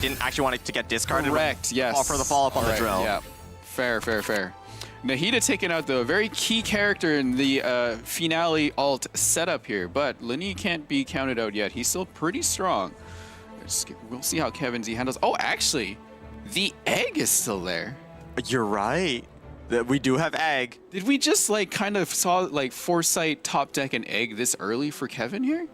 didn't actually want it to get discarded. Correct, yes. For the follow-up on the drill. Yeah, fair. Nahida taking out the very key character in the finale alt setup here, but Lenny can't be counted out yet. He's still pretty strong. We'll see how Kevin Z handles. Oh, actually, the egg is still there. You're right. We do have egg. Did we just like kind of saw like foresight top deck an egg this early for Kevin here?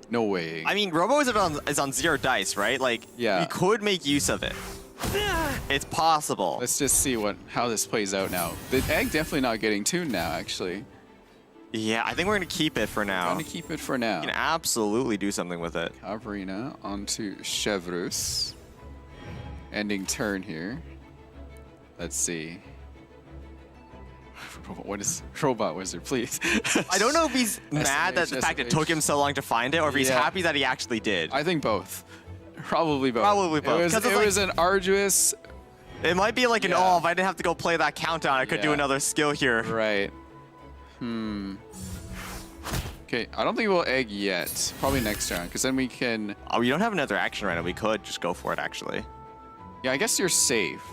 No way. I mean, Robo is on 0 dice, right? Like, yeah. We could make use of it. It's possible. Let's just see how this plays out now. The egg definitely not getting tuned now, actually. Yeah, I think we're gonna keep it for now. We can absolutely do something with it. Cavarina onto Chevrus. Ending turn here. Let's see. What is Robot Wizard, please? I don't know if he's mad at the fact it took him so long to find it, or if he's happy that he actually did. I think both. Probably both. Probably both. It was an arduous... It might be like if I didn't have to go play that countdown, I could do another skill here. Right. Okay, I don't think we'll egg yet. Probably next round, because then we can... Oh, we don't have another action right now. We could just go for it, actually. Yeah, I guess you're safe.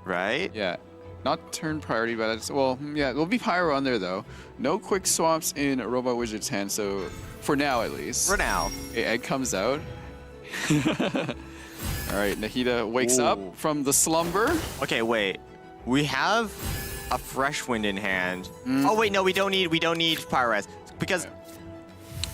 Right? Yeah. Not turn priority, but it's, well, yeah, there'll be Pyro on there, though. No quick swaps in Robot Wizard's hand, so for now, at least. For now. Okay, egg comes out. All right, Nahida wakes up from the slumber. Okay, wait. We have a fresh wind in hand. Oh wait, no, we don't need Pyro-Res because. Okay.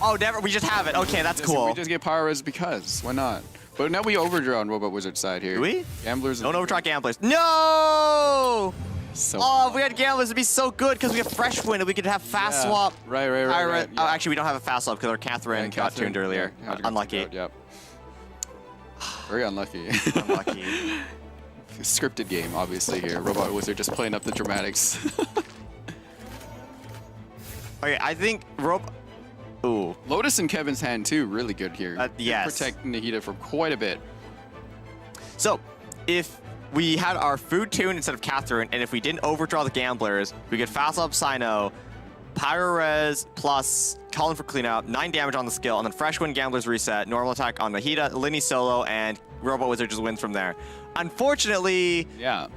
Oh, never. We just have it. Okay, that's cool. We just get Pyro-Res because why not? But now we overdraw on Robot Wizard's side here. Do we? Gamblers. Don't overdraw Gamblers. No! So if we had Gamblers, it'd be so good because we have fresh wind and we could have fast swap. Right. Oh, actually, we don't have a fast swap because our Catherine got tuned earlier. Unlucky. Yep. Very unlucky. Unlucky. Scripted game, obviously, here. Robot Wizard just playing up the dramatics. Okay, I think Ooh. Lotus in Kevin's hand, too. Really good here. Yes. Protect Nahida for quite a bit. So, if we had our food tune instead of Catherine, and if we didn't overdraw the Gamblers, we could fast up Sino, Pyro-Res plus Colin for cleanup, 9 damage on the skill, and then Fresh Wind Gamblers reset, normal attack on Nahida, Linny solo, and Robot Wizard just wins from there. Unfortunately,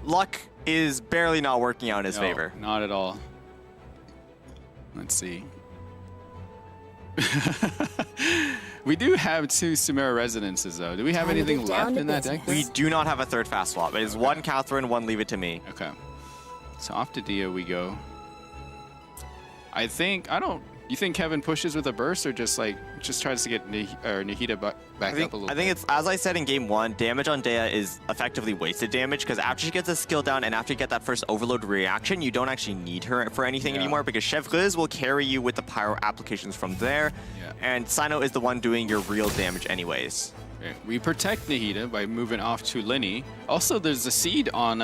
luck is barely not working out in his favor. Not at all. Let's see. We do have 2 Sumeru Resonances, though. Do we have anything left in that deck? We do not have a third fast swap. It is 1 Catherine, 1 Leave It to Me. Okay. So off to Dia we go. You think Kevin pushes with a burst or just tries to get Nahida back up a little bit? I think it's, as I said in game 1, damage on Dea is effectively wasted damage because after she gets a skill down and after you get that first overload reaction, you don't actually need her for anything anymore because Chevreuse will carry you with the pyro applications from there. And Sino is the one doing your real damage anyways. Okay. We protect Nahida by moving off to Linny. Also, there's a seed on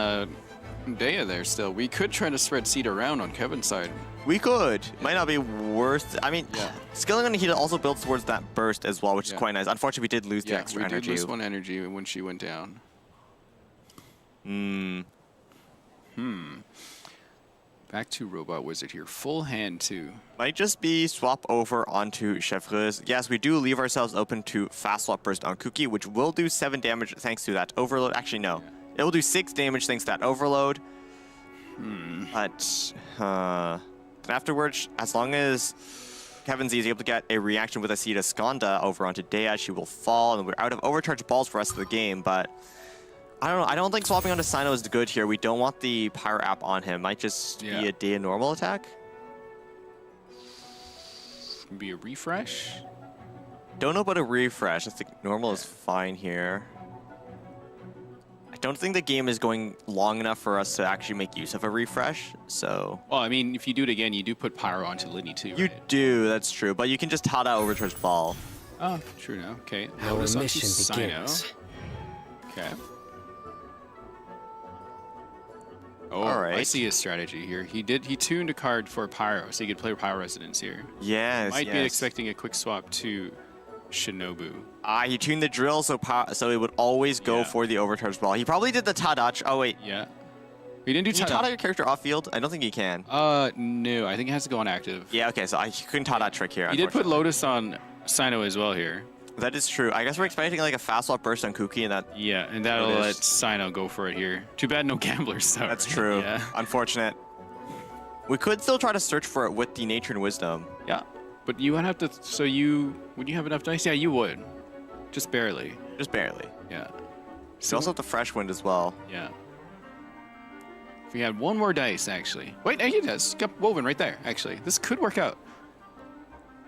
Dea there still. We could try to spread seed around on Kevin's side. We could. Might not be worth. I mean, skilling on Nahida also builds towards that burst as well, which is quite nice. Unfortunately, we did lose the extra energy. We did lose 1 energy when she went down. Back to Robot Wizard here. Full hand, too. Might just be swap over onto Chevreuse. Yes, we do leave ourselves open to fast swap burst on Cookie, which will do 7 damage thanks to that overload. Actually, no. It will do 6 damage thanks to that overload. But afterwards, as long as Kevin Z is able to get a reaction with Asita Skanda over onto Dea, she will fall, and we're out of overcharge balls for the rest of the game. But I don't know. I don't think swapping onto Sino is good here. We don't want the Pyro app on him. Might just be a Dea normal attack. Be a refresh? Don't know about a refresh. I think normal is fine here. I don't think the game is going long enough for us to actually make use of a refresh, so... Well, I mean, if you do it again, you do put Pyro onto Linny too, You do, that's true, but you can just Tada overcharge ball. Oh, true now. Okay. Our mission begins. Okay. Oh, Alright. I see his strategy here. He tuned a card for Pyro, so he could play Pyro Resonance here. Yes, Might be expecting a quick swap to Shinobu. He tuned the drill so it would always go for the overcharge ball. He probably did the Tadach. Oh, wait. Yeah. He didn't do Tadach. Can you Tada your character off field? I don't think he can. No. I think it has to go on active. Yeah, okay, so I couldn't Tada trick here. He did put Lotus on Sino as well here. That is true. I guess we're expecting like a fast swap burst on Kuki and that. Yeah, and that'll It let is. Sino go for it here. Too bad no gamblers though. That's true. Yeah. Unfortunate. We could still try to search for it with the Nature and Wisdom. Yeah, but you would have to. So would you have enough dice? Yeah, you would. Just barely. Just barely. Yeah. We also have the Fresh Wind as well. Yeah. If we had one more dice, actually. Wait, he does. Got Woven right there, actually. This could work out.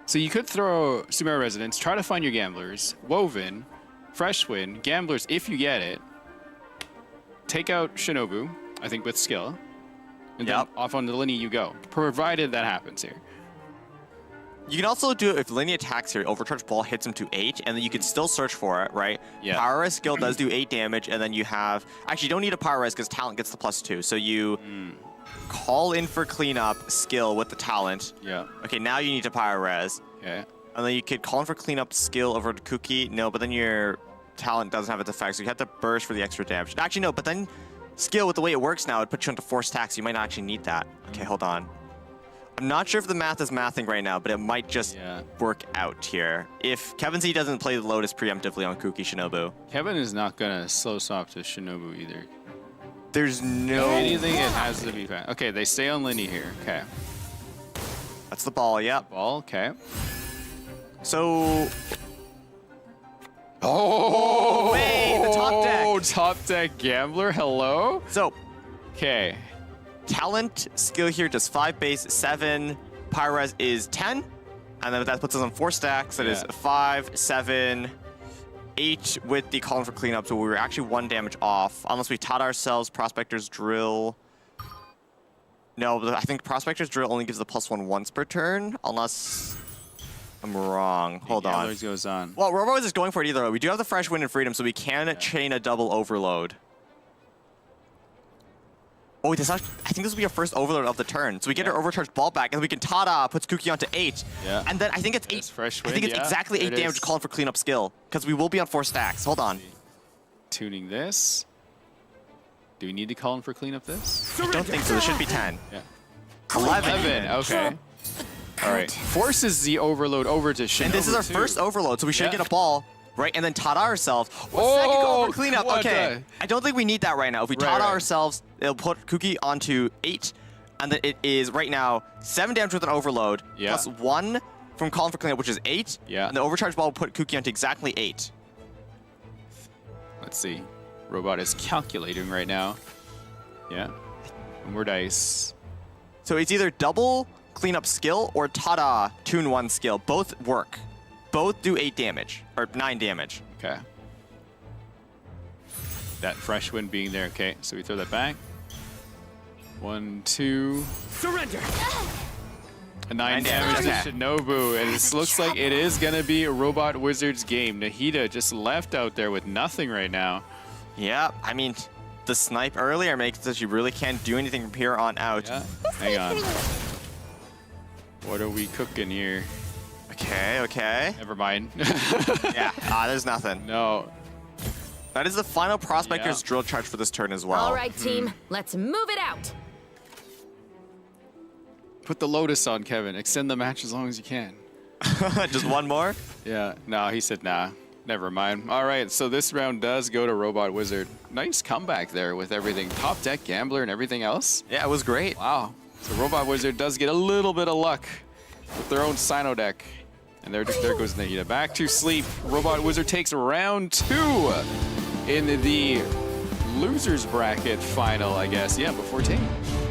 So you could throw Sumeru Resonance, try to find your gamblers, Woven, Fresh Wind, gamblers if you get it, take out Shinobu, I think with skill, and then off on the Linny you go, provided that happens here. You can also do it if Linny attacks here, Overcharge Ball hits him to 8, and then you can still search for it, right? Yeah. Power Res skill does do 8 damage, and then you have... Actually, you don't need a Power Res because Talent gets the +2. So you call in for Cleanup skill with the Talent. Yeah. Okay, now you need to Power Res. Okay. And then you could call in for Cleanup skill over to Kuki. No, but then your Talent doesn't have its effect, so you have to burst for the extra damage. Actually, no, but then skill, with the way it works now, it puts you into 4 stacks, so you might not actually need that. Okay, hold on. I'm not sure if the math is mathing right now, but it might just work out here. If Kevin Z doesn't play the Lotus preemptively on Kuki Shinobu. Kevin is not going to slow swap to Shinobu either. There's no... Anything, it has to be fast. Okay, they stay on Linny here. Okay. That's the ball, yep. Ball, okay. So... Oh! Wait, the top deck! Top deck gambler, hello? So, Okay. Talent skill here does 5 base, 7. Pyres is 10. And then that puts us on 4 stacks. That is 5, 7, 8 with the column for cleanup. So we were actually 1 damage off. Unless we taught ourselves Prospector's Drill. No, I think Prospector's Drill only gives the +1 once per turn. Unless I'm wrong. Hold on. Gamblers goes on. Well, we're always just going for it either way. We do have the Fresh Wind and Freedom, so we can chain a double overload. Oh, I think this will be our first overload of the turn. So we get our overcharged ball back, and we can Tada, puts Kuki onto 8. Yeah. And then I think it's 8. Fresh I think Wind, it's exactly 8 damage calling for cleanup skill, because we will be on 4 stacks. Hold on. Tuning this. Do we need to call in for cleanup this? I don't think so. This should be 10. Yeah. 11. Okay. All right. Forces the overload over to Shinobu. And this is our too. first overload, so we should Yeah. get a ball. Right, and then Tada ourselves. Oh, Second call for cleanup. what Okay, the- I don't think we need that right now. If we Right, Tada right. ourselves, it'll put Kuki onto 8, and then it is right now 7 damage with an overload, Yeah. plus 1 from calling for cleanup, which is 8. Yeah. And the overcharge ball will put Kuki onto exactly 8. Let's see. Robot is calculating right now. Yeah. One more dice. So it's either double cleanup skill or Tada tune 1 skill. Both work. Both do 8 damage or 9 damage. Okay. That fresh wind being there. Okay, so we throw that back. 1, 2. Surrender. A 9 9 damage damage. to Shinobu, and this looks like it is gonna be a Robot Wizards game. Nahida just left out there with nothing right now. Yeah, I mean, the snipe earlier makes it so you really can't do anything from here on out. Yeah. Hang on. What are we cooking here? Okay, okay. Never mind. Yeah, there's nothing. No. That is the final Prospector's Yeah. Drill charge for this turn as well. All right, team, let's move it out. Put the Lotus on, Kevin. Extend the match as long as you can. Just one more? Yeah. No, he said nah. Never mind. All right, so this round does go to Robot Wizard. Nice comeback there with everything. Top deck gambler and everything else. Yeah, it was great. Wow. So Robot Wizard does get a little bit of luck with their own Sino deck. And there goes Nahida. Back to sleep. Robot Wizard takes round 2 in the losers bracket final, I guess. Yeah, before Ting.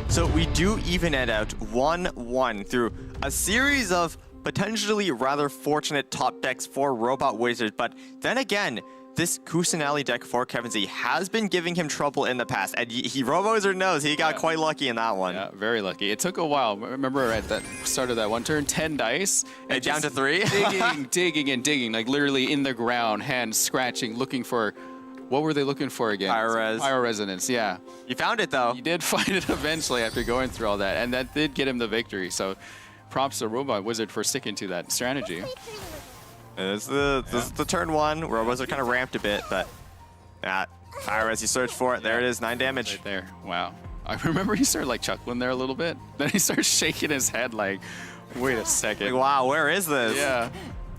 So we do even it out 1-1 through a series of potentially rather fortunate top decks for Robot Wizard. But then again, this Kusanali deck for Kevin Z has been giving him trouble in the past. And Robot Wizard knows he got quite lucky in that one. Yeah, very lucky. It took a while. Remember at the start of that one turn, 10 dice. And down to 3? digging and digging, like literally in the ground, hands scratching, looking for, what were they looking for again? Pyro-res. Pyro resonance, yeah. You found it though. You did find it eventually after going through all that, and that did get him the victory. So props to Robot Wizard for sticking to that strategy. This is the turn 1. Robot Wizard kind of ramped a bit, but Pyro-res, you search for it. There it is, 9 damage. Right there. Wow. I remember he started like chuckling there a little bit. Then he starts shaking his head like, wait a second. Like, wow, where is this? Yeah.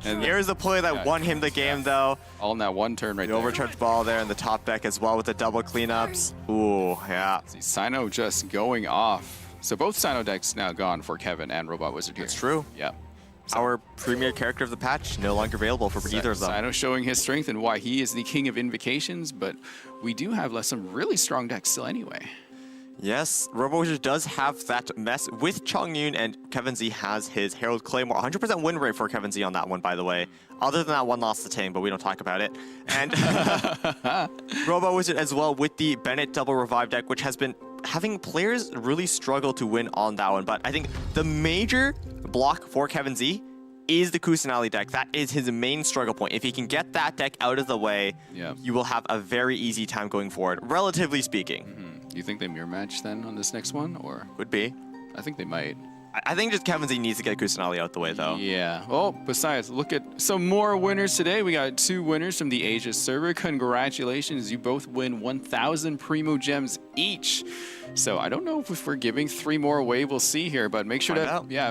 And Here's the play that won him the game, though. all in that one turn right The there. overcharged ball there in the top deck as well with the double cleanups. Ooh, yeah. See, Sino just going off. So both Sino decks now gone for Kevin and Robot Wizard here. It's true. Yeah. Our premier character of the patch no longer available for either of them. Sino showing his strength and why he is the king of invocations, but we do have some really strong decks still anyway. Yes, RoboWizard does have that mess with Chongyun, and Kevin Z has his Herald Claymore. 100% win rate for Kevin Z on that one, by the way. Other than that one loss to Ting, but we don't talk about it. And RoboWizard as well with the Bennett double revive deck, which has been having players really struggle to win on that one. But I think the major block for Kevin Z is the Kusanali deck. That is his main struggle point. If he can get that deck out of the way, you will have a very easy time going forward, relatively speaking. Do you think they mirror match then on this next one, or? Would be. I think they might. I think just Kevin Z needs to get Kusanali out the way, though. Yeah. Oh, besides, look at some more winners today. We got 2 winners from the Asia server. Congratulations. You both win 1,000 Primo Gems each. So I don't know if we're giving 3 more away. We'll see here, but make sure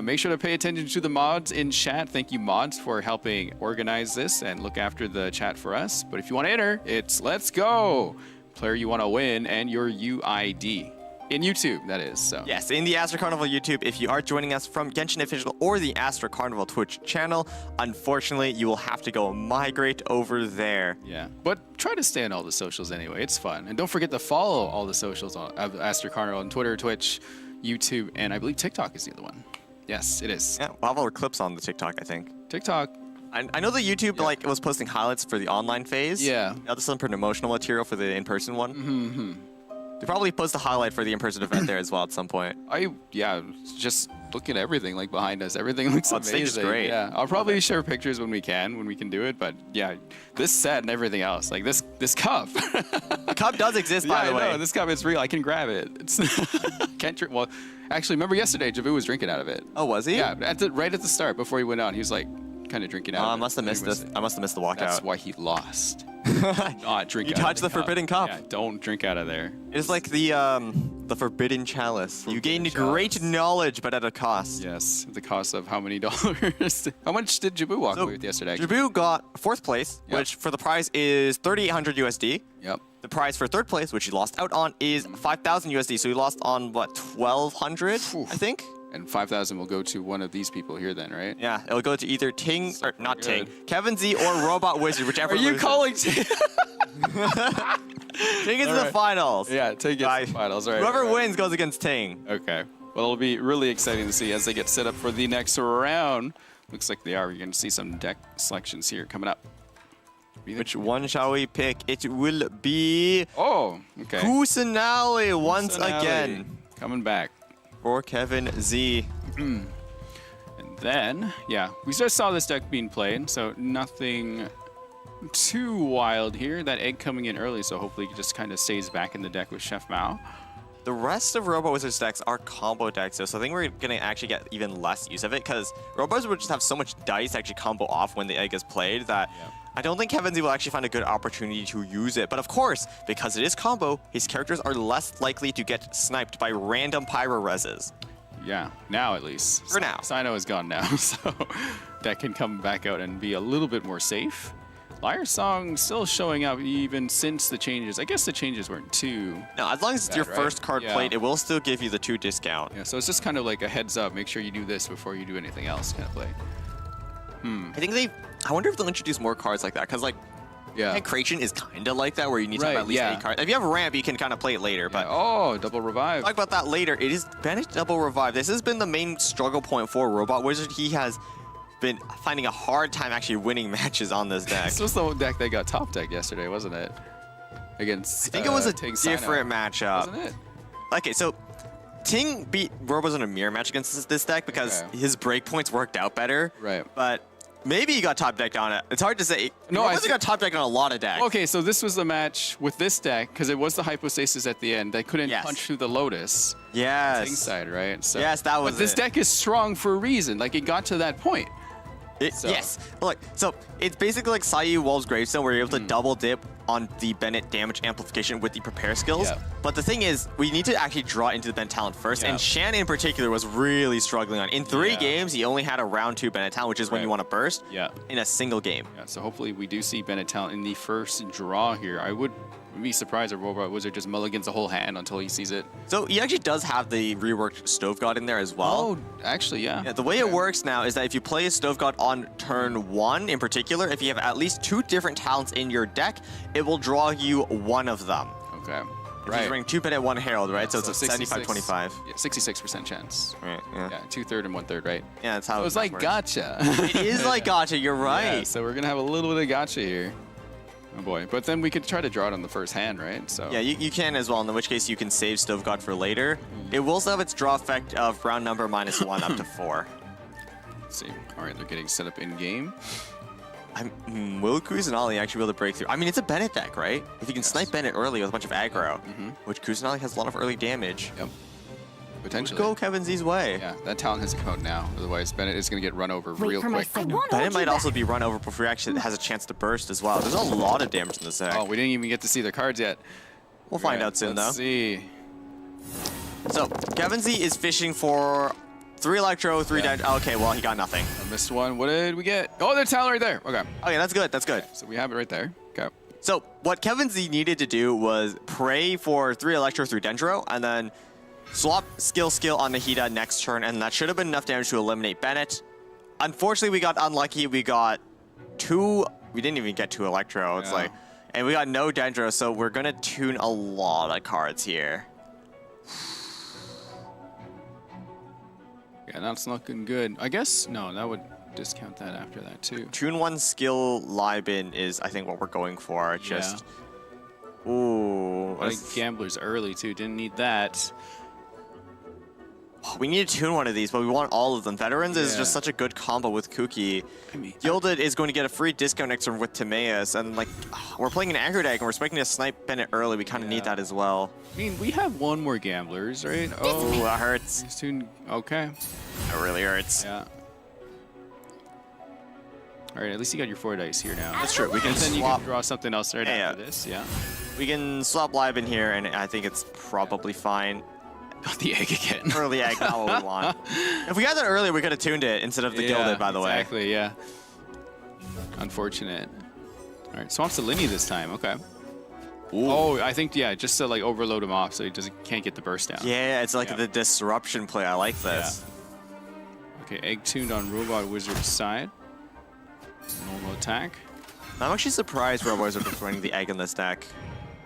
make sure to pay attention to the mods in chat. Thank you, mods, for helping organize this and look after the chat for us. But if you want to enter, it's let's go. Player you want to win and your UID. In YouTube, that is. So yes, in the Astro Carnival YouTube, if you are joining us from Genshin Official or the Astro Carnival Twitch channel, unfortunately, you will have to go migrate over there. Yeah, but try to stay on all the socials anyway. It's fun. And don't forget to follow all the socials of Astro Carnival on Twitter, Twitch, YouTube, and I believe TikTok is the other one. Yes, it is. Yeah, we'll have all our clips on the TikTok, I think. TikTok. I know the YouTube like was posting highlights for the online phase. Yeah. Now there's some promotional material for the in-person one. They probably post a highlight for the in-person event there as well at some point. Just look at everything like behind us. Everything looks The amazing. stage is great. Yeah, I'll probably share pictures when we can do it. But yeah, this set and everything else, like this cup. The cup does exist, by the way. No, this cup is real. I can grab it. It's can't drink. Well, actually, remember yesterday, Jabu was drinking out of it. Oh, was he? Yeah, right at the start before he went on, he was like kind of drinking out. I of it. must have missed this. I must have missed the walkout. That's why he lost. Not drink. You out touched of the forbidden cup. Yeah, don't drink out of there. It's like the forbidden chalice. You gained great knowledge, but at a cost. Yes, the cost of how many dollars? How much did Jabu walk away with yesterday? Jabu got 4th place, which for the prize is 3,800 USD. Yep. The prize for 3rd place, which he lost out on, is 5,000 USD. So he lost on what, 1,200, I think. And 5,000 will go to one of these people here then, right? Yeah, it'll go to either Ting, or not Ting, Kevin Z or Robot Wizard, whichever. Are you loses. calling Ting? Ting is in the finals. Yeah, Ting gets the finals, right? Whoever right. wins goes against Ting. Okay. Well, it'll be really exciting to see as they get set up for the next round. Looks like they are. You're going to see some deck selections here coming up. Which one shall we pick? It will be okay. Kusanali once again. Coming back. For Kevin Z. And then, yeah, we just saw this deck being played, so nothing too wild here. That egg coming in early, so hopefully it just kind of stays back in the deck with Chef Mao. The rest of Robo Wizard's decks are combo decks, so I think we're going to actually get even less use of it, because Robo Wizard would just have so much dice to actually combo off when the egg is played that I don't think Kevin Z will actually find a good opportunity to use it. But of course, because it is combo, his characters are less likely to get sniped by random Pyro Reses. Yeah, now at least. For now. Sino is gone now, so that can come back out and be a little bit more safe. Liar Song still showing up even since the changes. I guess the changes weren't too No, as long as it's your first card played, it will still give you the 2 discount. Yeah, so it's just kind of like a heads up. Make sure you do this before you do anything else kind of play. I wonder if they'll introduce more cards like that, because like, Creation is kind of like that, where you need to have at least 8 cards. If you have a ramp, you can kind of play it later, but... double revive. Talk about that later. It is Bennett double revive. This has been the main struggle point for Robot Wizard. He has been finding a hard time actually winning matches on this deck. This was the deck that got top deck yesterday, wasn't it? Against I think it was a Ting different Sino. matchup. Wasn't it? Okay, so Ting beat Robot in a mirror match against this deck because his breakpoints worked out better. Right. But maybe he got top decked on it. It's hard to say. No, Robot got top decked on a lot of decks. Okay, so this was the match with this deck because it was the hypostasis at the end. They couldn't punch through the Lotus. Yes. Ting side, right? So, yes, that was But this deck is strong for a reason. Like, it got to that point. Yes. Look, so it's basically like Sayu Wolf's Gravestone, where you're able to double dip on the Bennett damage amplification with the prepare skills. Yeah. But the thing is, we need to actually draw into the Bennett talent first. Yeah. And Shan in particular was really struggling on. In 3 games, he only had a round 2 Bennett talent, which is when you want to burst in a single game. Yeah, so hopefully we do see Bennett talent in the first draw here. I would be surprised if Robot Wizard just mulligans the whole hand until he sees it. So he actually does have the reworked Stove God in there as well. Oh, actually, yeah. Yeah, the way it works now is that if you play a Stove God on turn 1 in particular, if you have at least 2 different talents in your deck, it will draw you one of them. Okay. If you bring 2 Bennett, 1 Herald, right? So it's a 75-25. Yeah, 66% chance. Right, yeah. Yeah, 2/3 and 1/3, right? Yeah, that's how It was like works. gotcha. It is like gotcha, you're right. Yeah, so we're gonna have a little bit of gotcha here. Oh boy, but then we could try to draw it on the first hand, right? So Yeah, you can as well, in which case you can save Stove God for later. It will still have its draw effect of round number -1 up to 4. let's see. All right, they're getting set up in game. Will Kusanali actually be able to break through? I mean, it's a Bennett deck, right? If you can snipe Bennett early with a bunch of aggro, which Kusanali has a lot of early damage, Yep. Potentially. go Kevin Z's way. Yeah, that talent has to come out now. Otherwise, Bennett is gonna get run over real for my quick. signal. Bennett might also be run over before he actually has a chance to burst as well. There's a lot of damage in this deck. Oh, we didn't even get to see their cards yet. We'll find Right, out soon, though. Let's see. So, Kevin Z is fishing for 3 Electro, 3 Yeah. damage. Okay, well, he got nothing. I missed one. What did we get? Oh, there's talent right there. Okay. Okay, that's good, that's good. So we have it right there. Okay. So, what Kevin Z needed to do was pray for 3 Electro through Dendro, and then swap skill on Nahida next turn, and that should have been enough damage to eliminate Bennett. Unfortunately, we got unlucky. We got 2... We didn't even get 2 Electro. It's like... And we got no Dendro, so we're going to tune a lot of cards here. Yeah, that's looking good. I guess, no, that would discount that after that, too. Tune 1 skill Libin is, I think, what we're going for. Just... Ooh. I think Gambler's early, too. Didn't need that. We need to tune one of these, but we want all of them. Veterans is Yeah. just such a good combo with Kuki. I mean, Gilded is going to get a free discount next turn with Timaeus, and like we're playing an aggro deck and we're expecting to snipe Bennett early. We kind of need that as well. I mean, we have one more Gamblers, right? Oh, that hurts. He's tuned. Okay. That really hurts. Yeah. All right, at least you got your 4 dice here now. That's true. We can And then you swap. can draw something else right Yeah, after this. Yeah. We can swap live in here, and I think it's probably fine. Got the egg again. Early egg, not what we want. If we got that earlier, we could have tuned it instead of the Gilded, by the way. Exactly, yeah. Unfortunate. All right, swamps to Linny this time. Okay. Ooh. Oh, I think, yeah, just to like overload him off so he can't get the burst down. Yeah, it's like Yeah. the disruption play. I like this. Okay, egg tuned on Robot Wizard's side. Normal attack. I'm actually surprised Robot Wizard is running the egg in this deck.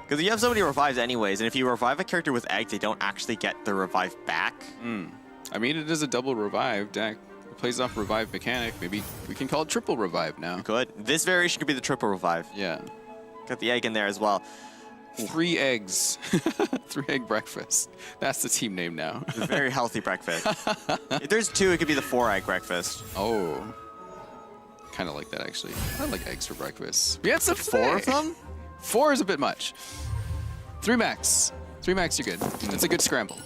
Because you have so many revives anyways, and if you revive a character with egg, they don't actually get the revive back. I mean, it is a double revive deck. It plays off revive mechanic. Maybe we can call it triple revive now. Good. This variation could be the triple revive. Yeah. Got the egg in there as well. 3 eggs. 3 egg breakfast. That's the team name now. It's a very healthy breakfast. If there's 2, it could be the 4 egg breakfast. Oh. Kind of like that, actually. I like eggs for breakfast. We had some 4 of them? 4 is a bit much. 3 max. 3 max, you're good. It's a good scramble.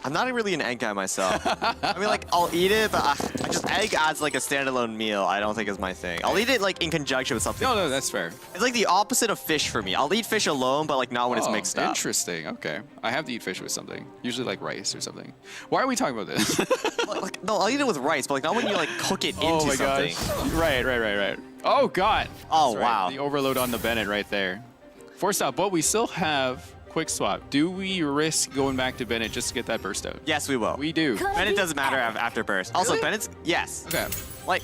I'm not really an egg guy myself. I mean, like, I'll eat it, but I just egg adds like a standalone meal. I don't think is my thing. I'll eat it like in conjunction with something. No, that's fair. It's like the opposite of fish for me. I'll eat fish alone, but like not when it's mixed up. Interesting. Okay. I have to eat fish with something. Usually like rice or something. Why are we talking about this? No, I'll eat it with rice, but like not when you like cook it into something. Right. Oh, God. Oh, That's right. wow. The overload on the Bennett right there. Forced out, but we still have quick swap. Do we risk going back to Bennett just to get that burst out? Yes, we will. We do. Bennett doesn't matter after burst. Also, Really? Bennett's, yes. Okay. Like,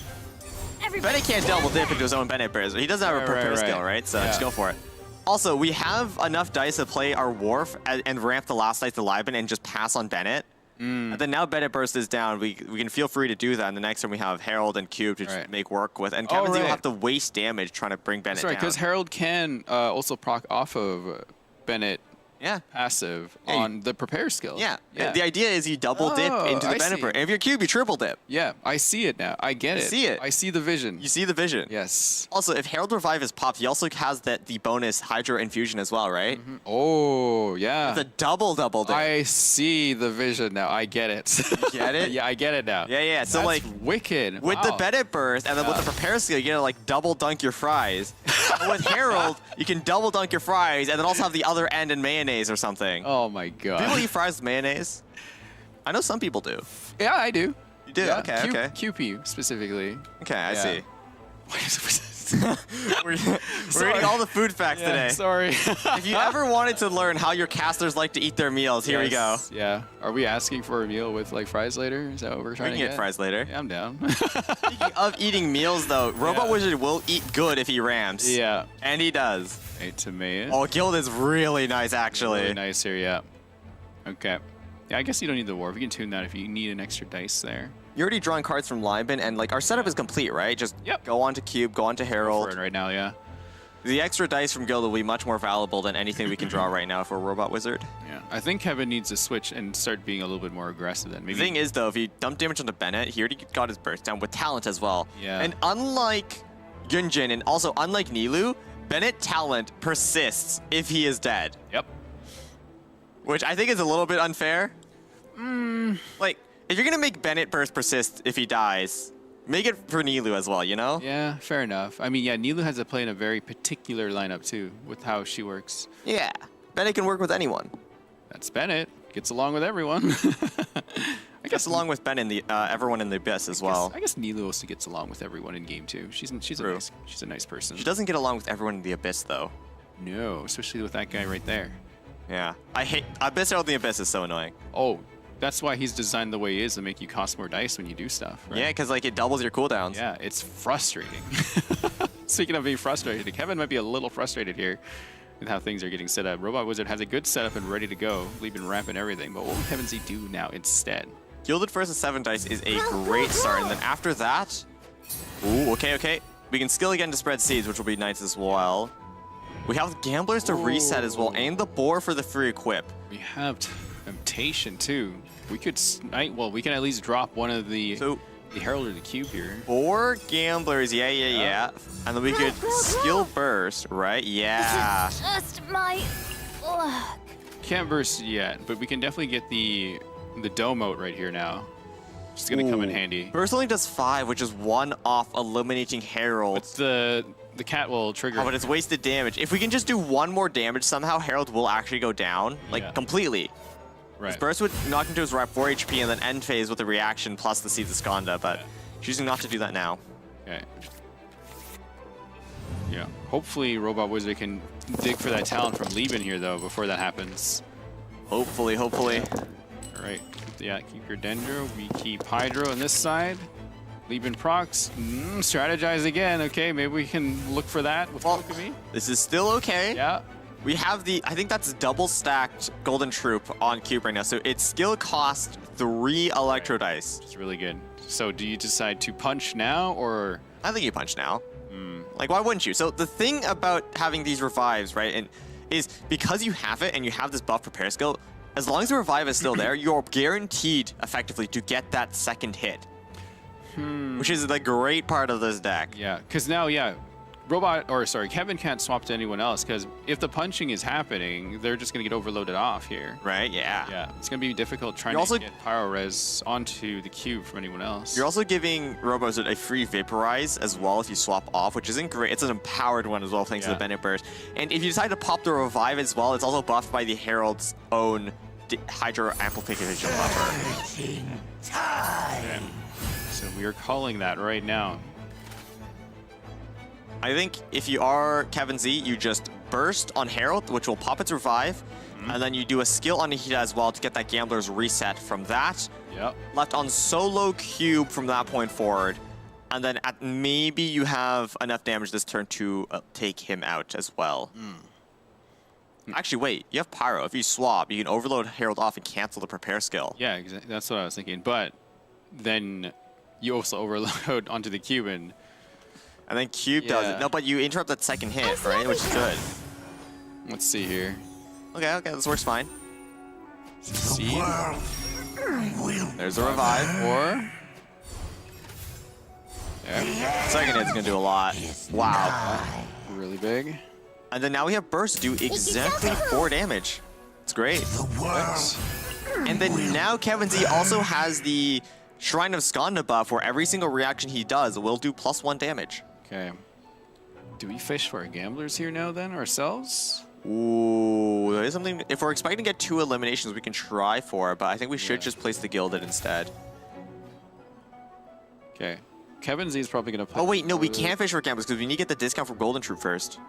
Bennett can't double dip into his own Bennett burst. He doesn't have a prepare skill, right? So just go for it. Also, we have enough dice to play our Wharf and ramp the last dice to Liban and just pass on Bennett. And then now Bennett burst is down. We can feel free to do that. And the next time we have Herald and Cube to just make work with. And Kevin Z will have to waste damage trying to bring Bennett That's right, down. because Herald can also proc off of Bennett Yeah. passive Yeah, on the prepare skill. Yeah. The idea is you double dip Oh, into the I Bennett see. burst. And if you're Cube, you triple dip. Yeah, I see it now. I get You it. see it. I see the vision. You see the vision. Yes. Also, if Herald Revive is popped, he also has the bonus Hydro Infusion as well, right? Oh, yeah. The double dip. I see the vision now. I get it. You get it? Yeah, I get it now. Yeah. So That's like wicked. with the Wow. Bennett burst and then with the prepare skill, you get to like double dunk your fries. But with Herald, you can double dunk your fries and then also have the other end in mayonnaise or something. Oh my god. People eat fries with mayonnaise? I know some people do. Yeah, I do. You do? Yeah, Okay, okay. QP specifically. Okay, I Yeah. see. we're eating all the food facts today. Sorry. If you ever wanted to learn how your casters like to eat their meals, here we go. Yeah. Are we asking for a meal with like fries later? Is that what we're We trying can to get fries later. Yeah, I'm down. Speaking of eating meals, though, Robot Wizard will eat good if he ramps. yeah. And he does. A tomato. Oh, Guild is really nice, actually. Really nice here, yeah. Okay. Yeah, I guess you don't need the Warp. You can tune that if you need an extra dice there. You're already drawing cards from Lineman, and like our setup is complete, right? Just Yep. go on to Cube, go on to For Herald. it right now, yeah. The extra dice from Guild will be much more valuable than anything we can draw right now for a Robot Wizard. Yeah. I think Kevin needs to switch and start being a little bit more aggressive then. The Maybe thing is, though, if you dump damage onto Bennett, he already got his burst down with talent as well. Yeah. And unlike Genshin, and also unlike Nilou, Bennett talent persists if he is dead. Yep. Which I think is a little bit unfair. Like, if you're gonna make Bennett burst persist if he dies, make it for Nilou as well, you know? Yeah, fair enough. I mean, yeah, Nilou has to play in a very particular lineup too, with how she works. Yeah. Bennett can work with anyone. That's Bennett. Gets along with everyone. I Gets along with Ben and the everyone in the Abyss as well. I guess Nilou also gets along with everyone in game too. She's True. a nice person. She doesn't get along with everyone in the Abyss, though. No, especially with that guy right there. Yeah. I hate Abyss Herald in the Abyss is so annoying. Oh, that's why he's designed the way he is to make you cost more dice when you do stuff. Right? Yeah, because like it doubles your cooldowns. Yeah, it's frustrating. Speaking of being frustrated, Kevin might be a little frustrated here with how things are getting set up. Robot Wizard has a good setup and ready to go, leaving ramp and everything. But what will Kevin Z do now instead? Gilded first with 7 dice is a great start, and then after that, ooh, okay. We can skill again to spread seeds, which will be nice as well. We have gamblers to reset as well, and the boar for the free equip. We have Temptation too. We could, we can at least drop one of the Herald or the Cube here. 4 gamblers, yeah. And then we could skill burst, right? Yeah. Just my luck. Can't burst yet, but we can definitely get the dome out right here now. Which is gonna come in Ooh. handy. Burst only does 5, which is 1 off eliminating Herald. But the cat will trigger. Oh, but it's wasted damage. If we can just do 1 more damage, somehow Herald will actually go down, like Yeah. completely. right. Burst would knock him to his right 4 HP and then end phase with a reaction plus the Seeds of Skanda, but choosing not to do that now. Okay. Yeah. Hopefully, Robot Wizard can dig for that talent from Lieben here though before that happens. Hopefully. All right. Yeah. Keep your Dendro. We keep Hydro on this side. Lieben procs. Strategize again. Okay. Maybe we can look for that with Kokumi. This is still okay. Yeah. We have I think that's double stacked Golden Troop on Cube right now, so its skill cost 3 Electro Dice. It's really good. So do you decide to punch now or? I think you punch now. Like, why wouldn't you? So the thing about having these revives, right, is because you have it and you have this buff prepare skill, as long as the revive is still there, you're guaranteed effectively to get that second hit. Which is the great part of this deck. Yeah, because now, Kevin can't swap to anyone else because if the punching is happening, they're just going to get overloaded off here. Right? Yeah. Yeah, it's going to be difficult trying You're to also- get Pyro Res onto the cube from anyone else. You're also giving Robozard a free Vaporize as well if you swap off, which isn't great. It's an empowered one as well, thanks to the Bennett Burst. And if you decide to pop the Revive as well, it's also buffed by the Herald's own Hydro Amplification buffer. Okay. So we are calling that right now. I think if you are Kevin Z, you just burst on Herald, which will pop its Revive, and then you do a skill on Nihita as well to get that Gambler's reset from that. Yep. Left on solo Cube from that point forward, and then maybe you have enough damage this turn to take him out as well. Actually, wait, you have Pyro. If you swap, you can overload Herald off and cancel the prepare skill. Yeah, that's what I was thinking. But then you also overload onto the cube and then Cube does it. No, but you interrupt that second hit, right? Which is good. let's see here. Okay, this works fine. Seed There's a Revive. or yeah, Second hit's gonna do a lot. Wow. really big. And then now we have Burst do exactly 4 damage. It's great. And then now Kevin Z also has the Shrine of Skanda buff where every single reaction he does will do +1 damage. Okay. Do we fish for our gamblers here now then ourselves? Ooh, that is something. If we're expecting to get 2 eliminations, we can try for it, but I think we should just place the Gilded instead. Okay. Kevin Z is probably going to play. Oh, wait, no, we can't fish for gamblers because we need to get the discount for Golden Troop first.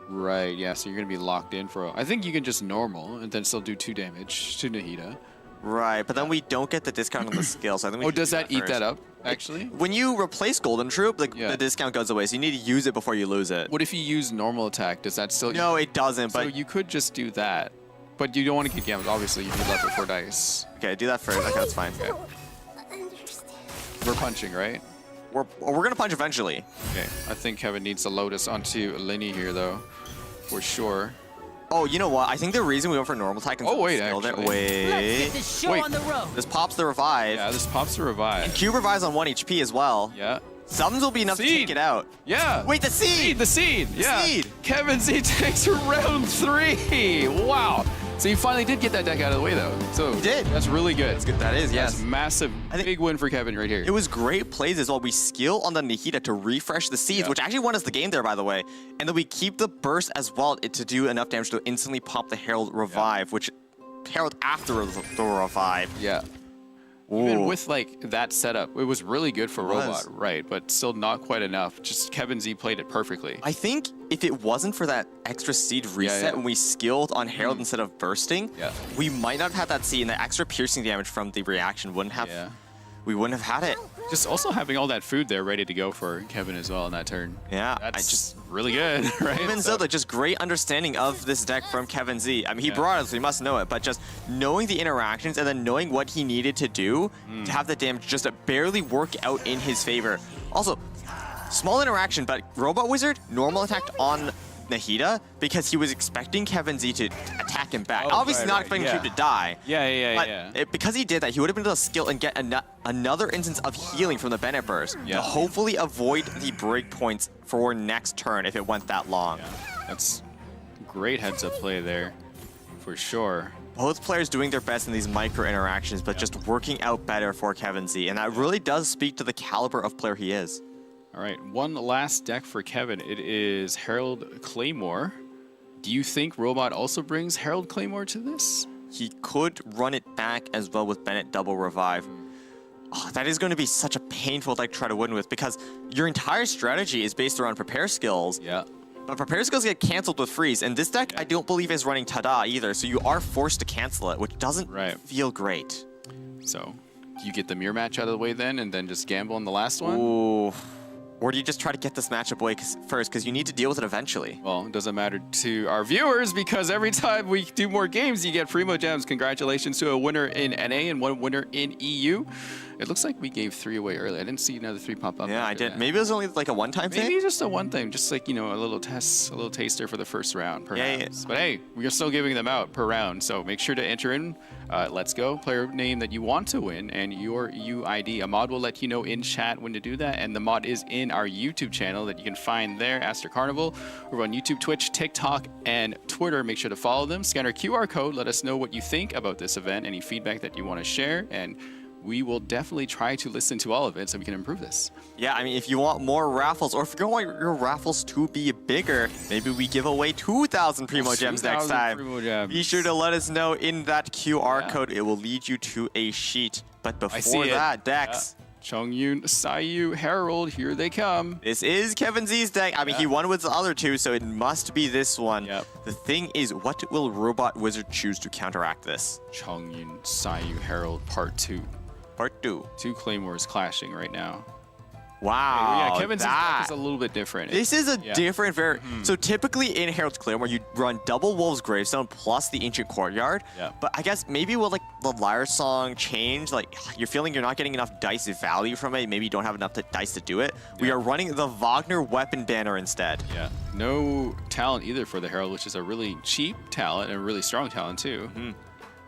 Right, yeah, so you're going to be locked in for I think you can just normal and then still do 2 damage to Nahida. Right, but then we don't get the discount on the skill, so I think we should does do that eat first. that up, actually? When you replace Golden Troop, the discount goes away, so you need to use it before you lose it. What if you use normal attack? Does that still... No, it doesn't, So but... you could just do that. But you don't want to get gambled. Obviously, you need left with 4 dice. Okay, do that first. Okay, that's fine. Okay. We're punching, right? We're going to punch eventually. Okay. I think Kevin needs to load us onto Linny here, though. For sure. Oh, you know what? I think the reason we went for normal attack instead Oh, wait, of skill actually. wait. Let's get this show Wait. on the road. This pops the revive. Yeah, this pops the revive. Cube revives on 1 HP as well. Yeah. Summons will be enough to Seed. take it out. Yeah. Wait, the seed! The seed. Yeah. seed. Kevin Z takes round 3. Wow. So you finally did get that deck out of the way, though. So We did. That's really good. That's good. That is, yes. That's massive. Big win for Kevin right here. It was great plays as well. We skill on the Nahida to refresh the seeds, which actually won us the game there, by the way. And then we keep the burst as well to do enough damage to instantly pop the Herald Revive, which Herald after the Revive. Yeah. Even Ooh. with like that setup, it was really good for It was. Robot, right? But still not quite enough. Just Kevin Z played it perfectly. I think if it wasn't for that extra seed reset when we skilled on Herald instead of bursting, we might not have had that seed, and the extra piercing damage from the reaction wouldn't have. We wouldn't have had it. Just also having all that food there ready to go for Kevin as well in that turn. Yeah, That's just really good, right? Even so, just great understanding of this deck from Kevin Z. I mean, he brought it, so he must know it, but just knowing the interactions and then knowing what he needed to do to have the damage just barely work out in his favor. Also, small interaction, but Robot Wizard normal attacked on Nahida because he was expecting Kevin Z to attack him back. Obviously not expecting him to die. But because he did that, he would have been able to skill and get another instance of healing from the Bennett burst to hopefully avoid the break points for next turn if it went that long. That's great heads up play there, for sure. Both players doing their best in these micro interactions, but just working out better for Kevin Z. And that really does speak to the caliber of player he is. All right, one last deck for Kevin. It is Herald Claymore. Do you think Robot also brings Herald Claymore to this? He could run it back as well with Bennett double revive. Oh, that is going to be such a painful deck to try to win with because your entire strategy is based around prepare skills. Yeah. But prepare skills get canceled with freeze, and this deck I don't believe is running Tada either, so you are forced to cancel it, which doesn't feel great. So, do you get the mirror match out of the way then, and then just gamble on the last one? Ooh. Or do you just try to get this matchup away first, because you need to deal with it eventually? Well, it doesn't matter to our viewers, because every time we do more games, you get Primo Gems. Congratulations to a winner in NA and one winner in EU. It looks like we gave 3 away early. I didn't see another 3 pop up. Yeah, I did. Maybe it was only like a one-time thing? Maybe just a one thing, just like, you know, a little test, a little taster for the first round, perhaps. But hey, we are still giving them out per round, so make sure to enter in Let's Go, player name that you want to win, and your UID. A mod will let you know in chat when to do that, and the mod is in our YouTube channel that you can find there, Aster Carnival. We're on YouTube, Twitch, TikTok, and Twitter. Make sure to follow them. Scan our QR code. Let us know what you think about this event, any feedback that you want to share, and we will definitely try to listen to all of it so we can improve this. Yeah, I mean, if you want more raffles, or if you want your raffles to be bigger, maybe we give away 2,000 Primo Gems next time. Primo Gems. Be sure to let us know in that QR code. It will lead you to a sheet. But before that, Dex. Chongyun, Sayu, Herald, here they come. This is Kevin Z's deck. I mean, he won with the other two, so it must be this one. The thing is, what will Robot Wizard choose to counteract this? Chongyun, Sayu, Herald, Part 2. Part 2. 2 Claymores clashing right now. Wow. Yeah, Kevin's deck is a little bit different. This is a different variant. So typically in Herald's Claymore, you run double Wolf's Gravestone plus the Ancient Courtyard. But I guess maybe with like the Lyre Song change, like you're feeling you're not getting enough dice value from it. Maybe you don't have enough dice to do it. We are running the Wagner Weapon Banner instead. Yeah. No talent either for the Herald, which is a really cheap talent and a really strong talent too.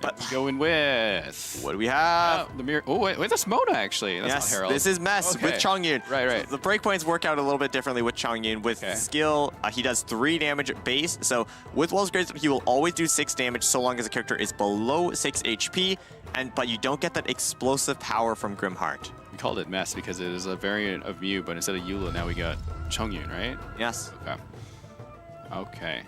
But Going with... what do we have? the mirror. Oh, wait, that's Mona, actually. That's Yes, not Herald. this is Mess with Okay. Chongyun. Right. So the breakpoints work out a little bit differently with Chongyun. With Okay. skill, he does 3 damage base. So with Wall's Grace, he will always do 6 damage so long as the character is below 6 HP. But you don't get that explosive power from Grimheart. We called it Mess because it is a variant of Mew, but instead of Eula, now we got Chongyun, right? Yes. Okay.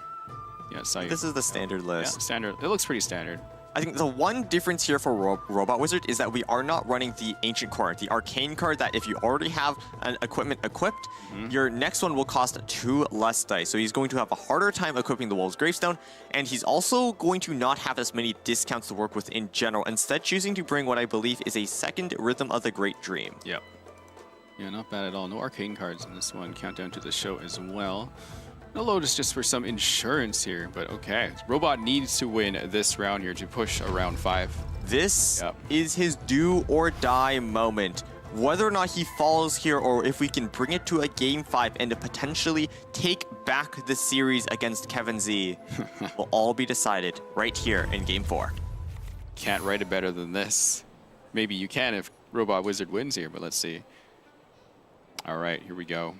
Yeah, so This is the standard yeah, list. standard. It looks pretty standard. I think the one difference here for Robot Wizard is that we are not running the Ancient Card, the Arcane card that if you already have an equipment equipped, your next one will cost 2 less dice. So he's going to have a harder time equipping the Wolf's Gravestone, and he's also going to not have as many discounts to work with in general, instead choosing to bring what I believe is a second Rhythm of the Great Dream. Yep. Yeah, not bad at all. No arcane cards in this one. Countdown to the show as well. No Lotus just for some insurance here, but okay. Robot needs to win this round here to push around 5. This is his do or die moment. Whether or not he falls here or if we can bring it to a game 5 and to potentially take back the series against Kevin Z will all be decided right here in game 4. Can't write it better than this. Maybe you can if Robot Wizard wins here, but let's see. All right, here we go.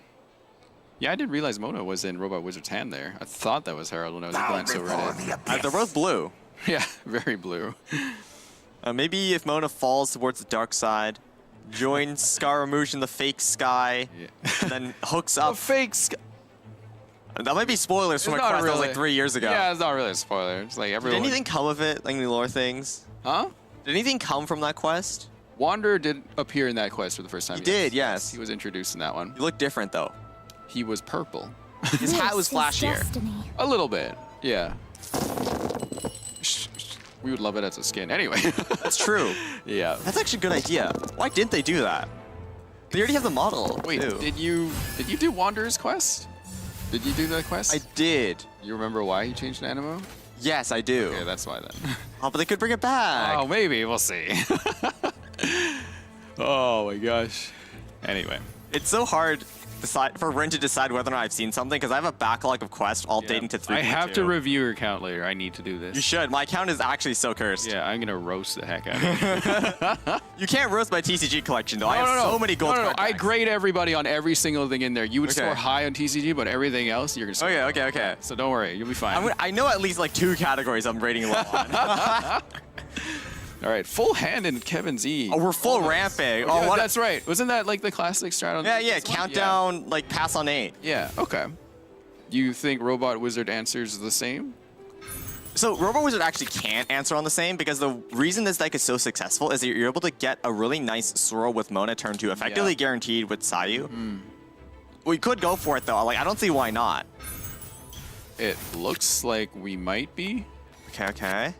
Yeah, I didn't realize Mona was in Robot Wizard's hand there. I thought that was Herald when I was glancing over at it. They're both blue. Yeah, very blue. Maybe if Mona falls towards the dark side, joins Scaramouche in the fake sky, and then hooks up. Fakes. That might be spoilers from a It's not quest that was like really. 3 years ago. Yeah, it's not really a spoiler. It's like Did everyone. anything come of it, like any lore things? Huh? Did anything come from that quest? Wanderer did appear in that quest for the first time. He did, yes. He was introduced in that one. You look different though. He was purple. His hat was This is flashier. destiny. A little bit, yeah. We would love it as a skin. Anyway. That's true. Yeah. That's actually a good idea. Why didn't they do that? They already have the model. Wait, too. did you do Wanderer's quest? Did you do that quest? I did. You remember why he changed to Animo? Yes, I do. Okay, that's why then. Oh, but they could bring it back. Oh, maybe. We'll see. Oh my gosh. Anyway. It's so hard for Rin to decide whether or not I've seen something because I have a backlog of quests all dating to 3.2. I have to review your account later. I need to do this. You should. My account is actually so cursed. Yeah, I'm gonna roast the heck out of it. You can't roast my TCG collection though. I have so many gold card I packs. grade everybody on every single thing in there. You would Okay. score high on TCG, but everything else you're gonna score. Okay. So don't worry, you'll be fine. I know at least like 2 categories I'm rating low on. All right, full hand in Kevin Z. Oh, we're full ramping. Oh, Yeah, what? that's right. Wasn't that like the classic strat on Yeah. this one? Countdown, like pass on 8. Yeah. Okay. You think Robot Wizard answers the same? So Robo Wizard actually can't answer on the same because the reason this deck is so successful is that you're able to get a really nice swirl with Mona turn 2, effectively guaranteed with Sayu. We could go for it though. Like I don't see why not. It looks like we might be. Okay.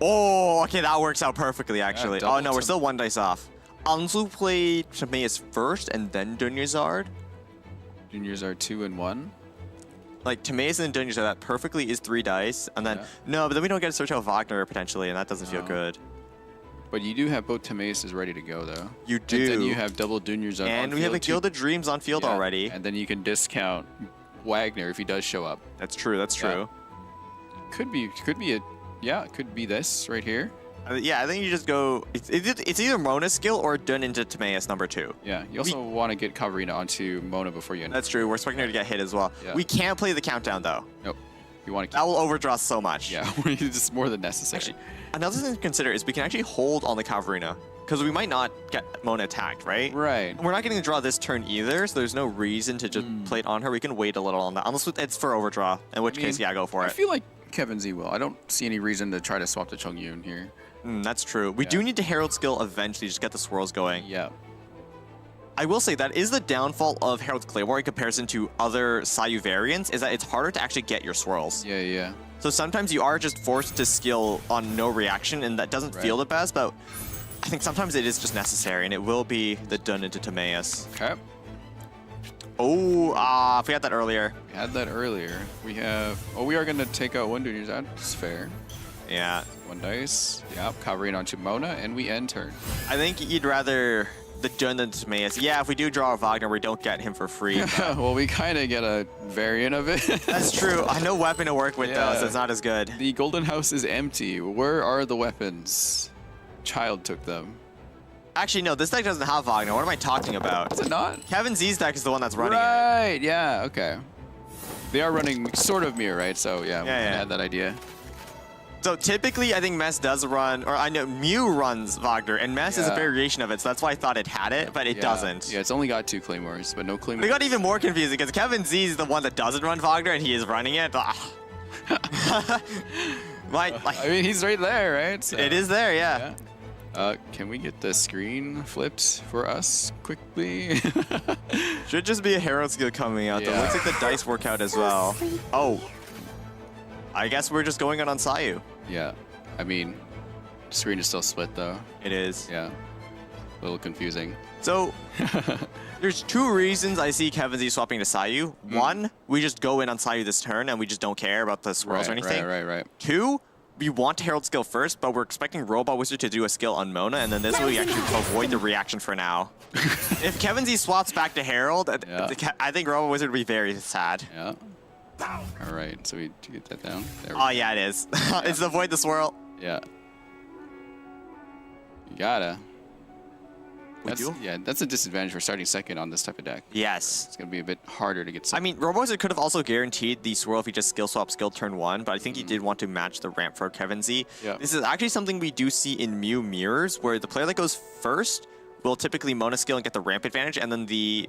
Oh, okay, that works out perfectly actually. double Oh no, we're some- still 1 dice off. Anzu played Timaeus first and then Dunyazard. Juniors are 2 and 1. Like Timaeus and Dunyazard, that perfectly is 3 dice. And then, no, but then we don't get to search out Wagner potentially, and that doesn't feel No. good. But you do have both Timaeus ready to go though. You do. And then you have double Juniors on And we have a field, too. Gilded Dreams on field Yeah, already. And then you can discount Wagner if he does show up. That's true, that's true. Could be a, yeah, it could be this right here. Yeah, I think you just go. It's either Mona's skill or done into Timaeus number 2. Yeah, you also want to get Kavarina onto Mona before you end. That's true. We're expecting her to get hit as well. Yeah. We can't play the countdown though. Nope. You want to That keep. will overdraw so much. Yeah, it's more than necessary. Actually, another thing to consider is we can actually hold on the Kavarina because we might not get Mona attacked, right? Right. We're not getting to draw this turn either, so there's no reason to just play it on her. We can wait a little on that, unless it's for overdraw, in which case, yeah, go for I it. feel like Kevin Z will. I don't see any reason to try to swap to Chongyun here. That's true. We do need to Herald skill eventually, just get the swirls going. Yeah. I will say that is the downfall of Herald's Claymore in comparison to other Sayu variants, is that it's harder to actually get your swirls. Yeah. So sometimes you are just forced to skill on no reaction, and that doesn't feel the best, but I think sometimes it is just necessary, and it will be the done into Timaeus. Okay. Oh, I forgot that earlier. We had that earlier. We have. Oh, we are going to take out 1 Juniors. That's fair. Yeah. 1 dice. Yep. Covering onto Mona, and we end turn. I think you'd rather the Jun and Timaeus. Yeah, if we do draw a Wagner, we don't get him for free. Well, we kind of get a variant of it. That's true. I know weapon to work with though, so it's not as good. The Golden House is empty. Where are the weapons? Child took them. Actually, no, this deck doesn't have Wagner. What am I talking about? Is it not? Kevin Z's deck is the one that's running it. Right, yeah, okay. They are running sort of mirror, right? So yeah, we yeah. had that idea. So typically, I think Mess does run, or I know Mew runs Wagner, and Mess is a variation of it, so that's why I thought it had it, but it doesn't. Yeah, it's only got 2 Claymores, but no Claymores. It got even more confusing because Kevin Z is the one that doesn't run Wagner, and he is running it. I mean, he's right there, right? So, it is there, yeah. Can we get the screen flipped for us quickly? Should just be a Herald skill coming out, though. Looks like the dice work out as well. Oh. I guess we're just going on Sayu. Yeah. I mean, screen is still split, though. It is. Yeah. A little confusing. So, there's 2 reasons I see Kevin Z swapping to Sayu. 1, we just go in on Sayu this turn, and we just don't care about the swirls or anything. Right. 2, we want Herald skill first, but we're expecting Robot Wizard to do a skill on Mona, and then this way we actually avoid the reaction for now. If Kevin Z swaps back to Herald, I think Robot Wizard would be very sad. Yeah. All right, so we get that down. There we Oh, go. yeah, it is. It's avoid the swirl. Yeah. You gotta. We do? Yeah, that's a disadvantage for starting second on this type of deck. Yes. It's gonna be a bit harder to get. I mean, Robot Wizard could have also guaranteed the swirl if he just skill swap skill turn 1, but I think he did want to match the ramp for Kevin Z. Yeah. This is actually something we do see in Mew mirrors, where the player that goes first will typically Mona skill and get the ramp advantage, and then the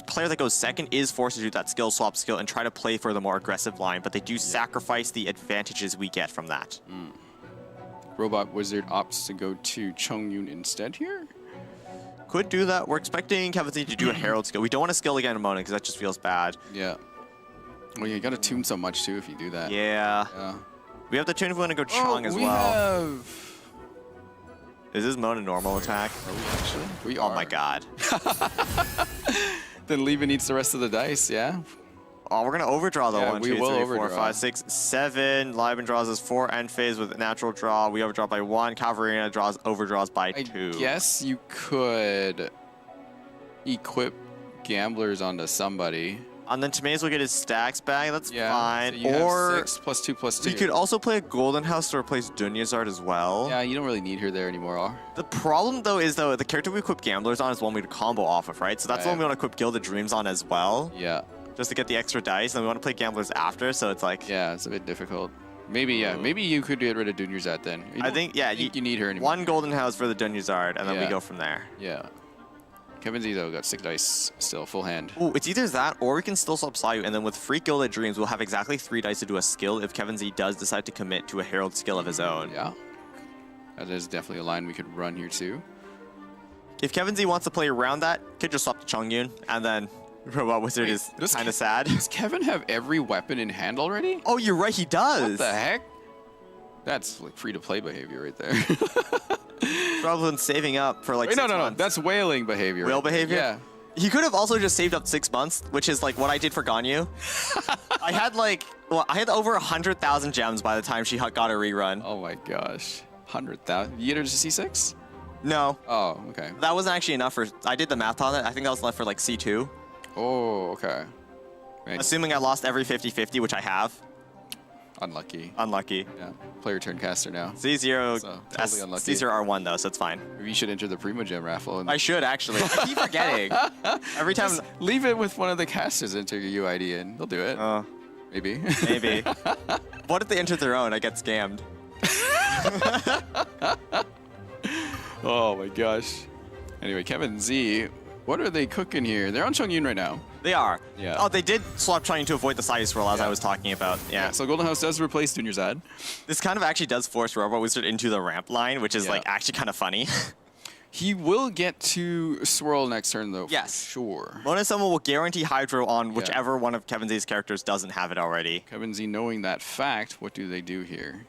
player that goes second is forced to do that skill swap skill and try to play for the more aggressive line, but they do sacrifice the advantages we get from that. Robot Wizard opts to go to Chongyun instead here. Could do that. We're expecting Kevin Z to do a Herald skill. We don't want to skill again in Mona because that just feels bad. Yeah. Well, you gotta tune so much too if you do that. Yeah. We have the tune if we want to go Chung as well. Is this Mona normal attack? Are we actually? We Oh are. my god. Then Leva needs the rest of the dice, yeah? Oh, we're gonna overdraw the Yeah, 1, we 2, will 3, 4, overdraw. 5, 6, 7. Liban draws us 4 end phase with natural draw. We overdraw by 1. Cavalryna overdraws by 2. I guess you could equip gamblers onto somebody. And then Timaeus will get his stacks back. That's fine. So you or have 6 plus 2 plus 2. you could also play a Golden House to replace Dunyazard as well. Yeah, you don't really need her there anymore. The problem though is the character we equip gamblers on is one we could combo off of, right? So that's the one we want to equip Gilded Dreams on as well. Yeah. Just to get the extra dice, and we want to play gamblers after, so it's like... Yeah, it's a bit difficult. Maybe, yeah. Maybe you could get rid of Dunyazad then. I think, yeah, you need her anymore. 1 Golden House for the Dunyazard, and then we Yeah. go from there. Yeah. Kevin Z, though, got 6 dice still, full hand. Ooh, it's either that, or we can still swap Sayu, and then with free Gilded Dreams, we'll have exactly 3 dice to do a skill if Kevin Z does decide to commit to a Herald skill of his own. Yeah. That is definitely a line we could run here, too. If Kevin Z wants to play around that, could just swap to Chongyun, and then Robot Wizard is kind of sad. Does Kevin have every weapon in hand already? Oh, you're right, he does. What the heck? That's like free-to-play behavior right there. Rather than saving up for like Wait, 6 no. months. That's whaling behavior. Whale behavior? Yeah. He could have also just saved up 6 months, which is like what I did for Ganyu. I had over 100,000 gems by the time she got a rerun. Oh my gosh. 100,000. You get her to C6? No, Oh, okay. that wasn't actually enough for. I did the math on it. I think that was left for like C2. Oh, okay. Right. Assuming I lost every 50-50, which I have. Unlucky. Unlucky. Yeah. Player turn caster now. C0, So, totally unlucky. C0 R1 though, so it's fine. Maybe you should enter the Primo Gem raffle. And I should actually. I keep forgetting. Every time. just leave it with one of the casters, enter your UID and they'll do it. Maybe. Maybe. What if they enter their own? I get scammed. Oh my gosh. Anyway, Kevin Z, what are they cooking here? They're on Chongyun right now. They are. Yeah. Oh, they did swap trying to avoid the Sayu swirl as I was talking about. Yeah. So Golden House does replace Dunyazad. This kind of actually does force Robot Wizard into the ramp line, which is Yeah. like actually kind of funny. He will get to swirl next turn though. Yes. For sure. Mona Summon will guarantee Hydro on whichever one of Kevin Z's characters doesn't have it already. Kevin Z, knowing that fact, what do they do here?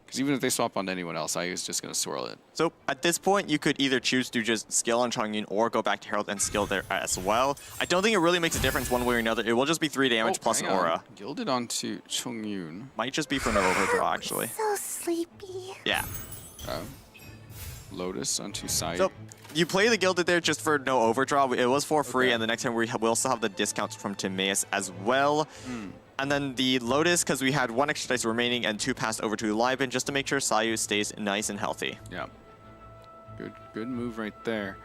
Because even if they swap onto anyone else, I was just going to swirl it. So at this point, you could either choose to just skill on Chongyun or go back to Herald and skill there as well. I don't think it really makes a difference one way or another. It will just be 3 damage plus an hang on. aura. Gilded onto Chongyun. Might just be from the overdraw, actually. So sleepy. Yeah. Oh. Lotus onto side. So you play the Gilded there just for no overdraw. It was for free, Okay. and the next time we also have the discounts from Timaeus as well. And then the Lotus, because we had 1 extra dice remaining and 2 passed over to Liban just to make sure Sayu stays nice and healthy. Yeah. Good move right there.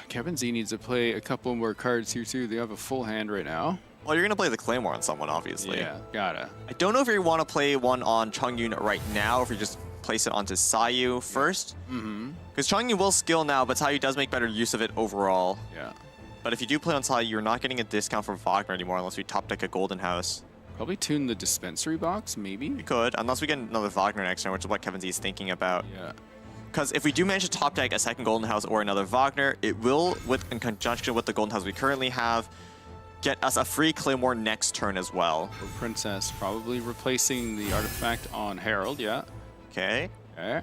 Kevin Z needs to play a couple more cards here too. They have a full hand right now. Well, you're going to play the Claymore on someone, obviously. Yeah, gotta. I don't know if you want to play one on Chongyun right now, or if you just place it onto Sayu first. Because Chongyun will skill now, but Sayu does make better use of it overall. Yeah. But if you do play on Sayu, you're not getting a discount from Wagner anymore unless we top deck a Golden House. Probably tune the dispensary box, maybe? We could, unless we get another Wagner next turn, which is what Kevin Z is thinking about. Yeah. Because if we do manage to top deck a second Golden House or another Wagner, it will, in conjunction with the Golden House we currently have, get us a free Claymore next turn as well. Or Princess, probably replacing the artifact on Herald, yeah. Okay. Okay.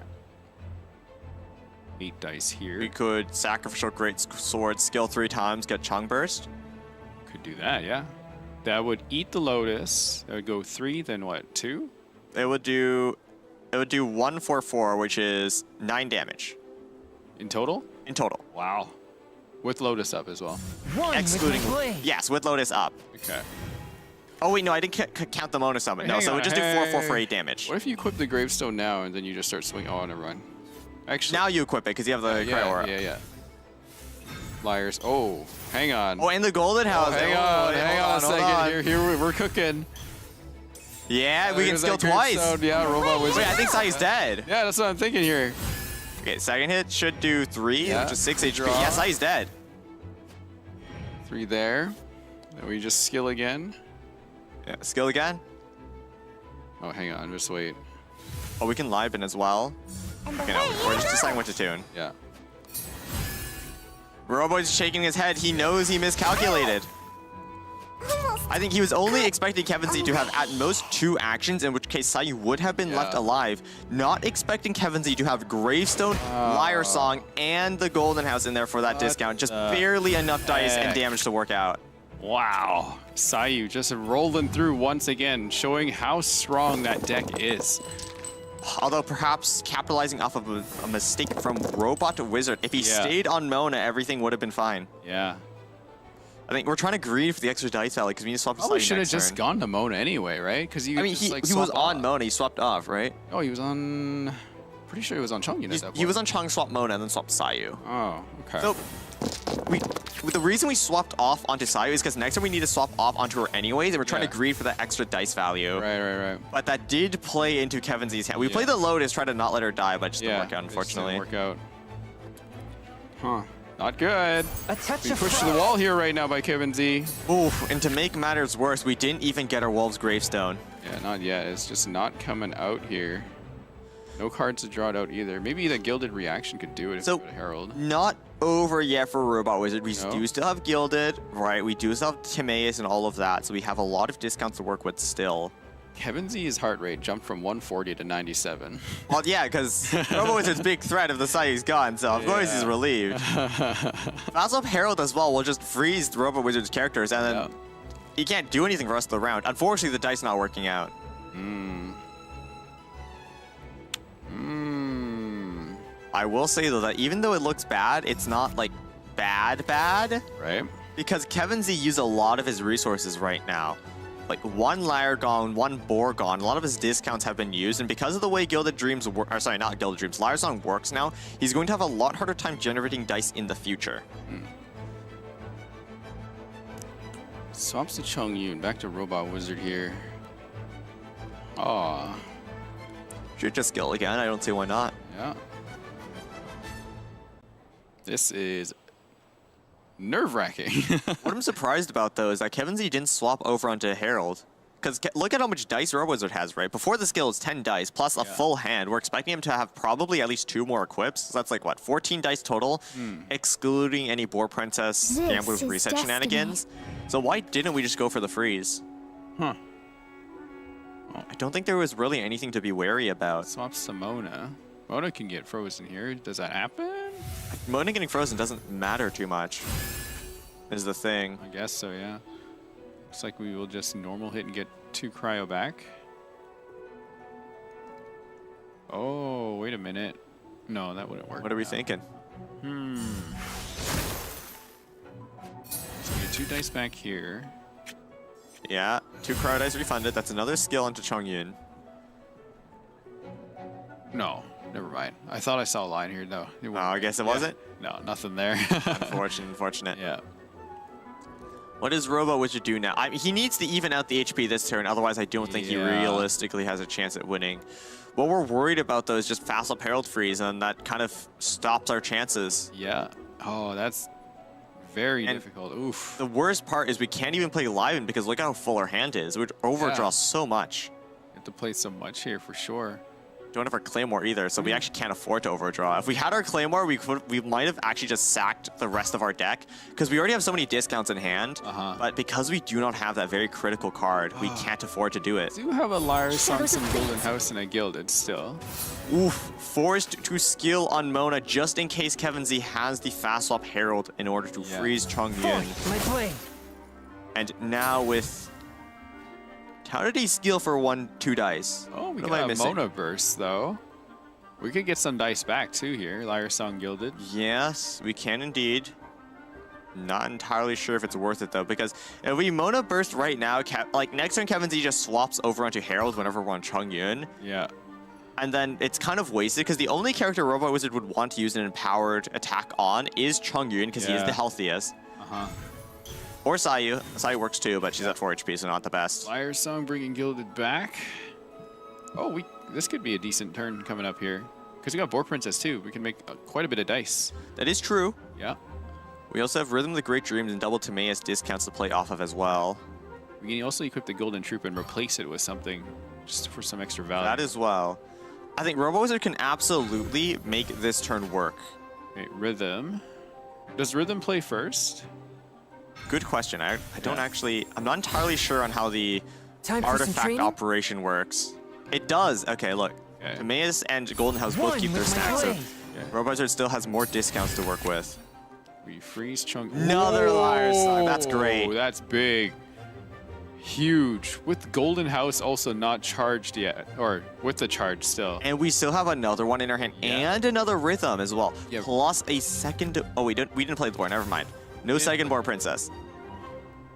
8 dice We here. could Sacrificial Great Sword, skill 3 times, get Chung Burst. Could do that, yeah. That would eat the Lotus. That would go 3, then what, 2? It would do 1 for 4, which is 9 damage In total? in total. Wow. With Lotus up as well. One Excluding, with my blade. yes, with Lotus up. Okay. Oh wait, no, I didn't count the Mona Summon. No, Hang so on, we just do 4 for 8 damage. What if you equip the Gravestone now and then you just start swinging? Oh, never mind. Actually, Now you equip it because you have the yeah, Cryo Aura. yeah. Liars. Oh, hang on. Oh, and the Golden House. hang Oh, on, wait, hang hold on a second. on. Here we're cooking. Yeah, we can There's skill that twice. Gravestone. Yeah, Robot Wizard. Wait, I think Sayu's dead. Yeah, that's what I'm thinking here. Okay, second hit should do 3, Yeah, which is 6 HP. draw. Yeah, Sayu's dead. 3 there. Then we just skill again. Yeah, skill again. Oh, hang on, just wait. Oh, we can Liban as well. Okay, no, we're just deciding what to tune. Yeah. Robo's shaking his head. He knows he miscalculated. I think he was only expecting Kevin Z to have at most 2 actions, in which case Sayu would have been left Yeah. alive. Not expecting Kevin Z to have Gravestone, Liar Song, and the Golden House in there for that discount. Just barely enough dice and heck? damage to work out. Wow. Sayu just rolling through once again, showing how strong that deck is. Although perhaps capitalizing off of a mistake from Robot to Wizard. If he Yeah. stayed on Mona, everything would have been fine. Yeah. I think we're trying to greed for the extra dice value because we need to swap to Probably Sayu should have next just turn. gone to Mona anyway, right? Because I mean, he was on Mona. He swapped off, right? Oh, he was on. Pretty sure he was on Chongyun at that point. He was on Chong, swapped Mona, and then swapped Sayu. Oh, okay. So, the reason we swapped off onto Sayu is because next time we need to swap off onto her anyways, and we're trying Yeah. to greed for that extra dice value. Right. But that did play into Kevin Z's hand. We Yeah. played the Lotus, tried to not let her die, but it just Yeah, didn't work out, it just unfortunately. didn't work out. Huh. Not good. A touch We of pushed to the wall here right now by Kevin Z. Oof, and to make matters worse, we didn't even get our Wolves Gravestone. Yeah, not yet. It's just not coming out here. No cards to draw it out either. Maybe the Gilded Reaction could do it if So, we go to Herald. not over yet for Robot Wizard. We No? do still have Gilded, right? We do still have Timaeus and all of that, so we have a lot of discounts to work with still. Kevin Z's heart rate jumped from 140 to 97. Well, yeah, because Robot Wizard's big threat if the Sayu's gone, so of course he's Yeah. relieved. Fast up Herald as well will just freeze the Robot Wizard's characters, and then Yeah. he can't do anything for the rest of the round. Unfortunately, the dice not working out. I will say, though, that even though it looks bad, it's not, like, bad, Right? because Kevin Z used a lot of his resources right now. Like, 1 Lyre gone, 1 Boar gone. A lot of his discounts have been used, and because of the way Gilded Dreams work, or sorry, not Gilded Dreams, Lyre Song works now, he's going to have a lot harder time generating dice in the future. Swaps to Chongyun. Back to Robot Wizard here. Aw. Should just skill again. I don't see why not. Yeah. This is nerve-wracking. What I'm surprised about, though, is that Kevin Z didn't swap over onto Herald. Because look at how much dice Robot Wizard has, right? Before the skill, it's 10 dice, plus a full hand. We're expecting him to have probably at least 2 more equips. So that's like, what, 14 dice total? Excluding any Boar Princess, This Gambler's is Reset destiny. shenanigans. So why didn't we just go for the freeze? Huh. I don't think there was really anything to be wary about. Swaps to Mona. Mona can get frozen here. Does that happen? Mona getting frozen doesn't matter too much, is the thing. I guess so, yeah. Looks like we will just normal hit and get 2 cryo back. Oh, wait a minute. No, that wouldn't work. What are we thinking? So we get 2 dice back here. Yeah, 2 cryo dice refunded. That's another skill into Chongyun. No, never mind. I thought I saw a line here. No. Oh, I guess it wasn't? No, nothing there. Unfortunate. Yeah. What does Robo Wizard do now? He needs to even out the HP this turn, otherwise I don't think he realistically has a chance at winning. What we're worried about, though, is just fast up Herald Freeze, and that kind of stops our chances. Yeah. Oh, that's very difficult. Oof. The worst part is we can't even play Liven because look how full our hand is. We overdraw so much. You have to play so much here for sure. Don't have our Claymore either, so we actually can't afford to overdraw. If we had our Claymore, we might have actually just sacked the rest of our deck because we already have so many discounts in hand. But because we do not have that very critical card, we can't afford to do it. Do have a Lyra Song, some Golden House, and a Gilded still. Oof, forced to skill on Mona just in case Kevin Z has the fast swap Herald in order to freeze Chongyun. My blade. And now with... How did he skill for 2 dice? Oh, we What got am I a missing? Mona Burst, though. We could get some dice back, too, here. Lyra Song Gilded. Yes, we can indeed. Not entirely sure if it's worth it, though, because if we Mona Burst right now, like next turn Kevin Z just swaps over onto Herald whenever we're on Chongyun. Yeah. And then it's kind of wasted, because the only character Robot Wizard would want to use an empowered attack on is Chongyun, because he is the healthiest. Or Sayu. Sayu works too, but she's at 4 HP, so not the best. Lyra Song bringing Gilded back. Oh, this could be a decent turn coming up here. Because we got Boar Princess too. We can make quite a bit of dice. That is true. Yeah. We also have Rhythm of the Great Dreams and Double Timaeus discounts to play off of as well. We can also equip the Golden Troop and replace it with something just for some extra value. That as well. I think Robo Wizard can absolutely make this turn work. Okay, Rhythm. Does Rhythm play first? Good question. I don't actually... I'm not entirely sure on how the Time for some artifact training? operation works. It does. Okay, look. Okay. Timaeus and Golden House both One keep their with my stacks, so blade. Robo Wizard still has more discounts to work with. We freeze Chunk. Another Lyra Song. That's great. Oh, that's big. Huge. With Golden House also not charged yet. Or with the charge still. And we still have another one in our hand and another Rhythm as well. Yep. Plus a second... Oh, we didn't play the board. Never mind. No second Boar Princess.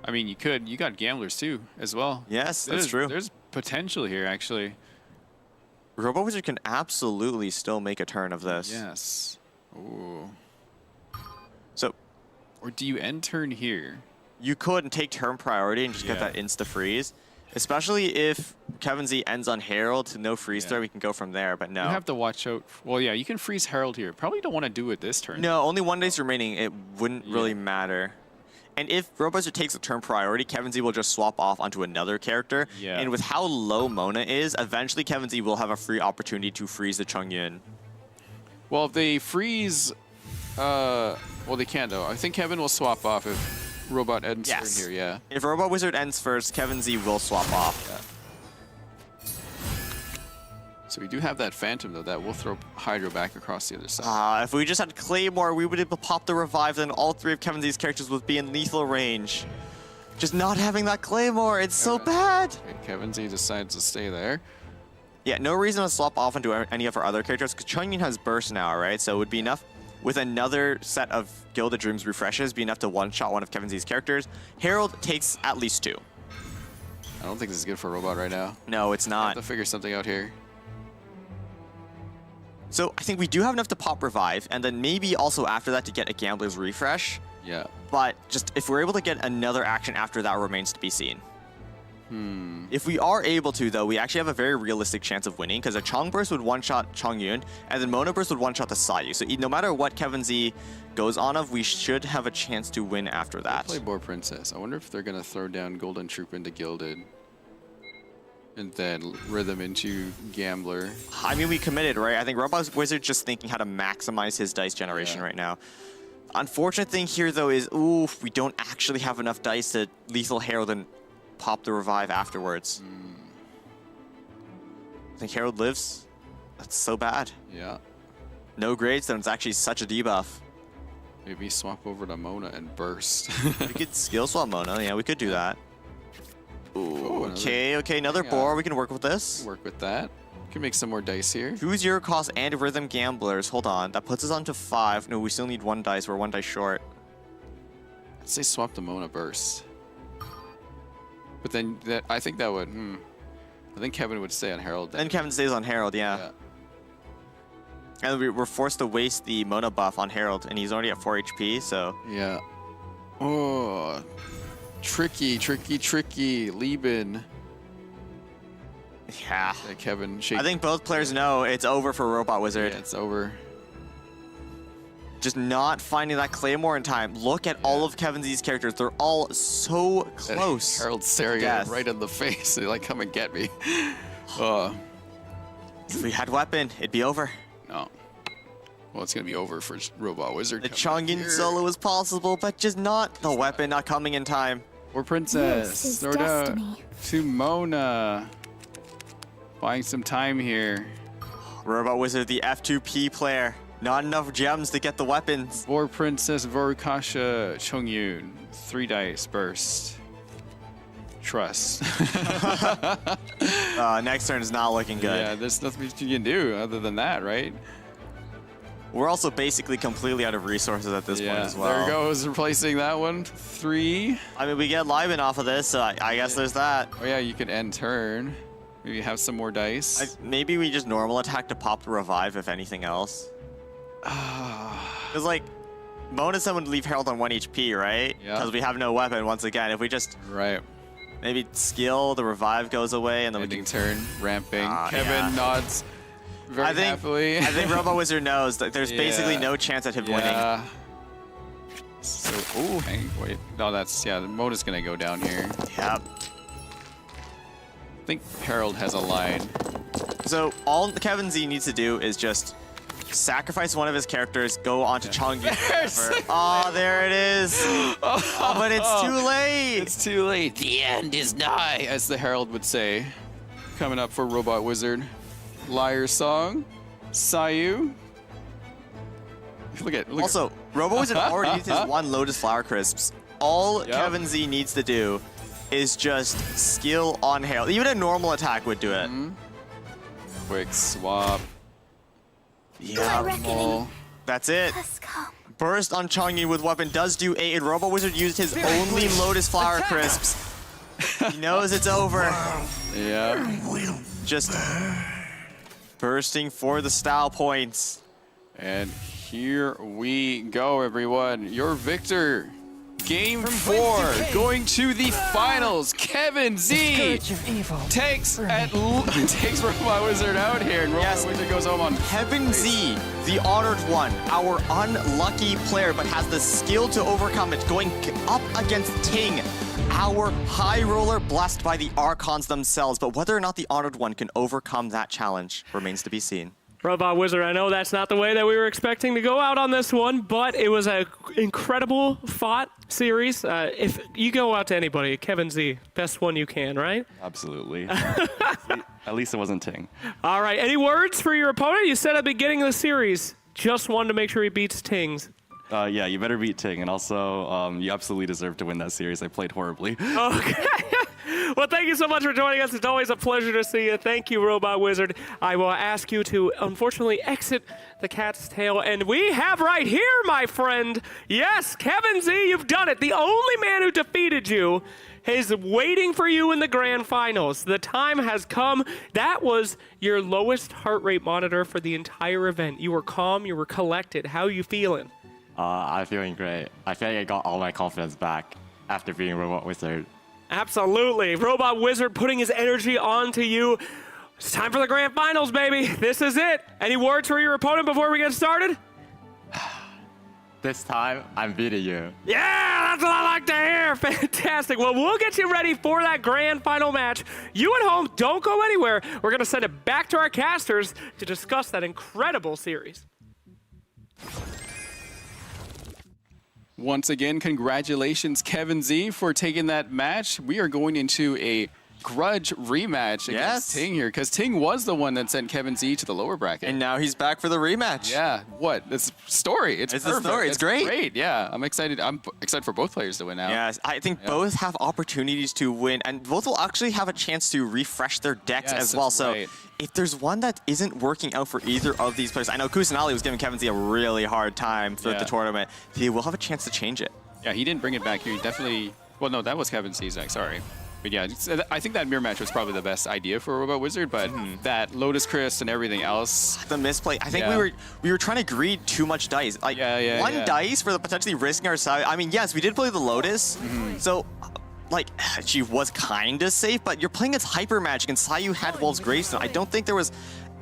I mean, you could. You got Gamblers too, as well. Yes, that's true. There's potential here, actually. Robo Wizard can absolutely still make a turn of this. Yes. Ooh. So Or do you end turn here? you could take turn priority and just get that insta freeze. Especially if Kevin Z ends on Herald, no freeze throw, we can go from there, but no. You have to watch out. Well, yeah, you can freeze Herald here. Probably don't want to do it this turn. No, only 1 day's remaining. It wouldn't really matter. And if Robo Wizard takes a turn priority, Kevin Z will just swap off onto another character. Yeah. And with how low Mona is, eventually Kevin Z will have a free opportunity to freeze the Chongyun. Well, if they freeze... well, they can't, though. I think Kevin will swap off if Robot ends turn here, yeah. If Robo Wizard ends first, Kevin Z will swap off. Yeah. So we do have that Phantom, though, that will throw Hydro back across the other side. If we just had Claymore, we would be able to pop the revive, then all 3 of Kevin Z's characters would be in lethal range. Just not having that Claymore, it's so bad. Okay, Kevin Z decides to stay there. Yeah, no reason to swap off into any of our other characters, because Chongyun has Burst now, right? So it would be enough, with another set of Gilded Dreams refreshes, be enough to one-shot one of Kevin Z's characters. Herald takes at least 2. I don't think this is good for Robot right now. No, it's I not. have to figure something out here. So I think we do have enough to pop Revive, and then maybe also after that to get a Gambler's Refresh. Yeah. But just if we're able to get another action after that remains to be seen. If we are able to, though, we actually have a very realistic chance of winning, because a Chong Burst would one-shot Chongyun, and then Mona Burst would one-shot the Sayu. So no matter what Kevin Z goes on of, we should have a chance to win after that. Play Boar Princess. I wonder if they're going to throw down Golden Troop into Gilded. And then Rhythm into Gambler. I mean, we committed, right? I think Robot Wizard's just thinking how to maximize his dice generation right now. Unfortunate thing here, though, is, oof, we don't actually have enough dice to Lethal Herald and pop the Revive afterwards. I think Herald lives. That's so bad. Yeah. No Gravestone, it's actually such a debuff. Maybe swap over to Mona and Burst. We could skill swap Mona. Yeah, we could do that. Ooh, Oh, okay, another boar. We can work with this. Work with that. Can make some more dice here. 2 0 cost and rhythm gamblers. Hold on. That puts us on to 5. No, we still need 1 dice. We're 1 dice short. I'd say swap the Mona Burst. But then I think that would. I think Kevin would stay on Herald. Then Kevin stays on Herald, yeah. And we're forced to waste the Mona buff on Herald, and he's already at 4 HP, so. Yeah. Oh. Tricky, tricky, tricky. Lieben. Yeah. Kevin, I think both players know it's over for Robot Wizard. Yeah, it's over. Just not finding that Claymore in time. Look at all of Kevin Z's characters. They're all so close. Harold's staring at him right in the face. They're like, come and get me. If we had weapon, it'd be over. No. Well, it's going to be over for Robot Wizard. The Chongin solo is possible, but just not the weapon not coming in time. Or Princess. This is Sort of destiny. to Mona. Buying some time here. Robot Wizard, the F2P player. Not enough gems to get the weapons. Vor Princess, Vorukasha, Chongyun. 3 dice, burst. Trust. Next turn is not looking good. Yeah, there's nothing you can do other than that, right? We're also basically completely out of resources at this point as well. There goes replacing that one. 3. I mean, we get Liben off of this, so I guess there's that. Oh yeah, you can end turn. Maybe have some more dice. Maybe we just normal attack to pop the revive, if anything else. Because, like, Mona said would leave Herald on 1 HP, right? Yeah. Because we have no weapon once again. If we just maybe skill, the revive goes away, and then ending turn, ramping. Kevin yeah. nods very happily. I think Robot Wizard knows that there's basically no chance at him winning. So, ooh, wait. No, that's, Mona's going to go down here. Yep. I think Herald has a line. So all Kevin Z needs to do is just sacrifice one of his characters, go on to Chongyu. Oh, there it is. Oh, but it's too late. It's too late. The end is nigh, as the Herald would say. Coming up for Robot Wizard. Liar Song. Sayu. Look at Also, Robot Wizard already used his 1 Lotus Flower Crisps. All Kevin Z needs to do is just skill on Herald. Even a normal attack would do it. Quick swap. Yeah, that's it. Burst on Chongyu with weapon does do 8, and Robot Wizard used his only Lotus Flower Crisps. He knows it's over. Yeah. Just bursting for the style points. And here we go, everyone. Your victor. Game 4, going to the finals. Kevin Z takes Robot Wizard out here, and Robot Wizard goes home on Kevin Z, the honored one, our unlucky player, but has the skill to overcome it, going up against Ting, our high roller blessed by the Archons themselves. But whether or not the honored one can overcome that challenge remains to be seen. Robot Wizard, I know that's not the way that we were expecting to go out on this one, but it was an incredible fought series. If you go out to anybody, Kevin Z, best one you can, right? Absolutely. At least it wasn't Ting. All right, any words for your opponent? You said at the beginning of the series, just wanted to make sure he beats Tings. Yeah, you better beat Ting, and also you absolutely deserve to win that series. I played horribly. Okay. Well, thank you so much for joining us. It's always a pleasure to see you. Thank you, Robot Wizard. I will ask you to, unfortunately, exit the cat's tail. And we have right here, my friend, yes, Kevin Z, you've done it. The only man who defeated you is waiting for you in the grand finals. The time has come. That was your lowest heart rate monitor for the entire event. You were calm. You were collected. How are you feeling? I'm feeling great. I feel like I got all my confidence back after being Robot Wizard. Absolutely. Robot Wizard putting his energy onto you. It's time for the grand finals, baby. This is it. Any words for your opponent before we get started? This time, I'm beating you. Yeah, that's what I like to hear. Fantastic. Well, we'll get you ready for that grand final match. You at home, don't go anywhere. We're going to send it back to our casters to discuss that incredible series. Once again, congratulations, Kevin Z, for taking that match. We are going into a grudge rematch against Ting here, because Ting was the one that sent Kevin Z to the lower bracket. And now he's back for the rematch. Yeah, what? It's story. It's a perfect. story. It's great. Great. Yeah, I'm excited. I'm excited for both players to win now. Yes, I think both have opportunities to win, and both will actually have a chance to refresh their decks as well. So if there's one that isn't working out for either of these players, I know Kusanali was giving Kevin Z a really hard time throughout the tournament. He will have a chance to change it. Yeah, he didn't bring it back here. He definitely... Well, no, that was Kevin Z's deck. Sorry. But yeah, I think that mirror match was probably the best idea for Robot Wizard, but that Lotus Crest and everything else... The misplay. I think we were trying to greed too much dice. Like, one dice for the potentially risking our side. I mean, yes, we did play the Lotus, so... Like, she was kind of safe, but you're playing against Hyper Magic, and Sayu had Wolf's Gravestone. I don't think there was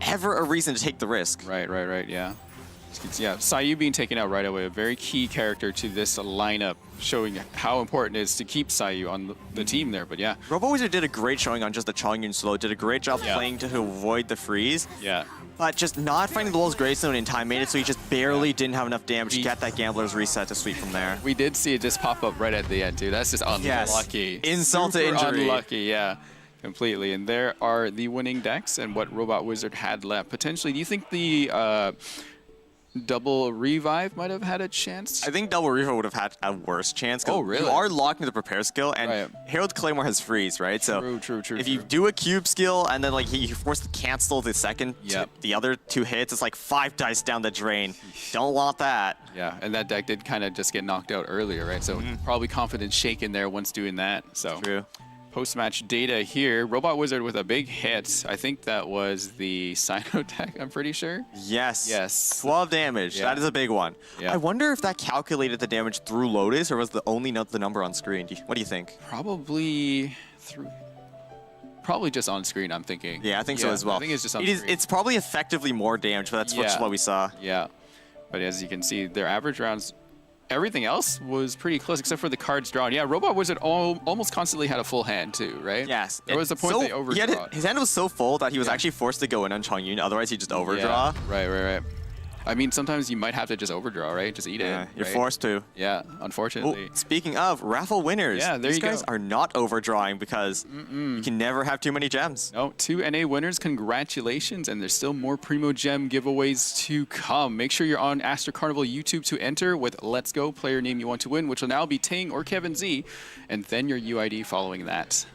ever a reason to take the risk. Right, yeah. Yeah, Sayu being taken out right away, a very key character to this lineup, showing how important it is to keep Sayu on the team there, but yeah. Robo Wizard did a great showing on just the Chongyun slow, did a great job playing to avoid the freeze. Yeah. But just not finding the Wolf's Gravestone in time made it so he just barely didn't have enough damage to get that Gambler's Reset to sweep from there. We did see it just pop up right at the end, too. That's just unlucky. Insult to injury. Unlucky, yeah. Completely. And there are the winning decks and what Robot Wizard had left. Potentially, do you think the... Double Revive might have had a chance? I think Double Revive would have had a worse chance. Oh, really? You are locked into the prepare skill, and Herald Claymore has freeze, right? So true. If you do a cube skill, and then like you force to cancel the second, the other 2 hits, it's like 5 dice down the drain. Don't want that. Yeah, and that deck did kind of just get knocked out earlier, right? So probably confidence shaken there once doing that. So true. Post-match data here. Robot Wizard with a big hit. I think that was the Sino deck, I'm pretty sure. Yes. 12 damage. Yeah. That is a big one. Yeah. I wonder if that calculated the damage through Lotus, or was the only the number on screen? What do you think? Probably through... Probably just on screen, I'm thinking. Yeah, I think so as well. I think it's just on screen. It's probably effectively more damage, but that's just what we saw. Yeah. But as you can see, their average rounds... Everything else was pretty close, except for the cards drawn. Yeah, Robot Wizard almost constantly had a full hand, too, right? Yes. There was a point they overdraw. His hand was so full that he was actually forced to go in on Chongyun, otherwise he'd just overdraw. Yeah. Right. I mean, sometimes you might have to just overdraw, right? Just eat it. You're forced to. Yeah, unfortunately. Oh, speaking of raffle winners, these guys are not overdrawing because you can never have too many gems. No, 2 NA winners, congratulations, and there's still more Primo Gem giveaways to come. Make sure you're on Astro Carnival YouTube to enter with Let's Go, player name you want to win, which will now be Ting or Kevin Z, and then your UID following that.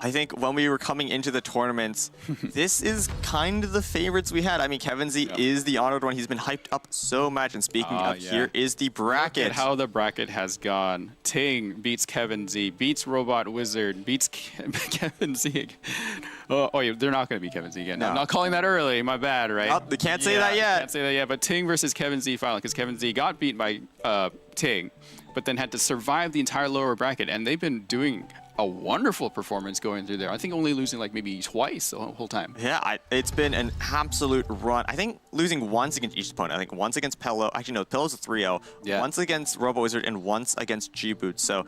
I think when we were coming into the tournaments, this is kind of the favorites we had. I mean, Kevin Z is the honored one. He's been hyped up so much. And speaking of, here is the bracket. Look at how the bracket has gone. Ting beats Kevin Z, beats Robot Wizard, beats Kevin Z again. They're not going to beat Kevin Z again. No. I'm not calling that early. My bad, right? Oh, they can't say that yet. Can't say that yet. But Ting versus Kevin Z finally, because Kevin Z got beat by Ting, but then had to survive the entire lower bracket. And they've been doing a wonderful performance going through there. I think only losing like maybe twice the whole time. Yeah, it's been an absolute run. I think losing once against each opponent. I think once against Pello. Actually, no, Pello's a 3-0. Yeah. Once against Robo Wizard and once against G-Boot. So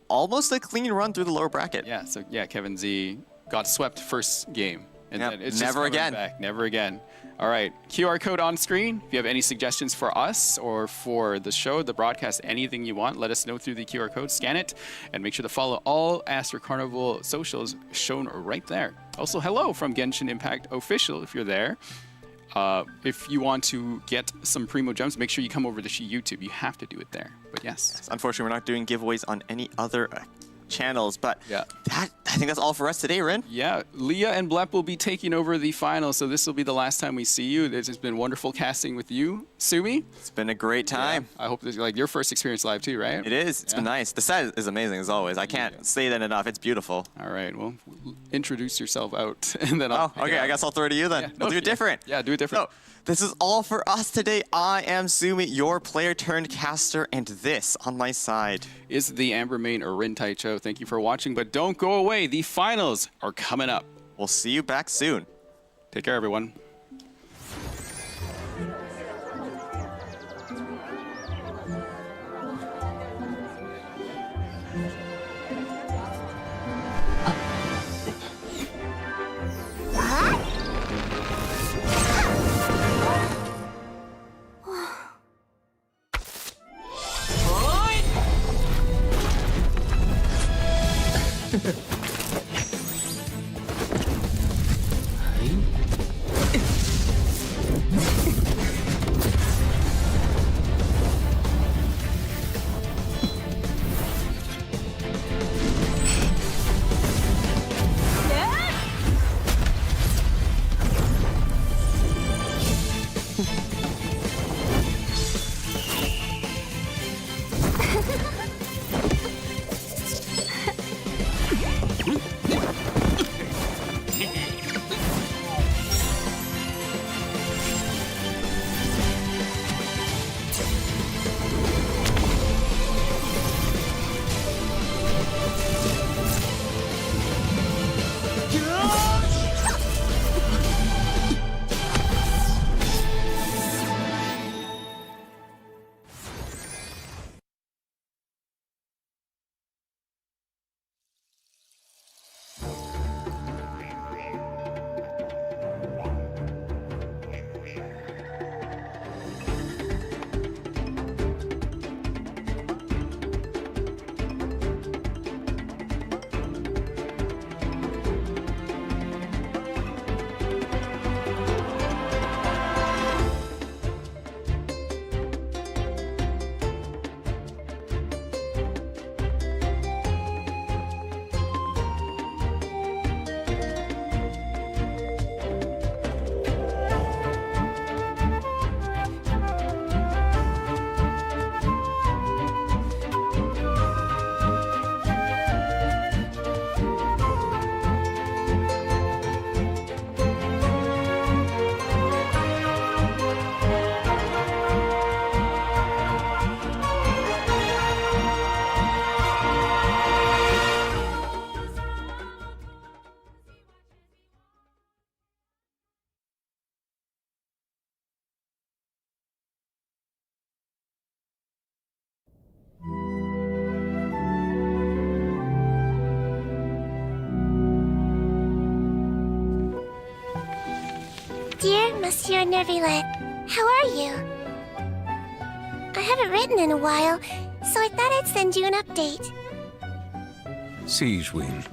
almost a clean run through the lower bracket. Yeah, so yeah, Kevin Z got swept first game. And then it's never just again. Back. Never again. All right, QR code on screen. If you have any suggestions for us or for the show, the broadcast, anything you want, let us know through the QR code. Scan it and make sure to follow all Astro Carnival socials shown right there. Also, hello from Genshin Impact Official if you're there. If you want to get some Primo Gems, make sure you come over to YouTube. You have to do it there. But yes. Unfortunately, we're not doing giveaways on any other channels, but I think that's all for us today, Rin. Yeah, Leah and Blep will be taking over the final, so this will be the last time we see you. This has been wonderful casting with you, Sumi. It's been a great time. I hope this is like your first experience live too, right? It is. It's been nice. The set is amazing as always. I can't say that enough. It's beautiful. All right, well, introduce yourself out, and then okay, I guess I'll throw it to you then. We'll do it different. Yeah, do it different. So, this is all for us today. I am Sumi, your player turned caster, and this on my side is the Amber Main or Rin Taicho. Thank you for watching, but don't go away. The finals are coming up. We'll see you back soon. Take care, everyone. dear Monsieur Nervillet. How are you? I haven't written in a while, so I thought I'd send you an update. Siege Wing.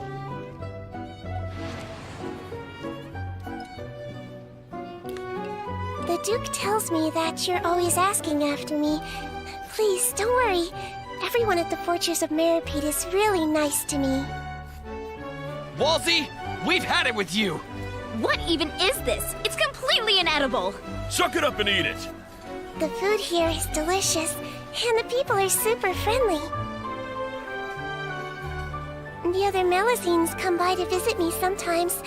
The Duke tells me that you're always asking after me. Please, don't worry. Everyone at the Fortress of Meripede is really nice to me. Walsey, we've had it with you! What even is this? It's completely inedible. Suck it up and eat it! The food here is delicious, and the people are super friendly. The other Melusines come by to visit me sometimes.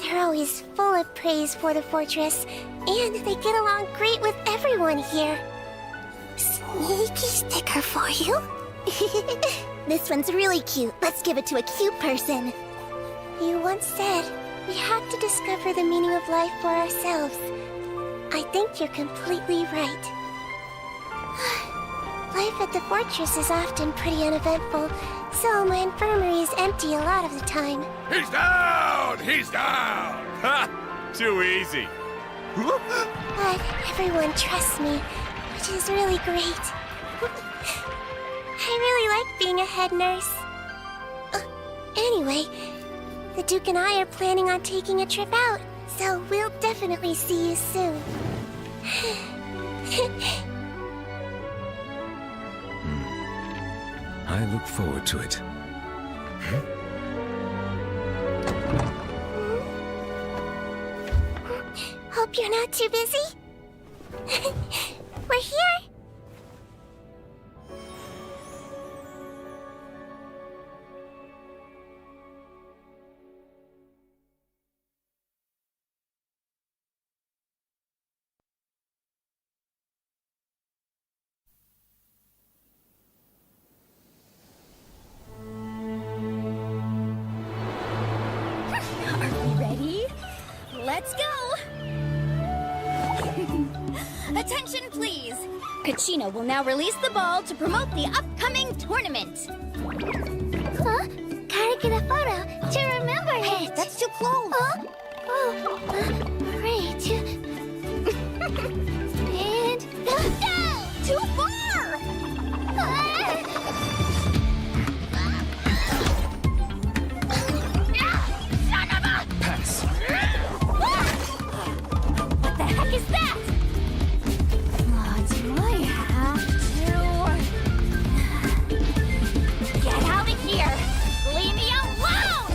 They're always full of praise for the fortress, and they get along great with everyone here. Sneaky sticker for you. This one's really cute. Let's give it to a cute person. You once said we have to discover the meaning of life for ourselves. I think you're completely right. Life at the fortress is often pretty uneventful, so my infirmary is empty a lot of the time. He's down! He's down! Ha! Too easy. But everyone trusts me, which is really great. I really like being a head nurse. Anyway, the Duke and I are planning on taking a trip out, so we'll definitely see you soon. I look forward to it. Hope you're not too busy. We're here. Ready? Let's go! Attention, please! Kachina will now release the ball to promote the upcoming tournament. Huh? Gotta get a photo to remember it. Hey, that's too close! Great. And... No! Too far! Son of a... Pass. What the heck is that? Do I have to... Get out of here! Leave me alone!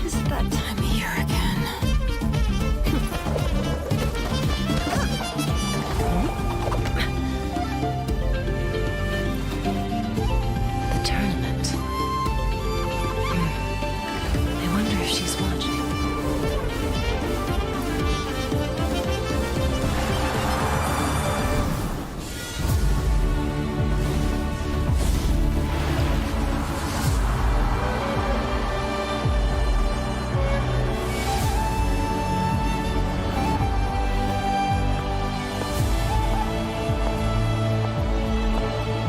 Is it that time of year again? The tournament. I wonder if she's watching.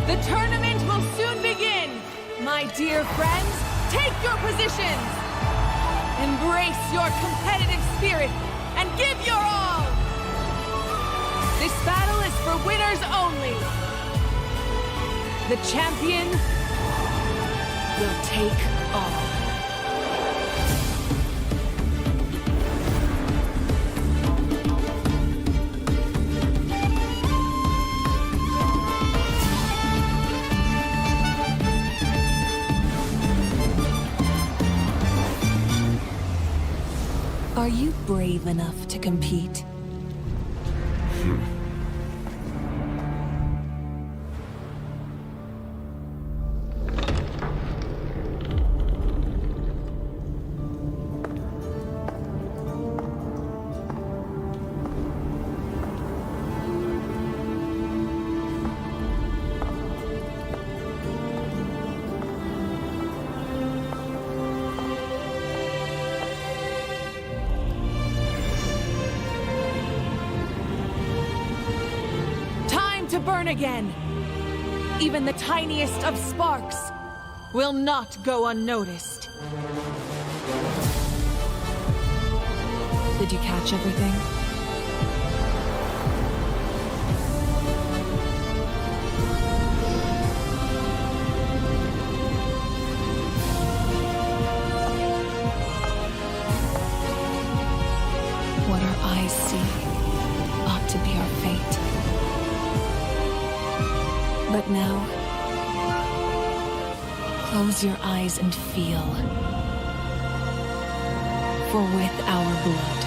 The tournament will soon begin! My dear friends, take your positions! Embrace your competitive spirit and give your all! This battle is for winners only! The champion will take all. Are you brave enough to compete? To burn again! even the tiniest of sparks, will not go unnoticed. Did you catch everything? What our eyes see ought to be our fate. But now, close your eyes and feel. For with our blood,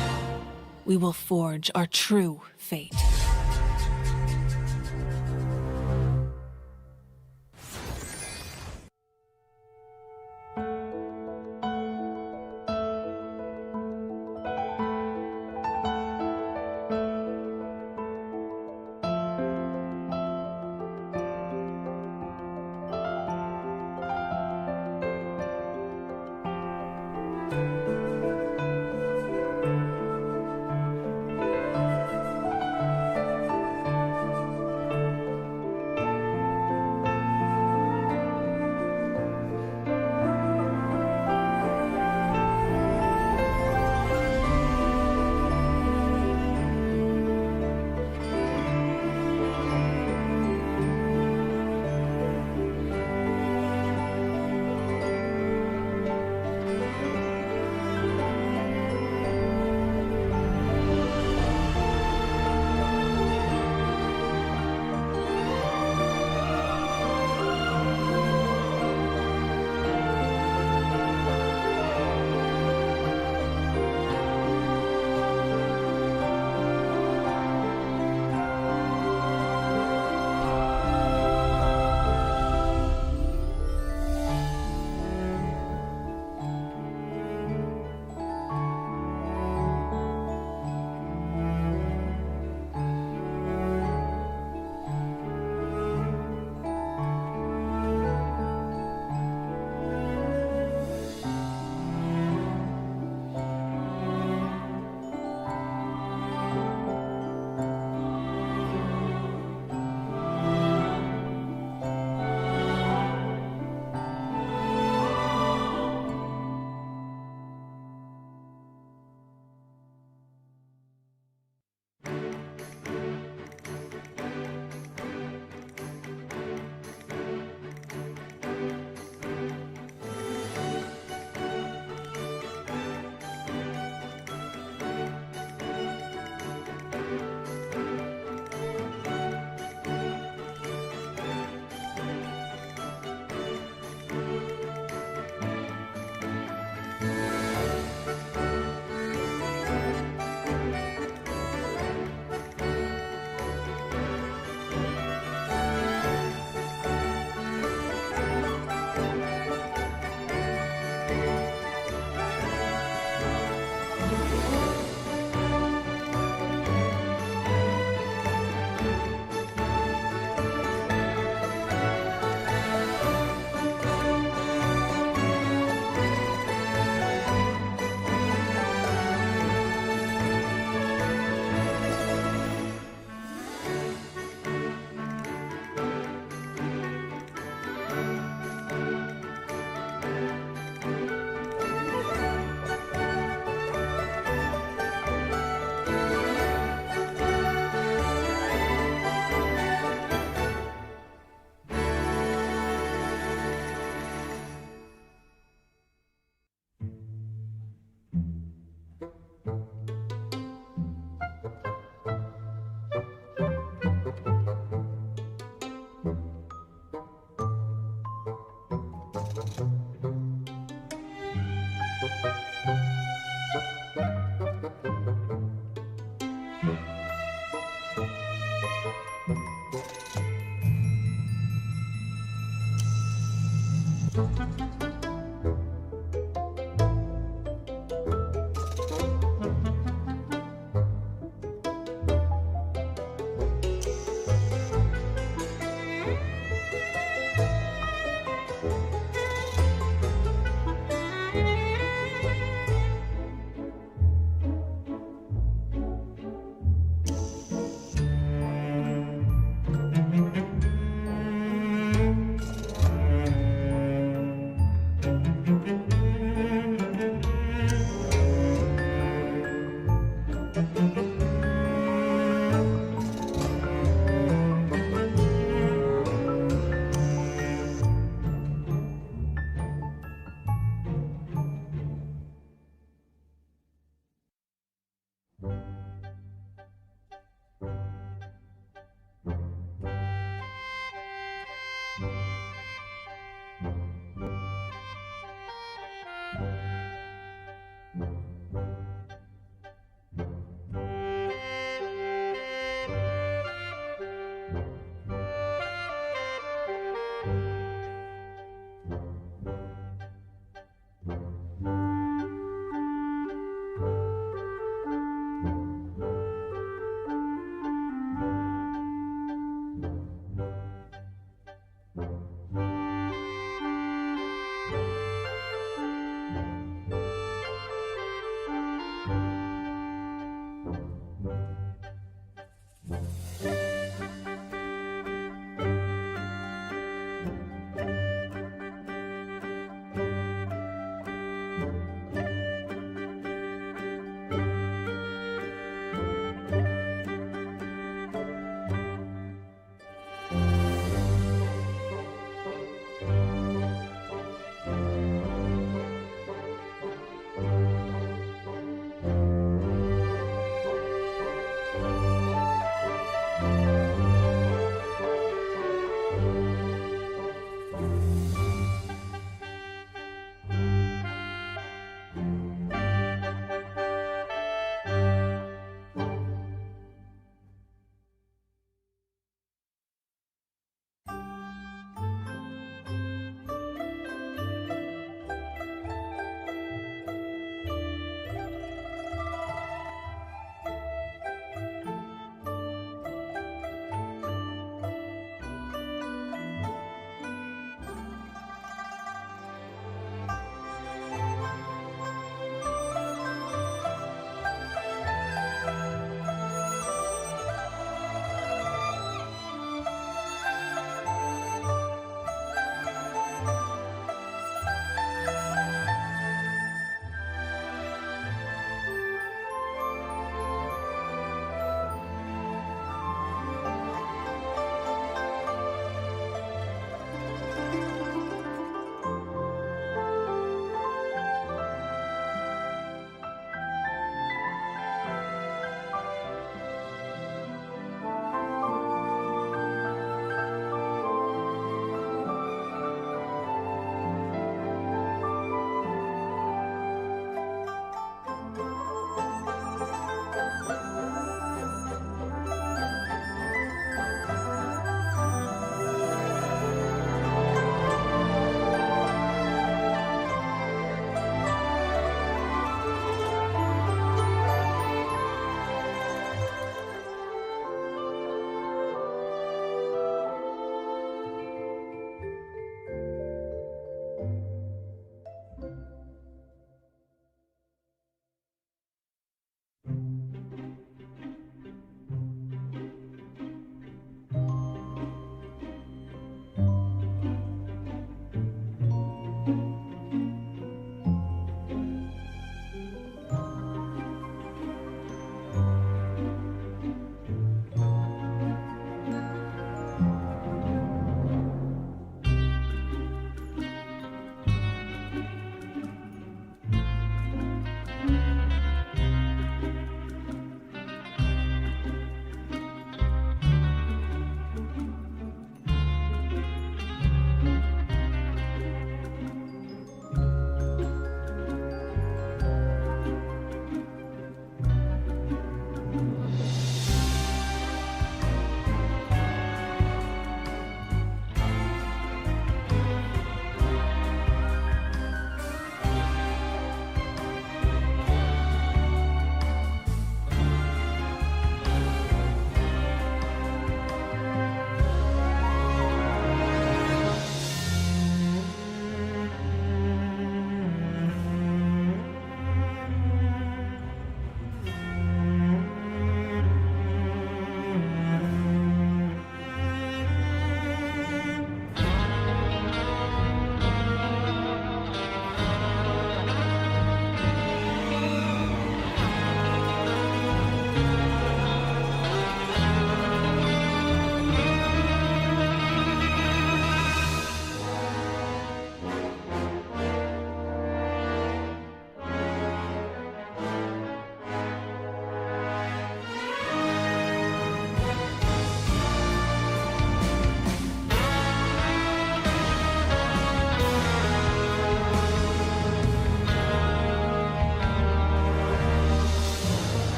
we will forge our true fate.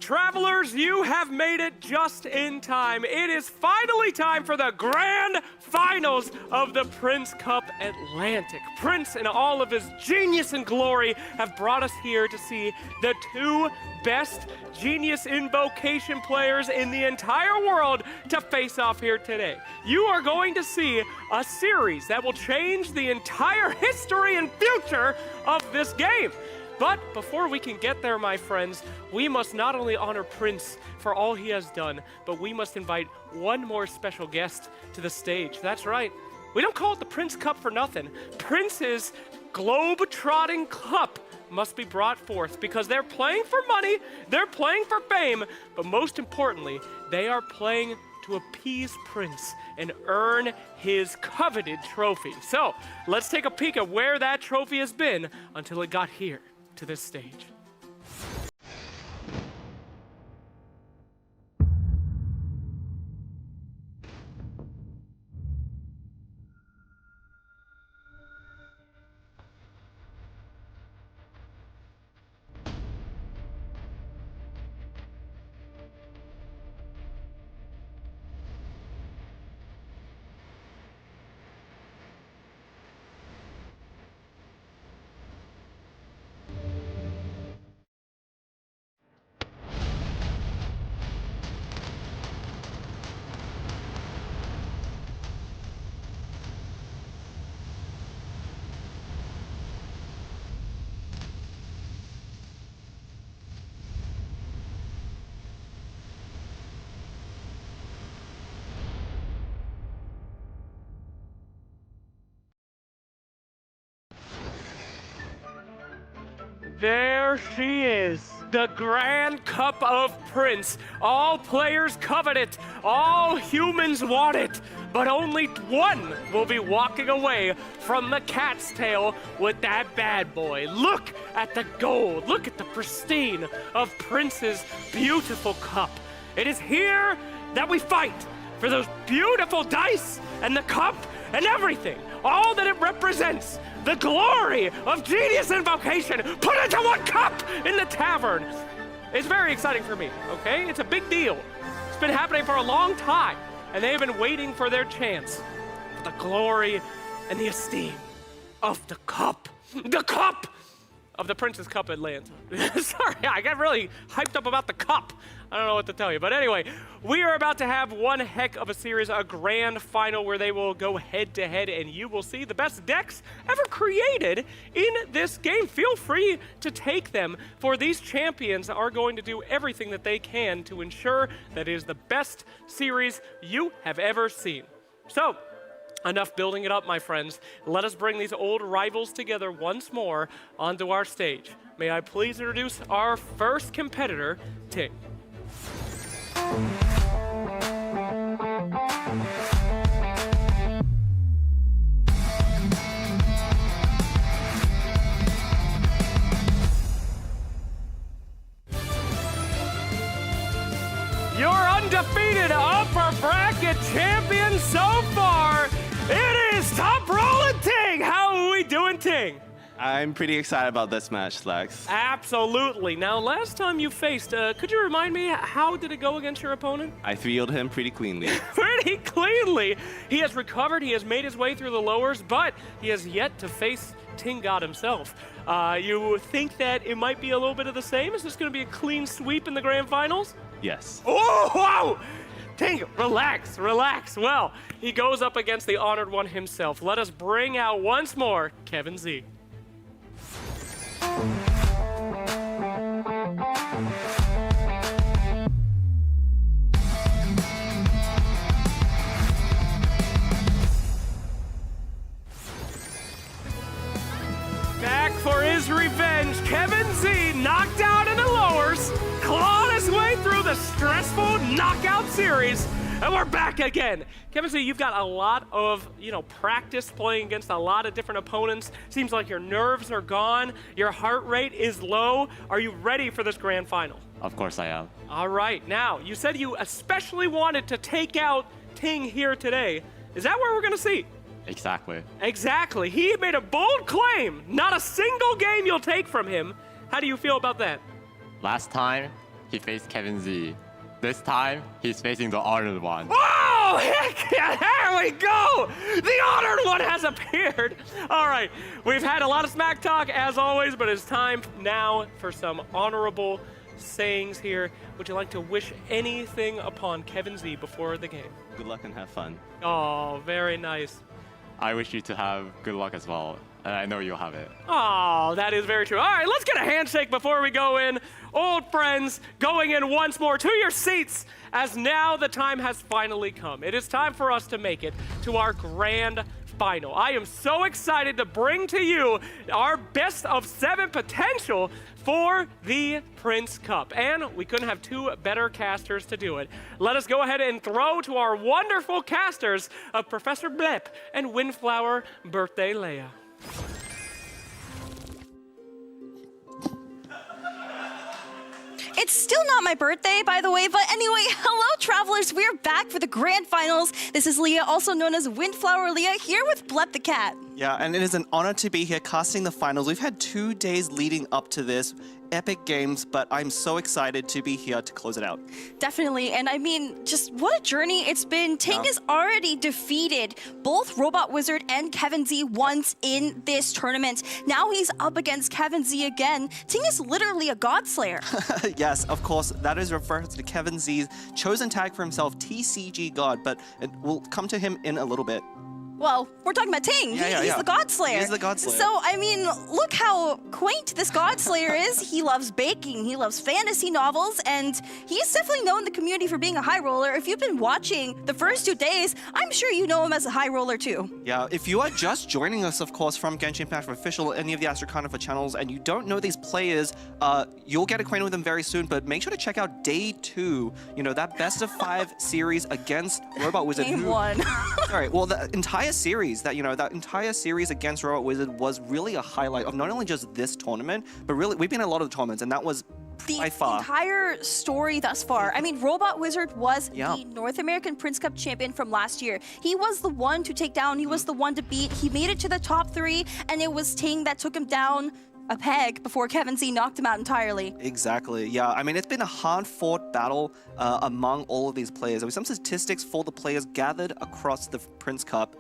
Travelers, you have made it just in time. It is finally time for the grand finals of the Prince Cup Atlantic. Prince, in all of his genius and glory, have brought us here to see the two best Genius Invocation players in the entire world to face off here today. You are going to see a series that will change the entire history and future of this game. But before we can get there, my friends, we must not only honor Prince for all he has done, but we must invite one more special guest to the stage. That's right. We don't call it the Prince Cup for nothing. Prince's globe-trotting cup must be brought forth because they're playing for money, they're playing for fame, but most importantly, they are playing to appease Prince and earn his coveted trophy. So let's take a peek at where that trophy has been until it got here to this stage. There she is, the Grand Cup of Prince. All players covet it, all humans want it, but only one will be walking away from the cat's tail with that bad boy. Look at the gold, look at the pristine of Prince's beautiful cup. It is here that we fight for those beautiful dice and the cup and everything, all that it represents. The glory of Genius Invocation put into one cup in the tavern. It's very exciting for me, okay? It's a big deal. It's been happening for a long time, and they've been waiting for their chance. For the glory and the esteem of the cup. The cup of the Princess Cup Atlanta. Sorry, I got really hyped up about the cup. I don't know what to tell you. But anyway, we are about to have one heck of a series, a grand final where they will go head-to-head, and you will see the best decks ever created in this game. Feel free to take them, for these champions are going to do everything that they can to ensure that it is the best series you have ever seen. So, enough building it up, my friends. Let us bring these old rivals together once more onto our stage. May I please introduce our first competitor, Ting. Your undefeated upper bracket champion so far, it is Top Rollin' Ting. How are we doing, Ting? I'm pretty excited about this match, Lex. Absolutely. Now, last time you faced, could you remind me, how did it go against your opponent? I 3-0'd him pretty cleanly. Pretty cleanly. He has recovered, he has made his way through the lowers, but he has yet to face Ting God himself. You think that it might be a little bit of the same? Is this going to be a clean sweep in the grand finals? Yes. Oh, wow! Ting, relax, relax. Well, he goes up against the Honored One himself. Let us bring out once more Kevin Z. Back for his revenge, Kevin Z knocked out in the lowers, clawed his way through the stressful knockout series, and we're back again. Kevin Z, you've got a lot of, practice playing against a lot of different opponents. Seems like your nerves are gone, your heart rate is low. Are you ready for this grand final? Of course I am. All right, now, you said you especially wanted to take out Ting here today. Is that what we're gonna see? Exactly. Exactly. He made a bold claim. Not a single game you'll take from him. How do you feel about that? Last time, he faced Kevin Z. This time, he's facing the Honored One. Oh, heck yeah, there we go! The Honored One has appeared. All right, we've had a lot of smack talk as always, but it's time now for some honorable sayings here. Would you like to wish anything upon Kevin Z before the game? Good luck and have fun. Oh, very nice. I wish you to have good luck as well, and I know you'll have it. Oh, that is very true. All right, let's get a handshake before we go in. Old friends, going in once more to your seats, as now the time has finally come. It is time for us to make it to our grand final. I am so excited to bring to you our best of 7 potential for the Prince Cup. And we couldn't have 2 better casters to do it. Let us go ahead and throw to our wonderful casters of Professor Blep and Windflower Birthday Leia. It's still not my birthday, by the way, but anyway, hello travelers, we're back for the grand finals. This is Leah, also known as Windflower Leah, here with Blep the Cat. Yeah, and it is an honor to be here casting the finals. We've had 2 days leading up to this. Epic games, but I'm so excited to be here to close it out. Definitely, and I mean, just what a journey it's been. Ting has already defeated both Robot Wizard and Kevin Z once in this tournament. Now he's up against Kevin Z again. Ting is literally a god slayer. Yes, of course, that is referred to Kevin Z's chosen tag for himself, TCG God, but we'll come to him in a little bit. Well, we're talking about Ting. He's the God Slayer. He's the God Slayer. So, I mean, look how quaint this God Slayer is. He loves baking, he loves fantasy novels, and he's definitely known in the community for being a high roller. If you've been watching the first 2 days, I'm sure you know him as a high roller too. Yeah, if you are just joining us, of course, from Genshin Impact Official, any of the Astro Carnival channels, and you don't know these players, you'll get acquainted with them very soon, but make sure to check out Day 2, that best of 5 series against Robot Wizard. Game 1. Sorry, well, the entire series, that entire series against Robot Wizard was really a highlight of not only just this tournament, but really, we've been in a lot of tournaments, and that was by far. The entire story thus far. I mean, Robot Wizard was the North American Prince Cup champion from last year. He was the one to take down, he was the one to beat. He made it to the top 3, and it was Ting that took him down a peg before Kevin Z knocked him out entirely. Exactly, yeah. I mean, it's been a hard-fought battle among all of these players. There were some statistics for the players gathered across the Prince Cup.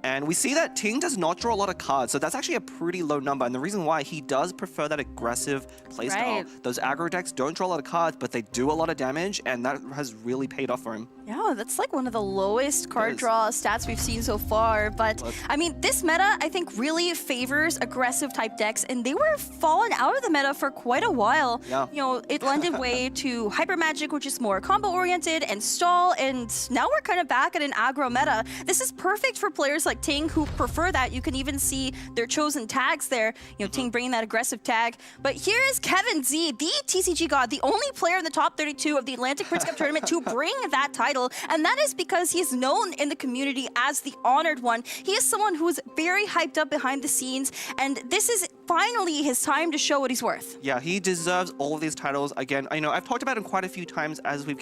And we see that Ting does not draw a lot of cards, so that's actually a pretty low number. And the reason why, he does prefer that aggressive playstyle. Right. Those aggro decks don't draw a lot of cards, but they do a lot of damage, and that has really paid off for him. Yeah, that's like one of the lowest card draw stats we've seen so far. But, I mean, this meta, I think, really favors aggressive type decks, and they were falling out of the meta for quite a while. Yeah. It lended way to Hyper Magic, which is more combo-oriented, and Stall, and now we're kind of back at an aggro meta. This is perfect for players like Ting who prefer that. You can even see their chosen tags there. Ting bringing that aggressive tag. But here is Kevin Z, the TCG God, the only player in the top 32 of the Atlantic Prince Cup tournament to bring that title. And that is because he is known in the community as the Honored One. He is someone who is very hyped up behind the scenes, and this is finally his time to show what he's worth. Yeah, he deserves all of these titles. Again, I've talked about him quite a few times as we've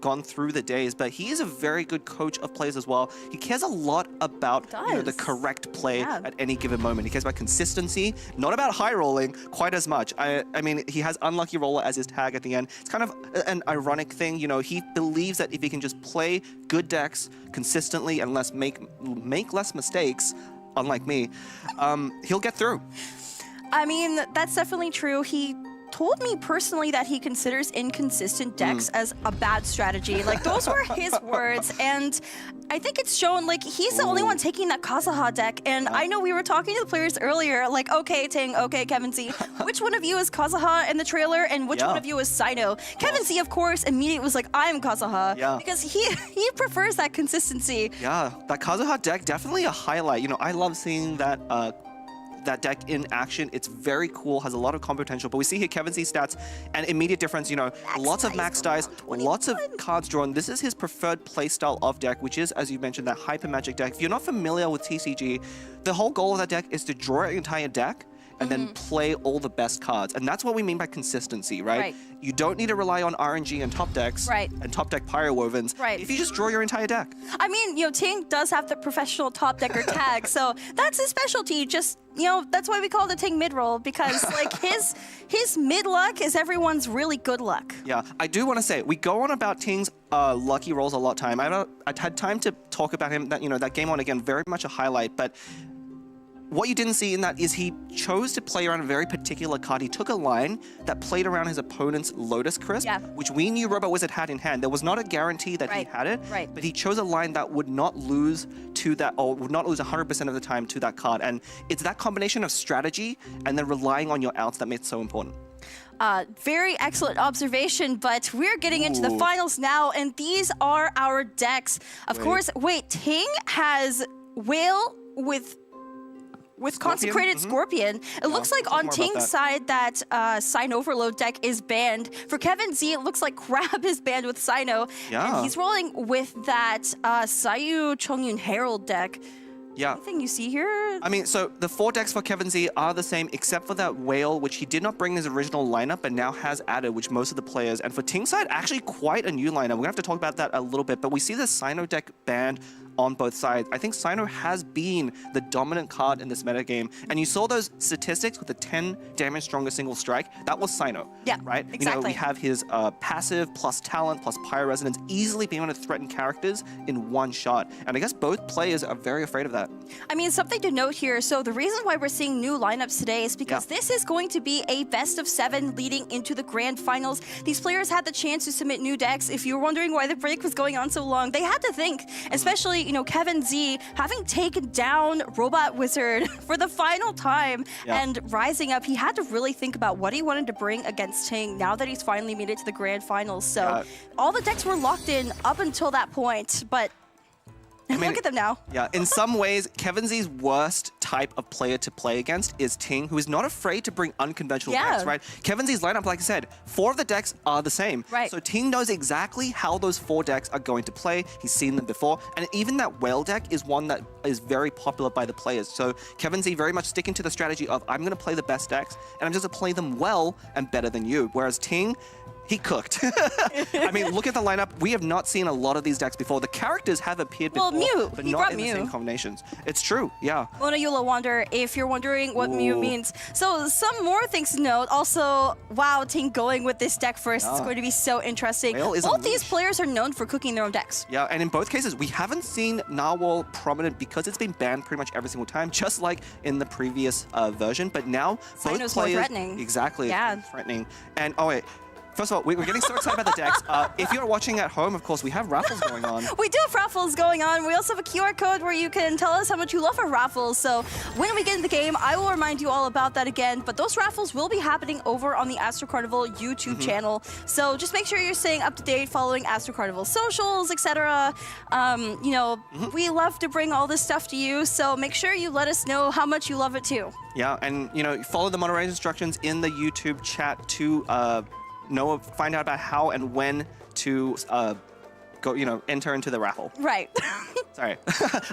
gone through the days, but he is a very good coach of players as well. He cares a lot about the correct play at any given moment. He cares about consistency, not about high rolling quite as much. I mean, he has Unlucky Roller as his tag at the end. It's kind of an ironic thing. He believes that if he can just play good decks consistently and make less mistakes, unlike me, he'll get through. I mean, that's definitely true. He told me personally that he considers inconsistent decks as a bad strategy. Like, those were his words, and I think it's shown. Like, he's the only one taking that Kazuha deck, and I know we were talking to the players earlier, like, okay, Ting, okay, Kevin Z, which one of you is Kazuha in the trailer, and which one of you is Sino? Kevin Z, of course, immediately was like, I'm Kazuha, because he prefers that consistency. Yeah, that Kazuha deck, definitely a highlight. You know, I love seeing that that deck in action. It's very cool, has a lot of combo potential, but we see here Kevin Z stats and immediate difference, you know, lots of max dice, lots of cards drawn. This is his preferred playstyle of deck, which is, as you mentioned, that hyper magic deck. If you're not familiar with TCG, the whole goal of that deck is to draw an entire deck and then play all the best cards. And that's what we mean by consistency, right? You don't need to rely on RNG and top decks and top deck Pyro-Wovens if you just draw your entire deck. I mean, you know, Ting does have the professional top decker tag, so that's his specialty. Just, you know, that's why we call the Ting mid-roll, because like his mid-luck is everyone's really good luck. Yeah, I do want to say, we go on about Ting's lucky rolls a lot of time. I had time to talk about him, that, you know, that game on again, very much a highlight, but what you didn't see in that is he chose to play around a very particular card. He took a line that played around his opponent's Lotus Crisp, which we knew Robot Wizard had in hand. There was not a guarantee that he had it, but he chose a line that would not lose to that, or would not lose 100% of the time to that card. And it's that combination of strategy and then relying on your outs that makes it so important. Very excellent observation, but we're getting into the finals now, and these are our decks. Of course, Ting has Whale with Consecrated Scorpion. It looks like on Ting's side that Sign Overload deck is banned. For Kevin Z, it looks like Crab is banned with Sino. And he's rolling with that Sayu Chongyun Herald deck. Yeah. Anything you see here? I mean, so the 4 decks for Kevin Z are the same, except for that Whale, which he did not bring in his original lineup, but now has added, which most of the players. And for Ting's side, actually quite a new lineup. We're going to have to talk about that a little bit, but we see the Sino deck banned on both sides. I think Sino has been the dominant card in this metagame, and you saw those statistics with the 10 damage stronger single strike. That was Sino, right? Exactly. You know, we have his passive plus talent plus Pyro Resonance easily being able to threaten characters in one shot, and I guess both players are very afraid of that. I mean, something to note here. So the reason why we're seeing new lineups today is because this is going to be a best of 7 leading into the grand finals. These players had the chance to submit new decks. If you were wondering why the break was going on so long, they had to think, especially, you know, Kevin Z having taken down Robot Wizard for the final time and rising up, he had to really think about what he wanted to bring against Ting now that he's finally made it to the grand finals. So all the decks were locked in up until that point, but I mean, look at them now. Yeah, in some ways, Kevin Z's worst type of player to play against is Ting, who is not afraid to bring unconventional decks, right? Kevin Z's lineup, like I said, 4 of the decks are the same. So Ting knows exactly how those 4 decks are going to play. He's seen them before. And even that Whale deck is one that is very popular by the players. So Kevin Z very much sticking to the strategy of, I'm going to play the best decks, and I'm just going to play them well and better than you. Whereas Ting, he cooked. I mean, look at the lineup. We have not seen a lot of these decks before. The characters have appeared before, but not in the same combinations. It's true, Mona Yula Wander, if you're wondering what Mew means. So some more things to note. Also, wow, Ting going with this deck first. It's going to be so interesting. Both these players are known for cooking their own decks. Yeah, and in both cases, we haven't seen Narwhal prominent because it's been banned pretty much every single time, just like in the previous version. But now, both players... more threatening. Exactly, threatening. And, oh wait, first of all, we're getting so excited about the decks. If you're watching at home, of course, we have raffles going on. We do have raffles going on. We also have a QR code where you can tell us how much you love our raffles. So when we get in the game, I will remind you all about that again. But those raffles will be happening over on the Astro Carnival YouTube channel. So just make sure you're staying up to date, following Astro Carnival socials, etc. You know, we love to bring all this stuff to you. So make sure you let us know how much you love it too. Yeah, and you know, follow the moderator instructions in the YouTube chat to find out about how and when to go, you know, enter into the raffle. Right. Sorry.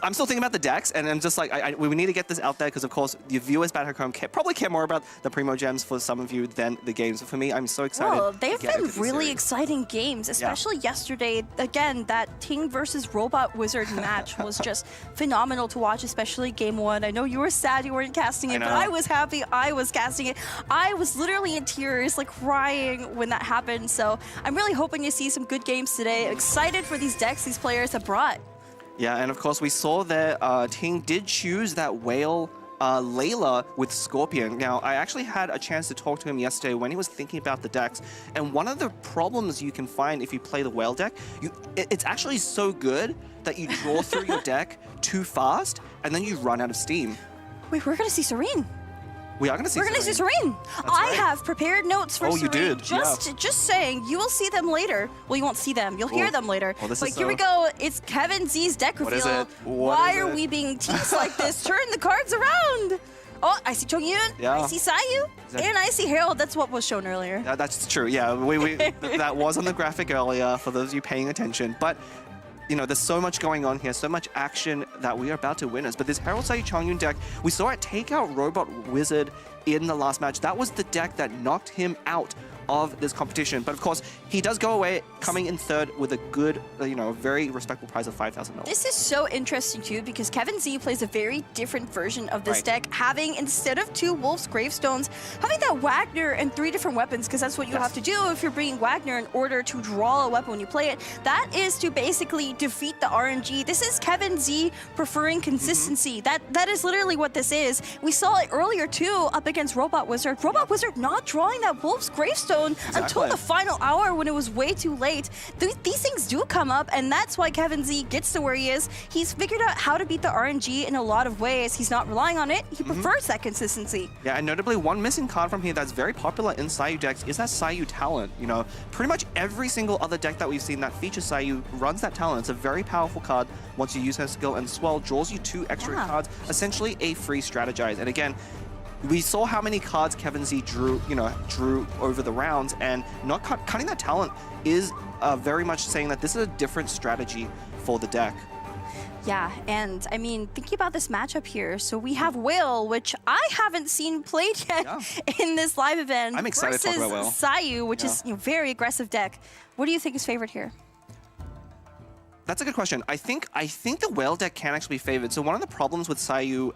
I'm still thinking about the decks, and I'm just like, we need to get this out there because, of course, the viewers back at home probably care more about the Primo Gems for some of you than the games. For me, I'm so excited. Well, they've been really exciting games, especially yesterday. Again, that Ting versus Robot Wizard match was just phenomenal to watch, especially game 1. I know you were sad you weren't casting it, but I was happy I was casting it. I was literally in tears, like crying when that happened. So I'm really hoping to see some good games today. Excited for these decks these players have brought. Yeah, and of course we saw that Ting did choose that whale Layla with Scorpion. Now, I actually had a chance to talk to him yesterday when he was thinking about the decks, and one of the problems you can find if you play the whale deck, it's actually so good that you draw through your deck too fast, and then you run out of steam. Wait, we're gonna see Serene. We are going to see We're going to see Serene. I have prepared notes for Serene. You did? Just saying, you will see them later. Well, you won't see them. You'll hear them later. But here we go. It's Kevin Z's deck reveal. What is it? Why are we being teased like this? Turn the cards around. Oh, I see Chongyun. I see Sayu. And I see Harold. That's what was shown earlier. That's true. Yeah, that was on the graphic earlier for those of you paying attention. But you know, there's so much going on here, so much action that we are about to witness. But this Harold Sayu Chongyun deck, we saw it take out Robot Wizard in the last match. That was the deck that knocked him out of this competition. But of course, he does go away, coming in third with a good, very respectable prize of $5,000. This is so interesting too, because Kevin Z plays a very different version of this deck, having, instead of 2 Wolf's Gravestones, having that Wagner and 3 different weapons, because that's what you have to do if you're bringing Wagner in order to draw a weapon when you play it. That is to basically defeat the RNG. This is Kevin Z preferring consistency. That is literally what this is. We saw it earlier too, up against Robot Wizard. Robot Wizard not drawing that Wolf's Gravestone until the final hour when it was way too late. These things do come up, and that's why Kevin Z gets to where he is. He's figured out how to beat the RNG in a lot of ways. He's not relying on it. He prefers that consistency. Yeah, and notably, one missing card from here that's very popular in Sayu decks is that Sayu talent. You know, pretty much every single other deck that we've seen that features Sayu runs that talent. It's a very powerful card once you use her skill, and Swell draws you 2 extra cards, essentially a free strategize. And again, we saw how many cards Kevin Z drew over the rounds, and not cutting that talent is very much saying that this is a different strategy for the deck. Yeah, and I mean, thinking about this matchup here, so we have Whale, which I haven't seen played yet in this live event. I'm excited to talk about Whale. Versus Sayu, which is very aggressive deck. What do you think is favored here? That's a good question. I think the Whale deck can actually be favored. So one of the problems with Sayu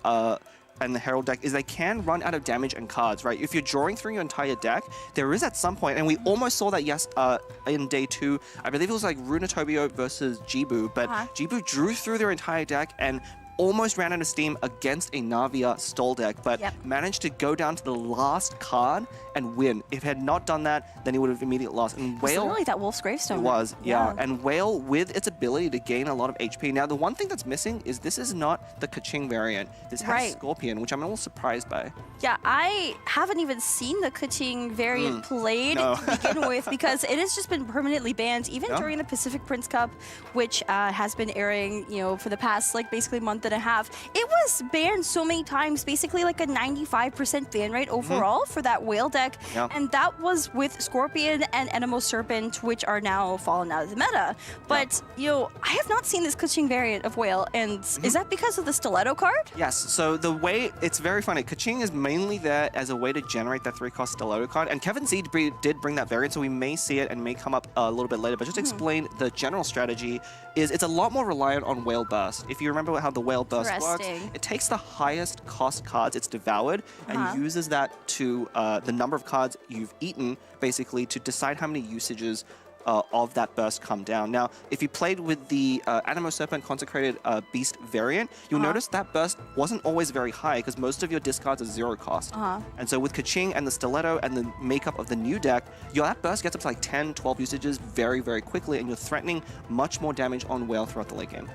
and the Herald deck is they can run out of damage and cards, right? If you're drawing through your entire deck, there is at some point, and we almost saw that, in day 2, I believe it was like Runatobio versus Jibu, but Jibu drew through their entire deck and almost ran out of steam against a Navia stall deck, but managed to go down to the last card and win. If it had not done that, then he would have immediately lost. And Whale, literally that Wolf's Gravestone. It was, and Whale, with its ability to gain a lot of HP. Now, the one thing that's missing is this is not the Kaching variant. This has Scorpion, which I'm a little surprised by. Yeah, I haven't even seen the Kaching variant played to begin with, because it has just been permanently banned, even during the Pacific Prince Cup, which has been airing, for the past, basically month and a half. It was banned so many times, basically like a 95% ban rate overall for that Whale deck. And that was with Scorpion and Enemo Serpent, which are now fallen out of the meta. But, I have not seen this Kaching variant of Whale, and is that because of the Stiletto card? Yes, so the way, it's very funny. Kaching is mainly there as a way to generate that 3-cost Stiletto card, and Kevin Z did bring that variant, so we may see it and may come up a little bit later, but just to explain the general strategy is it's a lot more reliant on Whale Burst. If you remember how the Whale Burst works, it takes the highest cost cards it's devoured and uses that to the number of cards you've eaten, basically, to decide how many usages of that burst come down. Now, if you played with the Animo Serpent Consecrated Beast variant, you'll notice that burst wasn't always very high because most of your discards are 0 cost. And so with Kaching and the Stiletto and the makeup of the new deck, that burst gets up to like 10, 12 usages very, very quickly, and you're threatening much more damage on Whale throughout the late game.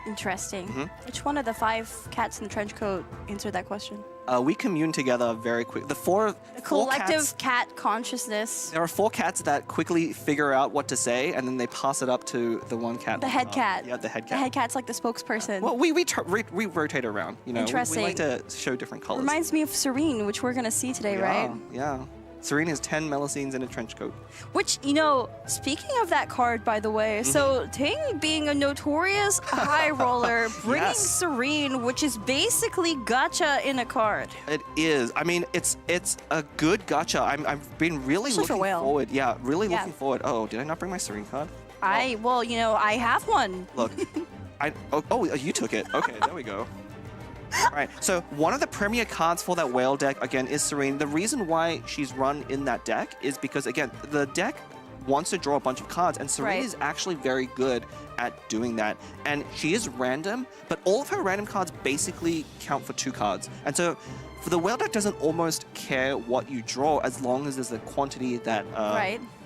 Interesting. Which one of the 5 cats in the trench coat answered that question? We commune together very quick. The collective cat consciousness. There are 4 cats that quickly figure out what to say, and then they pass it up to the one cat. The head cat. Yeah, the head cat. The head cat's like the spokesperson. Well, we rotate around. Interesting. We like to show different colors. Reminds me of Serene, which we're gonna see today, right? Yeah. Serene has 10 Melusines in a trench coat. Which, speaking of that card, by the way, so Ting being a notorious high roller, bringing Serene, which is basically gacha in a card. It is. I mean, it's a good gacha. I've been really looking forward. Yeah, really looking forward. Oh, did I not bring my Serene card? Well, I have one. Look, you took it. Okay, there we go. All right, so one of the premier cards for that Whale deck, again, is Serene. The reason why she's run in that deck is because, again, the deck wants to draw a bunch of cards, and Serene is actually very good at doing that. And she is random, but all of her random cards basically count for 2 cards. And so for the whale deck doesn't almost care what you draw as long as there's a quantity that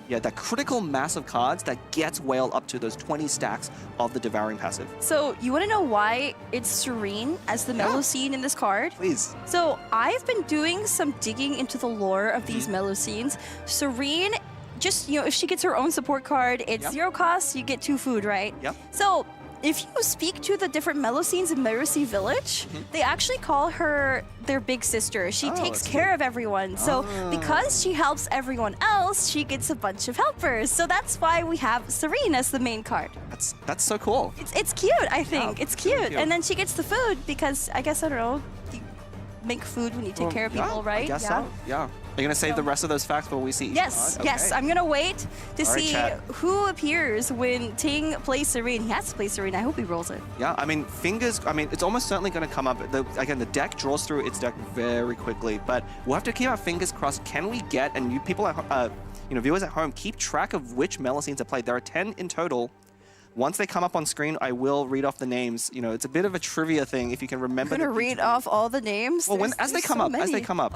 yeah, that critical mass of cards that gets whale up to those 20 stacks of the devouring passive. So you want to know why it's Serene as the Melusine in this card? Please. So I've been doing some digging into the lore of these Melusines. Serene, just, you know, if she gets her own support card, it's 0 cost, you get 2 food, right? Yep. So if you speak to the different Melusines in Mercy Village, they actually call her their big sister. She takes care of everyone. So because she helps everyone else, she gets a bunch of helpers. So that's why we have Serene as the main card. That's so cool. It's cute, I think. It's cute. And then she gets the food because I guess, I don't know, you make food when you take care of people, right? I guess so. Yeah. Are you going to save the rest of those facts before we see each Yes, card? yes. I'm going to wait to see chat. who appears when Ting plays Serene. He has to play Serene. I hope he rolls it. Yeah, I mean, it's almost certainly going to come up. Again, the deck draws through its deck very quickly, but we'll have to keep our fingers crossed. Can we get, and you people, viewers at home, keep track of which Melusines are played. There are 10 in total. Once they come up on screen, I will read off the names. You know, it's a bit of a trivia thing if you can remember. I'm gonna read off all the names. Well, as they come up. Oh, as they come up.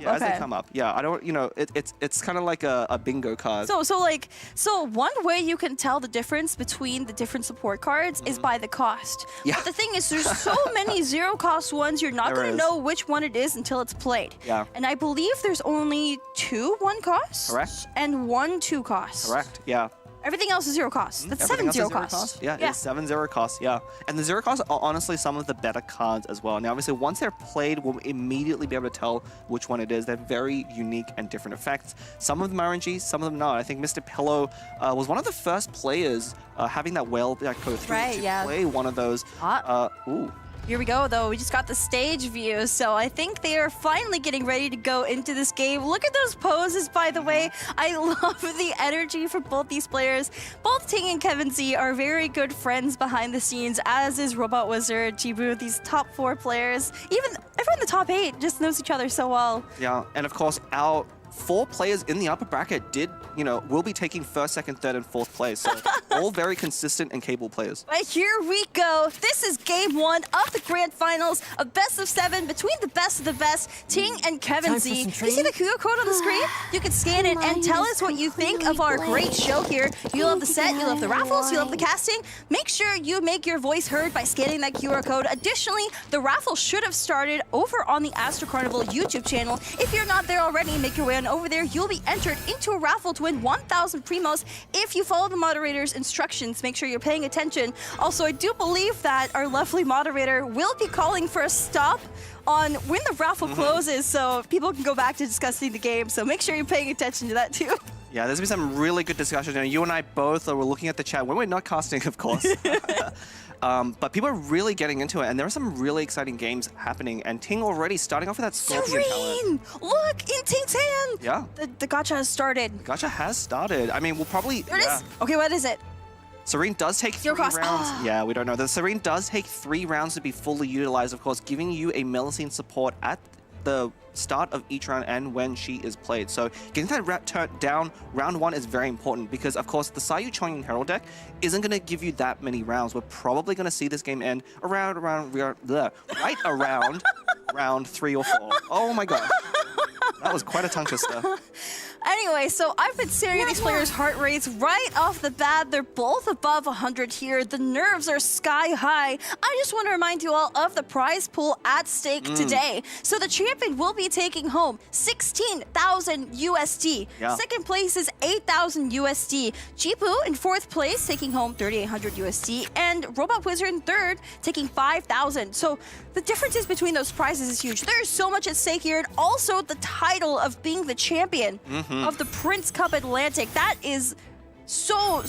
Yeah, okay. as they come up. Yeah, I don't. You know, it's kind of like a bingo card. So one way you can tell the difference between the different support cards is by the cost. Yeah. But the thing is, there's so many 0 cost ones. You're not gonna know which one it is until it's played. Yeah. And I believe there's only 2 1 cost. Correct. And 1 2 cost. Correct. Yeah. Everything else is 0 cost. That's 7 0 cost. Yeah, it's 7 0 cost. Yeah, and the 0 cost are honestly some of the better cards as well. Now, obviously, once they're played, we'll immediately be able to tell which one it is. They're very unique and different effects. Some of them are RNG, some of them not. I think Mr. Pillow was one of the first players having that whale deck go through to play one of those. Ooh. Here we go, though. We just got the stage view, so I think they are finally getting ready to go into this game. Look at those poses, by the way. I love the energy for both these players. Both Ting and Kevin Z are very good friends behind the scenes, as is Robot Wizard, Jibu, these top 4 players. Even everyone in the top 8 just knows each other so well. Yeah, and of course, our 4 players in the upper bracket will be taking 1st, 2nd, 3rd, and 4th place. So all very consistent and capable players. But here we go. This is game 1 of the grand finals, a best of 7 between the best of the best, Ting and Kevin Z. You see the QR code on the screen? You can scan it and tell us what you think of our great show here. You love the set, you love the raffles, you love the casting. Make sure you make your voice heard by scanning that QR code. Additionally, the raffle should have started over on the Astro Carnival YouTube channel. If you're not there already, make your way on over there. You'll be entered into a raffle to win 1,000 primos if you follow the moderator's instructions. Make sure you're paying attention. Also, I do believe that our lovely moderator will be calling for a stop on when the raffle closes, so people can go back to discussing the game. So make sure you're paying attention to that too. Yeah, there's been some really good discussion. You and I both were looking at the chat when we're not casting, of course. But people are really getting into it, and there are some really exciting games happening. And Ting already starting off with that Scorpion talent. Look, in Ting's hand! Yeah. The gacha has started. Gacha has started. I mean, we'll probably... There it is. Okay, what is it? Serene does take 3 rounds. Yeah, we don't know. The Serene does take 3 rounds to be fully utilized, of course, giving you a Melusine support at the start of each round and when she is played. So getting that down round 1 is very important because, of course, the Sayu Chong Herald deck isn't going to give you that many rounds. We're probably going to see this game end right around round 3 or 4. Oh my gosh. That was quite a tongue twister. Anyway, so I've been staring at these players' heart rates right off the bat. They're both above 100 here. The nerves are sky high. I just want to remind you all of the prize pool at stake today. So the champion will be taking home 16,000 USD. Yeah. Second place is 8,000 USD. Jipu in 4th place taking home 3,800 USD. And Robot Wizard in 3rd taking 5,000. So the differences between those prizes is huge. There's so much at stake here. And also the title of being the champion of the Prince Cup Atlantic. That is so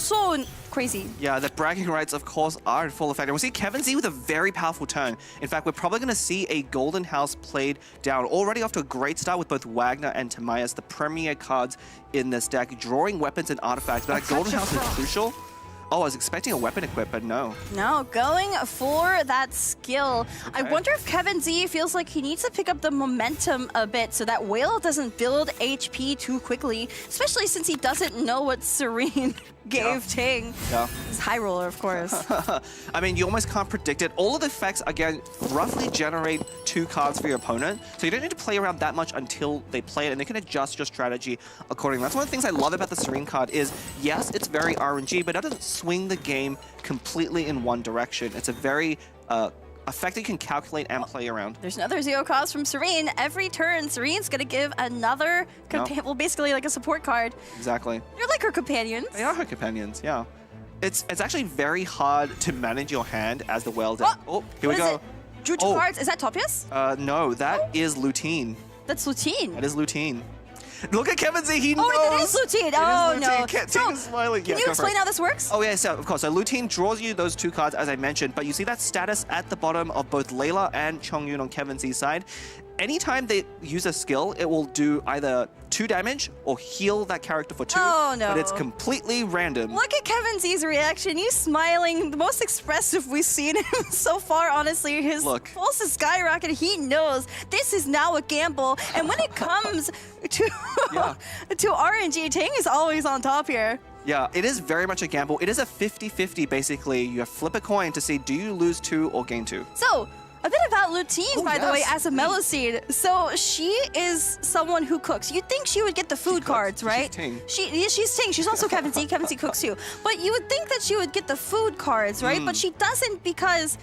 crazy. Yeah, the bragging rights, of course, are in full effect. And we'll see Kevin Z with a very powerful turn. In fact, we're probably going to see a Golden House played down. Already off to a great start with both Wagner and Tamayas, the premier cards in this deck, drawing weapons and artifacts. But that Golden House is crucial. Oh, I was expecting a weapon equip, but no. No, going for that skill. I wonder if Kevin Z feels like he needs to pick up the momentum a bit so that Whale doesn't build HP too quickly, especially since he doesn't know what Serene gave Ting. Yeah. He's high roller, of course. I mean, you almost can't predict it. All of the effects, again, roughly generate 2 cards for your opponent, so you don't need to play around that much until they play it, and they can adjust your strategy accordingly. That's one of the things I love about the Serene card is, yes, it's very RNG, but it doesn't swing the game completely in one direction. It's a very effect that you can calculate and play around. There's another 0 cost from Serene. Every turn, Serene's gonna give another, well, basically like a support card. Exactly. They're like her companions. They are her companions, yeah. It's actually very hard to manage your hand as the Whale deck. Oh, here we go. Drew 2 cards. Is that Topius? No, that is Lutine. That's Lutine. That is Lutine. Look at Kevin Z, he knows! Oh, it is Lutine! Oh, no. Ting is smiling. Can you explain how this works? Oh, yeah, so, of course. So Lutine draws you those 2 cards, as I mentioned, but you see that status at the bottom of both Layla and Chongyun on Kevin Z's side. Anytime they use a skill, it will do either 2 damage or heal that character for 2. Oh, no. But it's completely random. Look at Kevin Z's reaction. He's smiling. The most expressive we've seen him so far, honestly. His pulse is skyrocketing. He knows this is now a gamble. And when it comes to, to RNG, Ting is always on top here. Yeah, it is very much a gamble. It is a 50-50, basically. You flip a coin to see, do you lose 2 or gain 2? So, a bit about Lutine, by the way, as a Meloseed. So she is someone who cooks. You'd think she would get the food cards, right? She's Ting. She's Ting. She's also Kevin Z. Kevin Z cooks too. But you would think that she would get the food cards, right? But she doesn't because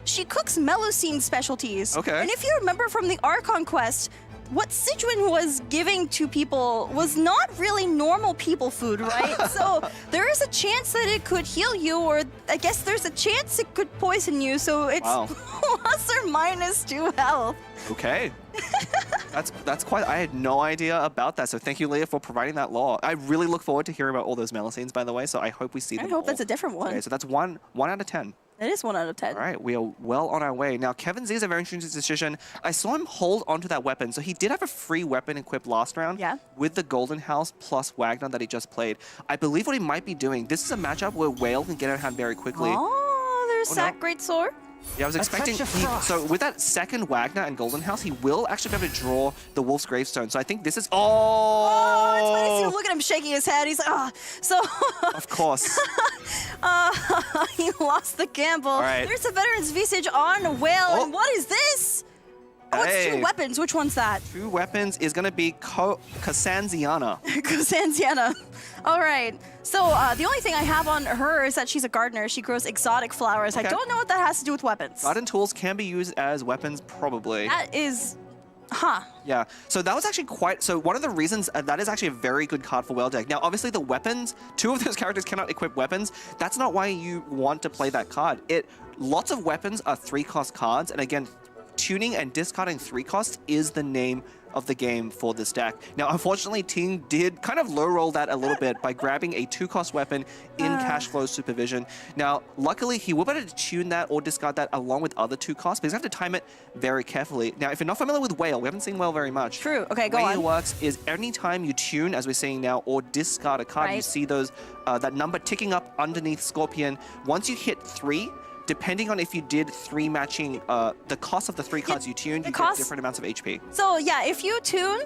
she cooks Meloseed specialties. Okay. And if you remember from the Archon quest, what Sichuan was giving to people was not really normal people food, right? So there is a chance that it could heal you, or I guess there's a chance it could poison you, so it's plus or minus 2 health. Okay. That's quite, I had no idea about that, so thank you, Leah, for providing that lore. I really look forward to hearing about all those Meloseeds, by the way, so I hope we see them I hope all. that's a different one. Okay, so that's one out of 10. It is 1 out of 10. All right, we are well on our way. Now, Kevin Z is a very interesting decision. I saw him hold onto that weapon, so he did have a free weapon equipped last round with the Golden House plus Wagner that he just played. I believe what he might be doing, this is a matchup where Whale can get out of hand very quickly. Oh, there's Sack Greatsword. Yeah, I was expecting, so with that second Wagner and Golden House, he will actually be able to draw the Wolf's Gravestone. So I think this is, it's funny to look at him shaking his head. He's like, so. Of course. He lost the gamble. All right. There's a Veteran's Visage on Whale, and what is this? Oh, it's 2 weapons. Which one's that? 2 weapons is going to be Kasanziana. Kasanziana. All right. So the only thing I have on her is that she's a gardener. She grows exotic flowers. Okay. I don't know what that has to do with weapons. Garden tools can be used as weapons, probably. That is... Yeah, so that was actually so one of the reasons, that is actually a very good card for Whale deck. Now, obviously the weapons, 2 of those characters cannot equip weapons. That's not why you want to play that card. Lots of weapons are 3-cost cards, and again, tuning and discarding 3 costs is the name of the game for this deck. Now, unfortunately, Ting did kind of low roll that a little bit by grabbing a 2-cost weapon in cash flow supervision. Now, luckily, he will be able to tune that or discard that along with other 2 costs, but he's going to have to time it very carefully. Now, if you're not familiar with Whale, we haven't seen Whale very much. True. Okay, go on. The way it works is anytime you tune, as we're seeing now, or discard a card, you see those that number ticking up underneath Scorpion. Once you hit 3, depending on if you did 3 matching, the cost of the 3 cards you tuned, you get different amounts of HP. So yeah, if you tune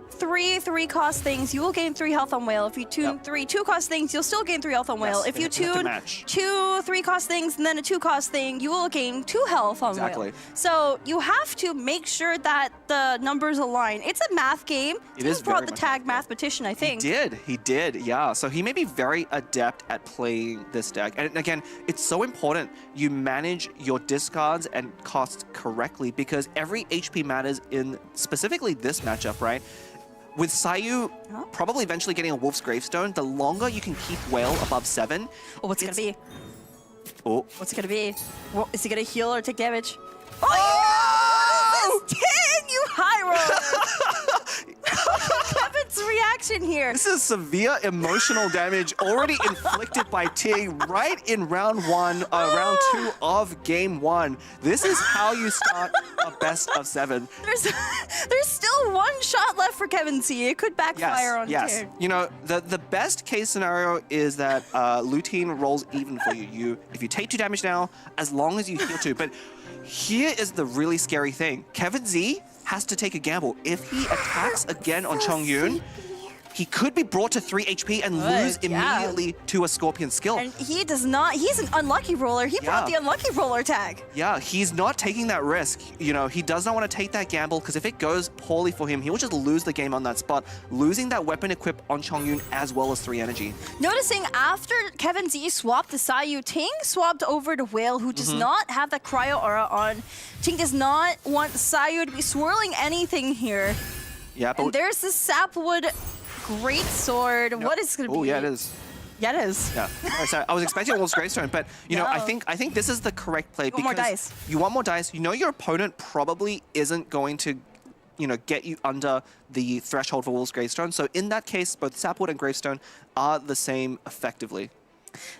3 3-cost things, you will gain 3 health on Whale. If you tune 3 2-cost things, you'll still gain 3 health on Whale. If you tune 2 3-cost things and then a 2-cost thing, you will gain 2 health on Whale. So you have to make sure that the numbers align. It's a math game. He's brought the tag mathematician, I think. He did, yeah. So he may be very adept at playing this deck. And again, it's so important you manage your discards and costs correctly, because every HP matters in specifically this matchup, right? With Sayu probably eventually getting a Wolf's Gravestone, the longer you can keep Whale above 7. Oh, what's it gonna be? Oh. What's it gonna be? Is he gonna heal or take damage? Oh! This is 10, you high roller! Kevin's action here. This is severe emotional damage already inflicted by Ting right in round 2 of game 1. This is how you start a best of 7. There's still one shot left for Kevin Z. It could backfire on Ting. You know, the best case scenario is that Lutein rolls even for you. If you take 2 damage now, as long as you heal 2. But here is the really scary thing. Kevin Z has to take a gamble. If he attacks again on Chongyun, he could be brought to 3 HP and lose immediately to a Scorpion skill. And he does not, he's an unlucky roller. He brought the unlucky roller tag. Yeah, he's not taking that risk. You know, he does not want to take that gamble because if it goes poorly for him, he will just lose the game on that spot, losing that weapon equip on Chongyun as well as 3 energy. Noticing after Kevin Z swapped to Sayu, Ting swapped over to Whale, who does not have that cryo aura on. Ting does not want Sayu to be swirling anything here. Yeah, but and there's the Sapwood Great Sword. No. What is it going to be? Oh, yeah, it is. Yeah, it is. Yeah. So I was expecting a Wolf's Gravestone, but you know, I think this is the correct play because more dice. You want more dice. You know your opponent probably isn't going to, you know, get you under the threshold for Wolf's Gravestone. So in that case, both Sapwood and Gravestone are the same effectively.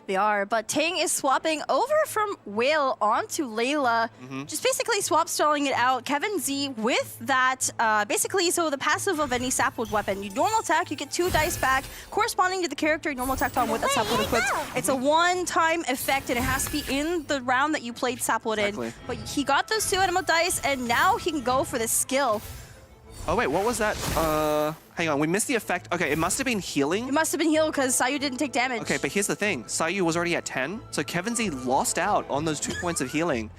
They are, but Ting is swapping over from Whale onto Layla, just basically swap stalling it out. Kevin Z with that, basically, so the passive of any Sapwood weapon. You normal attack, you get 2 dice back, corresponding to the character you normal attacked on with that Sapwood equipped. It's a one-time effect, and it has to be in the round that you played Sapwood in. But he got those 2 animal dice, and now he can go for the skill. Oh wait, what was that? Hang on, we missed the effect. Okay, it must have been healing. It must have been healed because Sayu didn't take damage. Okay, but here's the thing. Sayu was already at 10, so Kevin Z lost out on those 2 points of healing.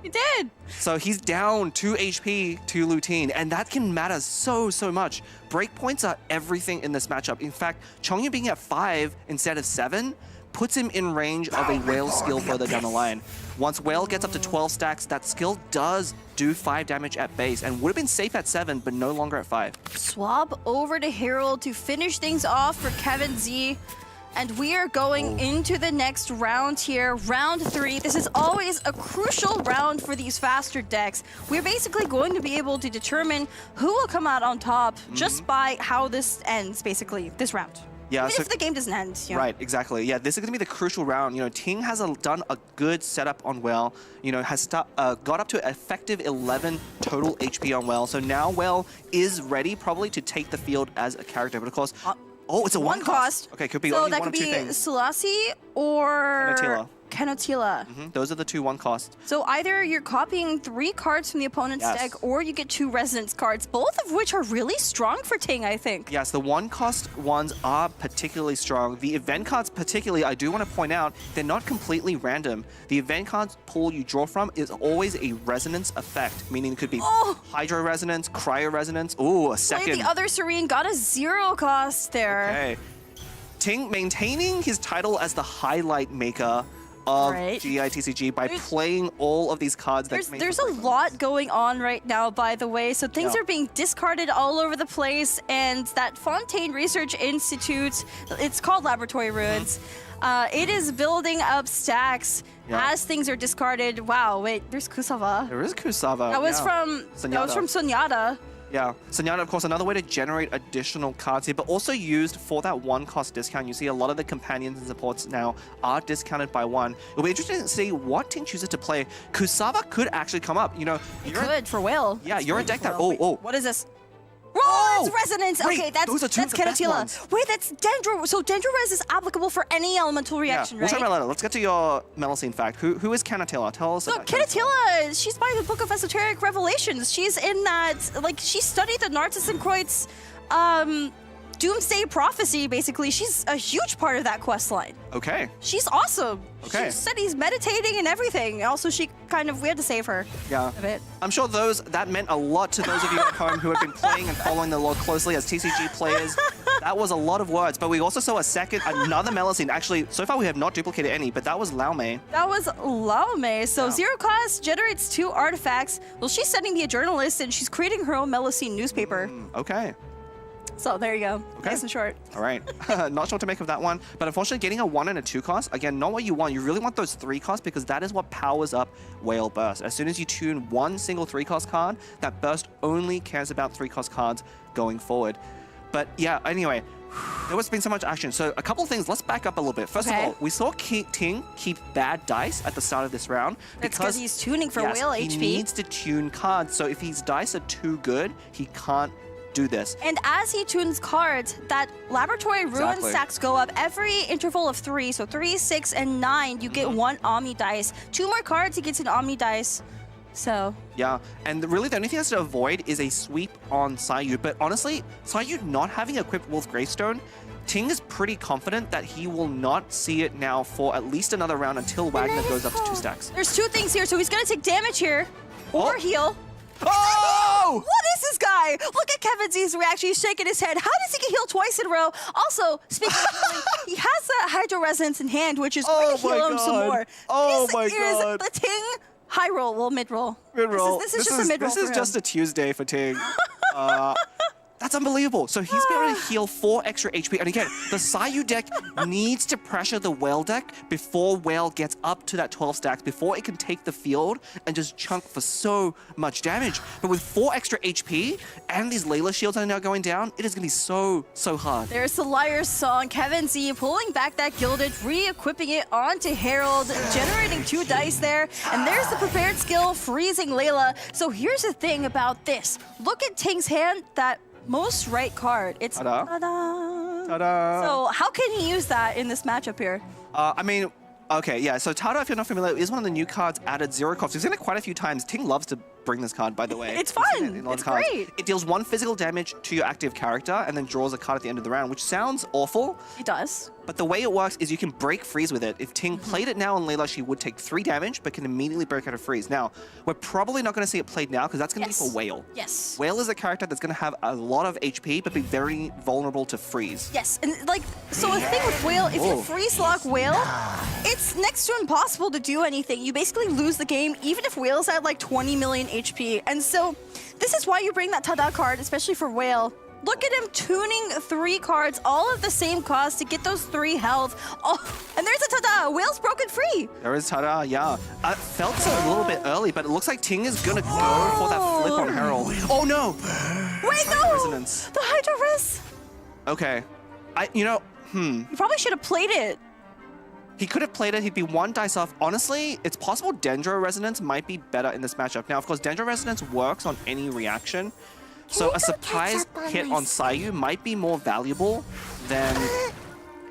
He did. So he's down 2 HP to Lutein, and that can matter so much. Breakpoints are everything in this matchup. In fact, Chongyun being at 5 instead of 7 puts him in range of a Whale skill further down the line. Once Whale gets up to 12 stacks, that skill does do 5 damage at base and would have been safe at 7, but no longer at 5. Swap over to Herald to finish things off for Kevin Z. And we are going into the next round here, round 3. This is always a crucial round for these faster decks. We're basically going to be able to determine who will come out on top just by how this ends, basically, this round. Yeah, Even if the game doesn't end. You know? Right, exactly. Yeah, this is going to be the crucial round. You know, Ting has done a good setup on Well. You know, has got up to effective 11 total HP on Well. So now Well is ready probably to take the field as a character. But of course, oh, it's a one cost. Okay, could be so only that one could of 2 be things. Selassie or Canotila. Those are the 2 one cost. So either you're copying 3 cards from the opponent's deck, or you get 2 resonance cards, both of which are really strong for Ting, I think. Yes, the one cost ones are particularly strong. The event cards particularly, I do want to point out, they're not completely random. The event cards pool you draw from is always a resonance effect, meaning it could be Hydro Resonance, Cryo Resonance. Ooh, a second. Played the other Serene, got a 0 cost there. Okay. Ting maintaining his title as the highlight maker of GI TCG by playing all of these cards. There's a lot going on right now, by the way. So things are being discarded all over the place, and that Fontaine Research Institute, it's called Laboratory Ruins. It is building up stacks as things are discarded. Wow, wait, there's Kusava. There is Kusava. That was from Sunyata. Yeah, Sunyata, of course, another way to generate additional cards here, but also used for that 1 cost discount. You see a lot of the companions and supports now are discounted by 1. It'll be interesting to see what Ting chooses to play. Kusava could actually come up. You know, for Will. Yeah, you're a deck that. What is this? Oh, it's Resonance. Wait, okay, that's Canotila. Wait, that's Dendro. So Dendro Res is applicable for any elemental reaction, we'll right? talk about that later. Let's get to your Melusine fact. Who is Canotila? Tell us about Canotila. She's by the Book of Esoteric Revelations. She's in that, like, she studied the Narcissus Doomsday Prophecy, basically. She's a huge part of that quest line. Okay. She's awesome. Okay. She studies meditating and everything. Also, we had to save her. Yeah. A bit. I'm sure that meant a lot to those of you at home who have been playing and following the lore closely as TCG players. That was a lot of words, but we also saw another Melusine. Actually, so far we have not duplicated any, but that was Laomei. That was Laomei. So 0 cost generates 2 artifacts. Well, she's sending me a journalist, and she's creating her own Melusine newspaper. Okay. So there you go. Okay. Nice and short. All right. Not sure what to make of that one, but unfortunately getting a 1 and a 2 cost, again, not what you want. You really want those 3 costs because that is what powers up Whale Burst. As soon as you tune one single 3 cost card, that burst only cares about 3 cost cards going forward. But yeah, anyway, there has been so much action. So a couple of things, let's back up a little bit. First of all, we saw Ting keep bad dice at the start of this round. That's because he's tuning for whale HP. He needs to tune cards. So if his dice are too good, he can't do this. And as he tunes cards, that laboratory ruin stacks go up every interval of 3. So 3, 6, and 9, you get 1 Omni dice. 2 more cards, he gets an Omni dice. So yeah, and really the only thing he has to avoid is a sweep on Sayu. But honestly, Sayu not having equipped Wolf Gravestone, Ting is pretty confident that he will not see it now for at least another round until Wagner goes up to 2 stacks. There's 2 things here, so he's gonna take damage here or heal. Oh! What is this guy? Look at Kevin Z's reaction. He's shaking his head. How does he get healed twice in a row? Also, speaking of healing, he has a Hydro Resonance in hand, which is going to heal him some more. Oh my god. This is the Ting high roll, well, mid roll. Mid roll. This is just a mid roll. This is just a Tuesday for Ting. That's unbelievable. So he's been able to heal 4 extra HP. And again, the Sayu deck needs to pressure the Whale deck before Whale gets up to that 12 stacks, before it can take the field and just chunk for so much damage. But with 4 extra HP and these Layla shields are now going down, it is going to be so hard. There's the Liar's Song. Kevin Z pulling back that Gilded, re-equipping it onto Herald, generating 2 dice there. And there's the prepared skill, freezing Layla. So here's the thing about this. Look at Ting's hand, that most right card. It's ta-da. Ta-da. So how can he use that in this matchup here? I mean, okay, yeah. So Tada, if you're not familiar, is one of the new cards added 0 cost. He's seen it quite a few times. Ting loves to bring this card, by the way. It's fun. It's great. It deals 1 physical damage to your active character and then draws a card at the end of the round, which sounds awful. It does. But the way it works is you can break freeze with it. If Ting played it now on Layla, she would take 3 damage, but can immediately break out of freeze. Now, we're probably not going to see it played now because that's going to be for Whale. Yes. Whale is a character that's going to have a lot of HP, but be very vulnerable to freeze. Yes, and like, so a thing with Whale, if you freeze lock Whale, it's next to impossible to do anything. You basically lose the game, even if Whale's at like 20 million HP. And so, this is why you bring that Tada card, especially for Whale. Look at him tuning 3 cards, all of the same cost to get those 3 health. Oh, and there's a Tada! Whale's broken free! There is Tada, yeah. It felt a little bit early, but it looks like Ting is gonna go for that flip on Herald. Oh no! Wait, no! Resonance. The Hydro Res! Okay. You probably should have played it. He could have played it, he'd be 1 dice off. Honestly, it's possible Dendro Resonance might be better in this matchup. Now, of course, Dendro Resonance works on any reaction. So a surprise hit on Sayu might be more valuable than...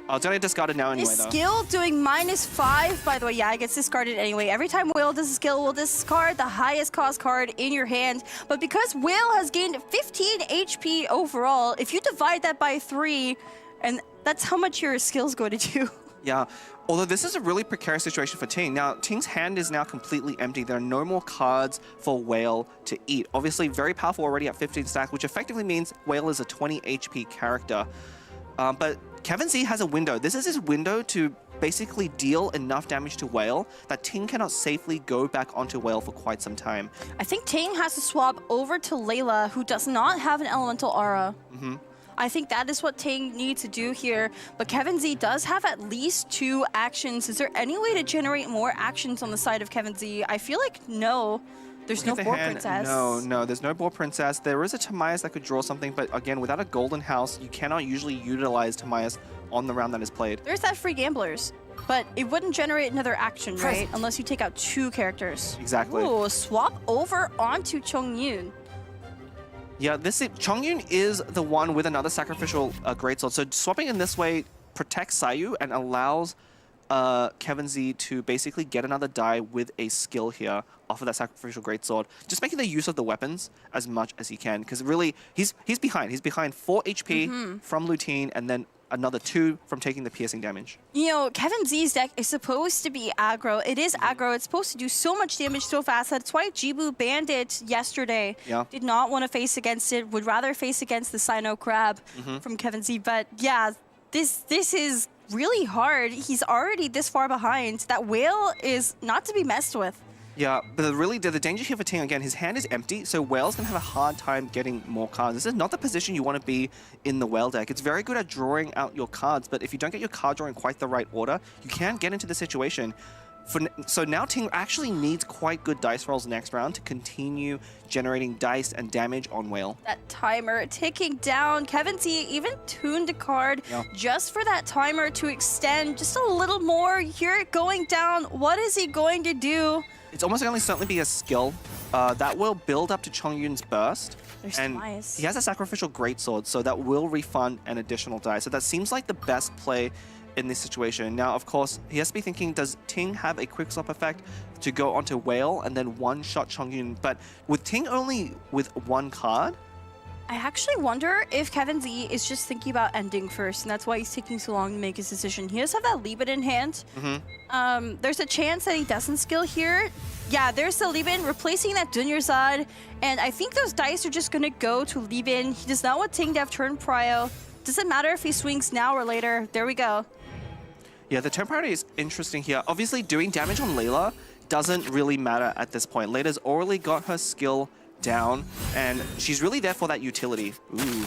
Oh, it's only discarded now anyway, His though. skill doing -5, by the way. Yeah, it gets discarded anyway. Every time Whale does a skill, we'll discard the highest cost card in your hand. But because Whale has gained 15 HP overall, if you divide that by 3, and that's how much your skill's going to do. Yeah, although this is a really precarious situation for Ting. Now, Ting's hand is now completely empty. There are no more cards for Whale to eat. Obviously, very powerful already at 15 stacks, which effectively means Whale is a 20 HP character. But Kevin Z has a window. This is his window to basically deal enough damage to Whale that Ting cannot safely go back onto Whale for quite some time. I think Ting has to swap over to Layla, who does not have an elemental aura. I think that is what Ting needs to do here, but Kevin Z does have at least 2 actions. Is there any way to generate more actions on the side of Kevin Z? I feel like no. There's no Boar Princess. No, there's no Boar Princess. There is a Timaeus that could draw something, but again, without a Golden House, you cannot usually utilize Timaeus on the round that is played. There's that free Gamblers, but it wouldn't generate another action, right? Unless you take out 2 characters. Exactly. Ooh, swap over onto Chongyun. Yeah, Chongyun is the one with another sacrificial greatsword. So swapping in this way protects Sayu and allows Kevin Z to basically get another die with a skill here off of that sacrificial greatsword. Just making the use of the weapons as much as he can, because really he's behind. He's behind 4 HP from Lutine and then another 2 from taking the piercing damage. You know, Kevin Z's deck is supposed to be aggro. It is aggro. It's supposed to do so much damage so fast. That's why Jibu banned it yesterday. Yeah. Did not want to face against it. Would rather face against the Sino Crab from Kevin Z. But yeah, this is really hard. He's already this far behind. That Whale is not to be messed with. Yeah, but really the danger here for Ting, again, his hand is empty, so Whale's going to have a hard time getting more cards. This is not the position you want to be in the Whale deck. It's very good at drawing out your cards, but if you don't get your card draw in quite the right order, you can get into the situation. So now Ting actually needs quite good dice rolls next round to continue generating dice and damage on Whale. That timer ticking down. Kevin Z even tuned a card just for that timer to extend just a little more. Hear it going down. What is he going to do? It's almost going to certainly be a skill that will build up to Chongyun's burst. There's and twice. he has a sacrificial greatsword, so that will refund an additional die. So that seems like the best play in this situation. Now, of course, he has to be thinking, does Ting have a quick swap effect to go onto Whale and then one-shot Chongyun? But with Ting only with one card, I actually wonder if Kevin Z is just thinking about ending first, and that's why he's taking so long to make his decision. He does have that Leap It in hand. There's a chance that he doesn't skill here. Yeah, there's the Leap In, replacing that Dunyarzad, and I think those dice are just gonna go to Leap In. He does not want Ting to have turn prio. Doesn't matter if he swings now or later. There we go. Yeah, the turn priority is interesting here. Obviously, doing damage on Layla doesn't really matter at this point. Layla's already got her skill down, and she's really there for that utility. Ooh.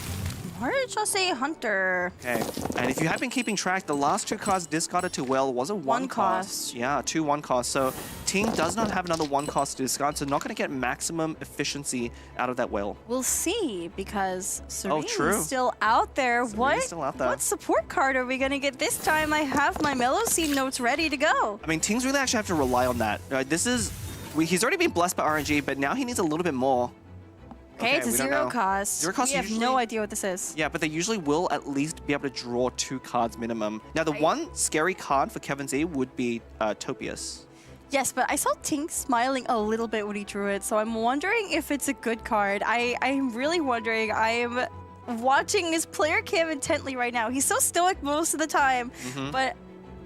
Why did I say Hunter? Okay, and if you have been keeping track, the last 2 cards discarded to Whale was a 1 cost. Yeah, 2 1 cost. So Ting does not have another 1 cost to discard, so not going to get maximum efficiency out of that Whale. We'll see, because Serene true. is still out there. Serene's still out there. What support card are we going to get this time? I have my Melocene notes ready to go. I mean, Ting's really actually have to rely on that. He's already been blessed by RNG, but now he needs a little bit more. Okay, it's a 0 cost. 0 cost we have usually, no idea what this is. Yeah, but they usually will at least be able to draw 2 cards minimum. Now, the one scary card for Kevin Z would be Topius. Yes, but I saw Ting smiling a little bit when he drew it, so I'm wondering if it's a good card. I'm really wondering. I am watching his player cam intently right now. He's so stoic most of the time, but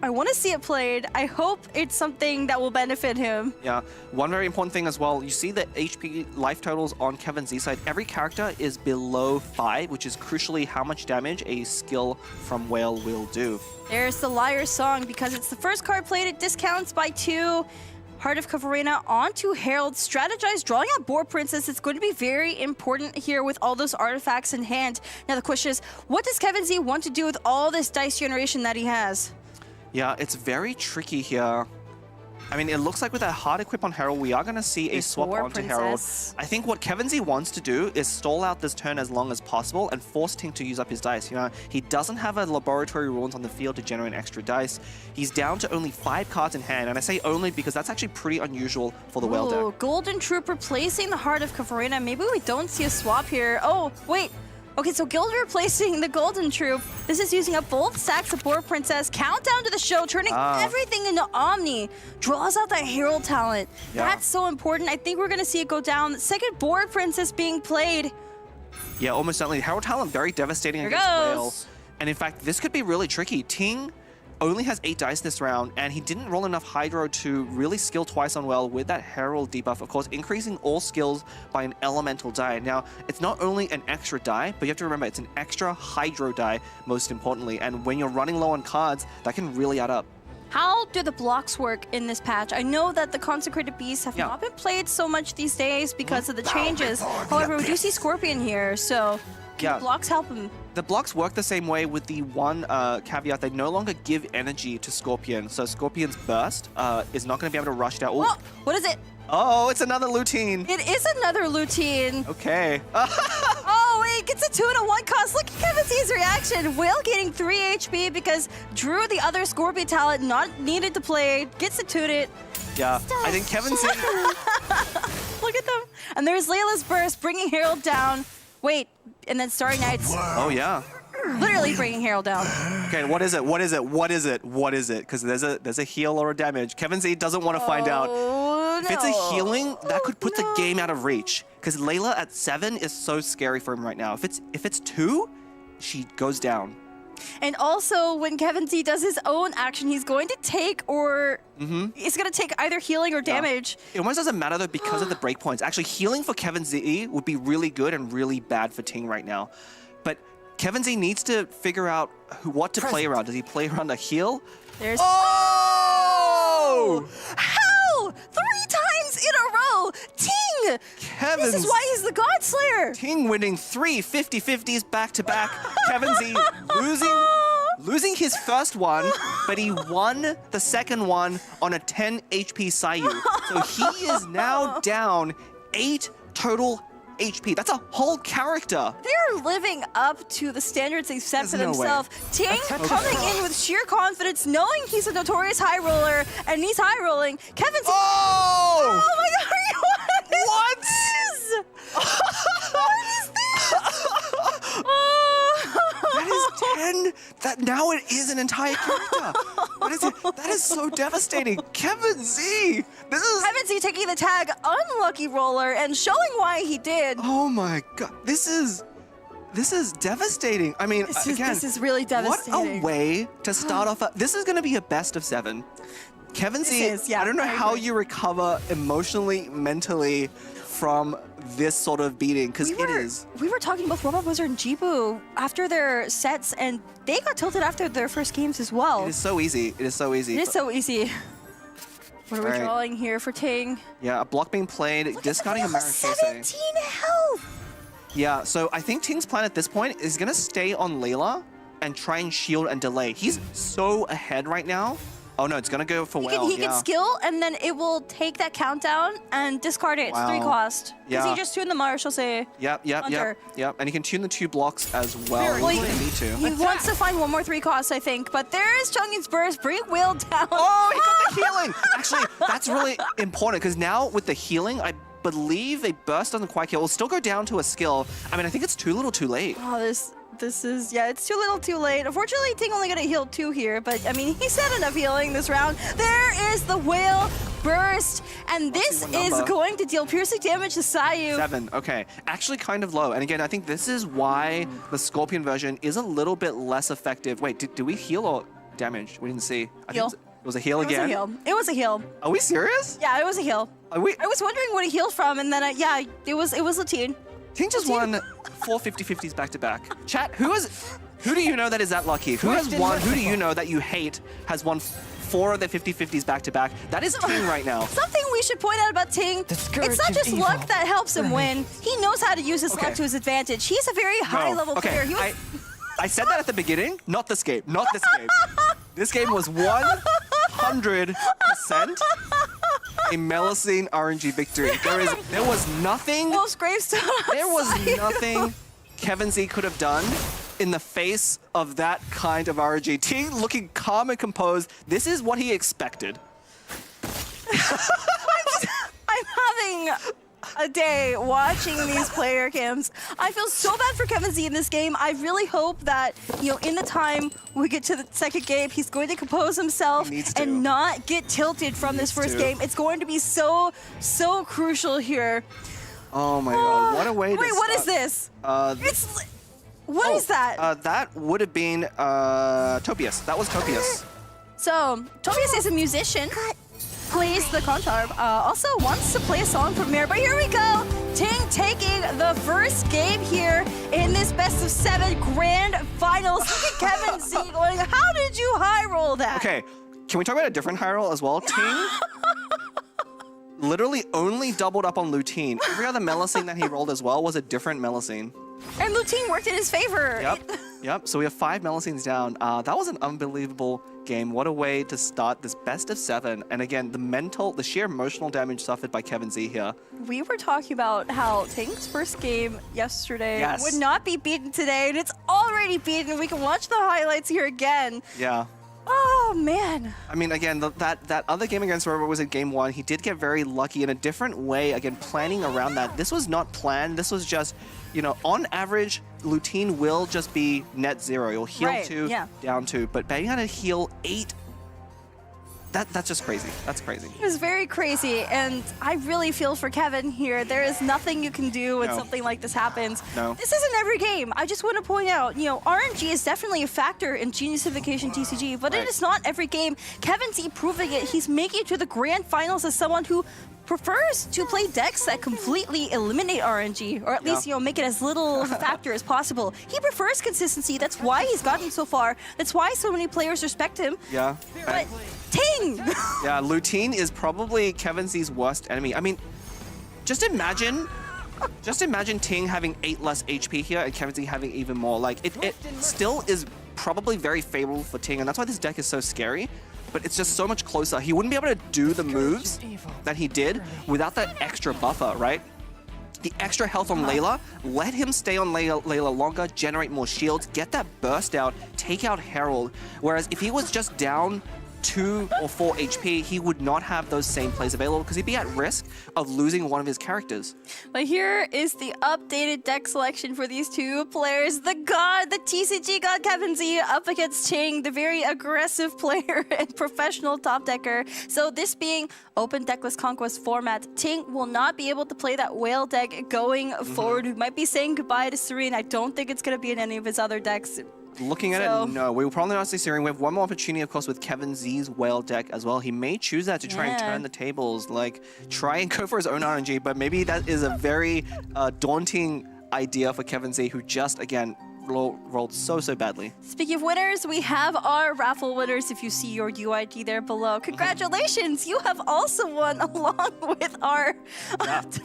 I want to see it played. I hope it's something that will benefit him. Yeah, one very important thing as well, you see the HP life totals on Kevin Z's side. Every character is below 5, which is crucially how much damage a skill from Whale will do. There's the Liar Song, because it's the first card played. It discounts by 2. Heart of Kavarina onto Herald. Strategize, drawing out Boar Princess. It's going to be very important here with all those artifacts in hand. Now the question is, what does Kevin Z want to do with all this dice generation that he has? Yeah, it's very tricky here. I mean, it looks like with that hard equip on Herald, we are going to see a swap onto Herald. I think what Kevin Z wants to do is stall out this turn as long as possible and force Ting to use up his dice. You know, he doesn't have a laboratory ruins on the field to generate extra dice. He's down to only 5 cards in hand, and I say only because that's actually pretty unusual for the Whale deck. Golden Troop replacing the Heart of Kavarina. Maybe we don't see a swap here. Oh, wait. Okay, so Guild replacing the Golden Troop. This is using up both stacks of Boar Princess. Countdown to the show, turning everything into Omni. Draws out that Herald talent. Yeah. That's so important. I think we're going to see it go down. Second Boar Princess being played. Yeah, almost certainly. Herald talent very devastating against Whale. And in fact, this could be really tricky. Ting only has 8 dice this round, and he didn't roll enough Hydro to really skill twice on Whale with that Herald debuff, of course, increasing all skills by an elemental die. Now, it's not only an extra die, but you have to remember it's an extra Hydro die, most importantly, and when you're running low on cards, that can really add up. How do the blocks work in this patch? I know that the Consecrated Beasts have not been played so much these days because of the changes. However, we do see Scorpion here, so can the blocks help him? The blocks work the same way with the one caveat, they no longer give energy to Scorpion. So Scorpion's burst is not going to be able to rush down. Oh, what is it? Oh, it's another Lutein. It is another Lutein. Okay. Oh, wait, gets a 2 and a 1 cost. Look at Kevin Z's reaction. Whale getting 3 HP because Drew, the other Scorpion talent, not needed to play, gets to toot it. Yeah, I think Kevin Z... Look at them. And there's Layla's burst, bringing Herald down. Wait, and then Starry Nights. Oh, yeah. Literally bringing Herald down. Okay, what is it? What is it? What is it? What is it? Because there's a heal or a damage. Kevin Z doesn't want to find out. If it's a healing, that could put the game out of reach. Because Layla at 7 is so scary for him right now. If it's 2, she goes down. And also, when Kevin Z does his own action, he's going to take he's going to take either healing or damage. It almost doesn't matter though because of the breakpoints. Actually, healing for Kevin Z would be really good and really bad for Ting right now. But Kevin Z needs to figure out what to play around. Does he play around a heal? There's... Oh! How? 3 times in a row! Ting! This is why he's the God Slayer! Ting winning 3 50-50s back-to-back. Kevin Z losing losing his first one, but he won the second one on a 10 HP Sayu. So he is now down 8 total HP. That's a whole character. They're living up to the standards they've set for themselves. Ting coming in with sheer confidence, knowing he's a notorious high roller, and he's high rolling. Kevin's. Oh! Oh my God! Are you What? What is this? That is 10. That now it is an entire character. What is it? That is so devastating. Kevin Z. This is Kevin Z taking the tag unlucky roller and showing why he did. Oh my God. This is devastating. I mean, This is really devastating. What a way to start off. This is going to be a best of 7. Kevin Z, I don't know how you recover emotionally, mentally from this sort of beating, because it is. We were talking about Robot Wizard and Jibu after their sets, and they got tilted after their first games as well. It is so easy. It is so easy. It is so easy. What are we drawing here for Ting? Yeah, a block being played, discarding a Marachose. 17 health! Yeah, so I think Ting's plan at this point is going to stay on Layla and try and shield and delay. He's so ahead right now. Oh no, it's going to go for Whale. He can skill, and then it will take that countdown and discard it. It's 3 cost. Because he just tuned the Marachose. Yep. And he can tune the 2 blocks as well. Well, He doesn't need to. He wants to find one more 3 costs, I think. But there's Chungin's Burst. Bring Whale down. Oh, he got the healing. Actually, that's really important, because now with the healing, I believe a burst doesn't quite kill. It'll still go down to a skill. I mean, I think it's too little too late. Oh, this is, yeah, it's too little too late. Unfortunately, Ting only gonna heal 2 here, but I mean, he's had enough healing this round. There is the Whale Burst, and this is going to deal piercing damage to Sayu. 7, okay. Actually kind of low. And again, I think this is why the Scorpion version is a little bit less effective. Wait, did we heal or damage? We didn't see. I think it was a heal again? It was a heal. Are we serious? Yeah, it was a heal. Are we? I was wondering what he healed from, and then, yeah, it was Latine. Ting just won 4 50-50s back to back. Chat, who do you know that is that lucky? Who has won? Who do you know that you hate has won 4 of the 50-50s back to back? That is Ting right now. Something we should point out about Ting, it's not just luck that helps him win. He knows how to use his luck to his advantage. He's a very high-level player. I said that at the beginning. Not this game. Not this game. This game was 100% a Melusine RNG victory. There was nothing. Wolf's Gravestone. There was nothing Kevin Z could have done in the face of that kind of RNG. Ting looking calm and composed. This is what he expected. I'm having a day watching these player cams. I feel so bad for Kevin Z in this game. I really hope that, in the time we get to the second game, he's going to compose himself and not get tilted from this first game. It's going to be so crucial here. Oh my God, what a way to Wait, what is this? What is that? That would have been Topius. That was Topius. So, Topius is a musician. Plays the contarb. Also wants to play a song from Mirror. But here we go. Ting taking the first game here in this best of 7 grand finals. Look at Kevin Z going, how did you high roll that? Okay, can we talk about a different high roll as well? Ting literally only doubled up on Lutine. Every other Melusine that he rolled as well was a different Melusine. And Lutine worked in his favor. Yep. So we have 5 Melusines down. That was an unbelievable game. What a way to start this best of 7. And again, the sheer emotional damage suffered by Kevin Z here. We were talking about how Ting's first game yesterday would not be beaten today, and it's already beaten. We can watch the highlights here again. Yeah. Oh, man. I mean, again, that other game against Robot Wizard game 1, he did get very lucky in a different way, again, planning around that. This was not planned. This was just, on average, Lutine will just be net 0. You'll heal 2, down 2. But being able to heal 8, that's just crazy. That's crazy. It was very crazy, and I really feel for Kevin here. There is nothing you can do when something like this happens. No. This isn't every game. I just want to point out, RNG is definitely a factor in Genius Invocation TCG, but it is not every game. Kevin Z proving it. He's making it to the grand finals as someone who prefers to play decks that completely eliminate RNG, or at least, make it as little of a factor as possible. He prefers consistency. That's why he's gotten so far. That's why so many players respect him. Yeah. But Ting! Yeah, Lutine is probably Kevin Z's worst enemy. I mean, just imagine Ting having 8 less HP here and Kevin Z having even more. Like, it still is probably very favorable for Ting, and that's why this deck is so scary. But it's just so much closer. He wouldn't be able to do the moves that he did without that extra buffer, right? The extra health on Layla, let him stay on Layla longer, generate more shields, get that burst out, take out Herald. Whereas if he was just down 2 or 4 HP, he would not have those same plays available because he'd be at risk of losing one of his characters. But here is the updated deck selection for these two players. The TCG God Kevin Z up against Ting, the very aggressive player and professional top decker. So this being open deckless conquest format, Ting will not be able to play that whale deck going forward. We might be saying goodbye to Serene. I don't think it's going to be in any of his other decks. Looking at it, no. We will probably not see Serene. We have one more opportunity, of course, with Kevin Z's whale deck as well. He may choose that to try and turn the tables, like try and go for his own RNG, but maybe that is a very daunting idea for Kevin Z, who just, again, rolled so badly. Speaking of winners, we have our raffle winners. If you see your UID there below, congratulations! You have also won along with our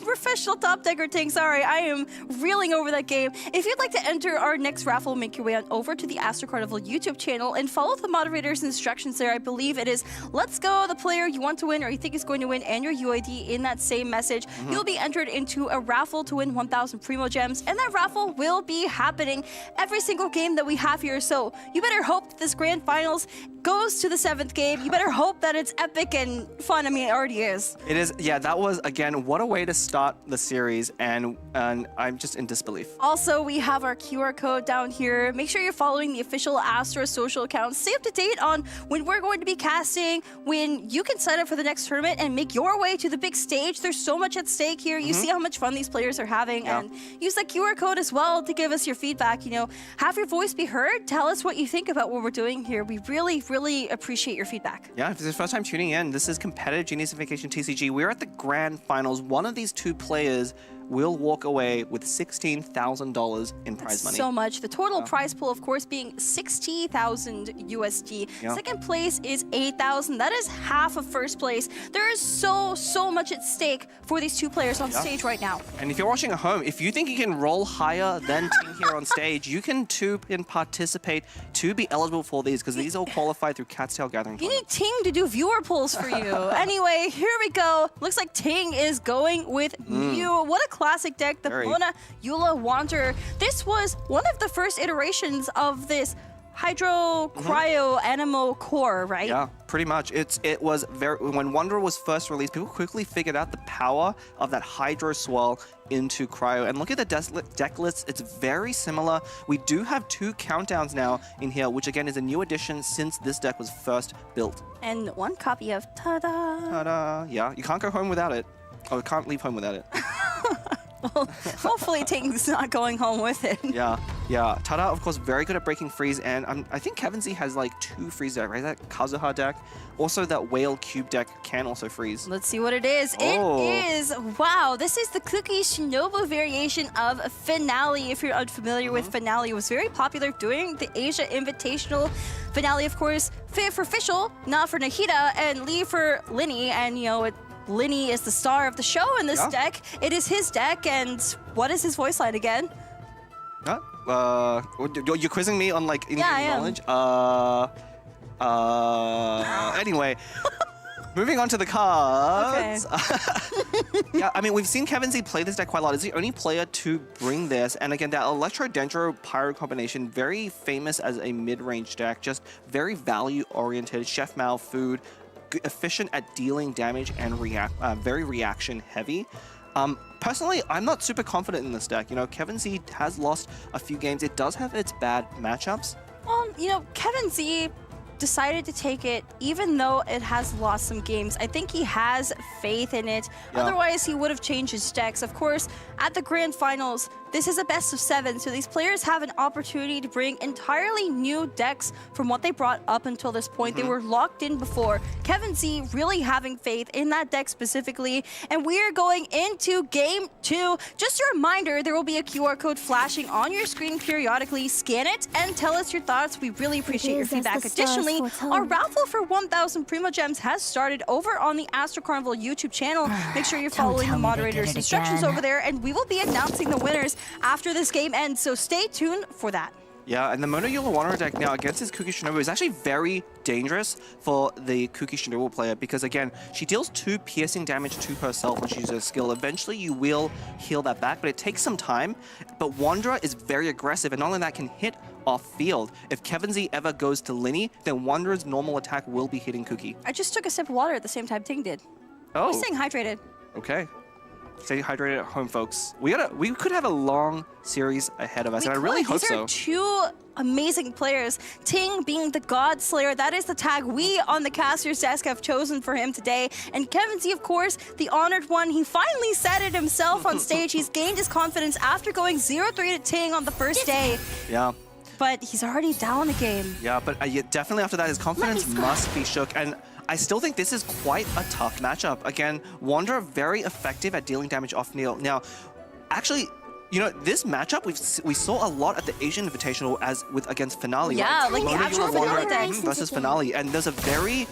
professional top decker Ting. Sorry, I am reeling over that game. If you'd like to enter our next raffle, make your way on over to the Astro Carnival YouTube channel and follow the moderator's instructions there. I believe it is let's go the player you want to win or you think is going to win and your UID in that same message. You'll be entered into a raffle to win 1,000 Primo Gems, and that raffle will be happening every single game that we have here. So you better hope that this grand finals goes to the 7th game. You better hope that it's epic and fun. I mean, it already is. It is, yeah, that was, again, what a way to start the series, and I'm just in disbelief. Also, we have our QR code down here. Make sure you're following the official Astro social accounts. Stay up to date on when we're going to be casting, when you can sign up for the next tournament and make your way to the big stage. There's so much at stake here. You see how much fun these players are having, and use that QR code as well to give us your feedback. You know, have your voice be heard. Tell us what you think about what we're doing here. We really appreciate your feedback. Yeah, if this is your first time tuning in, this is Competitive Genius Vacation TCG. We're at the grand finals. One of these two players will walk away with $16,000 in prize money. So much. The total prize pool, of course, being 60,000 USD. Second place is 8,000. That is half of first place. There is so much at stake for these two players on stage right now. And if you're watching at home, if you think you can roll higher than Ting here on stage, you can too participate to be eligible for these, because these all qualify through Cat's Tail Gathering. You need Ting to do viewer polls for you. Anyway, here we go. Looks like Ting is going with Mew. What a classic deck, the Mona Eula Wanderer. This was one of the first iterations of this Hydro Cryo Animo core, right? Yeah, pretty much. It was when Wanderer was first released, people quickly figured out the power of that Hydro Swell into Cryo. And look at the deck list, it's very similar. We do have 2 countdowns now in here, which again is a new addition since this deck was first built. And 1 copy of Tada. Tada. Yeah, you can't go home without it. Oh, can't leave home without it. Well, hopefully Ting's not going home with it. Yeah. Tada, of course, very good at breaking freeze, and I think Kevin Z has like 2 freeze decks, right? That Kazuha deck. Also, that Whale Cube deck can also freeze. Let's see what it is. It is, wow, this is the Cookie Shinobu variation of Finale. If you're unfamiliar with Finale, it was very popular during the Asia Invitational. Finale, of course, for Fischl, not for Nahida, and Lee for Linny, and you know, Linny is the star of the show in this deck. It is his deck, and what is his voice line again? You're quizzing me on like knowledge? Anyway, moving on to the cards. Okay. Yeah, I mean, we've seen Kevin Z play this deck quite a lot. He's the only player to bring this. And again, that Electro Dendro Pyro combination, very famous as a mid-range deck, just very value-oriented, Chef Mao food, efficient at dealing damage and very reaction heavy. Personally, I'm not super confident in this deck. You know, Kevin Z has lost a few games. It does have its bad matchups. Well, you know, Kevin Z decided to take it even though it has lost some games. I think he has faith in it. Otherwise, he would have changed his decks. Of course, at the grand finals, this is a best of 7, so these players have an opportunity to bring entirely new decks from what they brought up until this point. They were locked in before. Kevin Z really having faith in that deck specifically, and we are going into game 2. Just a reminder, there will be a QR code flashing on your screen periodically. Scan it and tell us your thoughts. We really appreciate your feedback. Additionally, our raffle for 1,000 Primo Gems has started over on the Astro Carnival YouTube channel. Make sure you're following the moderator's instructions over there, and we will be announcing the winners after this game ends, so stay tuned for that. Yeah, and the Mono Yula Wanderer deck now against his Kuki Shinobu is actually very dangerous for the Kuki Shinobu player because, again, she deals 2 piercing damage to herself when she uses her skill. Eventually, you will heal that back, but it takes some time. But Wanderer is very aggressive, and not only that, can hit off field. If Kevin Z ever goes to Linny, then Wanderer's normal attack will be hitting Kuki. I just took a sip of water at the same time Ting did. Oh. I'm staying hydrated. Okay. Stay hydrated at home, folks. We could have a long series ahead of us, and I really hope so. These are 2 amazing players. Ting being the God Slayer, that is the tag we on the caster's desk have chosen for him today. And Kevin Z, of course, the honored one. He finally said it himself on stage. He's gained his confidence after going 0-3 to Ting on the first day. Yeah. But he's already down the game. Yeah, but definitely after that, his confidence must be shook. And I still think this is quite a tough matchup. Again, Wanderer very effective at dealing damage off Neil. Now, actually, you know, this matchup we saw a lot at the Asian Invitational against Finale. Yeah, right? like the actual Finale decks. Versus Finale. And there's a very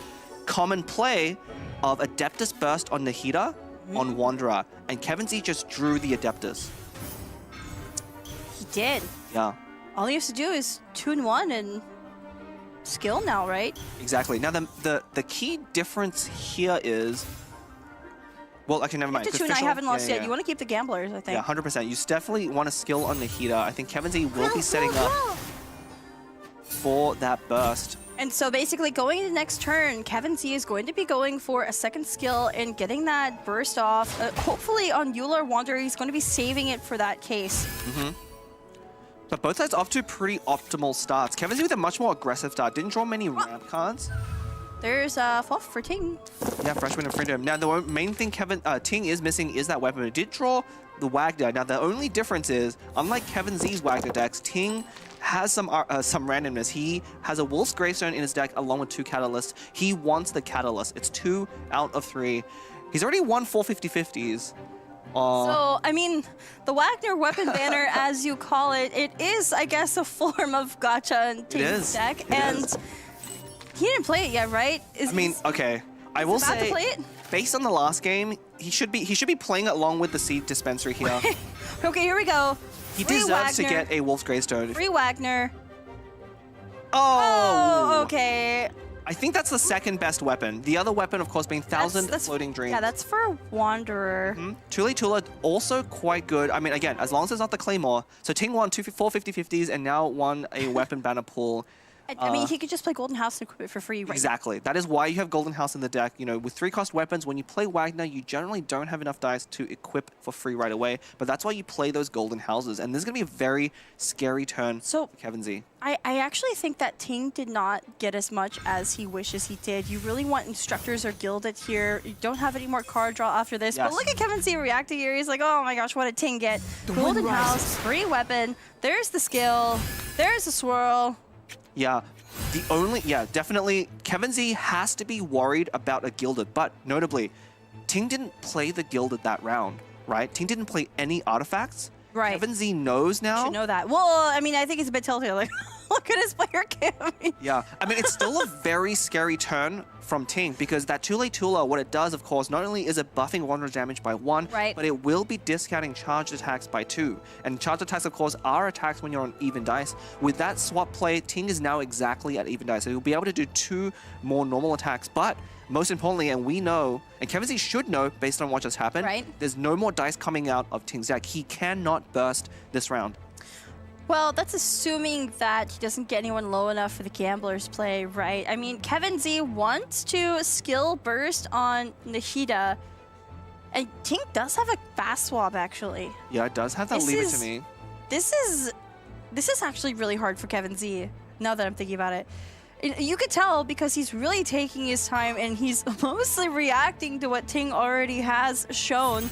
common play of Adeptus Burst on Nahida on Wanderer. And Kevin Z just drew the Adeptus. He did. Yeah. All he has to do is tune 1 and skill now, right? Exactly. Now the key difference here is, well, actually never mind. I haven't lost yet. You want to keep the gamblers, I think. Yeah, 100%. You definitely want a skill on Nahida. I think Kevin Z will be setting up for that burst. And so basically going into next turn, Kevin Z is going to be going for a second skill and getting that burst off. Hopefully on Yula or Wanderer, he's going to be saving it for that case. But both sides off to pretty optimal starts. Kevin Z with a much more aggressive start. Didn't draw many ramp cards. There's Foff for Ting. Yeah, Freshman and Freedom. Now, the main thing Ting is missing is that weapon. It did draw the Wagner. Now, the only difference is, unlike Kevin Z's Wagner decks, Ting has some randomness. He has a Wolf's Gravestone in his deck along with 2 Catalysts. He wants the Catalyst. It's 2 out of 3. He's already won 4 50-50s. So, I mean, the Wagner weapon banner, as you call it, it is, I guess, a form of gacha in Ting's deck. And he didn't play it yet, right? Okay. I will say, to play it? based on the last game, he should be playing it along with the Seed Dispensary here. Okay, here we go. He deserves to get a Wolf's Gravestone. Free Wagner. Oh, okay. I think that's the second best weapon. The other weapon, of course, being Thousand Floating Dreams. Yeah, that's for Wanderer. Tula also quite good. I mean, again, as long as it's not the Claymore. So Ting won 4 50-50s and now won a weapon banner pool. I mean, he could just play Golden House and equip it for free, right? Exactly. That is why you have Golden House in the deck. You know, with 3-cost weapons, when you play Wagner, you generally don't have enough dice to equip for free right away. But that's why you play those Golden Houses. And this is going to be a very scary turn for Kevin Z. I actually think that Ting did not get as much as he wishes he did. You really want Instructors or Gilded here. You don't have any more card draw after this. But look at Kevin Z reacting here. He's like, oh my gosh, what did Ting get? Golden House, free weapon. There's the skill. There's the swirl. Yeah, definitely, Kevin Z has to be worried about a Gilded, but notably, Ting didn't play the Gilded that round, right? Ting didn't play any artifacts. Right. Kevin Z knows now. You should know that. Well, I mean, I think it's a bit telltale. Like, look at his player cam. Yeah, I mean, it's still a very scary turn from Ting because that Tula, what it does, of course, not only is it buffing Wanderer damage by 1, but it will be discounting charged attacks by 2. And charged attacks, of course, are attacks when you're on even dice. With that swap play, Ting is now exactly at even dice. So he'll be able to do 2 more normal attacks, but most importantly, and we know, and Kevin Z should know based on what just happened, there's no more dice coming out of Ting's deck. He cannot burst this round. Well, that's assuming that he doesn't get anyone low enough for the Gambler's play, right? I mean, Kevin Z wants to skill burst on Nahida, and Ting does have a fast swap, actually. Yeah, it does have that Leave It To Me. This is actually really hard for Kevin Z, now that I'm thinking about it. You could tell because he's really taking his time and he's mostly reacting to what Ting already has shown.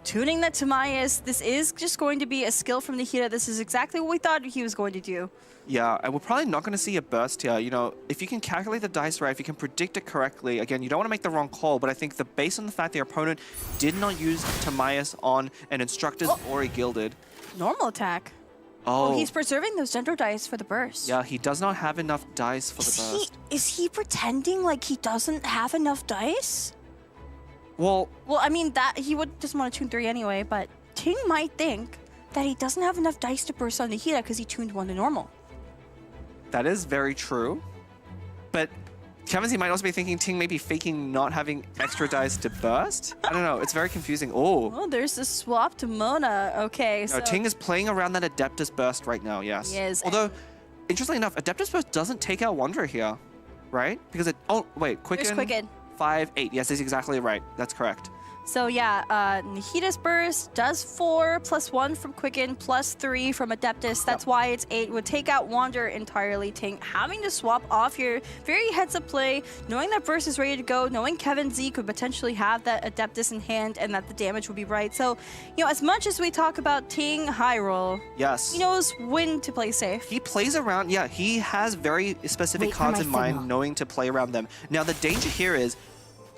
Tuning that Timaeus, this is just going to be a skill from Nahida. This is exactly what we thought he was going to do. Yeah, and we're probably not going to see a burst here. You know, if you can calculate the dice right, if you can predict it correctly, again, you don't want to make the wrong call, but I think based on the fact your opponent did not use Timaeus on an Instructor's or a Gilded. Normal attack. Oh, he's preserving those Dendro dice for the burst. Yeah, he does not have enough dice for the burst. Is he pretending like he doesn't have enough dice? Well, I mean, that he would just want to tune 3 anyway, but Ting might think that he doesn't have enough dice to burst on Nahida because he tuned 1 to normal. That is very true. But Kevin Z might also be thinking Ting may be faking not having extra dice to burst. I don't know. It's very confusing. Oh, there's the swap to Mona. Okay, no, so Ting is playing around that Adeptus burst right now, yes. He is. Although, interestingly enough, Adeptus burst doesn't take out Wanderer here, right? Because it, oh, wait, Quicken. There's Quicken. 5, 8. Yes, that's exactly right. That's correct. So yeah, Nahida's burst does 4 plus 1 from Quicken plus 3 from Adeptus. That's why it's 8. Would take out Wander entirely. Ting having to swap off here. Very heads up play, knowing that burst is ready to go, knowing Kevin Z could potentially have that Adeptus in hand and that the damage would be right. So, you know, as much as we talk about Ting high roll, yes, he knows when to play safe. He plays around, yeah, he has very specific cards in mind, knowing to play around them. Now, the danger here is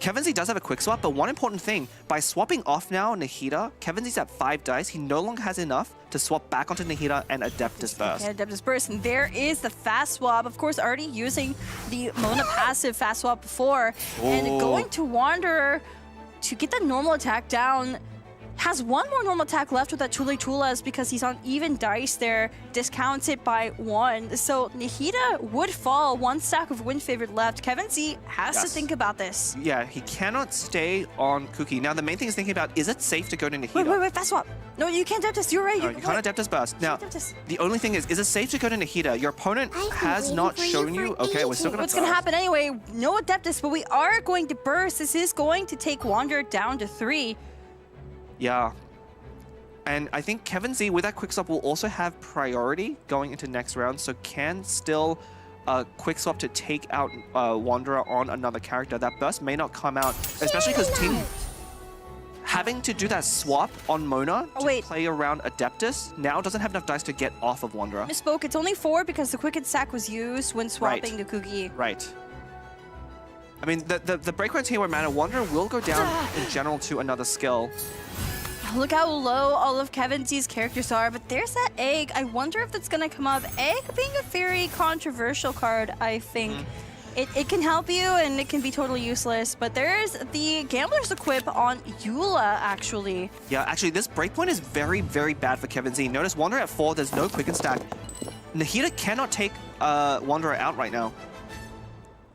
Kevin Z does have a quick swap, but one important thing, by swapping off now Nahida, Kevin Z's at 5 dice. He no longer has enough to swap back onto Nahida and Adeptus Burst. And Adeptus Burst, and there is the fast swap. Of course, already using the Mona passive fast swap before, and going to Wanderer to get the normal attack down. Has one more normal attack left with that Tule Tulas because he's on even dice there, discounts it by 1. So Nahida would fall, 1 stack of Wind Favored left. Kevin Z has to think about this. Yeah, he cannot stay on Cookie. Now, the main thing is thinking about, is it safe to go to Nahida? Wait, fast swap. No, you can't Adeptus, you're right. No, you can't Adeptus Burst. Now, the only thing is it safe to go to Nahida? Your opponent has not shown you. Okay, we're still going to What's going to happen anyway? No Adeptus, but we are going to burst. This is going to take Wanderer down to 3. Yeah. And I think Kevin Z, with that quick swap, will also have priority going into next round, so can still quick swap to take out Wanderer on another character. That burst may not come out, especially because Ting having to do that swap on Mona to play around Adeptus now doesn't have enough dice to get off of Wanderer. Misspoke, it's only 4 because the quicken stack was used when swapping to Kugi. Right. I mean, the breakpoints here where Mana Wanderer will go down in general to another skill. Look how low all of Kevin Z's characters are, but there's that egg. I wonder if that's going to come up. Egg being a very controversial card, I think. It can help you and it can be totally useless, but there's the Gambler's Equip on Eula, actually. Yeah, actually, this breakpoint is very, very bad for Kevin Z. Notice Wanderer at 4, there's no quicken stack. Nahida cannot take Wanderer out right now.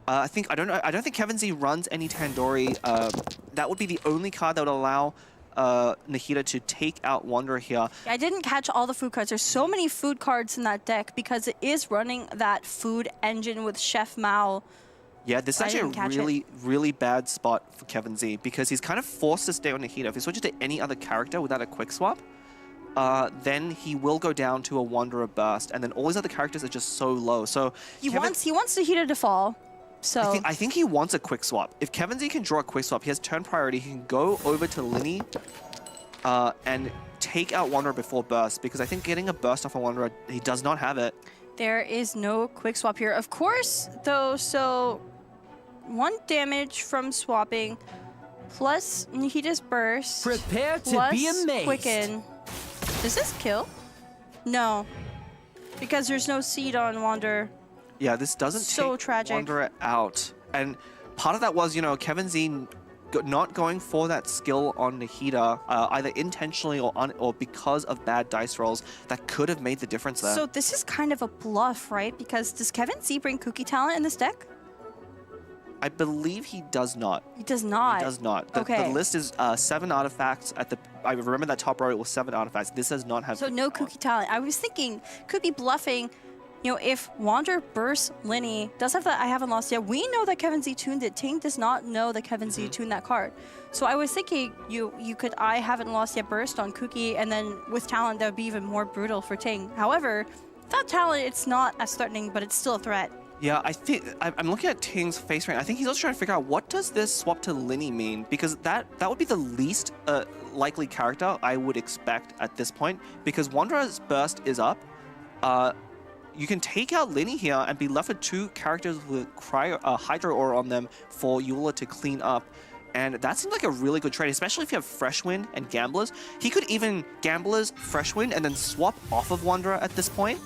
I don't think Kevin Z runs any Tandoori. That would be the only card that would allow Nahida to take out Wanderer here. I didn't catch all the food cards. There's so many food cards in that deck because it is running that food engine with Chef Mao. Yeah, this is actually a really, really bad spot for Kevin Z because he's kind of forced to stay on Nahida. If he switches to any other character without a quick swap, then he will go down to a Wanderer Burst, and then all his other characters are just so low. So he wants Nahida to fall. So I think he wants a quick swap. If Kevin Z can draw a quick swap, he has turn priority. He can go over to Linny and take out Wanderer before burst, because I think getting a burst off a Wanderer, he does not have it. There is no quick swap here. Of course, though, so 1 damage from swapping, plus Nahida's burst. Prepare to be amazed. Quicken. Does this kill? No, because there's no seed on Wanderer. Yeah, this doesn't take Wanderer out. And part of that was, you know, Kevin Z not going for that skill on Nahida, either intentionally or because of bad dice rolls, that could have made the difference there. So this is kind of a bluff, right? Because does Kevin Z bring Cookie talent in this deck? I believe he does not. He does not? He does not. The list is 7 artifacts. I remember that top row, it was 7 artifacts. This does not have... So no Cookie talent. I was thinking, could be bluffing. You know, if Wander bursts Linny, does have that I haven't lost yet. We know that Kevin Z tuned it. Ting does not know that Kevin Z tuned that card. So I was thinking you could I haven't lost yet burst on Cookie, and then with talent that would be even more brutal for Ting. However, without talent, it's not as threatening, but it's still a threat. Yeah, I think I'm looking at Ting's face rank. I think he's also trying to figure out what does this swap to Linny mean, because that would be the least likely character I would expect at this point, because Wanderer's burst is up. You can take out Linny here and be left with 2 characters with Hydro Aura on them for Eula to clean up. And that seems like a really good trade, especially if you have Fresh Wind and Gamblers. He could even Gamblers, Fresh Wind, and then swap off of Wanderer at this point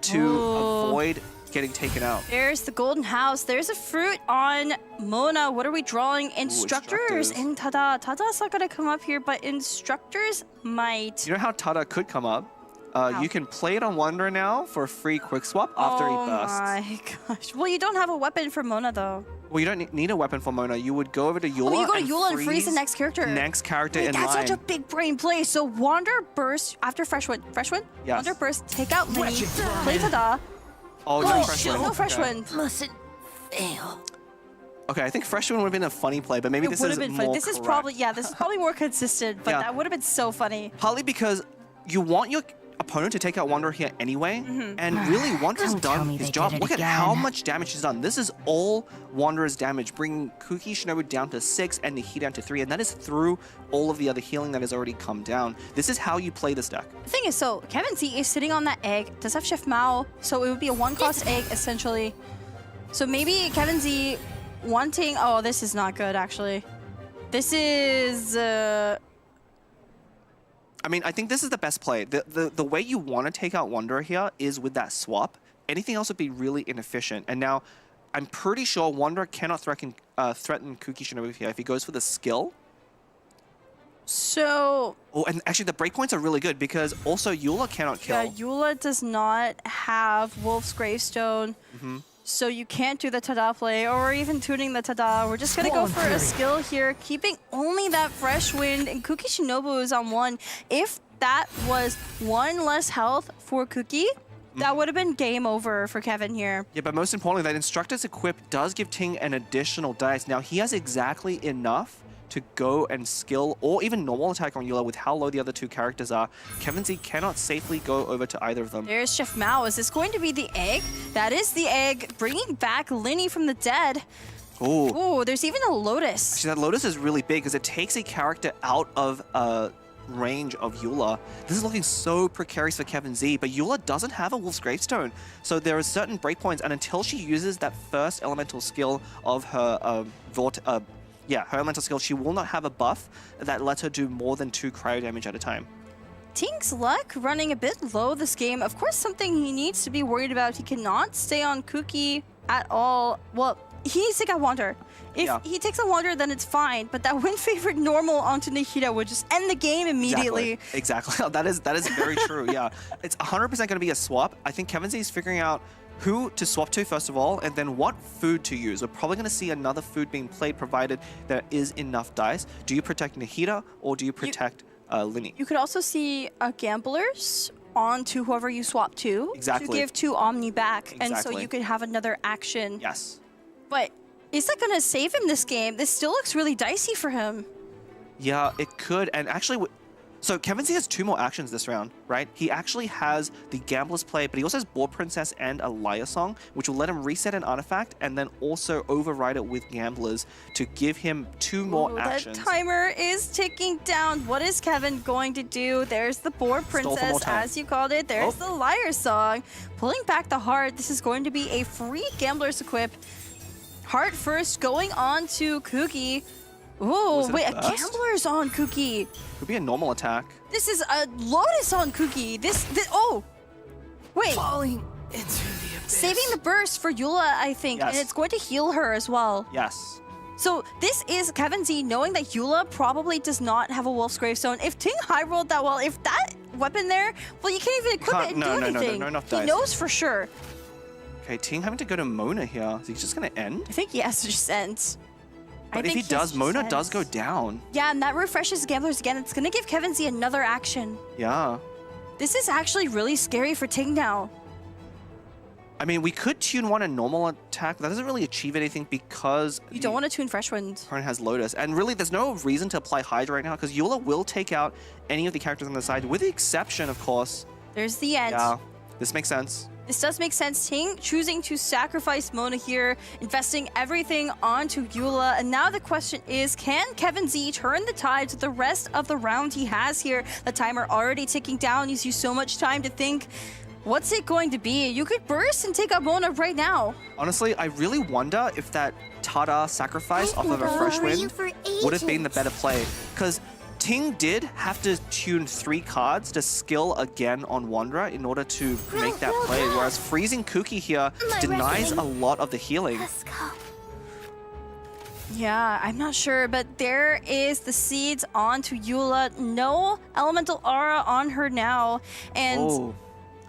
to avoid getting taken out. There's the Golden House. There's a fruit on Mona. What are we drawing? Instructors and Tada. Tada's not going to come up here, but Instructors might. You know how Tada could come up? You can play it on Wanderer now for a free quick swap after he bursts. Oh my gosh. Well, you don't have a weapon for Mona though. Well, you don't need a weapon for Mona. You would go over to Eula. Oh, you go to Eula and freeze the next character. Next character in that's line. such a big brain play. So Wander Burst after Fresh Wind. Fresh Wind? Yes. Wander Burst, take out Linny, play Tada. Oh, no Fresh Wind. No Fresh Okay. Wind. Mustn't fail. Okay, I think Fresh Wind would have been a funny play, but maybe It this would is have been more fun. This is correct. probably, yeah, this is probably more consistent, but Yeah. that would have been so funny. Partly because you want your opponent to take out Wanderer here anyway, and really Wanderer's done his job. Look at how much damage he's done. This is all Wanderer's damage, bringing Kuki Shinobu down to 6 and Nihida down to 3, and that is through all of the other healing that has already come down. This is how you play this deck. The thing is, so Kevin Z is sitting on that egg, does have Chef Mao, so it would be a 1-cost egg essentially. So maybe Kevin Z wanting, oh, this is not good actually. This is, I mean, I think this is the best play. The way you want to take out Wanderer here is with that swap. Anything else would be really inefficient. And now, I'm pretty sure Wanderer cannot threaten Kuki Shinobu here if he goes for the skill. so, Oh, and actually the breakpoints are really good because also Eula cannot kill. yeah, Eula does not have Wolf's Gravestone. So you can't do the Tada play or even tuning the Tada. We're just gonna go for a skill here, keeping only that Fresh Wind, and Kuki Shinobu is on 1. If that was 1 less health for Kuki, that would have been game over for Kevin here. Yeah, but most importantly, that Instructor's Equip does give Ting an additional dice. Now, he has exactly enough to go and skill or even normal attack on Eula with how low the other two characters are. Kevin Z cannot safely go over to either of them. There's Chef Mao. Is this going to be the egg? That is the egg, bringing back Linny from the dead. Ooh. Ooh, there's even a Lotus. Actually, that Lotus is really big because it takes a character out of range of Eula. This is looking so precarious for Kevin Z, but Eula doesn't have a Wolf's Gravestone. So there are certain breakpoints, and until she uses that first elemental skill of her her elemental skill, she will not have a buff that lets her do more than 2 cryo damage at a time. Ting's luck running a bit low this game. Of course, something he needs to be worried about. He cannot stay on Kuki at all. Well, he needs to take out Wander. If he takes a Wander, then it's fine. But that win favorite normal onto Nihida would just end the game immediately. Exactly. That is very true. Yeah, it's 100% going to be a swap. I think Kevin Z is figuring out who to swap to first of all, and then what food to use. We're probably going to see another food being played, provided there is enough dice. Do you protect Nihida or do you protect Linny? You could also see Gamblers on to whoever you swap to. Exactly. To give 2 Omni back. And so Exactly. you could have another action. Yes. But is that going to save him this game? This still looks really dicey for him. Yeah, it could. And actually, so Kevin Z has 2 more actions this round, right? He actually has the Gambler's Play, but he also has Board Princess and a Liar Song, which will let him reset an artifact and then also override it with Gamblers to give him 2 more actions. That timer is ticking down. What is Kevin going to do? There's the Board Stole for more Princess, time. as you called it. There's the Liar Song. Pulling back the heart. This is going to be a free Gambler's Equip. Heart first, going on to Kuki. Ooh, it a wait, a burst? Gambler's on Kuki. Could be a normal attack. This is a Lotus on Kuki. Oh, wait. Falling into the abyss. Saving the burst for Eula, I think, and Yes. it's going to heal her as well. Yes. So this is Kevin Z knowing that Eula probably does not have a Wolf's Gravestone. If Ting high rolled that well, if that weapon there, well, you can't even equip it and do anything. No, enough he dice. knows for sure. Okay, Ting having to go to Mona here. Is he just going to end? I think he has to just end. But if he does, Mona does go down. Yeah, and that refreshes Gamblers again. It's going to give Kevin Z another action. Yeah. This is actually really scary for Ting now. I mean, we could tune 1 a normal attack, but that doesn't really achieve anything because You don't want to tune Fresh Wind. opponent has Lotus. And really, there's no reason to apply Hydra right now because Eula will take out any of the characters on the side, with the exception, of course. There's the end. Yeah, this makes sense. This does make sense. Ting choosing to sacrifice Mona here, investing everything onto Eula. And now the question is, can Kevin Z turn the tide to the rest of the round he has here? The timer already ticking down. Gives you so much time to think, what's it going to be? You could burst and take out Mona right now. Honestly, I really wonder if that Tada sacrifice off of a Fresh Wind would have been the better play. Because Ting did have to tune 3 cards to skill again on Wanderer in order to make that play, whereas freezing Kuki here denies a lot of the healing. Yeah, I'm not sure, but there is the seeds onto Eula. No elemental aura on her now. And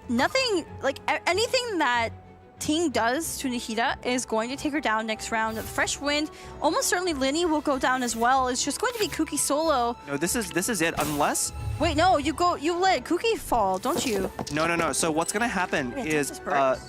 nothing, like anything that Ting does to Nahida is going to take her down next round. The Fresh Wind, almost certainly Linny will go down as well. It's just going to be Kuki solo. No, this is it, unless... Wait, no, you let Kuki fall, don't you? No. So what's going to happen is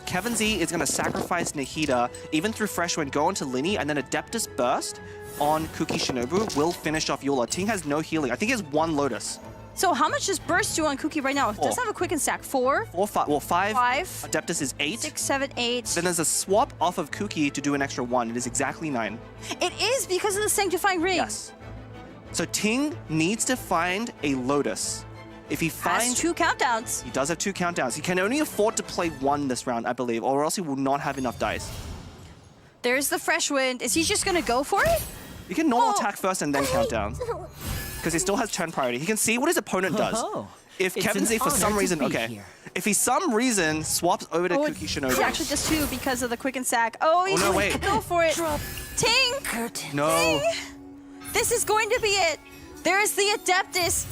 Kevin Z is going to sacrifice Nahida, even through Fresh Wind, go onto Linny, and then Adeptus Burst on Kuki Shinobu will finish off Eula. Ting has no healing. I think he has 1 Lotus. So how much does Burst do on Kuki right now? It does have a quick and stack. 4? 4, 5. Well, 5. 5. Adeptus is 8. 6, 7, 8. Then there's a swap off of Kuki to do an extra 1. It is exactly 9. It is because of the Sanctifying Ring. Yes. So Ting needs to find a Lotus. If he finds... Has 2 countdowns. He does have 2 countdowns. He can only afford to play 1 this round, I believe, or else he will not have enough dice. There's the Fresh Wind. Is he just going to go for it? You can normal attack first and then countdown. Because he still has turn priority. He can see what his opponent does. If Kevin Z, for some reason, if he some reason swaps over to Kuki Shinobu. He actually does 2 because of the quick and sack. Oh, he's going to go for it. Ting! No. Ting! This is going to be it. There's the Adeptus.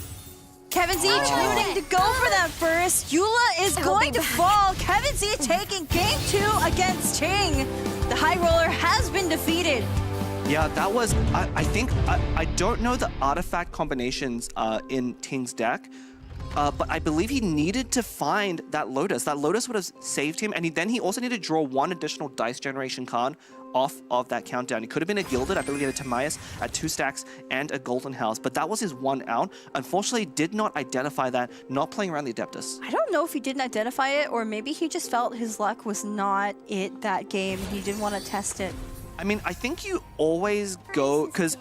Kevin Z choosing to go for that first. Eula is going to fall. Kevin Z taking game 2 against Ting. The High Roller has been defeated. Yeah, that was, I think, I don't know the artifact combinations in Ting's deck, but I believe he needed to find that Lotus. That Lotus would have saved him, and then he also needed to draw 1 additional dice generation card off of that countdown. It could have been a Gilded. I believe he had a Timaeus at 2 stacks and a Golden House, but that was his 1 out. Unfortunately, did not identify that, not playing around the Adeptus. I don't know if he didn't identify it, or maybe he just felt his luck was not it that game. He didn't want to test it. I mean, I think you always go, because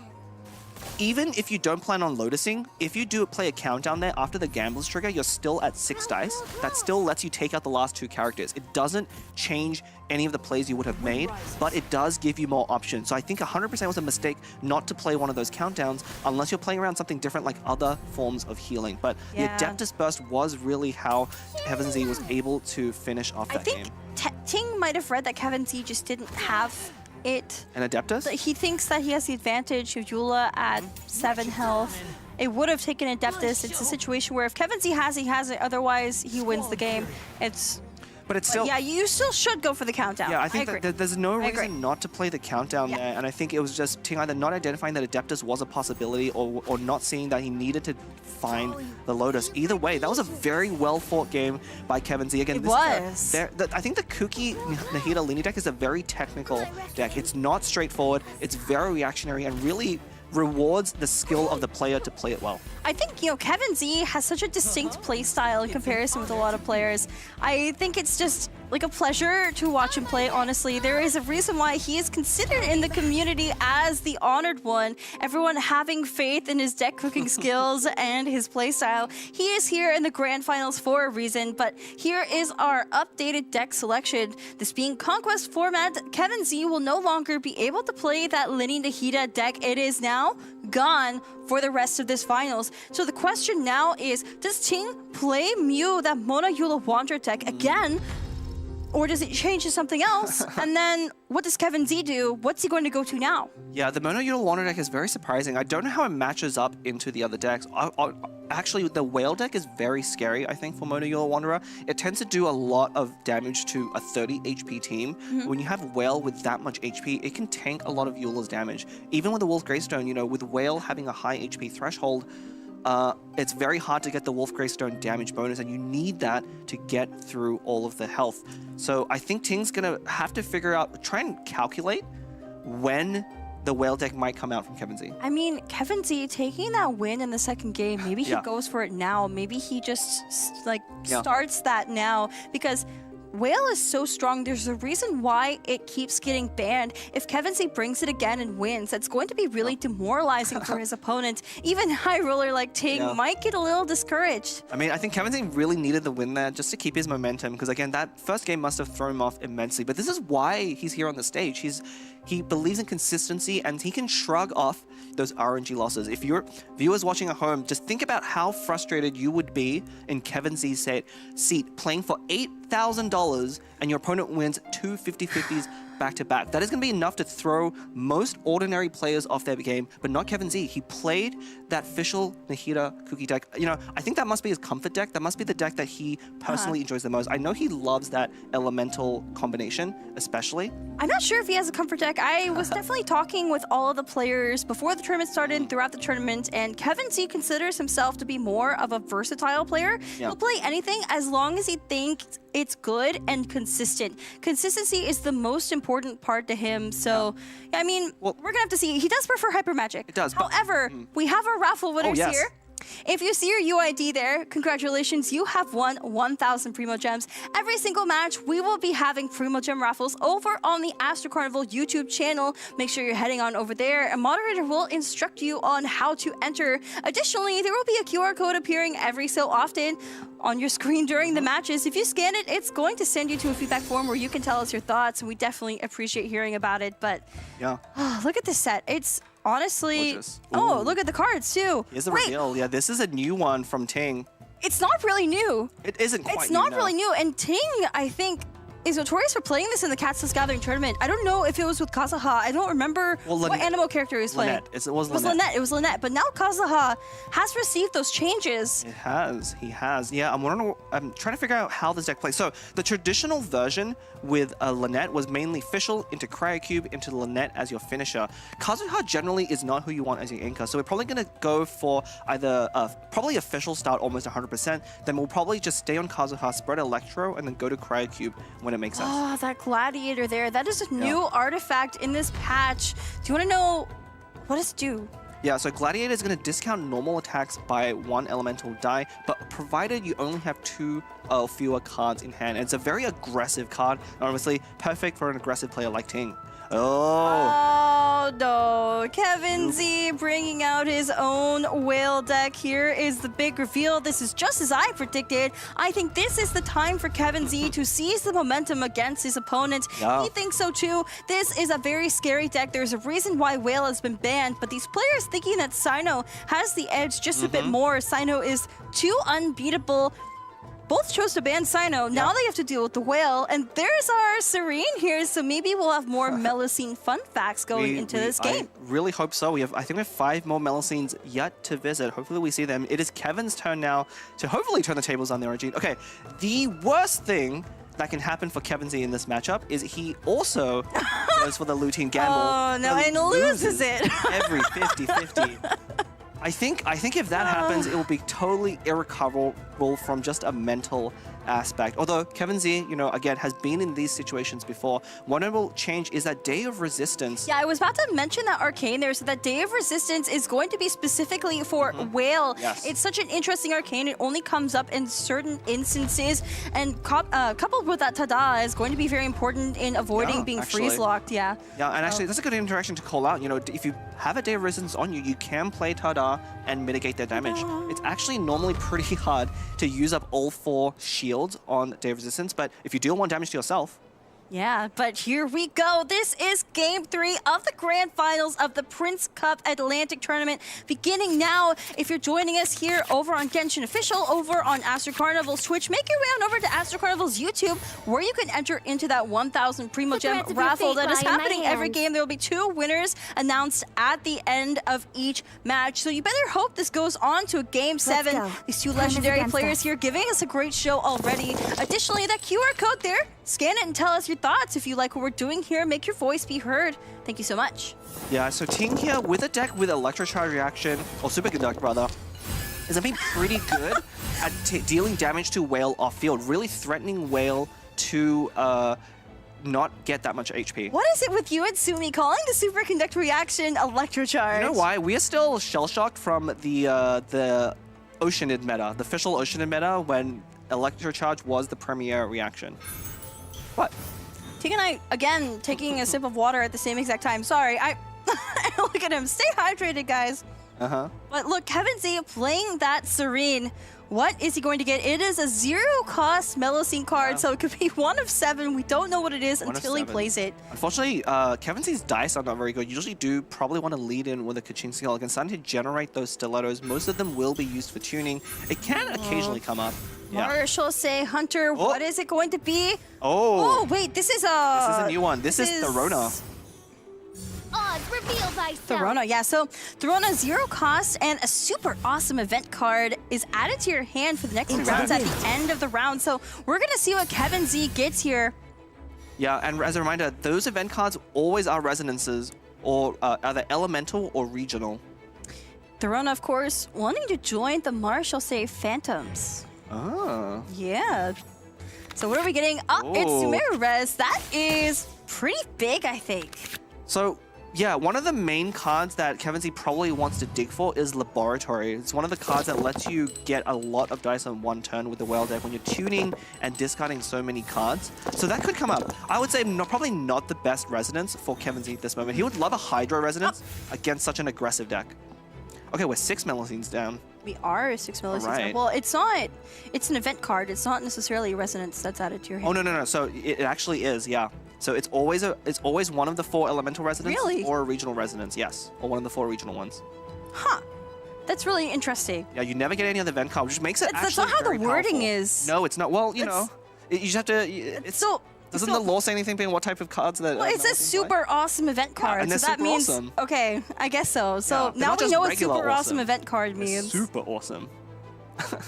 even if you don't plan on lotusing, if you do play a countdown there after the Gambler's trigger, you're still at 6 dice. That still lets you take out the last 2 characters. It doesn't change any of the plays you would have made, but it does give you more options. So I think 100% was a mistake not to play one of those countdowns unless you're playing around something different like other forms of healing. But the Adeptus Burst was really how Kevin Z was able to finish off that game. I think Ting might have read that Kevin Z just didn't have it. An Adeptus? He thinks that he has the advantage of Eula at 7 health. It would have taken Adeptus. It's a situation where if Kevin Z has it, he has it. Otherwise, he wins the game. But it's still... Yeah, you still should go for the countdown. Yeah, I think that there's no reason not to play the countdown there. And I think it was just Ting either not identifying that Adeptus was a possibility or not seeing that he needed to find the Lotus. Either way, that was a very well-fought game by Kevin Z. Again, I think the Kuki Nahida Linny deck is a very technical deck. It's not straightforward. It's very reactionary and really rewards the skill of the player to play it well. I think, Kevin Z has such a distinct play style in comparison with a lot of players. I think it's just like a pleasure to watch him play, honestly. There is a reason why he is considered in the community as the honored one. Everyone having faith in his deck cooking skills and his play style. He is here in the grand finals for a reason, but here is our updated deck selection. This being Conquest format, Kevin Z will no longer be able to play that Linny Nahida deck. It is now gone for the rest of this finals. So the question now is, does Ting play Mew, that Mona Eula Wanderer deck again? Or does it change to something else? And then what does Kevin Z do? What's he going to go to now? Yeah, the Mona Eula Wanderer deck is very surprising. I don't know how it matches up into the other decks. Actually, the Whale deck is very scary, I think, for Mona Eula Wanderer. It tends to do a lot of damage to a 30 HP team. When you have Whale with that much HP, it can tank a lot of Eula's damage. Even with the Wolf Greystone, with Whale having a high HP threshold, it's very hard to get the Wolf Greystone damage bonus, and you need that to get through all of the health. So I think Ting's gonna have to try and calculate when the Whale deck might come out from Kevin Z. I mean, Kevin Z taking that win in the second game, maybe he goes for it now. Maybe he just starts that now, because Whale is so strong. There's a reason why it keeps getting banned. If Kevin Z brings it again and wins, that's going to be really demoralizing for his opponent. Even high roller like Ting might get a little discouraged. I mean, I think Kevin Z really needed the win there just to keep his momentum, because again, that first game must have thrown him off immensely. But this is why he's here on the stage. He believes in consistency, and he can shrug off those RNG losses. If you're viewers watching at home, just think about how frustrated you would be in Kevin Z's seat playing for $8,000 and your opponent wins 2 50-50s back-to-back. That is going to be enough to throw most ordinary players off their game, but not Kevin Z. He played that official Nahida Cookie deck. You know, I think that must be his comfort deck. That must be the deck that he personally enjoys the most. I know he loves that elemental combination, especially. I'm not sure if he has a comfort deck. I was definitely talking with all of the players before the tournament started and throughout the tournament, and Kevin Z considers himself to be more of a versatile player. He'll play anything as long as he thinks it's good and consistent. Consistency is the most important part to him. So, I mean, we're gonna have to see. He does prefer Hyper Magic. It does. However, we have our raffle winners here. If you see your UID there, congratulations, you have won 1,000 Primo Gems. Every single match, we will be having Primo Gem raffles over on the Astro Carnival YouTube channel. Make sure you're heading on over there. A moderator will instruct you on how to enter. Additionally, there will be a QR code appearing every so often on your screen during the matches. If you scan it, it's going to send you to a feedback form where you can tell us your thoughts, and we definitely appreciate hearing about it. But look at this set. It's honestly, look at the cards too. Here's the reveal. Yeah, this is a new one from Ting. It's not really new. It isn't quite It's not really new. And Ting, I think, is notorious for playing this in the Cat's Gathering tournament. I don't know if it was with Kazuha. I don't remember what animal character he was playing. Lynette. It was Lynette. It was Lynette. But now Kazuha has received those changes. It has. He has. Yeah, I'm trying to figure out how this deck plays. So the traditional version with Lynette was mainly Fischl into Cryocube into Lynette as your finisher. Kazuha generally is not who you want as your anchor. So we're probably going to go for either probably a Fischl start almost 100%. Then we'll probably just stay on Kazuha, spread Electro, and then go to Cryocube when it makes sense. Oh, that Gladiator there. That is a new artifact in this patch. Do you want to know what does it do? Yeah, so Gladiator is going to discount normal attacks by 1 elemental die, but provided you only have 2 or fewer cards in hand. And it's a very aggressive card, and obviously perfect for an aggressive player like Ting. Oh no, Kevin Z bringing out his own whale deck. Here is the big reveal. This is just as I predicted. I think this is the time for Kevin Z to seize the momentum against his opponent. He thinks so too. This is a very scary deck. There's a reason why whale has been banned, but these players thinking that Sino has the edge just a bit more. Sino is too unbeatable. Both chose to ban Sino. Now they have to deal with the whale. And there's our Serene here, so maybe we'll have more Melusine fun facts going into this game. I really hope so. I think we have 5 more Melusines yet to visit. Hopefully we see them. It is Kevin's turn now to hopefully turn the tables on the Origin. Okay, the worst thing that can happen for Kevin Z in this matchup is he also goes for the Lutein Gamble. Oh, no, and loses it. Every 50-50. I think if that happens, it will be totally irrecoverable from just a mental aspect. Although Kevin Z, you know, again, has been in these situations before. One notable change is that Day of Resistance. Yeah, I was about to mention that arcane there. So that Day of Resistance is going to be specifically for Whale. Yes. It's such an interesting arcane. It only comes up in certain instances. And coupled with that Tada is going to be very important in avoiding being freeze-locked. Yeah, and actually, that's a good interaction to call out. You know, if you have a Day of Resistance on you, you can play Tada and mitigate their damage. It's actually normally pretty hard to use up all 4 shields on Day of Resistance, but if you deal 1 damage to yourself, yeah, but here we go. This is Game 3 of the Grand Finals of the Prince Cup Atlantic Tournament. Beginning now, if you're joining us here over on Genshin Official, over on Astro Carnival's Twitch, make your way on over to Astro Carnival's YouTube, where you can enter into that 1,000 Primo Gem raffle that is happening every game. There will be 2 winners announced at the end of each match. So you better hope this goes on to a Game 7. These 2 legendary players here giving us a great show already. Additionally, that QR code there, scan it and tell us your thoughts. If you like what we're doing here, make your voice be heard. Thank you so much. Yeah, so Ting here with a deck with Electrocharge reaction, or Superconduct rather, is being pretty good at dealing damage to Whale off-field, really threatening Whale to not get that much HP. What is it with you and Sumi calling the Superconduct reaction Electrocharge? You know why? We are still shell-shocked from the Oceanid meta, the official Oceanid meta, when Electrocharge was the premier reaction. What? Ting and I, again, taking a sip of water at the same exact time. Sorry, Look at him. Stay hydrated, guys. But look, Kevin Z playing that Serene. What is he going to get? It is a 0-cost Melocene card, so it could be 1 of 7. We don't know what it is until he plays it. Unfortunately, Kevin Z's dice are not very good. You usually do probably want to lead in with a Kachin skill. Again, starting to generate those stilettos. Most of them will be used for tuning. It can occasionally come up. Marshall say, Hunter, what is it going to be? Oh, wait, this is a new one. This is Throna. Odds, reveal thyself. Throna, yeah. So Throna, 0 cost, and a super awesome event card is added to your hand for the next 2 rounds at the end of the round. So we're going to see what Kevin Z gets here. Yeah, and as a reminder, those event cards always are resonances or either elemental or regional. Throna, of course, wanting to join the Marshall say Phantoms. Oh. Yeah. So what are we getting? Oh, it's Sumeru Res. That is pretty big, I think. So, yeah, one of the main cards that Kevin Z probably wants to dig for is Laboratory. It's one of the cards that lets you get a lot of dice on one turn with the whale deck when you're tuning and discarding so many cards. So that could come up. I would say probably not the best resonance for Kevin Z at this moment. He would love a Hydro resonance against such an aggressive deck. Okay, we're 6 Melocenes down. We are 6 Melocenes down. Well, it's not. It's an event card. It's not necessarily a resonance that's added to your hand. Oh, no. So it actually is, yeah. So it's always one of the 4 elemental resonances or a regional resonance, yes. Or one of the 4 regional ones. Huh. That's really interesting. Yeah, you never get any other event card, which makes it That's not how the wording is. No, it's not. Well, you know, you just have to... Doesn't the law say anything being what type of cards that... Well, it's a super awesome event card, and so that means... Awesome. Okay, I guess so. So now we know what super awesome event card means. Super awesome.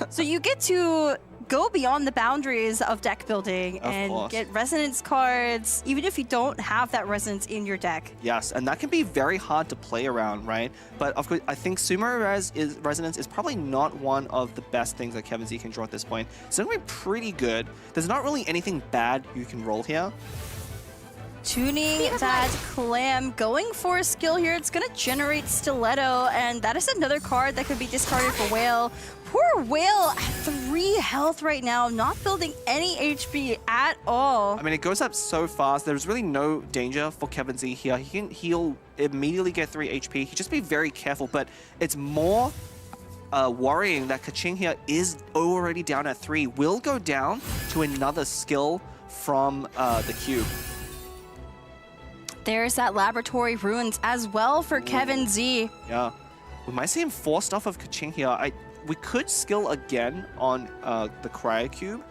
So you get to go beyond the boundaries of deck building and get resonance cards, even if you don't have that resonance in your deck. Yes, and that can be very hard to play around, right? But of course, I think Sumeru resonance is probably not one of the best things that Kevin Z can draw at this point. It's going to be pretty good. There's not really anything bad you can roll here. Tuning that Clam, going for a skill here. It's going to generate Stiletto, and that is another card that could be discarded for Whale. Poor Whale at 3 health right now, not building any HP at all. I mean, it goes up so fast. There's really no danger for Kevin Z here. He can heal, immediately get 3 HP. He just be very careful, but it's more worrying that Kaching here is already down at 3. Will go down to another skill from the cube. There's that Laboratory Ruins as well for Kevin Z. Yeah. We might see him forced off of Kaching here. We could skill again on the Cryocube,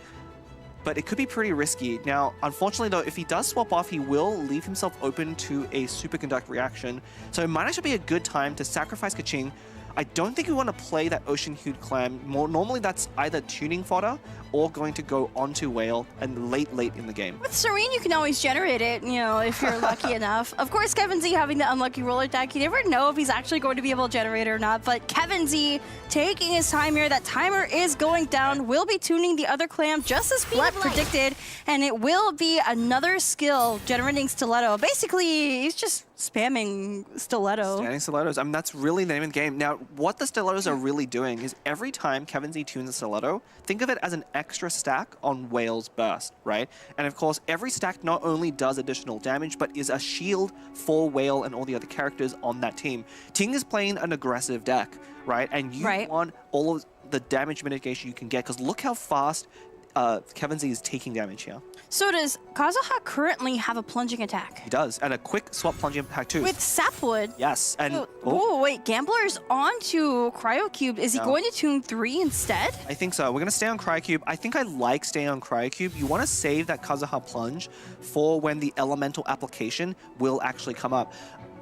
but it could be pretty risky. Now, unfortunately though, if he does swap off, he will leave himself open to a Superconduct reaction. So it might actually be a good time to sacrifice Kaching. I don't think we want to play that Ocean-Hued Clam. Normally that's either tuning fodder or going to go onto Whale and late in the game. With Serene, you can always generate it, you know, if you're lucky enough. Of course, Kevin Z having the unlucky roller deck, you never know if he's actually going to be able to generate it or not, but Kevin Z taking his time here. That timer is going down. Will be tuning the other Clam just as Blood predicted, and it will be another skill generating Stiletto. Basically, he's just spamming Stiletto. Spamming Stilettos. I mean, that's really the name of the game. Now, what the Stilettos are really doing is every time Kevin Z tunes a Stiletto, think of it as an extra stack on Whale's burst, right? And of course, every stack not only does additional damage, but is a shield for Whale and all the other characters on that team. Ting is playing an aggressive deck, right? And you want all of the damage mitigation you can get, because look how fast Kevin Z is taking damage here. So does Kazuha currently have a plunging attack? He does, and a quick swap plunging attack too. With Sapwood? Yes, and... wait, Gambler's onto Cryocube. Is he going to tune 3 instead? I think so. We're going to stay on Cryocube. I think I like staying on Cryocube. You want to save that Kazuha plunge for when the elemental application will actually come up.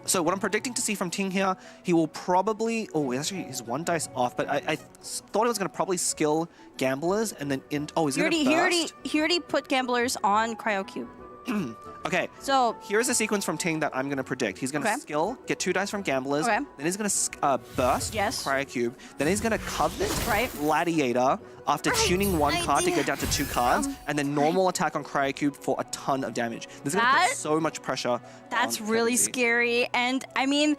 So what I'm predicting to see from Ting here, he will probably... Oh, actually, he's 1 dice off, but I thought he was going to probably skill Gamblers and then... he's going to burst. He already put Gamblers on Cryocube. Okay, so here's a sequence from Ting that I'm going to predict. He's going to skill, get 2 dice from Gamblers, then he's going to burst Cryocube, then he's going to Covenant Gladiator after tuning 1 card to get down to 2 cards, and then normal attack on Cryocube for a ton of damage. This is going to put so much pressure. That's really scary, and I mean,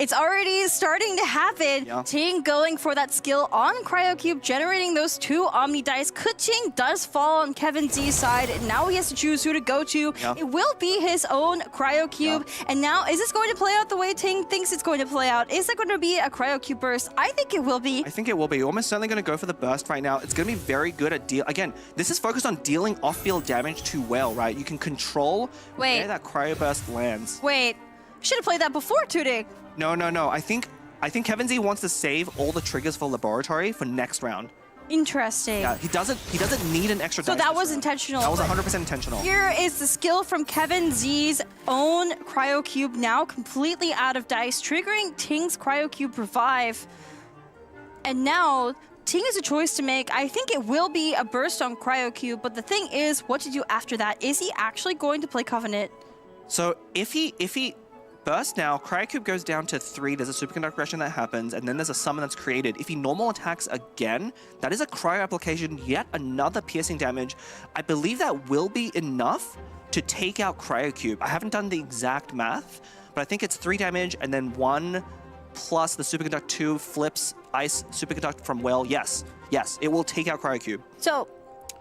It's already starting to happen. Yeah. Ting going for that skill on Cryocube, generating those 2 Omni Dice. Kuching does fall on Kevin Z's side, and now he has to choose who to go to. Yeah. It will be his own Cryocube. Yeah. And now, is this going to play out the way Ting thinks it's going to play out? Is it going to be a Cryocube burst? I think it will be. I think it will be. Almost certainly going to go for the burst right now. It's going to be very good at deal. Again, this is focused on dealing off-field damage to Whale, right? You can control where that Cryo Burst lands. Wait, should have played that before today. No. I think Kevin Z wants to save all the triggers for Laboratory for next round. Interesting. Yeah, he doesn't need an extra. So dice that was round. intentional. That was 100% intentional. Here is the skill from Kevin Z's own Cryocube, now completely out of dice, triggering Ting's Cryocube revive. And now Ting has a choice to make. I think it will be a burst on Cryocube, but the thing is, what to do after that? Is he actually going to play Covenant? So if he bursts now, Cryocube goes down to 3. There's a superconductor aggression that happens, and then there's a summon that's created. If he normal attacks again, that is a cryo application, yet another piercing damage. I believe that will be enough to take out Cryocube. I haven't done the exact math, but I think it's 3 damage and then 1 plus the superconduct 2 flips ice superconduct from Whale. Yes, it will take out Cryocube. So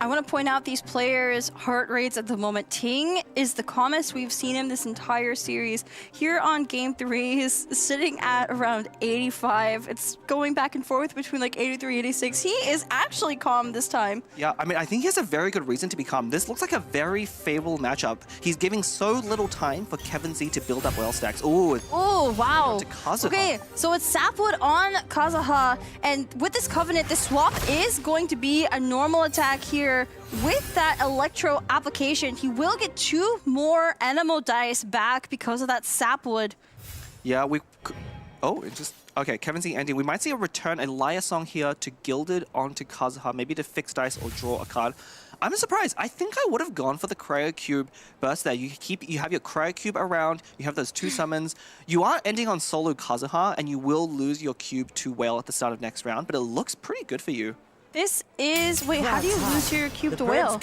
I want to point out these players' heart rates at the moment. Ting is the calmest we've seen him this entire series. Here on Game 3, he's sitting at around 85. It's going back and forth between like 83, 86. He is actually calm this time. Yeah, I mean, I think he has a very good reason to be calm. This looks like a very favorable matchup. He's giving so little time for Kevin Z to build up Whale stacks. Oh, wow. To Kazuha. Okay, so it's Sapwood on Kazuha, and with this Covenant, the swap is going to be a normal attack here. With that Electro application, he will get 2 more Anemo dice back because of that Sapwood. Yeah, okay, Kevin Z ending. We might see a return, a Liar Song here to Gilded onto Kazuha, maybe to fix dice or draw a card. I'm surprised. I think I would have gone for the Cryocube burst there. You have your Cryocube around, you have those 2 summons. You are ending on solo Kazuha, and you will lose your cube to Whale at the start of next round, but it looks pretty good for you. This is... Wait, how do you lose your cube to Whale?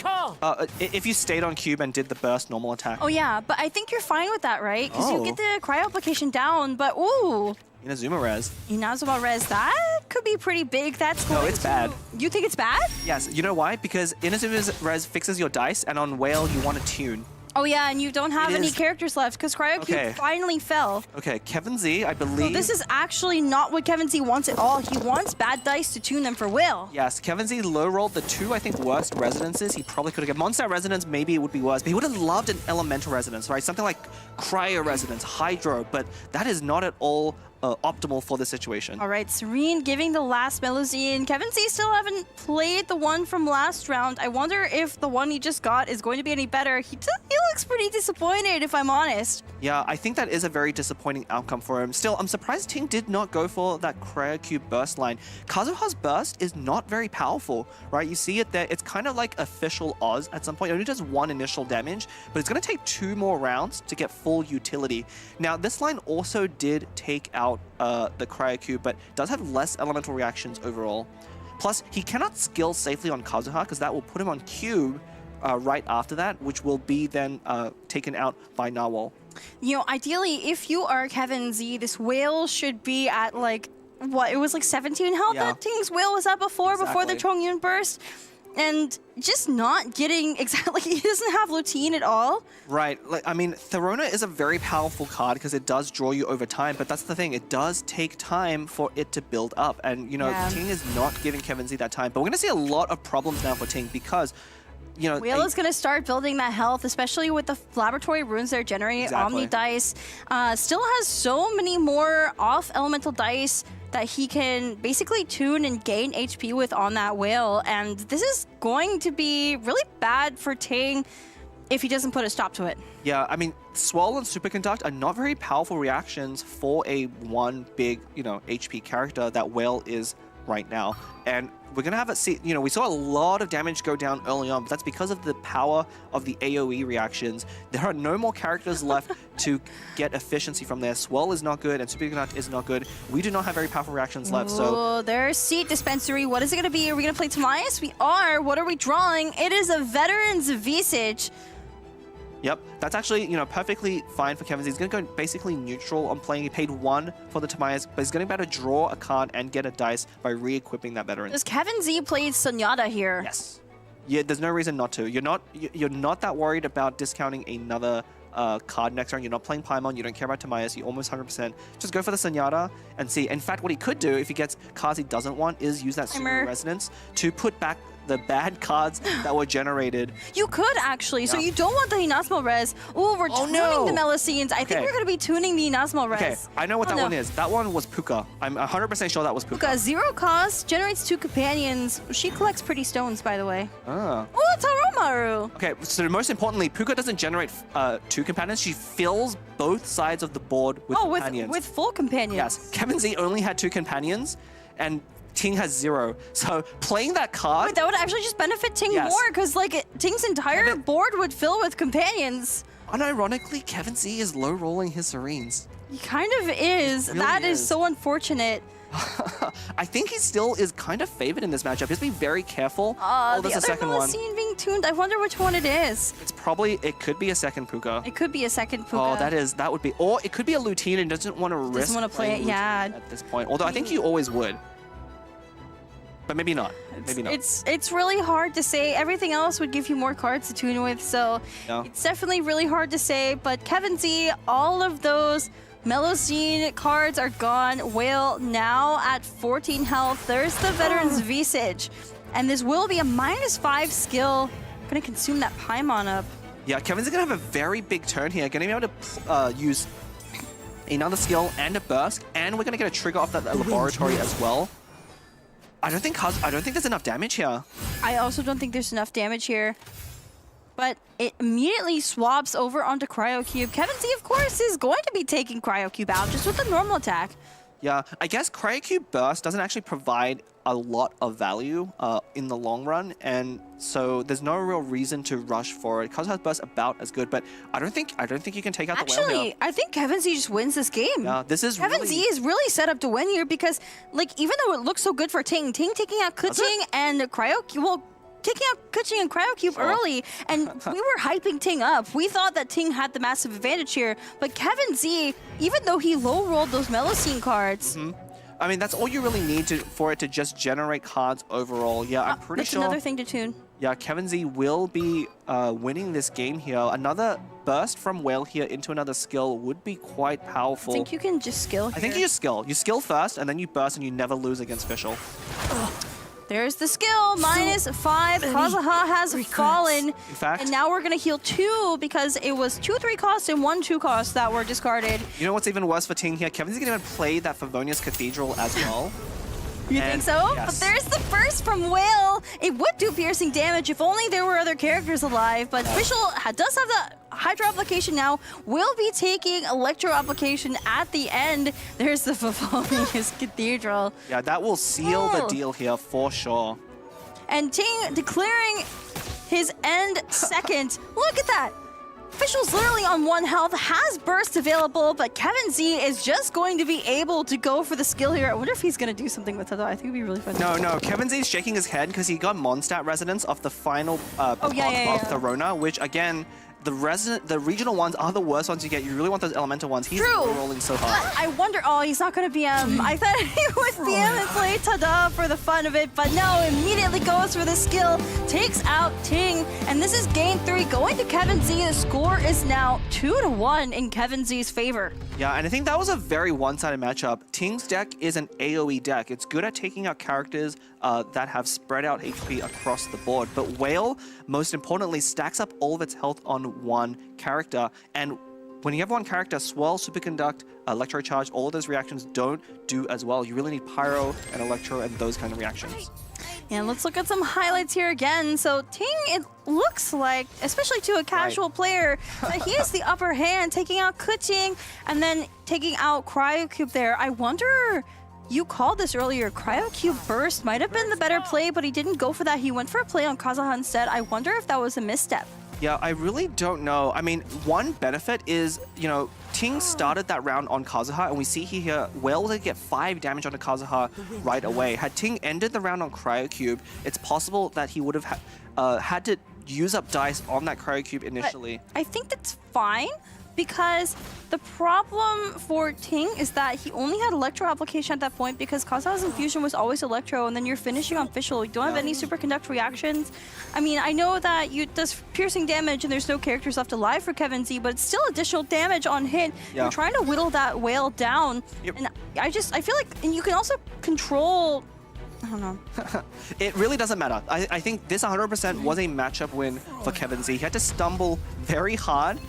If you stayed on cube and did the burst normal attack. Oh, yeah, but I think you're fine with that, right? Because you get the cryo application down, but ooh. Inazuma Res. Inazuma Res, that could be pretty big. That's going No, it's bad. You think it's bad? Yes, you know why? Because Inazuma Res fixes your dice, and on Whale, you want to tune. Oh yeah, and you don't have any characters left because Cryocube finally fell. Okay, Kevin Z, I believe... So this is actually not what Kevin Z wants at all. He wants bad dice to tune them for Whale. Yes, Kevin Z low-rolled the 2, I think, worst resonances. He probably could have got Monster Resonance, maybe it would be worse, but he would have loved an Elemental Resonance, right? Something like Cryo Resonance, Hydro, but that is not at all optimal for this situation. All right, Serene giving the last Melusine. Kevin Z still haven't played the one from last round. I wonder if the one he just got is going to be any better. He looks pretty disappointed, if I'm honest. Yeah, I think that is a very disappointing outcome for him. Still, I'm surprised Ting did not go for that Cryocube burst line. Kazuha's burst is not very powerful, right? You see it there. It's kind of like official Oz at some point. It only does 1 initial damage, but it's going to take 2 more rounds to get full utility. Now, this line also did take out the Cryocube, but does have less elemental reactions overall. Plus, he cannot skill safely on Kazuha because that will put him on Cube right after that, which will be then taken out by Narwhal. You know, ideally, if you are Kevin Z, this Whale should be at like, what, it was like 17 health that Ting's Whale was at before the Chongyun burst. And just not getting exactly, he doesn't have Lutine at all. Right, like, I mean, Therona is a very powerful card because it does draw you over time, but that's the thing, it does take time for it to build up. And, you know, Ting is not giving Kevin Z that time. But we're going to see a lot of problems now for Ting because, you know... Whale is going to start building that health, especially with the laboratory runes they're generating. Omni dice. Still has so many more off elemental dice that he can basically tune and gain HP with on that Whale. And this is going to be really bad for Ting if he doesn't put a stop to it. Yeah, I mean, Swell and Superconduct are not very powerful reactions for a one big, you know, HP character that Whale is right now. And we're going to have you know, we saw a lot of damage go down early on, but that's because of the power of the AoE reactions. There are no more characters left to get efficiency from there. Swell is not good and Superconduct is not good. We do not have very powerful reactions left, so... There's Seat Dispensary. What is it going to be? Are we going to play Tamias? We are. What are we drawing? It is a Veteran's Visage. Yep, that's actually, perfectly fine for Kevin Z. He's going to go basically neutral on playing. He paid 1 for the Tamias, but he's going to be able to draw a card and get a dice by re-equipping that veteran. Does Kevin Z play Sunyata here? Yes. Yeah, there's no reason not to. You're not that worried about discounting another card next round. You're not playing Paimon. You don't care about Tamias. You almost 100%. Just go for the Sunyata and see. In fact, what he could do if he gets cards he doesn't want is use that Super Resonance to put back the bad cards that were generated. You could actually. Yeah. So you don't want the Inazuma Res. Ooh, we're tuning the Melusines. I think we're going to be tuning the Inazuma Res. Okay, I know what that one is. That one was Puka. I'm 100% sure that was Puka. Puka, 0 cost, generates 2 companions. She collects pretty stones, by the way. Ah. Oh, it's Oromaru. Okay, so most importantly, Puka doesn't generate 2 companions. She fills both sides of the board with companions. with full companions. Yes. Kevin Z only had 2 companions, and Ting has 0. So playing that card... Wait, that would actually just benefit Ting more, because Ting's entire board would fill with companions. Unironically, Kevin Z is low-rolling his Serenes. He kind of is. Really that is so unfortunate. I think he still is kind of favored in this matchup. Just be very careful. There's a second one. Being tuned. I wonder which one it is. It could be a second Puka. It could be a second Puka. Oh, that would be, or it could be a Lutine and doesn't want to risk. Doesn't want to play it, yeah. At this point, although I think you always would. But maybe not. Maybe not. It's really hard to say. Everything else would give you more cards to tune with, so it's definitely really hard to say. But Kevin Z, all of those Melusine cards are gone. Whale now at 14 health. There's the Veteran's Visage. And this will be a -5 skill. Gonna consume that Paimon up. Yeah, Kevin's gonna have a very big turn here. Gonna be able to use another skill and a burst, and we're gonna get a trigger off that laboratory as well. I don't think there's enough damage here. I also don't think there's enough damage here. But it immediately swaps over onto Cryo Cube. Kevin Z, of course, is going to be taking Cryo Cube out just with a normal attack. Yeah, I guess Cryo Cube Burst doesn't actually provide a lot of value in the long run, and so there's no real reason to rush for it. Kazuha's Burst about as good, but I don't think you can take out the whale here. I think Kevin Z just wins this game. Yeah, this is Kevin Z is really set up to win here because, even though it looks so good for Ting taking out Kuching and Cryo Cube, taking out Kuching and Cryo Cube early, and we were hyping Ting up. We thought that Ting had the massive advantage here, but Kevin Z, even though he low-rolled those Melusine cards, I mean, that's all you really need for it to just generate cards overall. Yeah, I'm pretty sure. That's another thing to tune. Yeah, Kevin Z will be winning this game here. Another burst from Whale here into another skill would be quite powerful. I think you can just skill here. I think you just skill. You skill first, and then you burst, and you never lose against Fischl. There's the skill, -5. Kazuha has fallen. In fact, and now we're going to heal 2 because it was 2 3 costs and 1 2 costs that were discarded. You know what's even worse for Ting here? Kevin's going to play that Favonius Cathedral as well. You think so? Yes. But there's the burst from Whale. It would do piercing damage if only there were other characters alive. But Fischl does have the Hydro Application now. Will be taking Electro Application at the end. There's the Favonius Cathedral. Yeah, that will seal the deal here for sure. And Ting declaring his end second. Look at that. Fischl's literally on 1 health, has burst available, but Kevin Z is just going to be able to go for the skill here. I wonder if he's going to do something with it, though. I think it'd be really fun. No, Kevin Z is shaking his head because he got Mondstadt Resonance off the final of Tharona, which, again, the regional ones are the worst ones you get. You really want those elemental ones. He's rolling so hard. I wonder, he's not going to BM. I thought he would BM and play Tada for the fun of it, but no, immediately goes for the skill, takes out Ting, and this is game 3 going to Kevin Z. The score is now 2-1 in Kevin Z's favor. Yeah, and I think that was a very one-sided matchup. Ting's deck is an AoE deck. It's good at taking out characters that have spread out HP across the board. But Whale, most importantly, stacks up all of its health on one character. And when you have one character, Swirl, Superconduct, Electro Charge, all of those reactions don't do as well. You really need Pyro and Electro and those kind of reactions. And let's look at some highlights here again. So Ting, it looks like, especially to a casual player, that he has the upper hand, taking out Kuching and then taking out Cryo Cube there. I wonder, you called this earlier, Cryo Cube Burst might have been the better play, but he didn't go for that. He went for a play on Kazuha instead. I wonder if that was a misstep. Yeah, I really don't know. I mean, one benefit is, Ting started that round on Kazuha, and we see here, Whale did get 5 damage onto Kazuha right away. Had Ting ended the round on Cryo Cube, it's possible that he would have had to use up dice on that Cryo Cube initially. But I think that's fine, because the problem for Ting is that he only had Electro application at that point because Kaza's infusion was always Electro, and then you're finishing on Fischl. You don't have any superconduct reactions. I mean, I know that you does piercing damage and there's no characters left alive for Kevin Z, but it's still additional damage on hit. You're trying to whittle that whale down. And I feel like, and you can also control, I don't know. It really doesn't matter. I think this 100% was a matchup win for Kevin Z. He had to stumble very hard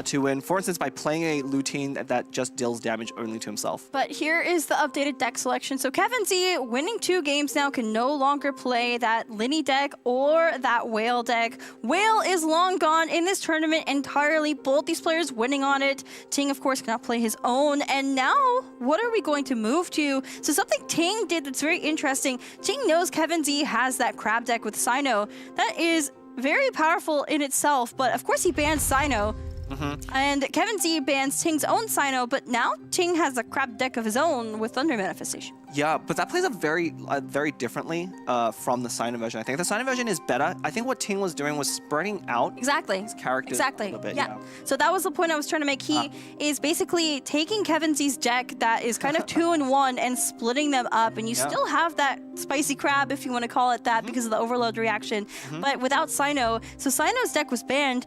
to win, for instance, by playing a Lutein that just deals damage only to himself. But here is the updated deck selection. So Kevin Z, winning 2 games now, can no longer play that Linny deck or that Whale deck. Whale is long gone in this tournament entirely. Both these players winning on it. Ting, of course, cannot play his own. And now, what are we going to move to? So something Ting did that's very interesting. Ting knows Kevin Z has that crab deck with Sino. That is very powerful in itself, but of course he bans Sino. And Kevin Z bans Ting's own Sino, but now Ting has a crab deck of his own with Thunder Manifestation. Yeah, but that plays up very differently from the Sino version. I think the Sino version is better. I think what Ting was doing was spreading out his characters a little bit. Yeah. So that was the point I was trying to make. He is basically taking Kevin Z's deck that is kind of 2-in-1 and splitting them up, and you still have that spicy crab, if you want to call it that, because of the overload reaction, but without Sino. So Sino's deck was banned.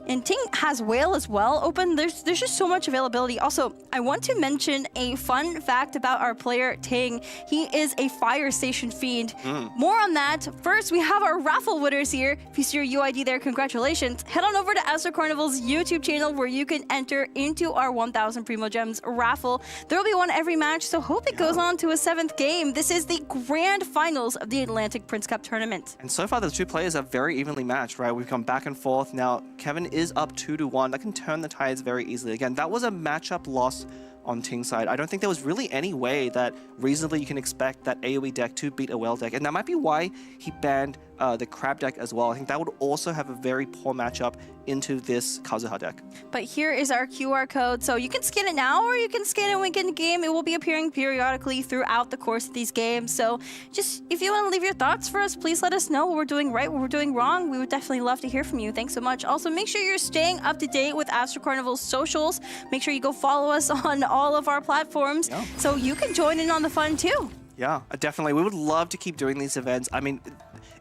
And Ting has Whale as well open. There's just so much availability. Also, I want to mention a fun fact about our player Ting. He is a Fire Station fiend. More on that. First, we have our raffle winners here. If you see your UID there, congratulations. Head on over to Astro Carnival's YouTube channel where you can enter into our 1,000 Primo Gems raffle. There will be one every match, so hope it goes on to a 7th game. This is the grand finals of the Atlantic Prince Cup tournament. And so far, the 2 players are very evenly matched, right? We've gone back and forth. Now, Kevin is up 2-1. That can turn the tides very easily. Again, that was a matchup loss on Ting's side. I don't think there was really any way that reasonably you can expect that AoE deck to beat a Whale deck. And that might be why he banned the Crab deck as well. I think that would also have a very poor matchup into this Kazuha deck. But here is our QR code. So you can scan it now or you can scan it when we get in the game. It will be appearing periodically throughout the course of these games. So just, if you want to leave your thoughts for us, please let us know what we're doing right, what we're doing wrong. We would definitely love to hear from you. Thanks so much. Also, make sure you're staying up to date with Astro Carnival's socials. Make sure you go follow us on all of our platforms so you can join in on the fun too. Yeah, definitely. We would love to keep doing these events. I mean,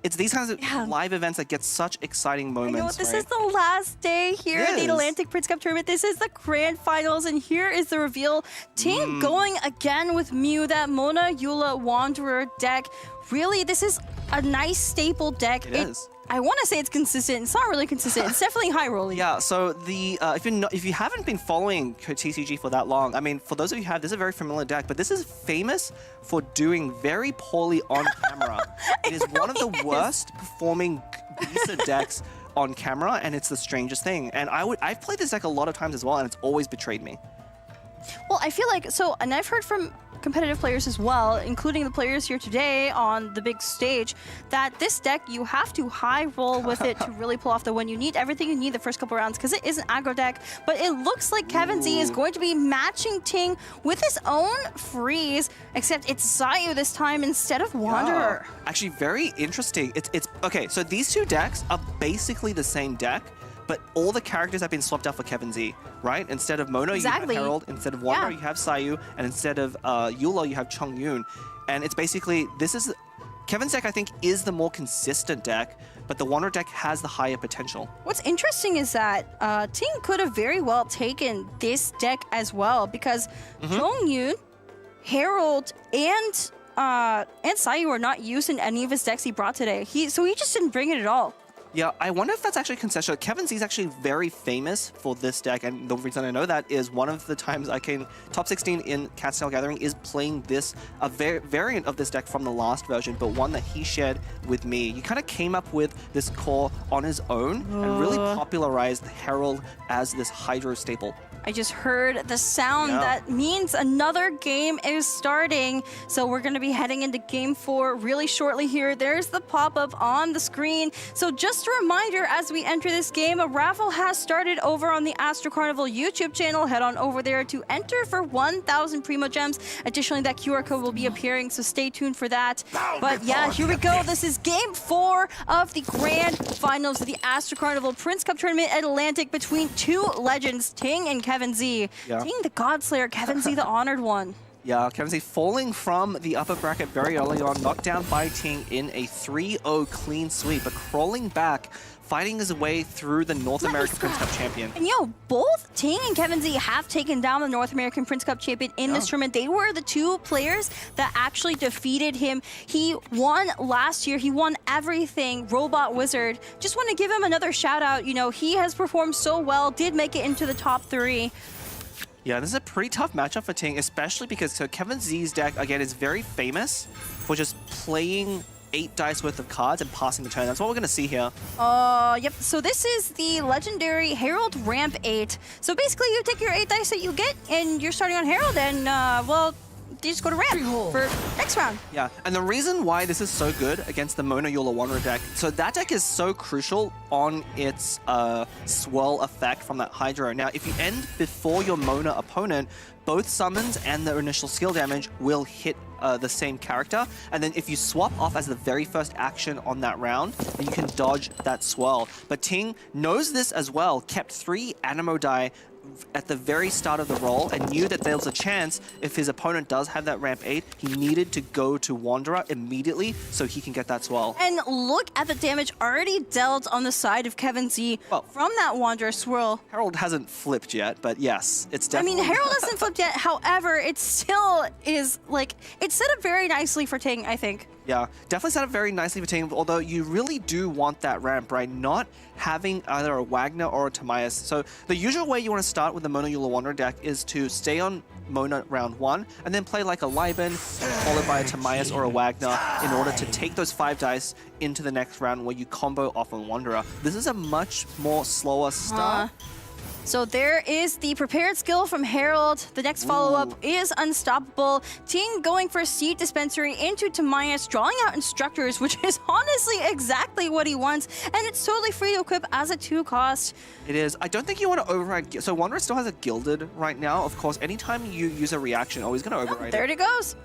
it's these kinds of live events that get such exciting moments. I know, this is the last day here at the Atlantic Prince Cup tournament. This is the grand finals, and here is the reveal. Ting going again with Mew, that Mona Eula Wanderer deck. Really, this is a nice staple deck. It is. I want to say it's consistent. It's not really consistent. It's definitely high rolling. Yeah. So the if you haven't been following TCG for that long, I mean, for those of you who have, this is a very familiar deck, but this is famous for doing very poorly on camera. It is one of the worst performing Bisa decks on camera, and it's the strangest thing. And I've played this deck a lot of times as well, and it's always betrayed me. Well, I feel like, and I've heard from competitive players as well, including the players here today on the big stage, that this deck, you have to high roll with it to really pull off the win. You need everything you need the first couple rounds because it is an aggro deck, but it looks like Kevin Z is going to be matching Ting with his own freeze, except it's Zayu this time instead of Wanderer. Yeah. Actually, very interesting. It's okay, so these 2 decks are basically the same deck, but all the characters have been swapped out for Kevin Z, right? Instead of Mono, you have Herald. Instead of Wanderer, you have Sayu. And instead of Eula, you have Chung Yoon. And it's basically, Kevin's deck, I think, is the more consistent deck, but the Wanderer deck has the higher potential. What's interesting is that Ting could have very well taken this deck as well, because Chung Yoon, Herald, and Sayu are not used in any of his decks he brought today. So he just didn't bring it at all. Yeah, I wonder if that's actually consensual. Kevin Z is actually very famous for this deck, and the reason I know that is one of the times I came top 16 in Cat's Tail Gathering is playing a variant of this deck from the last version, but one that he shared with me. He kind of came up with this core on his own and really popularized Herald as this Hydro staple. I just heard the sound. That means another game is starting. So we're going to be heading into game 4 really shortly here. There's the pop-up on the screen. So just just a reminder as we enter this game, a raffle has started over on the Astro Carnival YouTube channel. Head on over there to enter for 1,000 Primo Gems. Additionally, that QR code will be appearing, so stay tuned for that. But yeah, here we go. This is Game 4 of the Grand Finals of the Astro Carnival Prince Cup Tournament Atlantic between two legends, Ting and Kevin Z. Yeah. Ting, the Godslayer, Kevin Z, the Honored One. Yeah, Kevin Z falling from the upper bracket very early on, knocked down by Ting in a 3-0 clean sweep, but crawling back, fighting his way through the North American Prince Cup champion. And both Ting and Kevin Z have taken down the North American Prince Cup champion in this tournament. They were the two players that actually defeated him. He won last year. He won everything. Robot Wizard. Just want to give him another shout out. He has performed so well, did make it into the top 3. Yeah, this is a pretty tough matchup for Ting, especially because Kevin Z's deck, again, is very famous for just playing 8 dice worth of cards and passing the turn. That's what we're going to see here. Yep. So this is the legendary Herald Ramp 8. So basically, you take your 8 dice that you get, and you're starting on Herald, and, well, you just go to Ramp for next round. Yeah, and the reason why this is so good against the Mona Yola Wanderer deck, so that deck is so crucial on its swirl effect from that Hydro. Now, if you end before your Mona opponent, both summons and the initial skill damage will hit the same character, and then if you swap off as the very first action on that round, then you can dodge that swirl. But Ting knows this as well, kept 3 Animo die at the very start of the roll and knew that there was a chance if his opponent does have that ramp 8, he needed to go to Wanderer immediately so he can get that swell. And look at the damage already dealt on the side of Kevin Z from that Wanderer swirl. Herald hasn't flipped yet, but yes, it's definitely... Herald hasn't flipped yet. However, it still is, it's set up very nicely for Ting, I think. Yeah, definitely set up very nicely for Ting, although you really do want that ramp, right? Not having either a Wagner or a Timaeus. So the usual way you want to start with the Mona Yola Wanderer deck is to stay on Mona round 1 and then play like a Liben followed by a Timaeus or a Wagner in order to take those 5 dice into the next round where you combo off on Wanderer. This is a much more slower start. So there is the prepared skill from Herald. The next follow-up is Unstoppable. Ting going for Seed Dispensary into Timaeus, drawing out Instructors, which is honestly exactly what he wants. And it's totally free to equip as a 2-cost. It is. I don't think you want to override... So Wanderer still has a Gilded right now. Of course, anytime you use a reaction, he's going to override there it goes.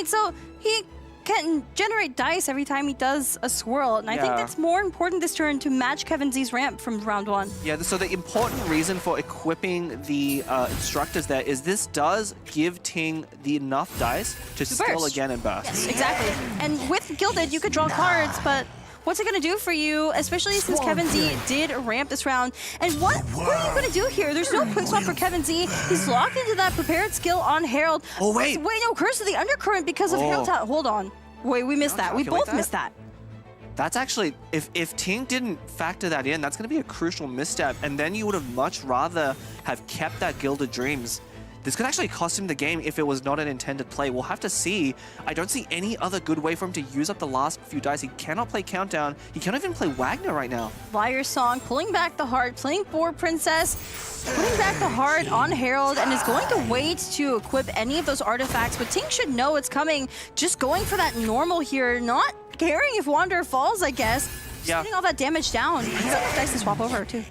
So he can generate dice every time he does a swirl, and I think that's more important this turn to match Kevin Z's ramp from round 1. Yeah, so the important reason for equipping the Instructors there is this does give Ting the enough dice to skill again and burst. Yes, exactly. And with Gilded, you could draw cards, but what's it going to do for you, especially since Kevin Z did ramp this round? And what are you going to do here? There's no quick swap for Kevin Z. He's locked into that prepared skill on Herald. Oh, wait. Wait, no, Curse of the Undercurrent because of Herald. Hold on. Wait, we missed that. We both missed that. That's actually, if Ting didn't factor that in, that's going to be a crucial misstep. And then you would have much rather have kept that Gilded Dreams. This could actually cost him the game if it was not an intended play. We'll have to see. I don't see any other good way for him to use up the last few dice. He cannot play Countdown. He cannot even play Wagner right now. Liar Song, pulling back the heart, playing for Princess, putting back the heart on Herald, and is going to wait to equip any of those artifacts. But Ting should know it's coming. Just going for that normal here, not caring if Wanderer falls, I guess. Just getting all that damage down. He's got dice to swap over, too.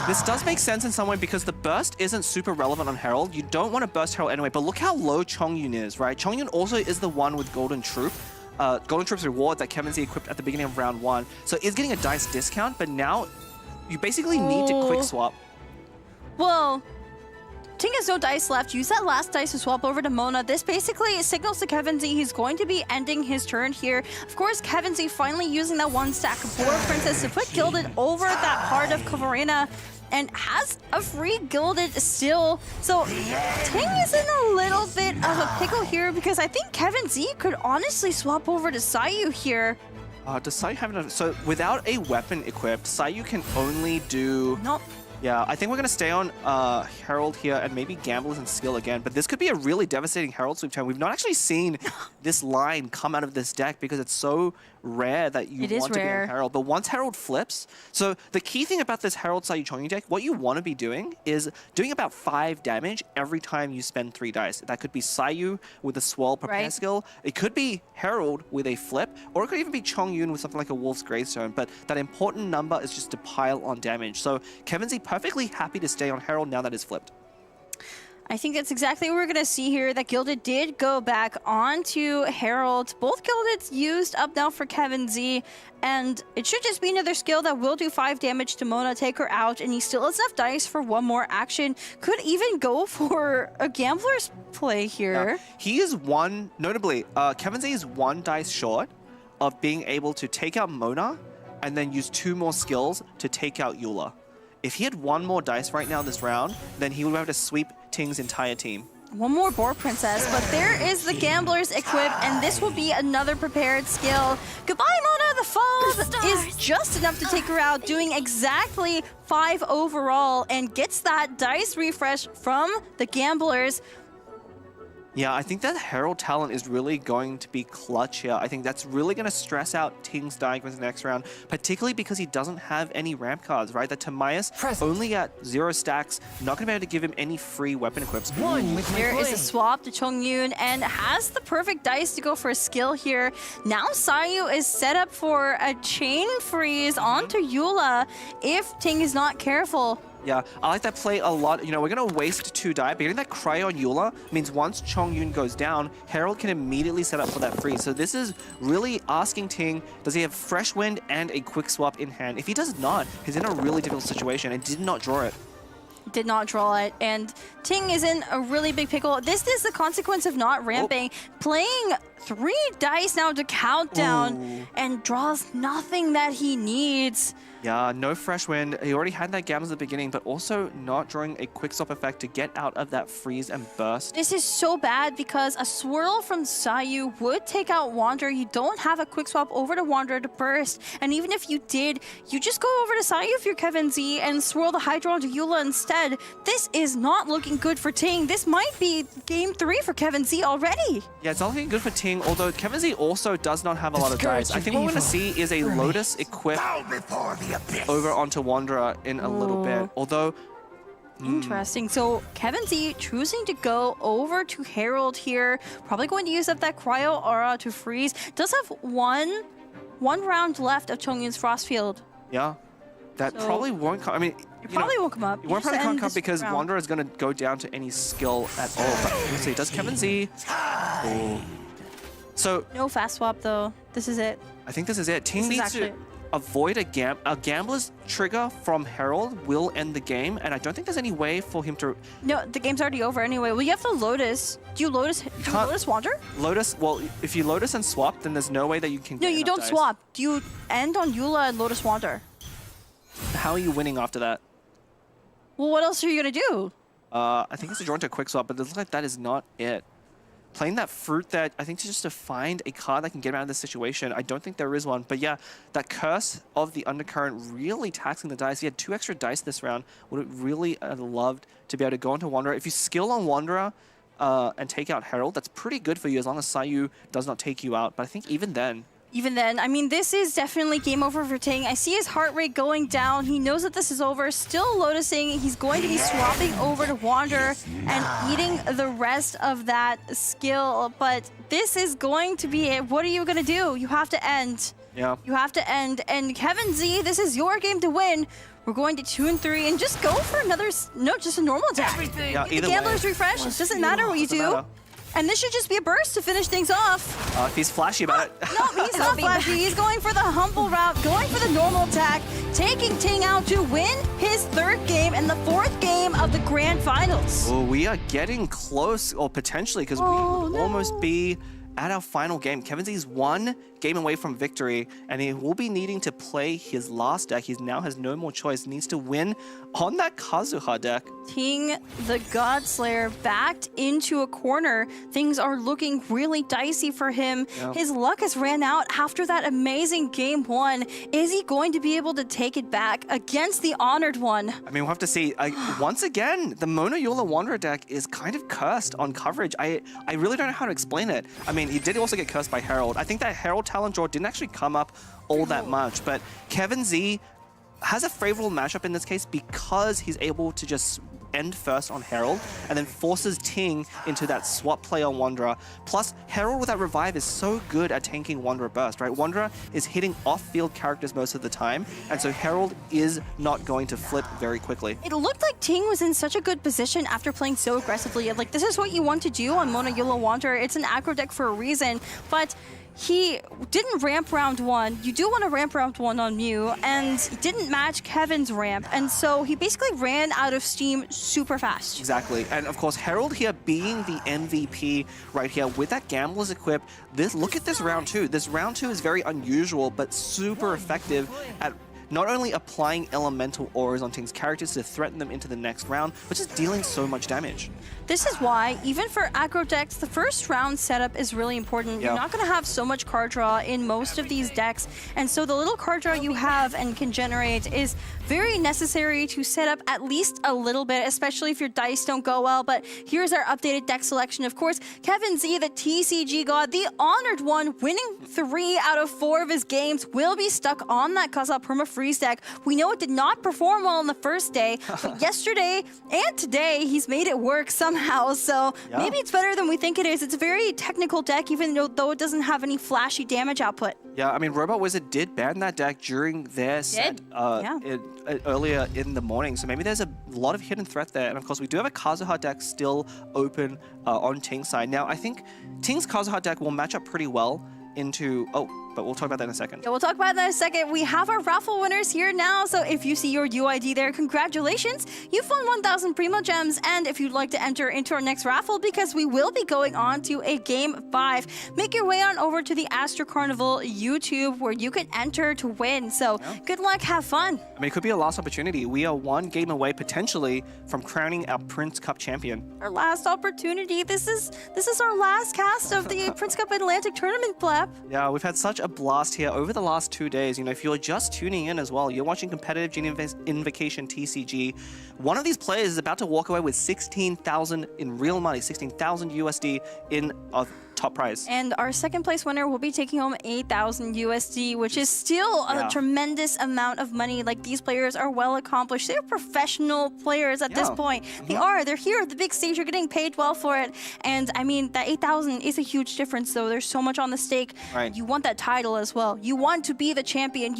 This does make sense in some way because the burst isn't super relevant on Herald. You don't want to burst Herald anyway, but look how low Chongyun is, right? Chongyun also is the one with Golden Troop. Golden Troop's reward that Kevin Z equipped at the beginning of round 1. So is getting a dice discount, but now you basically need to quick swap. Well, Ting has no dice left. Use that last dice to swap over to Mona. This basically signals to Kevin Z he's going to be ending his turn here. Of course, Kevin Z finally using that 1 stack for Princess to put Gilded over that Heart of Kavarina and has a free Gilded still. So Ting is in a little bit of a pickle here because I think Kevin Z could honestly swap over to Sayu here. Does Sayu have enough? So without a weapon equipped, Sayu can only do... Nope. Yeah, I think we're going to stay on Herald here and maybe Gamblers and Skill again. But this could be a really devastating Herald sweep turn. We've not actually seen this line come out of this deck because it's so rare that you want to be on Herald. But once Herald flips, so the key thing about this Herald Sayu Chongyun deck, what you want to be doing is doing about 5 damage every time you spend 3 dice. That could be Sayu with a Swirl Prepare skill. It could be Herald with a flip, or it could even be Chongyun with something like a Wolf's Gravestone. But that important number is just to pile on damage. So Kevin Z perfectly happy to stay on Herald now that it's flipped. I think that's exactly what we're going to see here, that Gilded did go back onto Herald. Both Gildeds used up now for Kevin Z, and it should just be another skill that will do 5 damage to Mona, take her out, and he still has enough dice for one more action. Could even go for a Gambler's play here. He is notably, Kevin Z is 1 dice short of being able to take out Mona and then use 2 more skills to take out Eula. If he had 1 more dice right now this round, then he would have to sweep Ting's entire team. One more Boar Princess, but there is the Gambler's equip, and this will be another prepared skill. Goodbye, Mona! The fall is just enough to take her out, doing exactly 5 overall, and gets that dice refresh from the Gamblers. Yeah, I think that Herald talent is really going to be clutch here. I think that's really going to stress out Ting's Diagonals next round, particularly because he doesn't have any ramp cards, right? That Timaeus only at 0 stacks, not going to be able to give him any free weapon equips. There is a swap to Chongyun and has the perfect dice to go for a skill here. Now Sayu is set up for a chain freeze onto Eula if Ting is not careful. Yeah, I like that play a lot. You know, we're going to waste 2 die, but getting that Cryo on Eula means once Chongyun goes down, Herald can immediately set up for that freeze. So this is really asking Ting, does he have Fresh Wind and a Quick Swap in hand? If he does not, he's in a really difficult situation and did not draw it. Did not draw it, and Ting is in a really big pickle. This is the consequence of not ramping. Playing 3 dice now to countdown and draws nothing that he needs. Yeah, no Fresh Wind. He already had that Gambles at the beginning, but also not drawing a Quick Swap effect to get out of that freeze and burst. This is so bad because a swirl from Sayu would take out Wanderer. You don't have a Quick Swap over to Wanderer to burst, and even if you did, you just go over to Sayu if you're Kevin Z and swirl the Hydra onto Eula instead. This is not looking good for Ting. This might be game 3 for Kevin Z already. Yeah, it's not looking good for Ting, although Kevin Z also does not have a lot of dice. I think what we're going to see is a Lotus equip over onto Wanderer in a little bit, although... Interesting. So Kevin Z choosing to go over to Herald here, probably going to use up that Cryo Aura to freeze. Does have one round left of Chongyun's Frostfield. Yeah, that probably won't come. I mean, it probably won't come up. It won't probably come up because Wanderer is going to go down to any skill at all. But let's see, does Kevin Z... So... No fast swap though. This is it. I think this is it. Ting needs to avoid a Gambler's trigger from Herald will end the game, and I don't think there's any way for him to... No, the game's already over anyway. Well, you have to Lotus. Do you Lotus Wander? Lotus, well, if you Lotus and swap, then there's no way that you can get No, you don't dice. swap. Do you end on Eula and Lotus Wander? How are you winning after that? Well, what else are you going to do? I think it's a draw into a quick swap, but it looks like that is not it. Playing that fruit that I think just to find a card that can get him out of this situation. I don't think there is one, but yeah, that Curse of the Undercurrent really taxing the dice. He had 2 extra dice this round. Would have really loved to be able to go into Wanderer. If you skill on Wanderer and take out Herald, that's pretty good for you as long as Sayu does not take you out. But I think even then, I mean, this is definitely game over for Ting. I see his heart rate going down. He knows that this is over. Still Lotusing. He's going to be swapping over to Wander and eating the rest of that skill. But this is going to be it. What are you going to do? You have to end. Yeah. You have to end. And Kevin Z, this is your game to win. We're going to 2 and 3 and just go for another, just a normal attack. Yeah, the Gambler's refresh. It doesn't matter what you do. And this should just be a burst to finish things off. If he's flashy about it. No, he's not flashy. He's going for the humble route, going for the normal attack, taking Ting out to win his 3rd game and the 4th game of the Grand Finals. Oh, we are getting close, or potentially, because we would almost be at our final game. Kevin Z's 1 game away from victory, and he will be needing to play his last deck. He now has no more choice. He needs to win on that Kazuha deck. Ting, the Godslayer, backed into a corner. Things are looking really dicey for him. Yeah. His luck has ran out after that amazing game one. Is he going to be able to take it back against the Honored One? I mean, we'll have to see. Once again, the Mona Yola Wanderer deck is kind of cursed on coverage. I really don't know how to explain it. I mean, he did also get cursed by Herald. I think that Herald talent draw didn't actually come up all that much, but Kevin Z has a favorable matchup in this case because he's able to just end first on Herald and then forces Ting into that swap play on Wanderer. Plus, Herald with that revive is so good at tanking Wanderer burst, right? Wanderer is hitting off-field characters most of the time, and so Herald is not going to flip very quickly. It looked like Ting was in such a good position after playing so aggressively. Like, this is what you want to do on Mona Yola Wanderer. It's an aggro deck for a reason, but he didn't ramp round one. You do want to ramp round one on Mew, and he didn't match Kevin's ramp, and so he basically ran out of steam super fast. Exactly, and of course Herald here being the MVP right here with that Gambler's equip. Look at this round two. This round two is very unusual, but super effective at not only applying elemental auras on Ting's characters to threaten them into the next round, but just dealing so much damage. This is why, even for aggro decks, the first round setup is really important. Yeah. You're not going to have so much card draw in most of these decks, and so the little card draw you have and can generate is very necessary to set up at least a little bit, especially if your dice don't go well. But here's our updated deck selection. Of course, Kevin Z, the TCG god, the Honored One, winning 3 out of 4 of his games, will be stuck on that Kaza Perma Freeze deck. We know it did not perform well on the first day, but yesterday and today, he's made it work somehow. So maybe it's better than we think it is. It's a very technical deck, even though it doesn't have any flashy damage output. Yeah, I mean, Robot Wizard did ban that deck during their set earlier in the morning, so maybe there's a lot of hidden threat there. And of course, we do have a Kazuha deck still open on Ting's side. Now, I think Ting's Kazuha deck will match up pretty well into... but we'll talk about that in a second. Yeah, we'll talk about that in a second. We have our raffle winners here now, so if you see your UID there, congratulations. You've won 1,000 Primo Gems, and if you'd like to enter into our next raffle, because we will be going on to a Game 5, make your way on over to the Astro Carnival YouTube, where you can enter to win. So good luck, have fun. I mean, it could be a last opportunity. We are one game away, potentially, from crowning our Prince Cup champion. Our last opportunity. This is our last cast of the Prince Cup Atlantic Tournament, Blap. Yeah, we've had such a blast here over the last 2 days. You know, if you're just tuning in as well, you're watching Competitive Genie Invocation TCG. One of these players is about to walk away with 16,000 in real money, 16,000 USD in top prize. And our second place winner will be taking home 8,000 USD, which is still a tremendous amount of money. Like, these players are well accomplished. They're professional players at this point. They're here at the big stage. You're getting paid well for it. And I mean, that 8,000 is a huge difference, though. There's so much on the stake. Right. You want that title as well. You want to be the champion.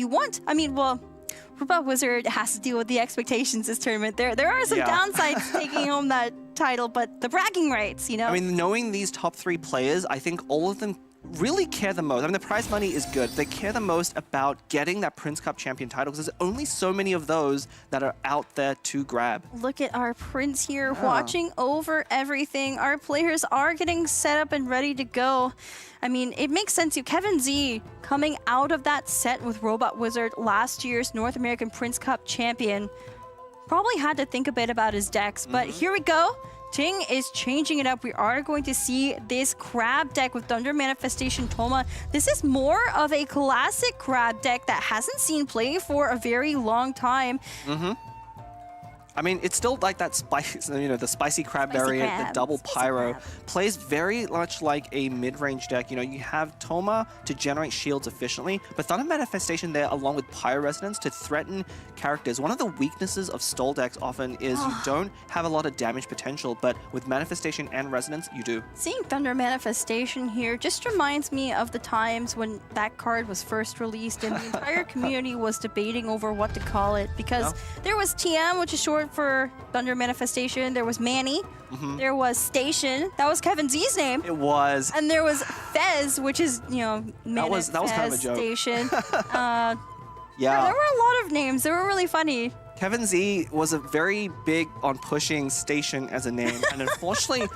Robot Wizard has to deal with the expectations this tournament. There are some downsides taking home that title, but the bragging rights, you know? I mean, knowing these top 3 players, I think all of them really care the most. I mean, the prize money is good. They care the most about getting that Prince Cup champion title, because there's only so many of those that are out there to grab. Look at our Prince here watching over everything. Our players are getting set up and ready to go. I mean, it makes sense. Kevin Z coming out of that set with Robot Wizard, last year's North American Prince Cup champion, probably had to think a bit about his decks, but here we go. Ting is changing it up. We are going to see this crab deck with Thunder Manifestation Toma. This is more of a classic crab deck that hasn't seen play for a very long time. I mean, it's still like that spice, you know, the spicy crab variant, the double pyro. Plays very much like a mid-range deck. You know, you have Toma to generate shields efficiently, but Thunder Manifestation there along with Pyro Resonance to threaten characters. One of the weaknesses of stall decks often is you don't have a lot of damage potential, but with Manifestation and Resonance, you do. Seeing Thunder Manifestation here just reminds me of the times when that card was first released and the entire community was debating over what to call it, because there was TM, which is short for Thunder Manifestation. There was Manny. There was Station. That was Kevin Z's name. It was. And there was Fez, which is, you know, that was kind of a joke. Station. Yeah. There were a lot of names. They were really funny. Kevin Z was a very big on pushing Station as a name, and unfortunately,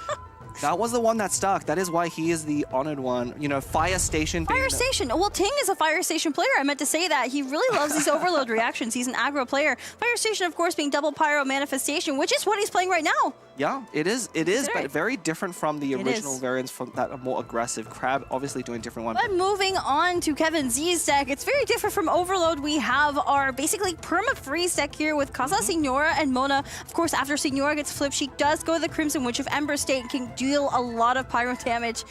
That was the one that stuck. That is why he is the honored one. You know, Fire Station. Fire Station. Well, Ting is a Fire Station player. I meant to say that. He really loves these overload reactions. He's an aggro player. Fire Station, of course, being double pyro manifestation, which is what he's playing right now. Yeah, it is. It is, but very different from the original is. variants from that more aggressive. Crab obviously doing a different one. But moving on to Kevin Z's deck, it's very different from Overload. We have our basically perma-freeze deck here with Kaza, Signora, and Mona. Of course, after Signora gets flipped, she does go to the Crimson Witch of Ember State and can deal a lot of pyro damage.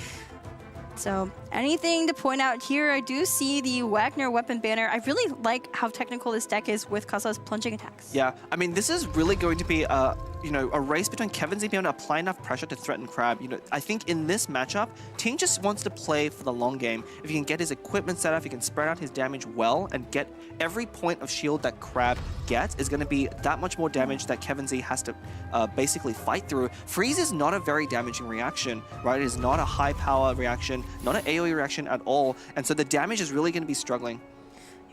So, anything to point out here, I do see the Wagner weapon banner. I really like how technical this deck is with Kaza's plunging attacks. Yeah, I mean, this is really going to be a race between Kevin Z being able to apply enough pressure to threaten Crab. You know, I think in this matchup, Ting just wants to play for the long game. If he can get his equipment set up, he can spread out his damage well and get every point of shield that Crab gets is going to be that much more damage that Kevin Z has to basically fight through. Freeze is not a very damaging reaction, right? It is not a high power reaction, not an AoE reaction at all. And so the damage is really going to be struggling.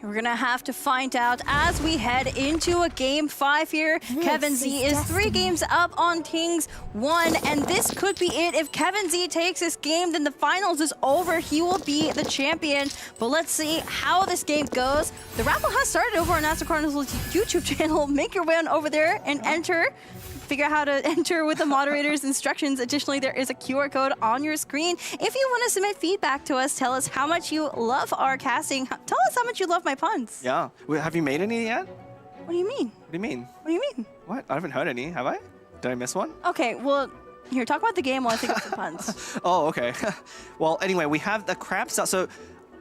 We're going to have to find out as we head into a Game 5 here. Kevin Z is 3 games up on Ting's 1, and this could be it. If Kevin Z takes this game, then the finals is over. He will be the champion. But let's see how this game goes. The raffle has started over on Astro Chronicles' YouTube channel. Make your way on over there and enter. Figure out how to enter with the moderator's instructions. Additionally, there is a QR code on your screen. If you want to submit feedback to us, tell us how much you love our casting. Tell us how much you love my puns. Yeah. Wait, have you made any yet? What do you mean? What do you mean? What do you mean? What? I haven't heard any, have I? Did I miss one? Okay, well, here, talk about the game while I think of the puns. Oh, okay. Well, anyway, we have the Crab stuff. So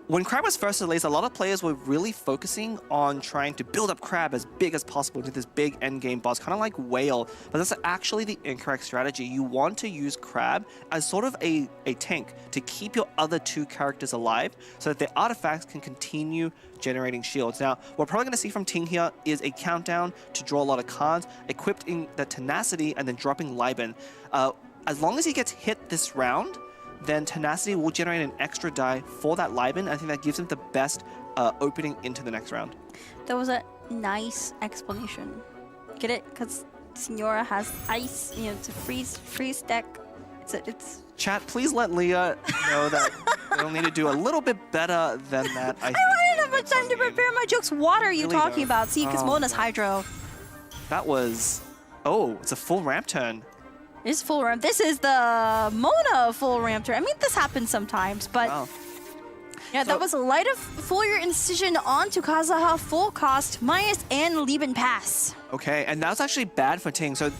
when Crab was first released, a lot of players were really focusing on trying to build up Crab as big as possible into this big endgame boss, kind of like Whale, but that's actually the incorrect strategy. You want to use Crab as sort of a tank to keep your other 2 characters alive so that their artifacts can continue generating shields. Now, what we're probably going to see from Ting here is a countdown to draw a lot of cards, equipped in the Tenacity, and then dropping Liben. As long as he gets hit this round, then Tenacity will generate an extra die for that Liben. I think that gives him the best opening into the next round. That was a nice explanation. Get it? Because Signora has ice, you know, it's a freeze deck. It's Chat, please let Leah know that they'll need to do a little bit better than that. I didn't have much time to prepare my jokes. What are you talking about? See, because Mona's Hydro. That was... Oh, it's a full ramp turn. It's full ramp. This is the Mona full ramp turn. I mean, this happens sometimes, but wow. Yeah, that was a Light of Foliar Incision onto Kazaha, full cost, minus and Lieben Pass. Okay, and that's actually bad for Ting. So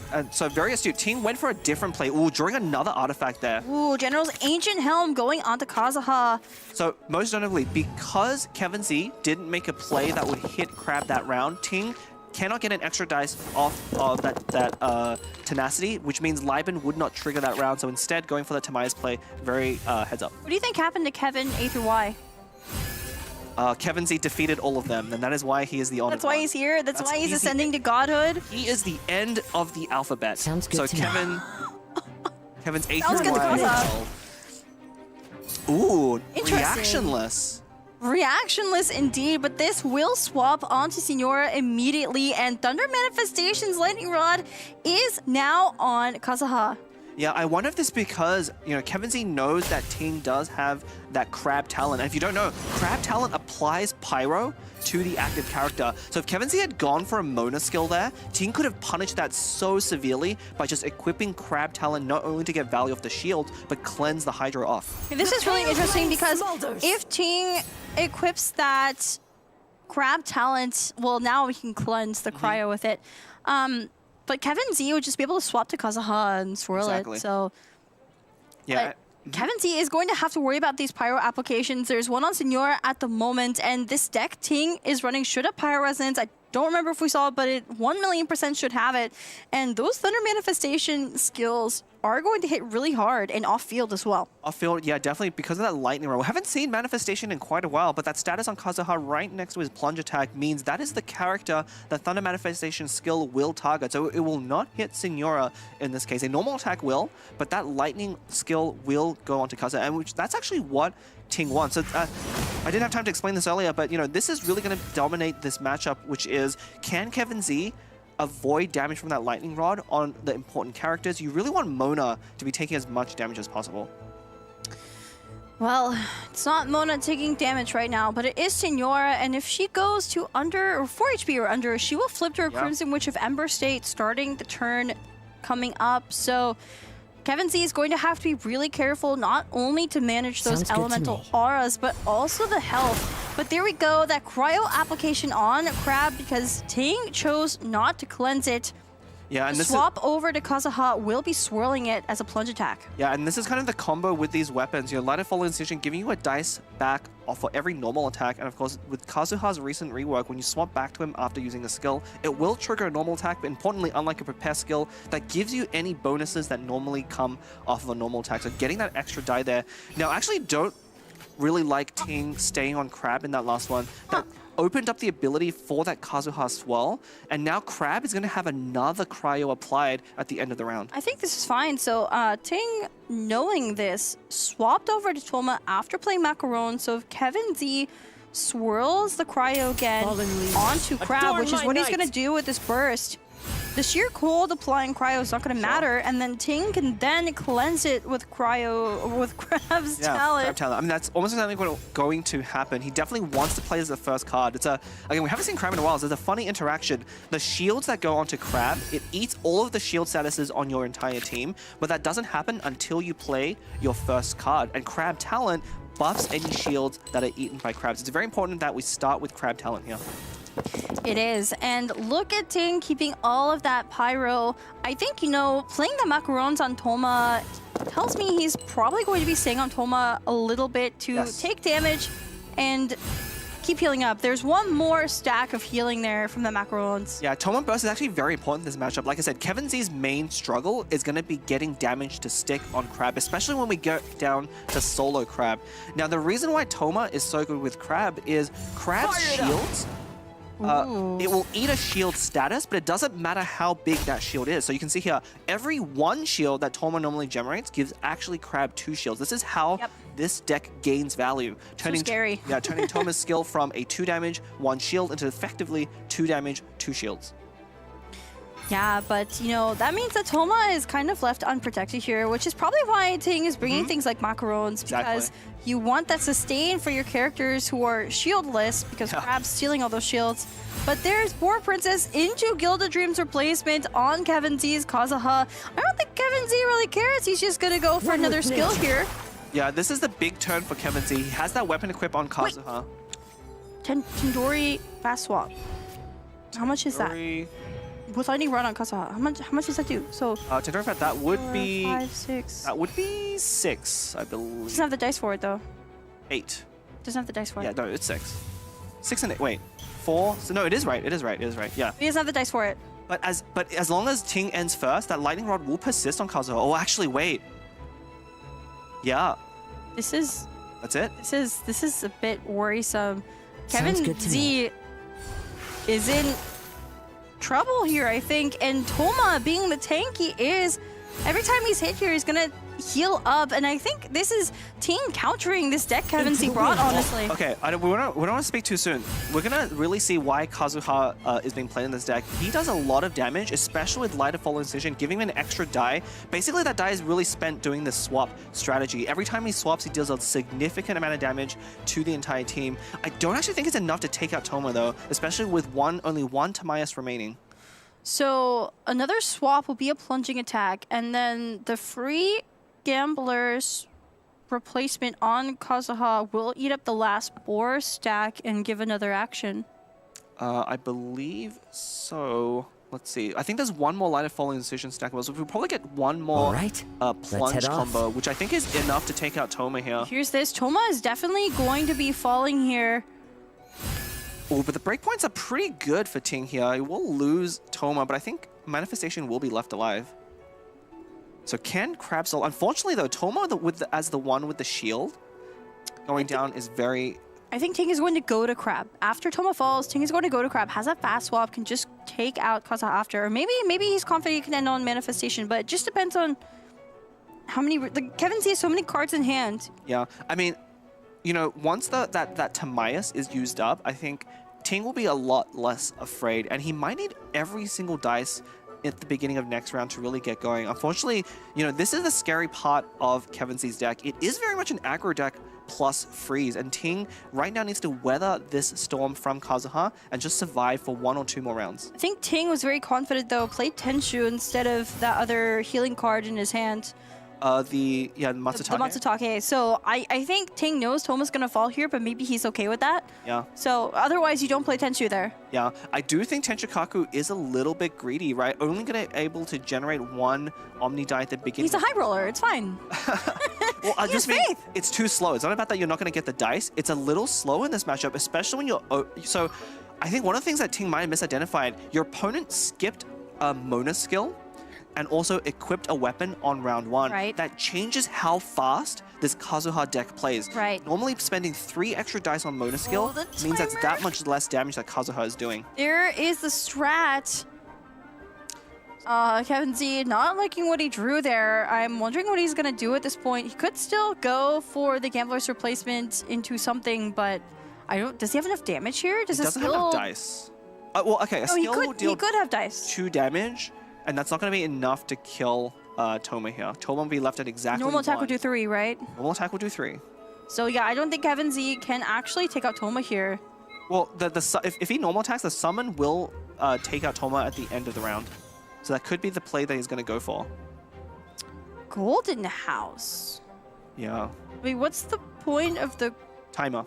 very astute. Ting went for a different play. Ooh, drawing another artifact there. Ooh, General's Ancient Helm going onto Kazaha. So most notably, because Kevin Z didn't make a play that would hit Crab that round, Ting cannot get an extra dice off of that Tenacity, which means Liben would not trigger that round. So instead, going for the Tamaya's play, very heads up. What do you think happened to Kevin A through Y? Kevin Z defeated all of them, and that is why he is the honored That's why one. he's here. That's why he's ascending to godhood. He is the end of the alphabet. Sounds good to Kevin, Kevin's A Sounds through good to Y. Ooh, Interesting. reactionless. Reactionless indeed, but this will swap onto Signora immediately, and Thunder Manifestation's Lightning Rod is now on Kazaha. Yeah, I wonder if this is because, you know, Kevin Z knows that Ting does have that Crab talent. And if you don't know, Crab talent applies Pyro to the active character. So if Kevin Z had gone for a Mona skill there, Ting could have punished that so severely by just equipping Crab talent not only to get value off the shield, but cleanse the Hydra off. This is really interesting because if Ting equips that Crab talent, well, now we can cleanse the Cryo with it. But Kevin Z would just be able to swap to Kazaha and swirl it. So yeah. Kevin Z is going to have to worry about these Pyro applications. There's one on Signora at the moment, and this deck, Ting is running should have Pyro Resonance. I don't remember if we saw it, but it 1,000,000% should have it. And those Thunder Manifestation skills are going to hit really hard and off-field as well. Off-field, yeah, definitely because of that lightning roll. We haven't seen Manifestation in quite a while, but that status on Kazaha right next to his plunge attack means that is the character that Thunder Manifestation skill will target. So it will not hit Signora in this case. A normal attack will, but that lightning skill will go onto Kazaha, and that's actually what Ting wants. So I didn't have time to explain this earlier, but you know, this is really going to dominate this matchup, which is, can Kevin Z avoid damage from that lightning rod on the important characters, you really want Mona to be taking as much damage as possible. Well, it's not Mona taking damage right now, but it is Senora, and if she goes to under or 4 HP or under, she will flip to a Crimson Witch of Ember state starting the turn coming up. So Kevin Z is going to have to be really careful, not only to manage those elemental auras, but also the health. But there we go, that cryo application on Crab because Ting chose not to cleanse it. Yeah, and the swap over to Kazuha will be swirling it as a plunge attack. Yeah, and this is kind of the combo with these weapons. You know, Light of Fallen Incision giving you a dice back off for every normal attack, and of course, with Kazuha's recent rework, when you swap back to him after using a skill, it will trigger a normal attack, but importantly, unlike a prepare skill, that gives you any bonuses that normally come off of a normal attack. So getting that extra die there. Now, I actually don't really like Ting staying on Crab in that last one. That opened up the ability for that Kazuha swirl, and now Crab is going to have another cryo applied at the end of the round. I think this is fine. So Ting, knowing this, swapped over to Toma after playing Macaron. So if Kevin Z swirls the cryo again onto Crab, which is what he's going to do with this burst, the sheer cold applying cryo is not going to matter, and then Ting can then cleanse it with cryo, with Crab's talent. Crab talent. I mean, that's almost exactly what's going to happen. He definitely wants to play as the first card. It's again, we haven't seen Crab in a while, so there's a funny interaction. The shields that go onto Crab, it eats all of the shield statuses on your entire team, but that doesn't happen until you play your first card. And Crab talent buffs any shields that are eaten by Crabs. It's very important that we start with Crab talent here. It is, and look at Ting keeping all of that pyro. I think, you know, playing the macarons on Toma tells me he's probably going to be staying on Toma a little bit to take damage and keep healing up. There's one more stack of healing there from the macarons. Yeah, Toma Burst is actually very important in this matchup. Like I said, Kevin Z's main struggle is going to be getting damage to stick on Crab, especially when we get down to solo Crab. Now, the reason why Toma is so good with Crab is Crab's shields. It will eat a shield status, but it doesn't matter how big that shield is. So you can see here, every 1 shield that Toma normally generates gives actually Crab 2 shields. This is how this deck gains value. Turning, so scary. Yeah, turning Toma's skill from a 2 damage, 1 shield into effectively 2 damage, 2 shields. Yeah, but, you know, that means that Toma is kind of left unprotected here, which is probably why Ting is bringing things like macarons, because you want that sustain for your characters who are shieldless, because Crab's stealing all those shields. But there's War Princess into Gilded Dreams replacement on Kevin Z's Kazuha. I don't think Kevin Z really cares. He's just going to go for another skill here. Yeah, this is the big turn for Kevin Z. He has that weapon equip on Kazuha. Tandori fast swap. How much is that? With lightning run on Kazuha, how much does that do? So Tandori Fat, that would 4, be 5, 6. That would be 6, I believe. Doesn't have the dice for it though. 8. Doesn't have the dice for it. Yeah, no, it's 6. 6 and 8. Wait, 4. So no, it is right. It is right. It is right. Yeah. He doesn't have the dice for it. But as long as Ting ends first, that lightning rod will persist on Kazuha. Oh, actually, wait. Yeah. This is. That's it. This is a bit worrisome. Kevin Z is in trouble here, I think, and Toma, being the tank he is, every time he's hit here, he's gonna heal up, and I think this is Ting countering this deck Kevin Z brought, honestly. Okay, we don't want to speak too soon. We're gonna really see why Kazuha is being played in this deck. He does a lot of damage, especially with Light of Fallen Incision, giving him an extra die. Basically, that die is really spent doing this swap strategy. Every time he swaps, he deals a significant amount of damage to the entire team. I don't actually think it's enough to take out Toma, though, especially with only one Timaeus remaining. So another swap will be a plunging attack, and then the free Gambler's replacement on Kazuha will eat up the last boar stack and give another action. I believe so. Let's see. I think there's one more Light of Falling Incision stack. So we'll probably get one more plunge combo, which I think is enough to take out Toma here. Here's this. Toma is definitely going to be falling here. Oh, but the breakpoints are pretty good for Ting here. He will lose Toma, but I think Manifestation will be left alive. So can Crab Soul... Unfortunately, though, Toma as the one with the shield going down is very... I think Ting is going to go to Crab. After Toma falls, Ting is going to go to Crab, has a fast swap, can just take out Kazuha after. Or maybe he's confident he can end on Manifestation, but it just depends on how many... Like, Kevin Z has so many cards in hand. Yeah, I mean, you know, once that Timaeus is used up, I think Ting will be a lot less afraid, and he might need every single dice at the beginning of next round to really get going. Unfortunately, this is the scary part of Kevin Z's deck. It is very much an aggro deck plus freeze, and Ting right now needs to weather this storm from Kazuha and just survive for 1 or 2 more rounds. I think Ting was very confident though, played Tenshu instead of that other healing card in his hand. Matsutake. The Matsutake. So I think Ting knows Toma's gonna fall here, but maybe he's okay with that. Yeah. So otherwise you don't play Tenshu there. Yeah, I do think Tenshikaku is a little bit greedy, right? Only gonna able to generate 1 Omni die at the beginning. He's a high roller, it's fine. Well, I just mean it's too slow. It's not about that you're not gonna get the dice. It's a little slow in this matchup, especially when you're... So I think one of the things that Ting might have misidentified, your opponent skipped a Mona skill and also equipped a weapon on round 1. Right. That changes how fast this Kazuha deck plays. Right. Normally spending 3 extra dice on Mona skill means that's that much less damage that Kazuha is doing. There is the strat. Kevin Z not liking what he drew there. I'm wondering what he's gonna do at this point. He could still go for the Gambler's Replacement into something, but I don't... Does he have enough damage here? Does he doesn't have enough dice. Well, okay, a skill will deal he could have dice. 2 damage, and that's not going to be enough to kill Toma here. Toma will be left at exactly Normal attack 1. will do 3, right? Normal attack will do 3. So yeah, I don't think Kevin Z can actually take out Toma here. Well, if he normal attacks, the summon will take out Toma at the end of the round. So that could be the play that he's going to go for. Golden House. Yeah. Wait, what's the point of the... Timer.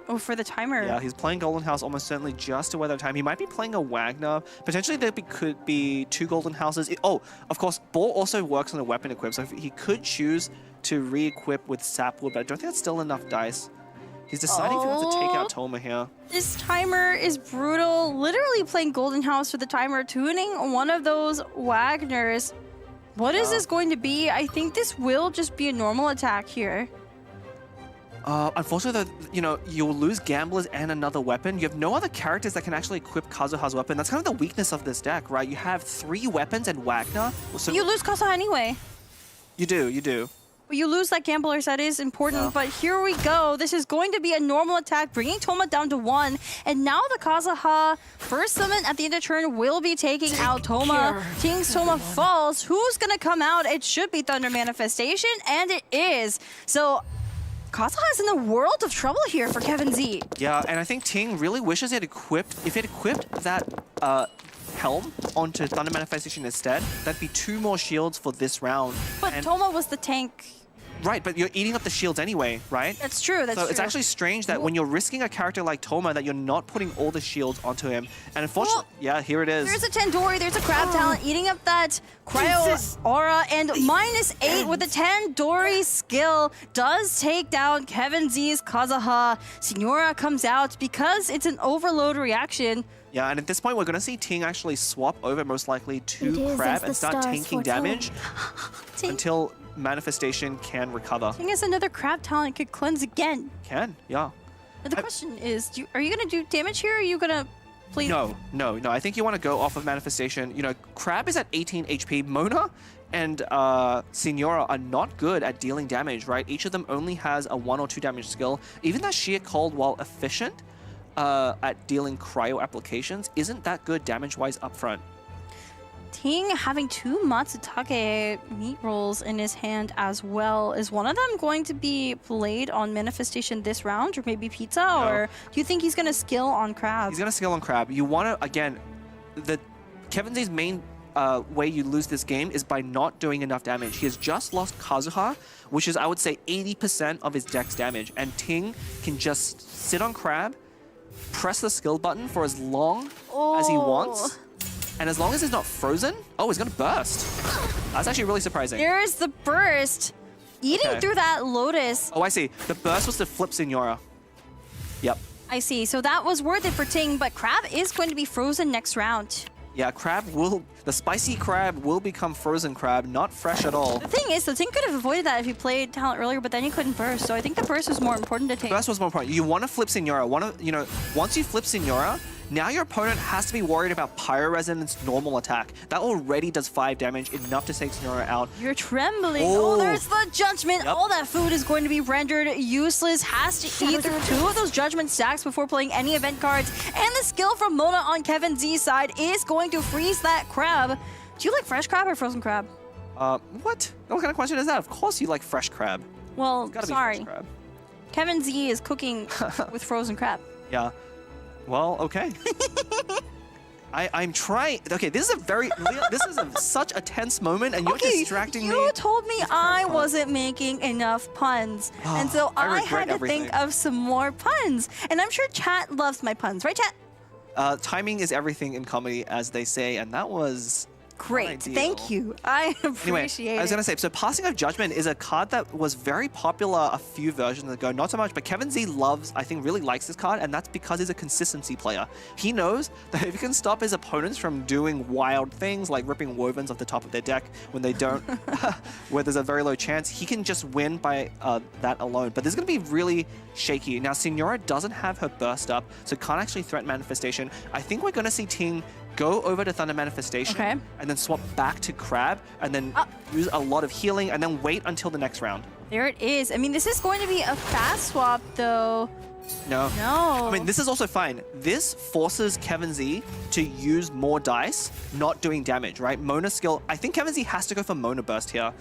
Oh, for the timer. Yeah, he's playing Golden House almost certainly just to weather time. He might be playing a Wagner. Potentially there could be 2 Golden Houses. Of course, Ball also works on a weapon equip, so he could choose to re-equip with Sapwood, but I don't think that's still enough dice. He's deciding if he wants to take out Toma here. This timer is brutal. Literally playing Golden House for the timer, tuning one of those Wagners. What is this going to be? I think this will just be a normal attack here. Unfortunately, you'll lose Gamblers and another weapon. You have no other characters that can actually equip Kazuha's weapon. That's kind of the weakness of this deck, right? You have 3 weapons and Wagner. So you lose Kazuha anyway. You do. But you lose that Gamblers, that is important. But here we go. This is going to be a normal attack, bringing Toma down to 1. And now the Kazuha first summon at the end of turn will be taking out Toma. Ting's Toma falls. Who's going to come out? It should be Thunder Manifestation, and it is. So Kazuha is in a world of trouble here for Kevin Z. Yeah, and I think Ting really wishes it equipped. If it equipped that Helm onto Thunder Manifestation instead, that'd be 2 more shields for this round. But Toma was the tank. Right, but you're eating up the shields anyway, right? That's true, that's so true. It's actually strange that when you're risking a character like Toma, that you're not putting all the shields onto him. And unfortunately, yeah, here it is. There's a Tandori, there's a Crab Talent eating up that Cryo Aura, and -8 with the Tandori skill does take down Kevin Z's Kazuha. Signora comes out because it's an overload reaction. Yeah, and at this point, we're going to see Ting actually swap over most likely to Crab and start tanking damage until Manifestation can recover. Ting has another Crab Talent, could cleanse again. Can, yeah. But the question is, are you going to do damage here, or are you going to play... No. I think you want to go off of Manifestation. Crab is at 18 HP. Mona and Signora are not good at dealing damage, right? Each of them only has a 1 or 2 damage skill. Even that Sheer Cold, while efficient at dealing cryo applications, isn't that good damage-wise up front. Ting having 2 Matsutake meat rolls in his hand as well. Is one of them going to be played on Manifestation this round, or maybe Pizza? No. Or do you think he's going to skill on Crab? He's going to skill on Crab. You want to, again, Kevin Z's main way you lose this game is by not doing enough damage. He has just lost Kazuha, which is, I would say, 80% of his deck's damage. And Ting can just sit on Crab, press the skill button for as long as he wants. And as long as it's not frozen, he's going to burst. That's actually really surprising. There's the burst. Eating through that Lotus. Oh, I see. The burst was to flip Signora. Yep. I see. So that was worth it for Ting, but Crab is going to be frozen next round. Yeah, the spicy Crab will become frozen Crab, not fresh at all. The thing is, Ting could have avoided that if he played Talent earlier, but then he couldn't burst. So I think the burst was more important to Ting. The burst was more important. You want to flip Signora. Once you flip Signora, Now your opponent has to be worried about Pyro Resonance normal attack. That already does 5 damage, enough to take Signora out. You're trembling. Oh. Oh, there's the Judgment. Yep. All that food is going to be rendered useless. Has to eat through 2 of those Judgment stacks before playing any event cards. And the skill from Mona on Kevin Z's side is going to freeze that crab. Do you like fresh crab or frozen crab? What? What kind of question is that? Of course you like fresh crab. Well, It's gotta be sorry. fresh crab. Kevin Z is cooking with frozen crab. Yeah. Well, okay. I'm trying. Okay, this is a very. This is such a tense moment, and you're distracting me. You told me I wasn't making enough puns, and so I had to think of some more puns. And I'm sure chat loves my puns, right, chat? Timing is everything in comedy, as they say, and that was great. Thank you. I appreciate anyway, I was going to say, so Passing of Judgment is a card that was very popular a few versions ago, not so much, but Kevin Z I think really likes this card, and that's because he's a consistency player. He knows that if he can stop his opponents from doing wild things like ripping Wovens off the top of their deck when they don't, where there's a very low chance, he can just win by that alone. But this is going to be really shaky. Now, Signora doesn't have her burst up, so can't actually threaten Manifestation. I think we're going to see Ting go over to Thunder Manifestation, and then swap back to Crab, and then use a lot of healing, and then wait until the next round. There it is. I mean, this is going to be a fast swap, though. No. No. I mean, this is also fine. This forces Kevin Z to use more dice, not doing damage, right? Mona skill. I think Kevin Z has to go for Mona Burst here.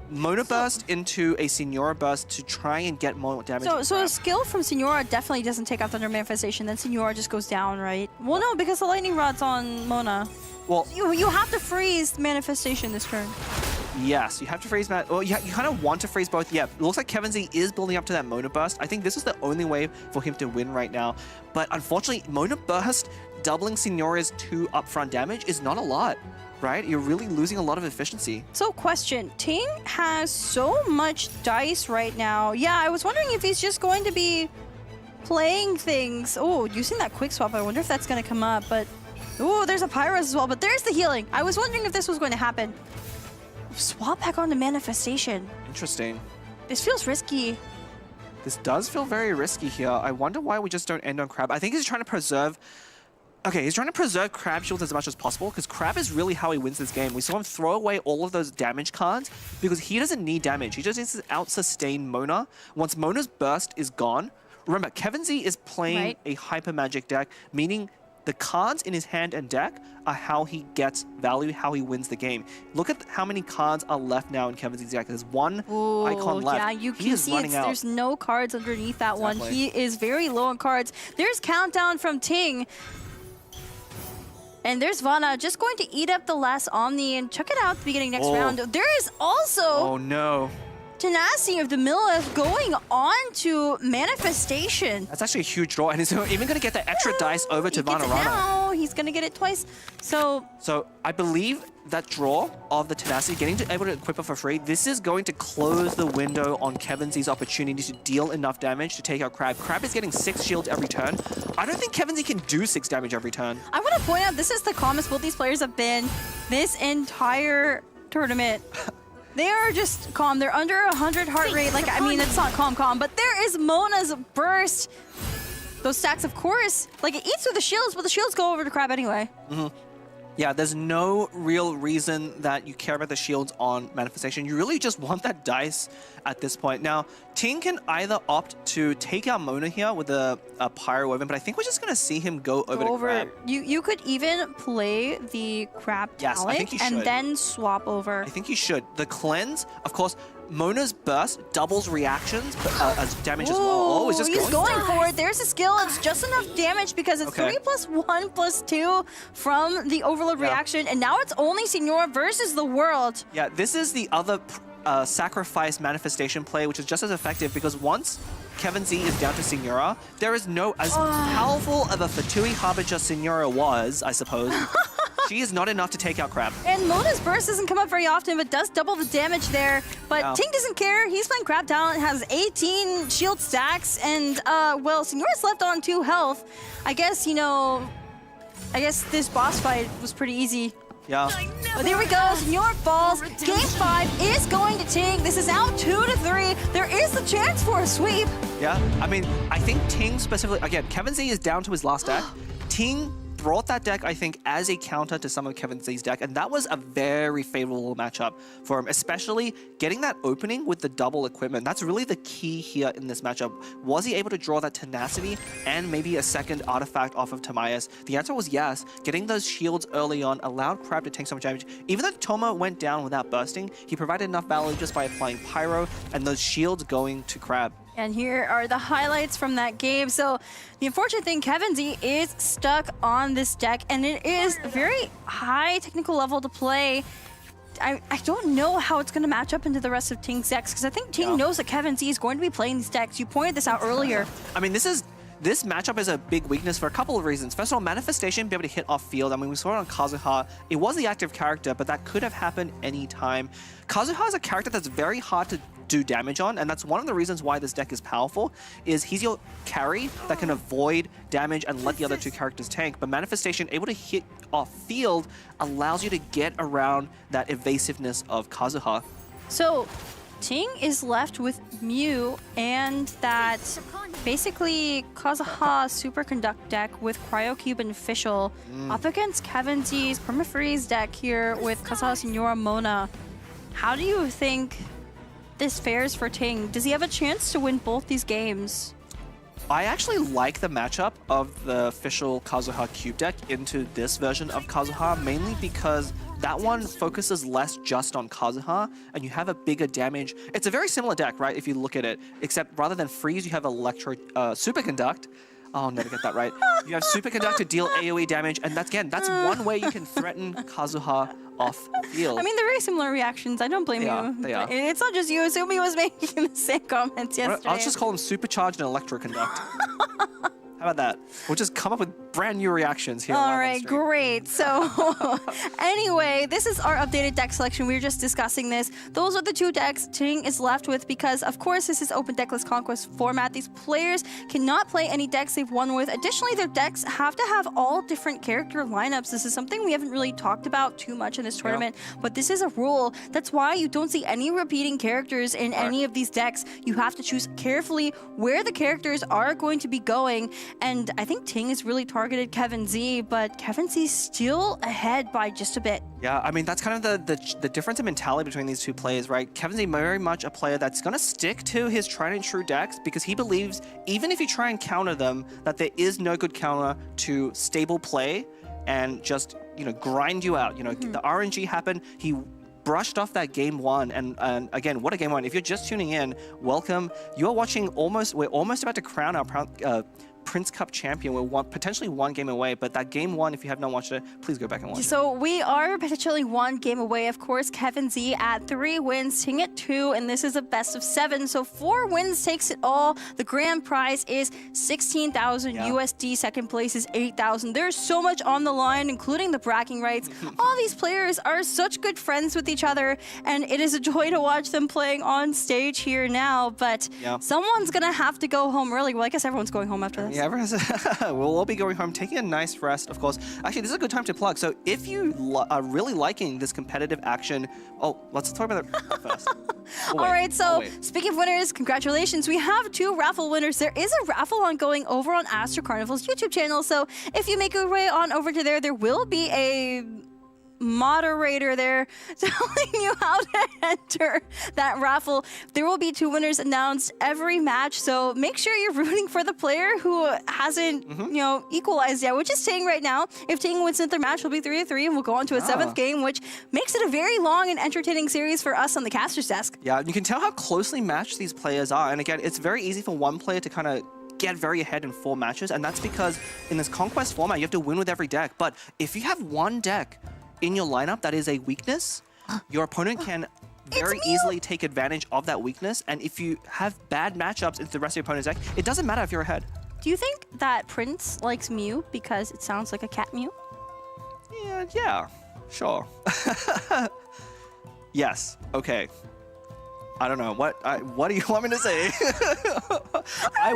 Mona Burst into a Signora Burst to try and get more damage. So a skill from Signora definitely doesn't take out Thunder Manifestation, then Signora just goes down, right? Well, no, because the Lightning Rod's on Mona. Well, you have to freeze Manifestation this turn. Yes, you have to freeze that. Well, you kind of want to freeze both. Yeah, it looks like Kevin Z is building up to that Mona Burst. I think this is the only way for him to win right now. But unfortunately, Mona Burst doubling Signora's 2 upfront damage is not a lot, right? You're really losing a lot of efficiency. So question, Ting has so much dice right now. Yeah, I was wondering if he's just going to be playing things. Oh, using that quick swap, I wonder if that's going to come up, but... Oh, there's a Pyros as well, but there's the healing. I was wondering if this was going to happen. Swap back onto Manifestation. Interesting. This feels risky. This does feel very risky here. I wonder why we just don't end on Crab. I think he's trying to preserve... Okay, he's trying to preserve Crab shields as much as possible because Crab is really how he wins this game. We saw him throw away all of those damage cards because he doesn't need damage. He just needs to out-sustain Mona. Once Mona's burst is gone, remember, Kevin Z is playing a Hyper Magic deck, meaning the cards in his hand and deck are how he gets value, how he wins the game. Look at how many cards are left now in Kevin Z's deck. There's one icon left. Yeah, you can see there's no cards underneath that one. He is very low on cards. There's Countdown from Ting. And there's Vanna just going to eat up the last Omni and check it out at the beginning next round. There is also... Oh, no. Tenacity of the Millith going on to Manifestation. That's actually a huge draw, and he's even going to get the extra dice over to Vanna Rana. Now he's going to get it twice. So I believe that draw of the Tenacity, able to equip it for free, this is going to close the window on Kevin Z's opportunity to deal enough damage to take out Crab. Crab is getting 6 shields every turn. I don't think Kevin Z can do 6 damage every turn. I want to point out, this is the calmest both these players have been this entire tournament. They are just calm. They're under 100 heart rate. Like, I mean, it's not calm, but there is Mona's burst. Those stacks, of course, like it eats through the shields, but the shields go over to Crab anyway. Yeah, there's no real reason that you care about the shields on Manifestation. You really just want that dice at this point. Now, Ting can either opt to take out Mona here with a Pyro Woven, but I think we're just going to see him go over to Crab. You could even play the Crab talent I think he should. and then swap over. I think he should. The Cleanse, of course, Mona's burst doubles reactions as damage as well. Oh, he's just going for it. There's a skill. It's just enough damage because it's 3+1+2 from the Overload reaction, and now it's only Signora versus the world. Yeah, this is the other sacrifice Manifestation play, which is just as effective because once Kevin Z is down to Signora, there is no... As powerful of a Fatui Harbinger Signora was, I suppose, she is not enough to take out Crab. And Mona's burst doesn't come up very often, but does double the damage there. But Ting doesn't care. He's playing Crab talent, has 18 shield stacks, and, well, Signora's left on 2 health. I guess, you know, this boss fight was pretty easy. Yeah. But there we go. Signora falls. Game 5 is going to Ting. This is out 2-3. There is the chance for a sweep. Yeah. I mean, I think Ting specifically... Again, Kevin Z is down to his last deck. Ting brought that deck, I think, as a counter to some of Kevin Z's deck, and that was a very favorable matchup for him, especially getting that opening with the double equipment. That's really the key here in this matchup. Was he able to draw that tenacity and maybe a second artifact off of Timaeus? The answer was yes. Getting those shields early on allowed Crab to take so much damage. Even though Toma went down without bursting, he provided enough value just by applying Pyro and those shields going to Crab. And here are the highlights from that game. So the unfortunate thing, Kevin Z is stuck on this deck, and it is a very high technical level to play. I don't know how it's going to match up into the rest of Ting's decks, because I think Ting knows that Kevin Z is going to be playing these decks. You pointed this out earlier. I mean, this matchup is a big weakness for a couple of reasons. First of all, Manifestation, be able to hit off field. I mean, we saw it on Kazuha. It was the active character, but that could have happened anytime. Kazuha is a character that's very hard to do damage on, and that's one of the reasons why this deck is powerful, is he's your carry that can avoid damage and let the other two characters tank. But Manifestation, able to hit off field, allows you to get around that evasiveness of Kazuha. So Ting is left with Mew and that basically Kazuha Superconduct deck with Cryocube and Fischl up against Kevin Z's Permafreeze deck here with Kazuha Senora Mona. How do you think this fares for Ting? Does he have a chance to win both these games? I actually like the matchup of the official Kazuha Cube deck into this version of Kazuha, mainly because that one focuses less just on Kazuha, and you have a bigger damage. It's a very similar deck, right, if you look at it, except rather than freeze, you have Superconduct. I'll never get that right. You have Superconduct to deal AoE damage, and that's one way you can threaten Kazuha off field. I mean, they're very similar reactions. I don't blame you. They are. It's not just you. Asumi was making the same comments yesterday. I'll just call them Supercharged and Electroconduct. How about that? We'll just come up with brand new reactions here. All right, great. So anyway, this is our updated deck selection. We were just discussing this. Those are the two decks Ting is left with because, of course, this is open deckless conquest format. These players cannot play any decks they've won with. Additionally, their decks have to have all different character lineups. This is something we haven't really talked about too much in this tournament, but this is a rule. That's why you don't see any repeating characters in any of these decks. You have to choose carefully where the characters are going to be going. And I think Ting has really targeted Kevin Z, but Kevin Z's still ahead by just a bit. Yeah, I mean, that's kind of the difference in mentality between these two players, right? Kevin Z very much a player that's going to stick to his tried and true decks because he believes, even if you try and counter them, that there is no good counter to stable play and just, grind you out. The RNG happened. He brushed off that game one, and again, what a game one. If you're just tuning in, welcome. You're watching we're almost about to crown our Prince Cup champion. We're potentially one game away, but that game one, if you have not watched it, please go back and watch it. So we are potentially one game away. Of course, Kevin Z at 3 wins, Ting at 2, and this is a best of 7. So 4 wins takes it all. The grand prize is 16,000 USD. Second place is 8,000. There's so much on the line, including the bragging rights. All these players are such good friends with each other, and it is a joy to watch them playing on stage here now. But someone's gonna have to go home early. Well, I guess everyone's going home after this. Yeah, we'll all be going home, taking a nice rest, of course. Actually, this is a good time to plug. So if you are really liking this competitive action, let's talk about it first. All right, so speaking of winners, congratulations. We have 2 raffle winners. There is a raffle ongoing over on Astro Carnival's YouTube channel. So if you make your way on over to there will be a moderator there telling you how to enter that raffle. There will be 2 winners announced every match, so make sure you're rooting for the player who hasn't, equalized yet, which is Ting right now. If Ting wins another match, we'll be 3-3, and we'll go on to a 7th game, which makes it a very long and entertaining series for us on the caster's desk. Yeah, you can tell how closely matched these players are, and again, it's very easy for one player to kind of get very ahead in 4 matches, and that's because in this conquest format, you have to win with every deck. But if you have one deck in your lineup that is a weakness, your opponent can very easily take advantage of that weakness, and if you have bad matchups into the rest of your opponent's deck, it doesn't matter if you're ahead. Do you think that Prince likes Mew because it sounds like a cat mew? Yeah, sure. Yes, okay. I don't know. What do you want me to say? I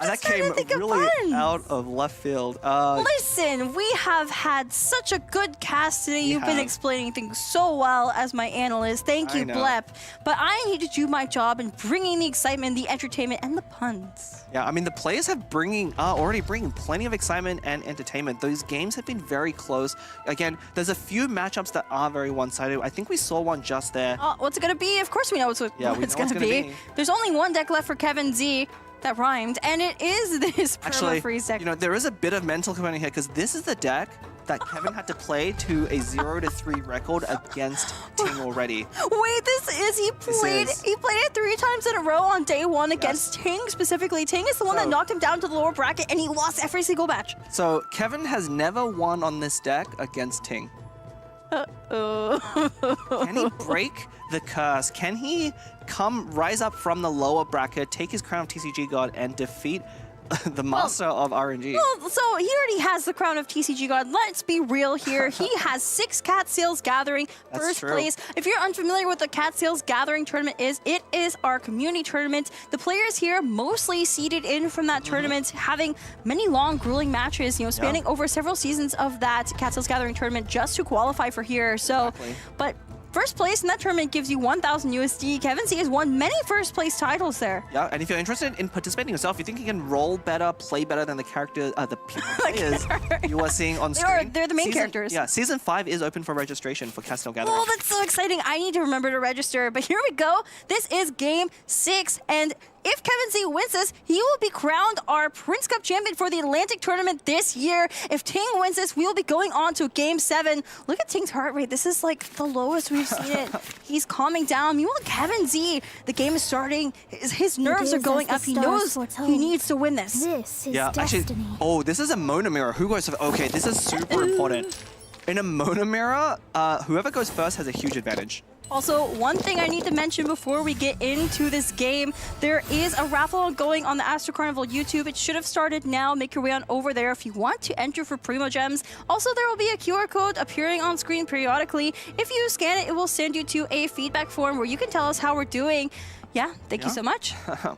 That came really out of left field. Listen, we have had such a good cast today. You've been explaining things so well as my analyst. Thank you, Blep. But I need to do my job in bringing the excitement, the entertainment, and the puns. Yeah, I mean, the players have already bringing plenty of excitement and entertainment. Those games have been very close. Again, there's a few matchups that are very one-sided. I think we saw one just there. What's it going to be? Of course we know what's going to be. There's only one deck left for Kevin Z. That rhymed, and it is this perma-freeze deck. You know, there is a bit of mental component here because this is the deck that Kevin had to play to a 0-3 record against Ting already. Wait, he played it 3 times in a row on day 1 against Ting specifically. Ting is the one that knocked him down to the lower bracket, and he lost every single match. So Kevin has never won on this deck against Ting. Can he break the curse? Can he rise up from the lower bracket, take his crown of TCG God, and defeat the master of RNG? Well, so he already has the crown of TCG God. Let's be real here. He has 6 Cat Sales Gathering first place. If you're unfamiliar with the Cat Sales Gathering tournament it is our community tournament. The players here mostly seeded in from that tournament, having many long, grueling matches, spanning over several seasons of that Cat Sales Gathering tournament just to qualify for here. So, but first place in that tournament gives you 1,000 USD. Kevin C has won many first place titles there. Yeah, and if you're interested in participating yourself, you think you can roll better, play better than the characters, the players you are seeing on screen. They're the main characters. Yeah, Season 5 is open for registration for Cat Sales Gathering. Oh, that's so exciting. I need to remember to register. But here we go. This is Game 6, and if Kevin Z wins this, he will be crowned our Prince Cup champion for the Atlantic tournament this year. If Ting wins this, we will be going on to Game 7. Look at Ting's heart rate. This is like the lowest we've seen it. He's calming down. Meanwhile, Kevin Z, the game is starting. His nerves are going up. He knows he needs to win this. This is destiny. Actually, this is a Mona Mirror. Who goes first? Okay, this is super important. In a Mona Mirror, whoever goes first has a huge advantage. Also, one thing I need to mention before we get into this game, there is a raffle going on the Astro Carnival YouTube. It should have started now. Make your way on over there if you want to enter for Primo Gems. Also, there will be a QR code appearing on screen periodically. If you scan it, it will send you to a feedback form where you can tell us how we're doing. Yeah, thank you so much.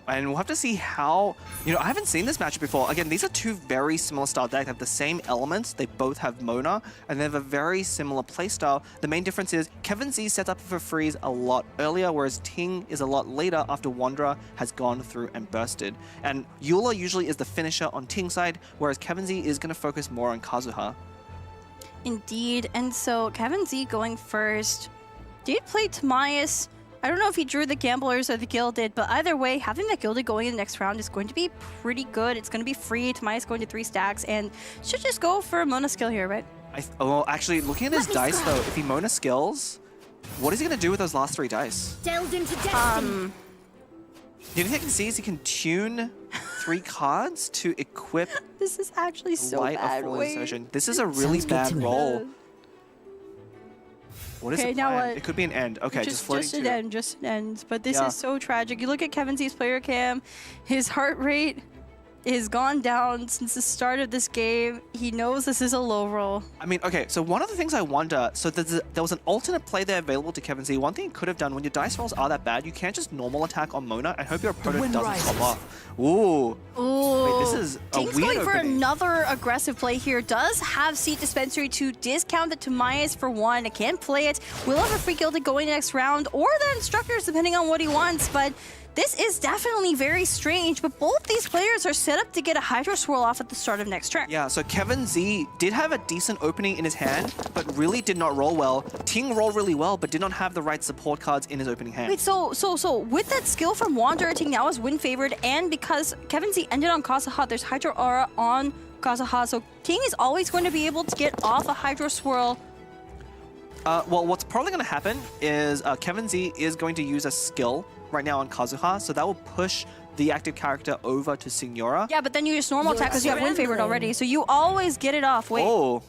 And we'll have to see how, I haven't seen this matchup before. Again, these are 2 very similar style decks. They have the same elements. They both have Mona, and they have a very similar playstyle. The main difference is Kevin Z sets up for freeze a lot earlier, whereas Ting is a lot later after Wanderer has gone through and bursted. And Eula usually is the finisher on Ting's side, whereas Kevin Z is going to focus more on Kazuha. Indeed, and so Kevin Z going first. Did play Timaeus. I don't know if he drew the Gamblers or the Gilded, but either way, having the Gilded going in the next round is going to be pretty good. It's going to be free. Timaeus going to 3 stacks, and should just go for a Mona skill here, right? Actually, looking at his dice, though, if he Mona skills, what is he going to do with those last 3 dice? Delved into destiny. The only thing I can see is he can tune 3 cards to equip. This is actually so bad. This is a really bad roll. What is it? Now what? It could be an end. Okay, just floating just an end. But this is so tragic. You look at Kevin Z's player cam, his heart rate has gone down since the start of this game. He knows this is a low roll. I mean, okay, so one of the things I wonder, so there was an alternate play there available to Kevin Z. One thing you could have done, when your dice rolls are that bad, you can't just normal attack on Mona and hope your opponent doesn't top off. Ooh. Wait, this is Ting's going for another aggressive play here. Does have Seed Dispensary to discount the Timaeus for 1. It can't play it. Will have a free Gilded going next round, or the Instructors, depending on what he wants, but this is definitely very strange, but both these players are set up to get a Hydro Swirl off at the start of next turn. Yeah, so Kevin Z did have a decent opening in his hand, but really did not roll well. Ting rolled really well, but did not have the right support cards in his opening hand. Wait, so with that skill from Wanderer, Ting now is win favored, and because Kevin Z ended on Kazuha, there's Hydro Aura on Kazuha, so Ting is always going to be able to get off a Hydro Swirl. Well, what's probably going to happen is Kevin Z is going to use a skill right now on Kazuha, so that will push the active character over to Signora. Yeah, but then you just normal attack because you have win favored already, so you always get it off. Wait. Oh.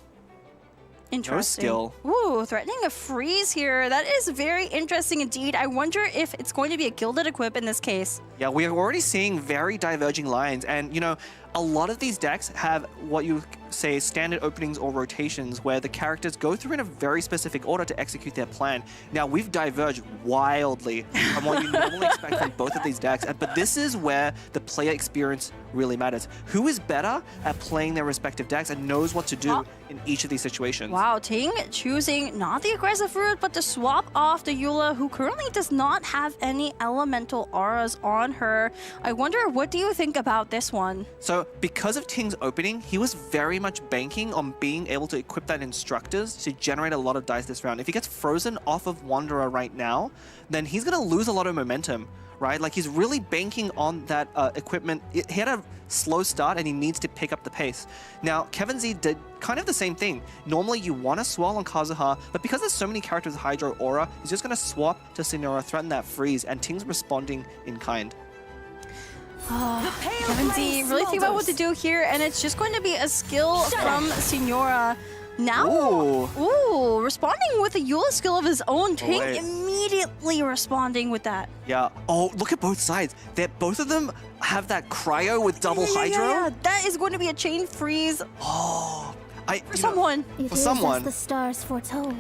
Interesting. No skill. Ooh, threatening a freeze here. That is very interesting indeed. I wonder if it's going to be a Gilded equip in this case. Yeah, we are already seeing very diverging lines, and a lot of these decks have what you say standard openings or rotations where the characters go through in a very specific order to execute their plan. Now, we've diverged wildly from what you normally expect from both of these decks, but this is where the player experience really matters. Who is better at playing their respective decks and knows what to do in each of these situations? Wow, Ting choosing not the aggressive route, but to swap off the Eula, who currently does not have any elemental auras on her. I wonder, what do you think about this one? So, because of Ting's opening, he was very much banking on being able to equip that Instructors to generate a lot of dice this round. If he gets frozen off of Wanderer right now, then he's going to lose a lot of momentum, right? Like, he's really banking on that equipment. He had a slow start and he needs to pick up the pace. Now, Kevin Z did kind of the same thing. Normally, you want to swirl on Kazuha, but because there's so many characters with Hydro Aura, he's just going to swap to Signora, threaten that freeze, and Ting's responding in kind. Kevin Z really think about what to do here, and it's just going to be a skill from Signora. Now, responding with a Eula skill of his own. Ting immediately responding with that. Yeah. Oh, look at both sides. Both of them have that cryo with double Hydro. Yeah. That is going to be a chain freeze. Oh, for someone. For someone. As the stars foretold.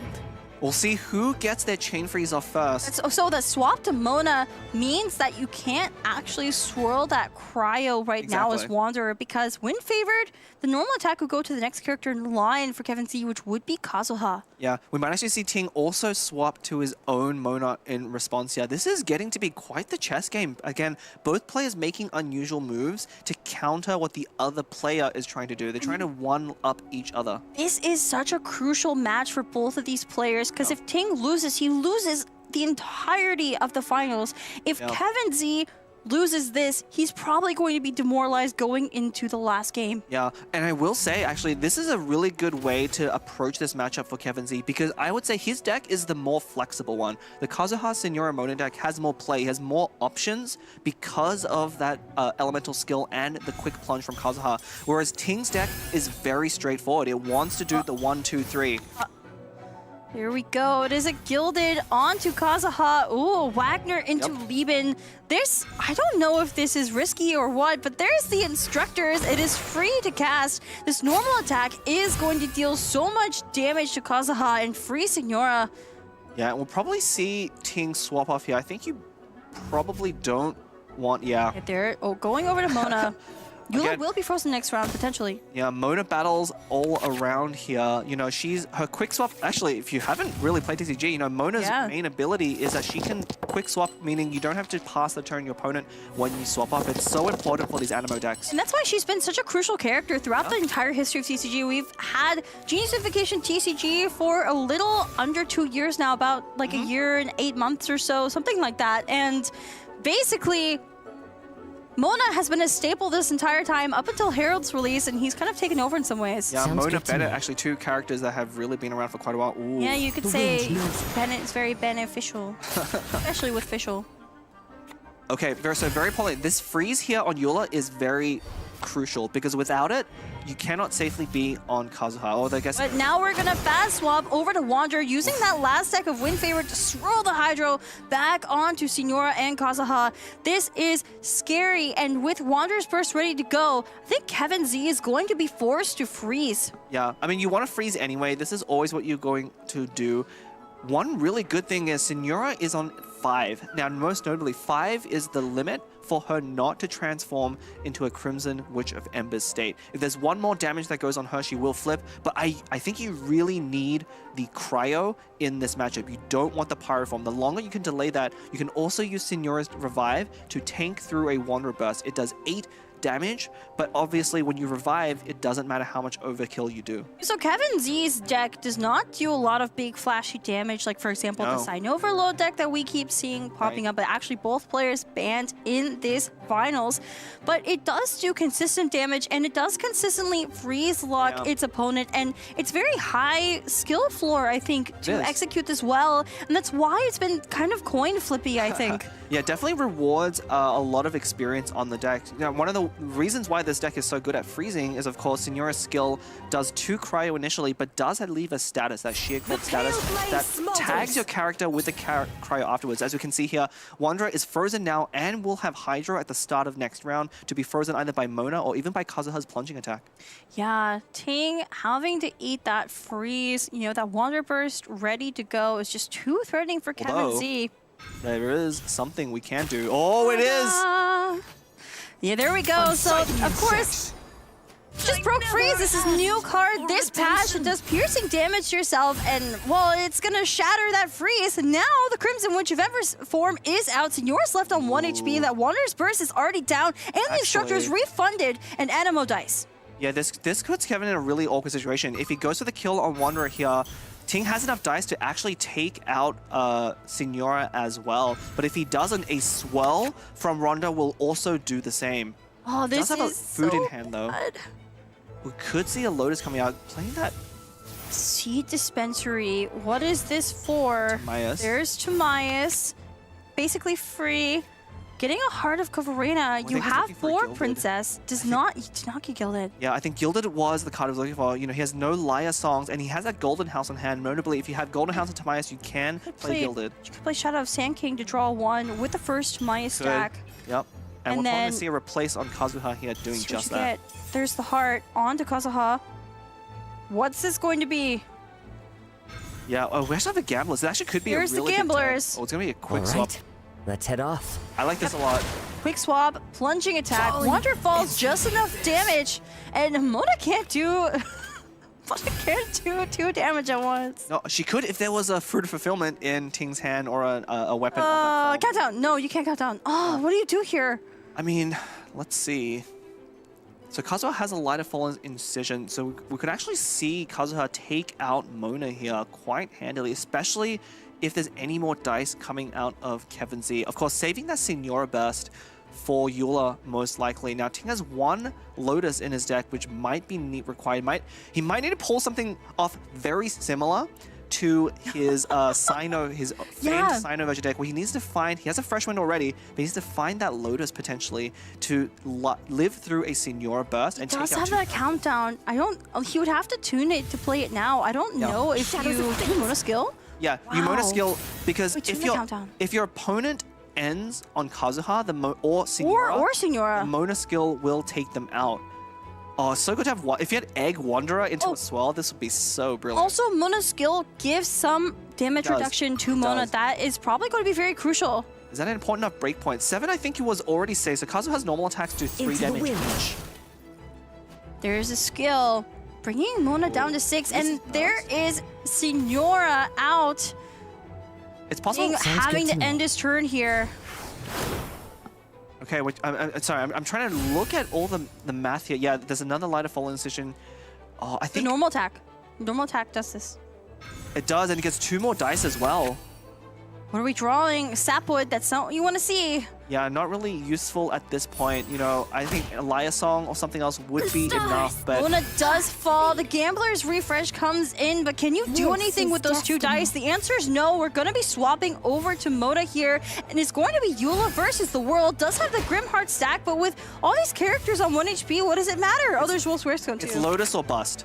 We'll see who gets their chain freeze off first. So the swap to Mona means that you can't actually swirl that cryo right now as Wanderer, because when favored, the normal attack would go to the next character in line for Kevin Z, which would be Kazuha. Yeah, we might actually see Ting also swap to his own Mona in response here. This is getting to be quite the chess game. Again, both players making unusual moves to counter what the other player is trying to do. They're trying to one-up each other. This is such a crucial match for both of these players, because if Ting loses, he loses the entirety of the finals. If Kevin Z loses this, he's probably going to be demoralized going into the last game. Yeah, and I will say, actually, this is a really good way to approach this matchup for Kevin Z, because I would say his deck is the more flexible one. The Kazuha Signora Mona deck has more play, has more options because of that elemental skill and the quick plunge from Kazuha, whereas Ting's deck is very straightforward. It wants to do the 1, 2, 3. Here we go. It is a Gilded onto Kazuha. Ooh, Wagner into Lieben. This, I don't know if this is risky or what, but there's the Instructors. It is free to cast. This normal attack is going to deal so much damage to Kazuha and free Signora. Yeah, we'll probably see Ting swap off here. I think you probably don't want, There, going over to Mona. Eula will be frozen next round, potentially. Yeah, Mona battles all around here. You know, her quick swap, actually, if you haven't really played TCG, you know, Mona's main ability is that she can quick swap, meaning you don't have to pass the turn your opponent when you swap off. It's so important for these Animo decks. And that's why she's been such a crucial character throughout the entire history of TCG. We've had Genius Unification TCG for a little under 2 years now, about like a year and 8 months or so, something like that. And basically, Mona has been a staple this entire time up until Herald's release, and he's kind of taken over in some ways. Yeah, Mona, Bennett, actually two characters that have really been around for quite a while. Ooh. Yeah, you could say Bennett is very beneficial, especially with Fischl. Okay, so very poly. This freeze here on Eula is very crucial, because without it, you cannot safely be on Kazuha. But now we're going to fast swap over to Wanderer, using that last deck of Wind Favorite to swirl the Hydro back onto Signora and Kazuha. This is scary, and with Wanderer's Burst ready to go, I think Kevin Z is going to be forced to freeze. Yeah, I mean, you want to freeze anyway. This is always what you're going to do. One really good thing is Signora is on 5. Now, most notably, 5 is the limit for her not to transform into a Crimson Witch of Ember's state. If there's one more damage that goes on her, she will flip. But I think you really need the Cryo in this matchup. You don't want the Pyroform. The longer you can delay that, you can also use Signora's Revive to tank through a Wanderer Burst. It does 8 damage, but obviously when you revive, it doesn't matter how much overkill you do. So Kevin Z's deck does not do a lot of big flashy damage, like for example the Sign Overload deck that we keep seeing popping up, but actually both players banned in this finals. But it does do consistent damage, and it does consistently freeze lock its opponent, and it's very high skill floor, I think, to execute this well, and that's why it's been kind of coin flippy, I think. Yeah, definitely rewards a lot of experience on the deck. You know, one of the reasons why this deck is so good at freezing is, of course, Signora's skill does 2 cryo initially, but does leave a status, that sheer cold status, that tags your character with the cryo afterwards. As we can see here, Wanderer is frozen now and will have Hydro at the start of next round to be frozen either by Mona or even by Kazuha's plunging attack. Yeah, Ting having to eat that freeze, you know, that Wander Burst ready to go is just too threatening for Kevin Z. There is something we can do. Oh, it is! Yeah, there we go. So, of course, just broke freeze. This is new card. This patch, it does piercing damage to yourself, and, well, it's going to shatter that freeze. And now the Crimson Witch of Ember's form is out. Signora's left on 1 HP. That Wanderer's Burst is already down, and the Instructor is refunded an Animo Dice. Yeah, this puts Kevin in a really awkward situation. If he goes for the kill on Wanderer here, Ting has enough dice to actually take out Signora as well. But if he doesn't, a swirl from Ronda will also do the same. Oh, this does have is a food so in hand, though. bad. We could see a Lotus coming out, playing that. Seed Dispensary. What is this for? Timaeus. There's Timaeus. Basically free. Getting a Heart of Kavarina. You have 4 Princess. Does not get gilded. Yeah, I think Gilded was the card I was looking for. You know, he has no Lyre songs, and he has that Golden House on hand. Notably, if you have Golden House and Timaeus, you can play Gilded. You could play Shadow of Sand King to draw 1 with the first Timaeus stack. Yep. And we're then probably to see a replace on Kazuha here doing just that. There's the heart on to Kazuha. What's this going to be? Yeah, we actually have the Gamblers. It actually could be Here's a really the Gamblers. good turn. Oh, it's going to be a quick swap. Let's head off. I like this a lot. Quick swap, plunging attack. Wander falls just enough damage, and Mona can't do. Mona can't do 2 damage at once. No, she could if there was a Fruit of Fulfillment in Ting's hand or a weapon. On that countdown. No, you can't count down. Oh, what do you do here? I mean, let's see. So Kazuha has a Light of Fallen's Incision, so we could actually see Kazuha take out Mona here quite handily, especially if there's any more dice coming out of Kevin Z. Of course, saving that Signora Burst for Eula, most likely. Now, Ting has 1 Lotus in his deck, which might be required. He might need to pull something off very similar to his Sino, his famed Sino version deck, where he needs to find, he has a fresh one already, but he needs to find that Lotus potentially to live through a Signora Burst and take out 2. He does have that countdown. He would have to tune it to play it now. I don't know if you Mona skill. Yeah, you Mona skill, because if your opponent ends on Kazuha or Signora, the Mona skill will take them out. Oh, so good to have. If you had Egg Wanderer into a swirl, this would be so brilliant. Also, Mona skill gives some damage reduction to Mona. That is probably going to be very crucial. Is that an important enough breakpoint? 7, I think it was already safe. So Kazuha has normal attacks do 3 damage each. There's a skill bringing Mona down to 6, and there is Signora out. It's possible having to end his turn here. Okay, wait, I'm sorry. I'm trying to look at all the math here. Yeah, there's another Light of Fallen Incision. Oh, I think the normal attack. Normal attack does this. It does, and it gets 2 more dice as well. What are we drawing? Sapwood. That's not what you want to see. Yeah, not really useful at this point. You know, I think a Lyre Song or something else would be enough, but Mona does fall. The Gambler's refresh comes in, but can you do anything with those 2 dice? The answer is no. We're going to be swapping over to Mona here, and it's going to be Eula versus the world. Does have the Grimheart stack, but with all these characters on 1 HP, what does it matter? Oh, there's Wolf's Waistcoat too. It's Lotus or Bust.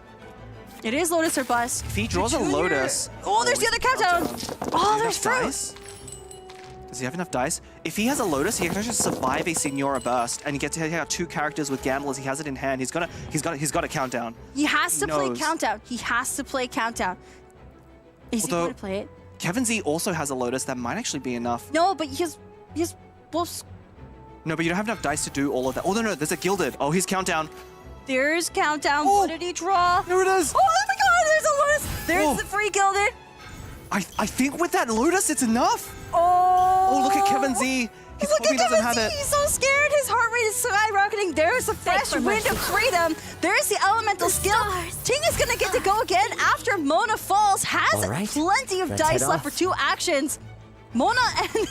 It is Lotus or Bust. If he draws a Lotus... Oh, there's the other countdown. Oh, there's Fruit. Does he have enough dice? If he has a Lotus, he can actually survive a Signora Burst, and he gets to take out 2 characters with Gamblers. He has it in hand. He's got a countdown. He has to play countdown. He has to play countdown. Is he going to play it? Kevin Z also has a Lotus that might actually be enough. No, but he has Wolf's. No, but you don't have enough dice to do all of that. Oh no, there's a Gilded. Oh, he's countdown. There's countdown. What did he draw? There it is. Oh my God! There's a Lotus. There's the free Gilded. I think with that Lotus, it's enough. Oh, look at Kevin Z. He's hoping he doesn't have it. He's so scared. His heart rate is skyrocketing. There's a fresh wind of freedom. There's the elemental skill. Ting is going to get to go again after Mona falls. Has plenty of dice left for 2 actions. Mona and...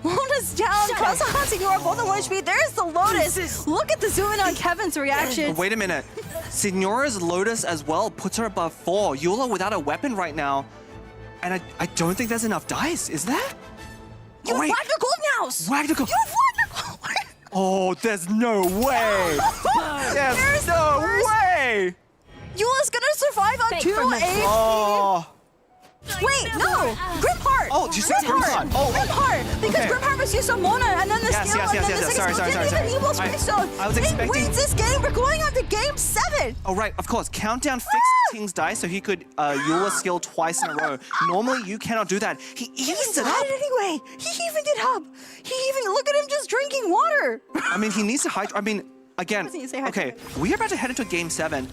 Mona's down. Kazuha Signora both on 1 HP. There's the Lotus. Look at the zoom in on Kevin's reaction. Oh, wait a minute. Signora's Lotus as well puts her above 4. Eula without a weapon right now. And I don't think there's enough dice, is there? You have Wagner Gold now! Wagner Gold. You have Wagner Gold! Oh, there's no way! There's no way! Eula's gonna survive on 2 AFK. Oh. Wait, no! Grip Heart! Oh, did you say Grip Heart? Oh, Grip Heart! Because Grip Heart was used on Mona, and then the skill, and then the second skill didn't even equal Space Stone. I was Ting expecting... wins this game. We're going on to game 7. Oh, right, of course. Countdown fixed Ting's dice so he could Eula skill twice in a row. Normally, you cannot do that. He evens it up. Anyway. He evened it up. Look at him just drinking water. I mean, he needs to hydrate. I mean, again, okay, we are about to head into game 7.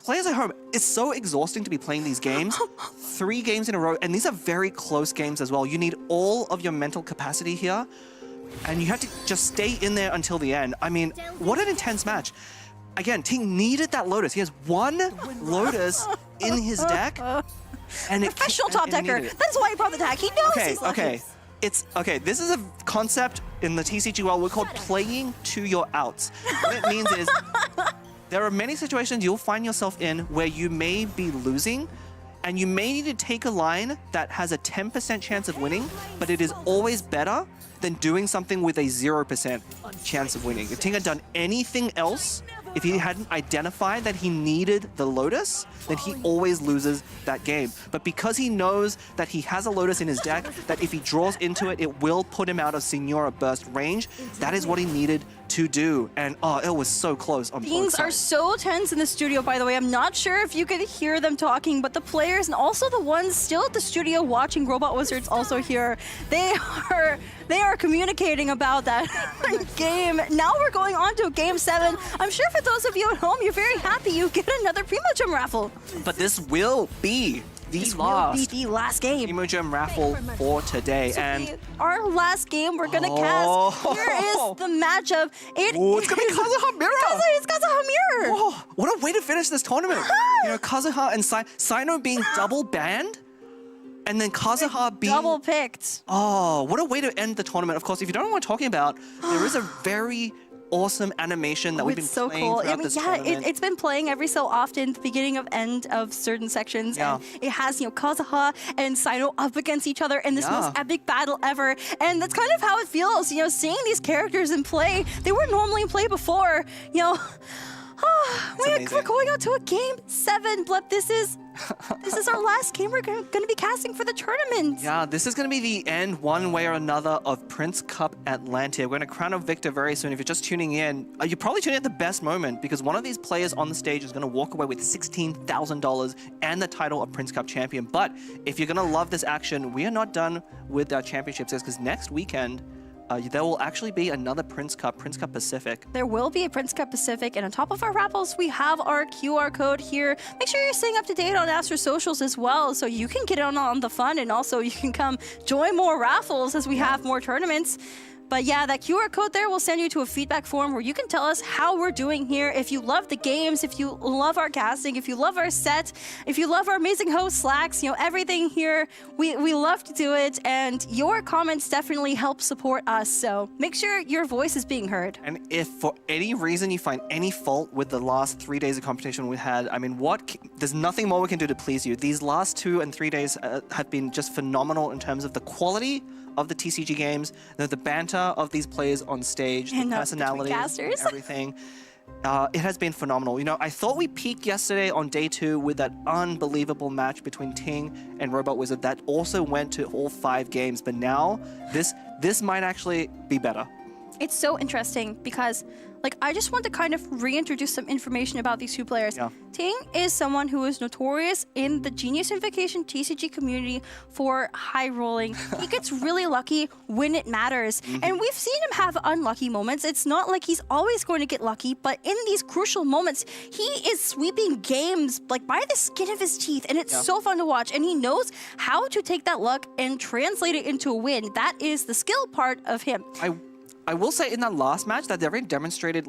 Players at home, it's so exhausting to be playing these games. 3 games in a row, and these are very close games as well. You need all of your mental capacity here, and you have to just stay in there until the end. I mean, what an intense match. Again, Ting needed that Lotus. He has 1 Lotus in his deck. And Professional top decker. That's why he brought the deck. He knows he's lucky. This is a concept in the TCG world we call playing to your outs. What it means is there are many situations you'll find yourself in where you may be losing, and you may need to take a line that has a 10% chance of winning, but it is always better than doing something with a 0% chance of winning. If Ting had done anything else, if he hadn't identified that he needed the Lotus, then he always loses that game. But because he knows that he has a Lotus in his deck, that if he draws into it, it will put him out of Signora Burst range, that is what he needed to do. And oh, it was so close on both sides. Things are so tense in the studio, by the way. I'm not sure if you could hear them talking, but the players and also the ones still at the studio watching Robot Wizards also here, they are communicating about that game. Now we're going on to game 7. I'm sure for those of you at home, you're very happy you get another Primo Gem raffle. But this will be the last game. Primo Gem raffle for today. And our last game we're gonna cast. Here is the matchup. It's gonna be Kazuha Mirror. It's Kazuha Mirror. Oh, what a way to finish this tournament. You know, Kazuha and Sino being double banned. And then Kazuha being... double picked. Oh, what a way to end the tournament. Of course, if you don't know what I'm talking about, there is a very awesome animation that we've been playing throughout this tournament. It's been playing every so often, the beginning of end of certain sections. And it has, Kazuha and Sino up against each other in this most epic battle ever. And that's kind of how it feels, seeing these characters in play. They weren't normally in play before, we're going on to a game 7, but this is our last game we're going to be casting for the tournament. Yeah, this is going to be the end, one way or another, of Prince Cup Atlantia. We're going to crown a victor very soon. If you're just tuning in, you're probably tuning in at the best moment, because one of these players on the stage is going to walk away with $16,000 and the title of Prince Cup champion. But if you're going to love this action, we are not done with our championships, because next weekend, there will actually be another Prince Cup Pacific. There will be a Prince Cup Pacific, and on top of our raffles, we have our QR code here. Make sure you're staying up to date on Astro Socials as well, so you can get on the fun, and also you can come join more raffles as we have more tournaments. But yeah, that QR code there will send you to a feedback form where you can tell us how we're doing here. If you love the games, if you love our casting, if you love our set, if you love our amazing host Slacks, everything here, we love to do it. And your comments definitely help support us. So make sure your voice is being heard. And if for any reason you find any fault with the last 3 days of competition we had, I mean, there's nothing more we can do to please you. These last 2 and 3 days have been just phenomenal in terms of the quality of the TCG games, the banter of these players on stage, the personality, everything. It has been phenomenal. I thought we peaked yesterday on day 2 with that unbelievable match between Ting and Robot Wizard that also went to all 5 games, but now this might actually be better. It's so interesting because I just want to kind of reintroduce some information about these 2 players. Ting is someone who is notorious in the Genius Invocation TCG community for high rolling. He gets really lucky when it matters. And we've seen him have unlucky moments. It's not like he's always going to get lucky, but in these crucial moments, he is sweeping games by the skin of his teeth. And it's so fun to watch. And he knows how to take that luck and translate it into a win. That is the skill part of him. I will say in that last match that they already demonstrated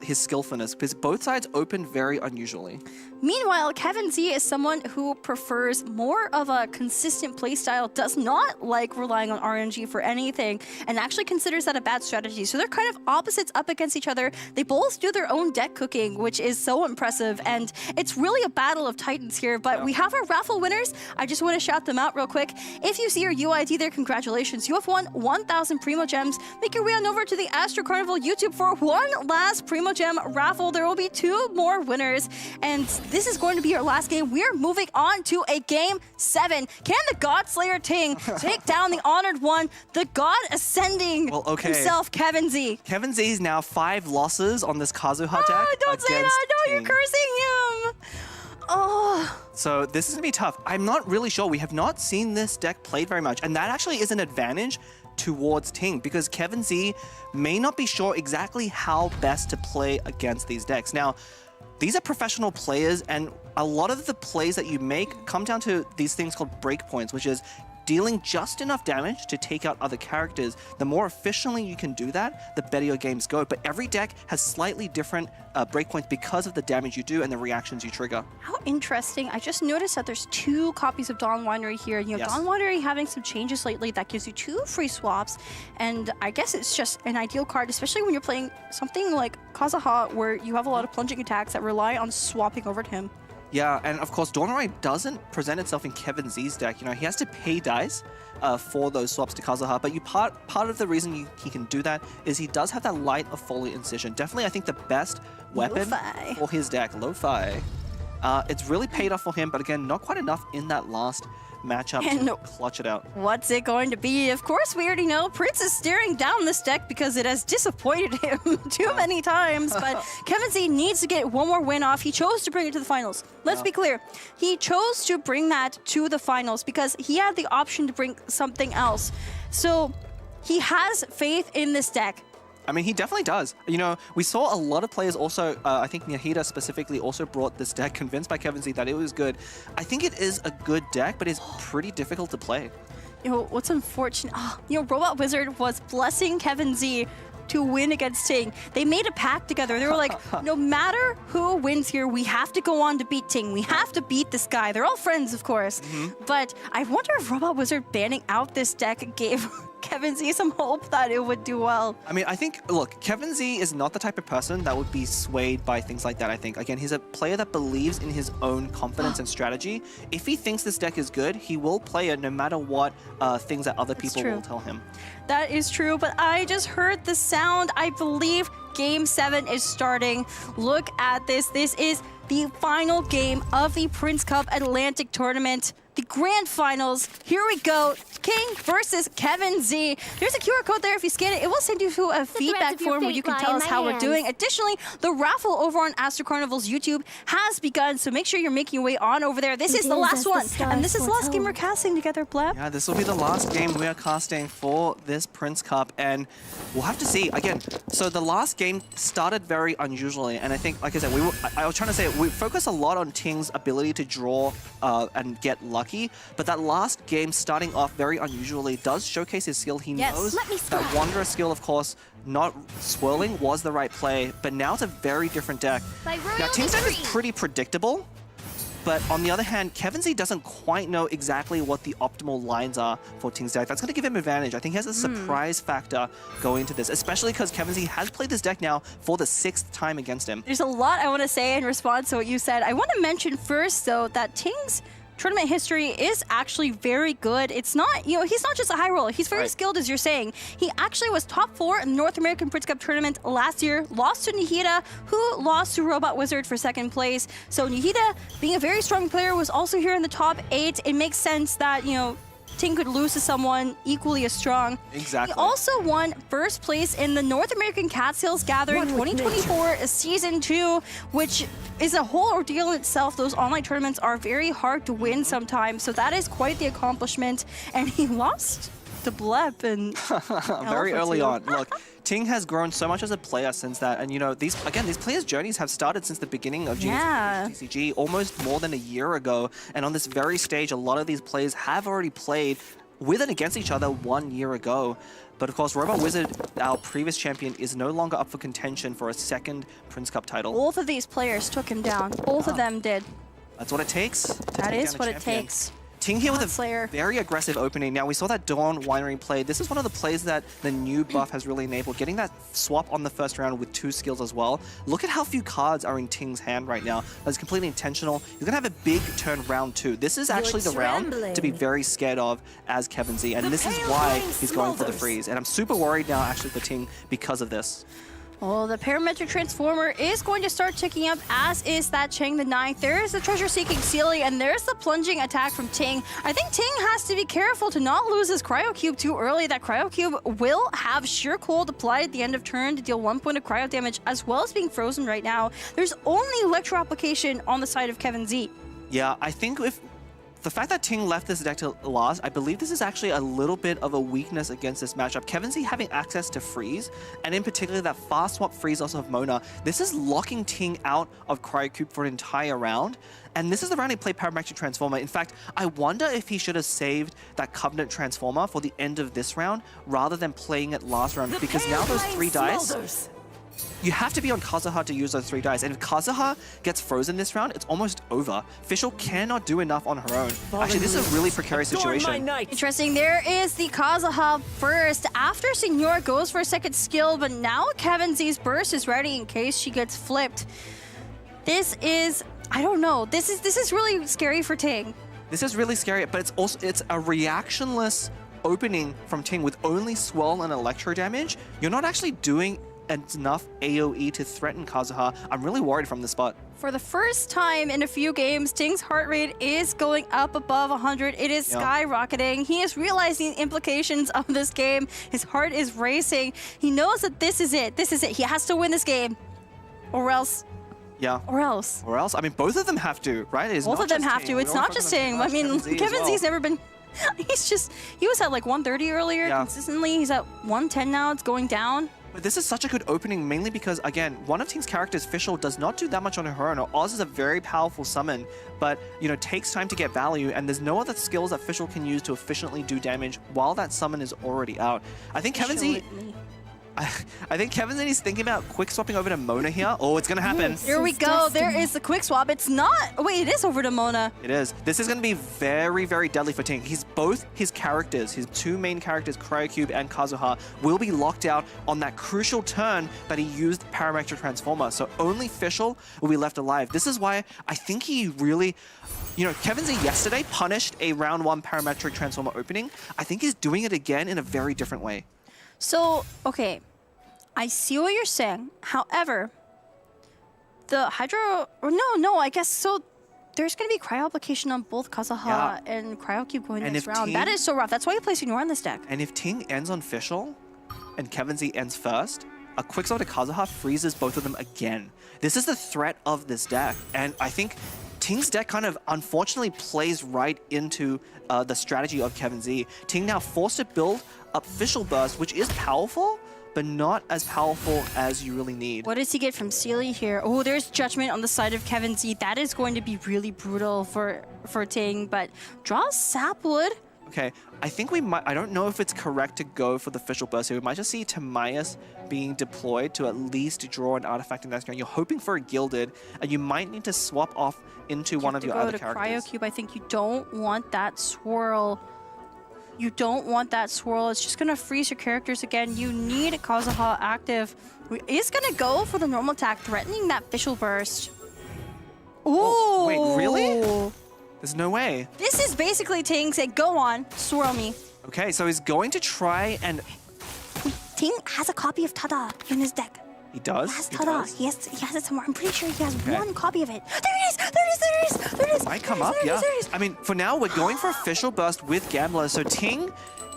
his skillfulness, because both sides open very unusually. Meanwhile, Kevin Z is someone who prefers more of a consistent playstyle, does not like relying on RNG for anything, and actually considers that a bad strategy. So they're kind of opposites up against each other. They both do their own deck cooking, which is so impressive, and it's really a battle of titans here. But we have our raffle winners. I just want to shout them out real quick. If you see your UID there, congratulations. You have won 1,000 Primo Gems. Make your way on over to the Astro Carnival YouTube for one last Primo Gem raffle. There will be 2 more winners, and this is going to be our last game. We are moving on to a Game 7. Can the God Slayer Ting take down the Honored One, the God Ascending himself, Kevin Z? Kevin Z is now 5 losses on this Kazuha deck. Don't say that. No, you're cursing him. Oh. So this is going to be tough. I'm not really sure. We have not seen this deck played very much, and that actually is an advantage towards Ting, because Kevin Z may not be sure exactly how best to play against these decks. Now, these are professional players, and a lot of the plays that you make come down to these things called breakpoints, which is dealing just enough damage to take out other characters. The more efficiently you can do that, the better your games go. But every deck has slightly different breakpoints because of the damage you do and the reactions you trigger. How interesting. I just noticed that there's 2 copies of Dawn Winery here. You know, Dawn Winery having some changes lately that gives you 2 free swaps. And I guess it's just an ideal card, especially when you're playing something like Kazuha, where you have a lot of plunging attacks that rely on swapping over to him. Yeah, and of course, Dawnray doesn't present itself in Kevin Z's deck. You know, he has to pay dice for those swaps to Kazuha, but part of the reason he can do that is he does have that Light of Folly Incision. Definitely, I think, the best weapon for his deck, Lo-Fi. It's really paid off for him, but again, not quite enough in that last matchup to clutch it out. What's it going to be? Of course, we already know Prince is staring down this deck because it has disappointed him too many times, but Kevin Z needs to get one more win off. He chose to bring it to the finals. Let's be clear. He chose to bring that to the finals because he had the option to bring something else. So he has faith in this deck. I mean, he definitely does. You know, we saw a lot of players also, I think Nahida specifically also brought this deck, convinced by Kevin Z that it was good. I think it is a good deck, but it's pretty difficult to play. You know, what's unfortunate, you know, Robot Wizard was blessing Kevin Z to win against Ting. They made a pact together. They were like, no matter who wins here, we have to go on to beat Ting. We have to beat this guy. They're all friends, of course. But I wonder if Robot Wizard banning out this deck gave Kevin Z some hope that it would do well. I mean, I think, look, Kevin Z is not the type of person that would be swayed by things like that, I think. Again, he's a player that believes in his own confidence and strategy. If he thinks this deck is good, he will play it no matter what things that other people will tell him. That is true, but I just heard the sound. I believe Game 7 is starting. Look at this. This is the final game of the Prince Cup Atlantic Tournament. The grand finals. Here we go. King versus Kevin Z. There's a QR code there. If you scan it, it will send you to a feedback form where you can tell us how we're doing. Additionally, the raffle over on Astro Carnival's YouTube has begun, so make sure you're making your way on over there. This is the last one, and this is the last game we're casting together, Blab. Yeah, this will be the last game we are casting for this Prince Cup, and we'll have to see. Again, so the last game started very unusually, and I think, like I said, I was trying to say, we focus a lot on Ting's ability to draw and get lucky. But that last game, starting off very unusually, does showcase his skill. He knows that Wanderer skill, of course, not swirling was the right play, but now it's a very different deck. Now, Ting's deck is pretty predictable, but on the other hand, Kevin Z doesn't quite know exactly what the optimal lines are for Ting's deck. That's going to give him advantage. I think he has a surprise factor going into this, especially because Kevin Z has played this deck now for the 6th time against him. There's a lot I want to say in response to what you said. I want to mention first, though, that Ting's tournament history is actually very good. It's not, you know, he's not just a high roller. He's very skilled, as you're saying. He actually was top 4 in the North American Prince Cup tournament last year, lost to Nahida, who lost to Robot Wizard for 2nd place. So Nahida, being a very strong player, was also here in the top 8. It makes sense that, you know, Ting could lose to someone equally as strong. Exactly. He also won 1st place in the North American Cattails Gathering 2024 Season 2, which is a whole ordeal in itself. Those online tournaments are very hard to win sometimes, so that is quite the accomplishment. And he lost to Blep and very early on. Look, Ting has grown so much as a player since that, and you know, these players' journeys have started since the beginning of TCG, almost more than a year ago. And on this very stage, a lot of these players have already played with and against each other 1 year ago. But of course, Robot Wizard, our previous champion, is no longer up for contention for a second Prince Cup title. Both of these players took him down. Both of them did. That's what it takes. That is what it takes. Ting here with a very aggressive opening. Now, we saw that Dawn Winery play. This is one of the plays that the new buff has really enabled, getting that swap on the first round with 2 skills as well. Look at how few cards are in Ting's hand right now. That's completely intentional. He's going to have a big turn round 2. This is actually the round to be very scared of as Kevin Z, and this is why he's going for the freeze. And I'm super worried now, actually, for Ting because of this. Well, the parametric transformer is going to start ticking up, as is that Chang the Ninth. There is the treasure-seeking Sealy, and there's the plunging attack from Ting. I think Ting has to be careful to not lose his Cryo Cube too early. That Cryo Cube will have Sheer Cold applied at the end of turn to deal 1 point of cryo damage, as well as being frozen right now. There's only Electro application on the side of Kevin Z. Yeah, I think if the fact that Ting left this deck to last, I believe this is actually a little bit of a weakness against this matchup. Kevin Z having access to freeze, and in particular that fast swap freeze also of Mona, this is locking Ting out of Cryo Cube for an entire round. And this is the round he played Parametric Transformer. In fact, I wonder if he should have saved that Covenant Transformer for the end of this round rather than playing it last round, because now those 3 dice, you have to be on Kazuha to use those 3 dice. And if Kazuha gets frozen this round, it's almost over. Fischl cannot do enough on her own. Actually, this is a really precarious situation. Interesting. There is the Kazuha first. After Signor goes for a second skill, but now Kevin Z's burst is ready in case she gets flipped. This is, I don't know. This is really scary for Ting. This is really scary, but it's a reactionless opening from Ting with only Swirl and Electro damage. You're not actually doing enough AoE to threaten Kazuha. I'm really worried from this spot. For the first time in a few games, Ting's heart rate is going up above 100. It is skyrocketing. He is realizing the implications of this game. His heart is racing. He knows that this is it. This is it. He has to win this game. Or else. Yeah. Or else. Or else. I mean, both of them have to, right? Both of them have to. It's not just Ting. I mean, Kevin Z's never been... He was at like 130 earlier consistently. He's at 110 now. It's going down. But this is such a good opening, mainly because, again, one of Ting's characters, Fischl, does not do that much on her own. Oz is a very powerful summon, but, you know, takes time to get value, and there's no other skills that Fischl can use to efficiently do damage while that summon is already out. I think Kevin Z... I think Kevin Z is thinking about quick swapping over to Mona here. Oh, it's going to happen. Here we go. There is the quick swap. It's not... Wait, it is over to Mona. It is. This is going to be very, very deadly for Ting. Both his characters, his 2 main characters, Cryocube and Kazuha, will be locked out on that crucial turn that he used Parametric Transformer. So only Fischl will be left alive. This is why I think he really... You know, Kevin Z yesterday punished a round 1 Parametric Transformer opening. I think he's doing it again in a very different way. So, okay, I see what you're saying. However, the Hydro... Or no, I guess so. There's going to be Cryo application on both Kazuha and Cryocube going next round. That is so rough. That's why you play Signor on this deck. And if Ting ends on Fischl and Kevin Z ends first, a quick swap to Kazuha freezes both of them again. This is the threat of this deck. And I think Ting's deck kind of unfortunately plays right into the strategy of Kevin Z. Ting now forced to build up Fischl Burst, which is powerful, but not as powerful as you really need. What does he get from Sealy here? Oh, there's Judgment on the side of Kevin Z. That is going to be really brutal for Ting, but draws Sapwood. Okay, I think we might... I don't know if it's correct to go for the Fischl Burst here. We might just see Timaeus being deployed to at least draw an artifact in that turn. You're hoping for a Gilded, and you might need to swap off into one of your other characters. Cryocube, I think you don't want that swirl. You don't want that swirl. It's just going to freeze your characters again. You need Kazuha active. He's going to go for the normal attack, threatening that Fischl Burst. Ooh! Oh, wait, really? There's no way. This is basically Ting saying, go on, swirl me. Okay, so he's going to try and... Ting has a copy of Tada in his deck. He does? He has Tada. He has it somewhere. I'm pretty sure he has one copy of it. There it is! There it is! There it is! There it is! Might come up, yeah. I mean, for now, we're going for a Fischl Burst with Gambler. So Ting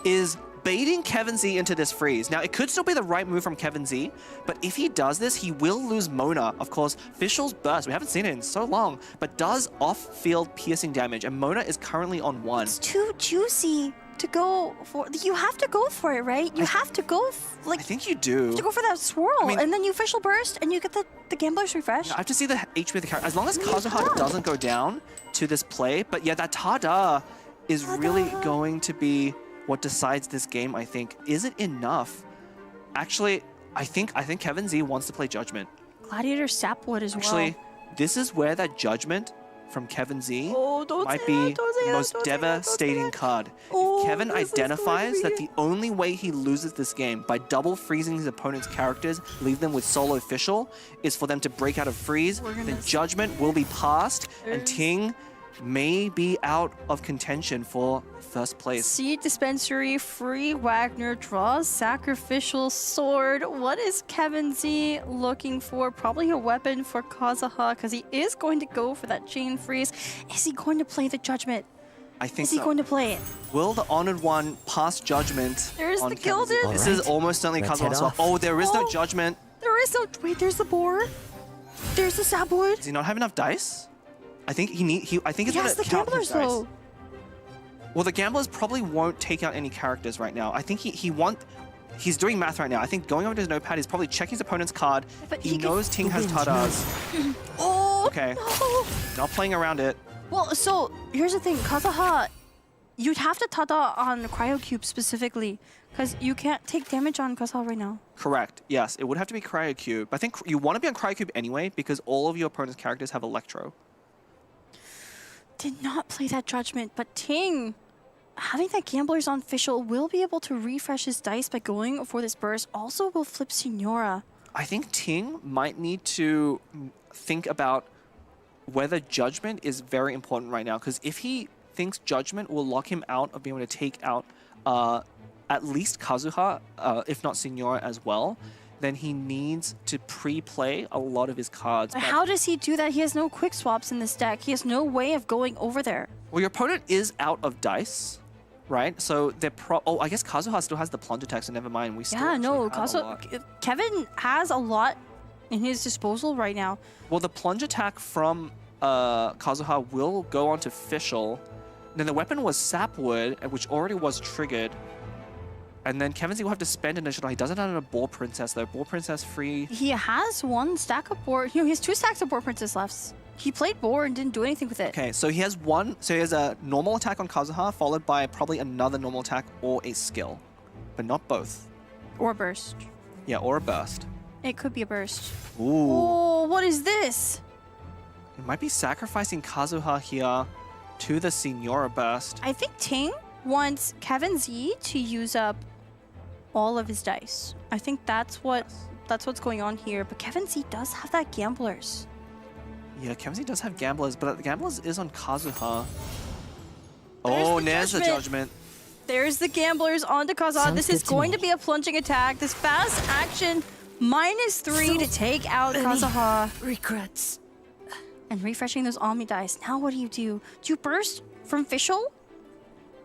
is baiting Kevin Z into this freeze. Now, it could still be the right move from Kevin Z, but if he does this, he will lose Mona. Of course, Fischl's Burst, we haven't seen it in so long, but does off-field piercing damage, and Mona is currently on 1. It's too juicy to go for. You have to go for it, right? You have to go, I think you do. To go for that swirl, and then you Fischl Burst, and you get the Gambler's Refresh. I have to see the HP of the character. As long as Kazuha doesn't go down to this play, but yeah, that Tada is really going to be what decides this game, I think. Is it enough? Actually, I think Kevin Z wants to play Judgment. Gladiator Sapwood as Actually, this is where that Judgment from Kevin Z might be the most devastating card. If Kevin identifies that the only way he loses this game by double freezing his opponent's characters, leave them with solo official, is for them to break out of freeze, then Judgment will be passed, and Ting may be out of contention for first place. Seed Dispensary, free Wagner, draws Sacrificial Sword. What is Kevin Z looking for? Probably a weapon for Kazuha, because he is going to go for that chain freeze. Is he going to play the Judgment? I think Is he going to play it? Will the Honored One pass Judgment? There's on the Kevin Z? Gilded. This is almost certainly Kazuha as well. Oh, there is no Judgment. There is no... Wait, there's the Boar. There's the Sapwood. Does he not have enough dice? I think I think it's He has gonna the count his Gamblers, dice. though. Well, the Gamblers probably won't take out any characters right now. I think he's doing math right now. I think going over to his notepad, he's probably checking his opponent's card. But he knows Ting has Tadas. Oh, Okay. no. Not playing around it. Well, so here's the thing. Kazuha, you'd have to Tada on Cryo Cube specifically, because you can't take damage on Kazuha right now. Correct. Yes, it would have to be Cryo Cube. I think you want to be on Cryo Cube anyway because all of your opponent's characters have Electro. Did not play that Judgment, but Ting, having that Gambler's on official, will be able to refresh his dice by going for this burst. Also will flip Signora. I think Ting might need to think about whether Judgment is very important right now, because if he thinks Judgment will lock him out of being able to take out at least Kazuha, if not Signora as well, then he needs to pre-play a lot of his cards. But how does he do that? He has no quick swaps in this deck. He has no way of going over there. Well, your opponent is out of dice, right? So they're I guess Kazuha still has the plunge attack, so never mind. We still Kevin has a lot in his disposal right now. Well, the plunge attack from Kazuha will go onto Fischl. Then the weapon was Sapwood, which already was triggered. And then Kevin Z will have to spend an additional. He doesn't have a Boar Princess though. Boar Princess free. He has one stack of Boar. He has 2 stacks of Boar Princess left. He played Boar and didn't do anything with it. Okay, so he has one. So he has a normal attack on Kazuha, followed by probably another normal attack or a skill, but not both. Or burst. Yeah, or a burst. It could be a burst. Ooh. Oh, what is this? It might be sacrificing Kazuha here to the Signora burst. I think Ting wants Kevin Z to use up all of his dice. I think that's what's going on here. But Kevin Z does have that Gamblers. Yeah, Kevin Z does have Gamblers, but the Gamblers is on Kazuha. There's the Judgment. There's the Gamblers onto Kazuha. This is going to be a plunging attack. This fast action -3 to take out Kazuha. Regrets. And refreshing those Omni dice. Now what do? Do you burst from Fischl?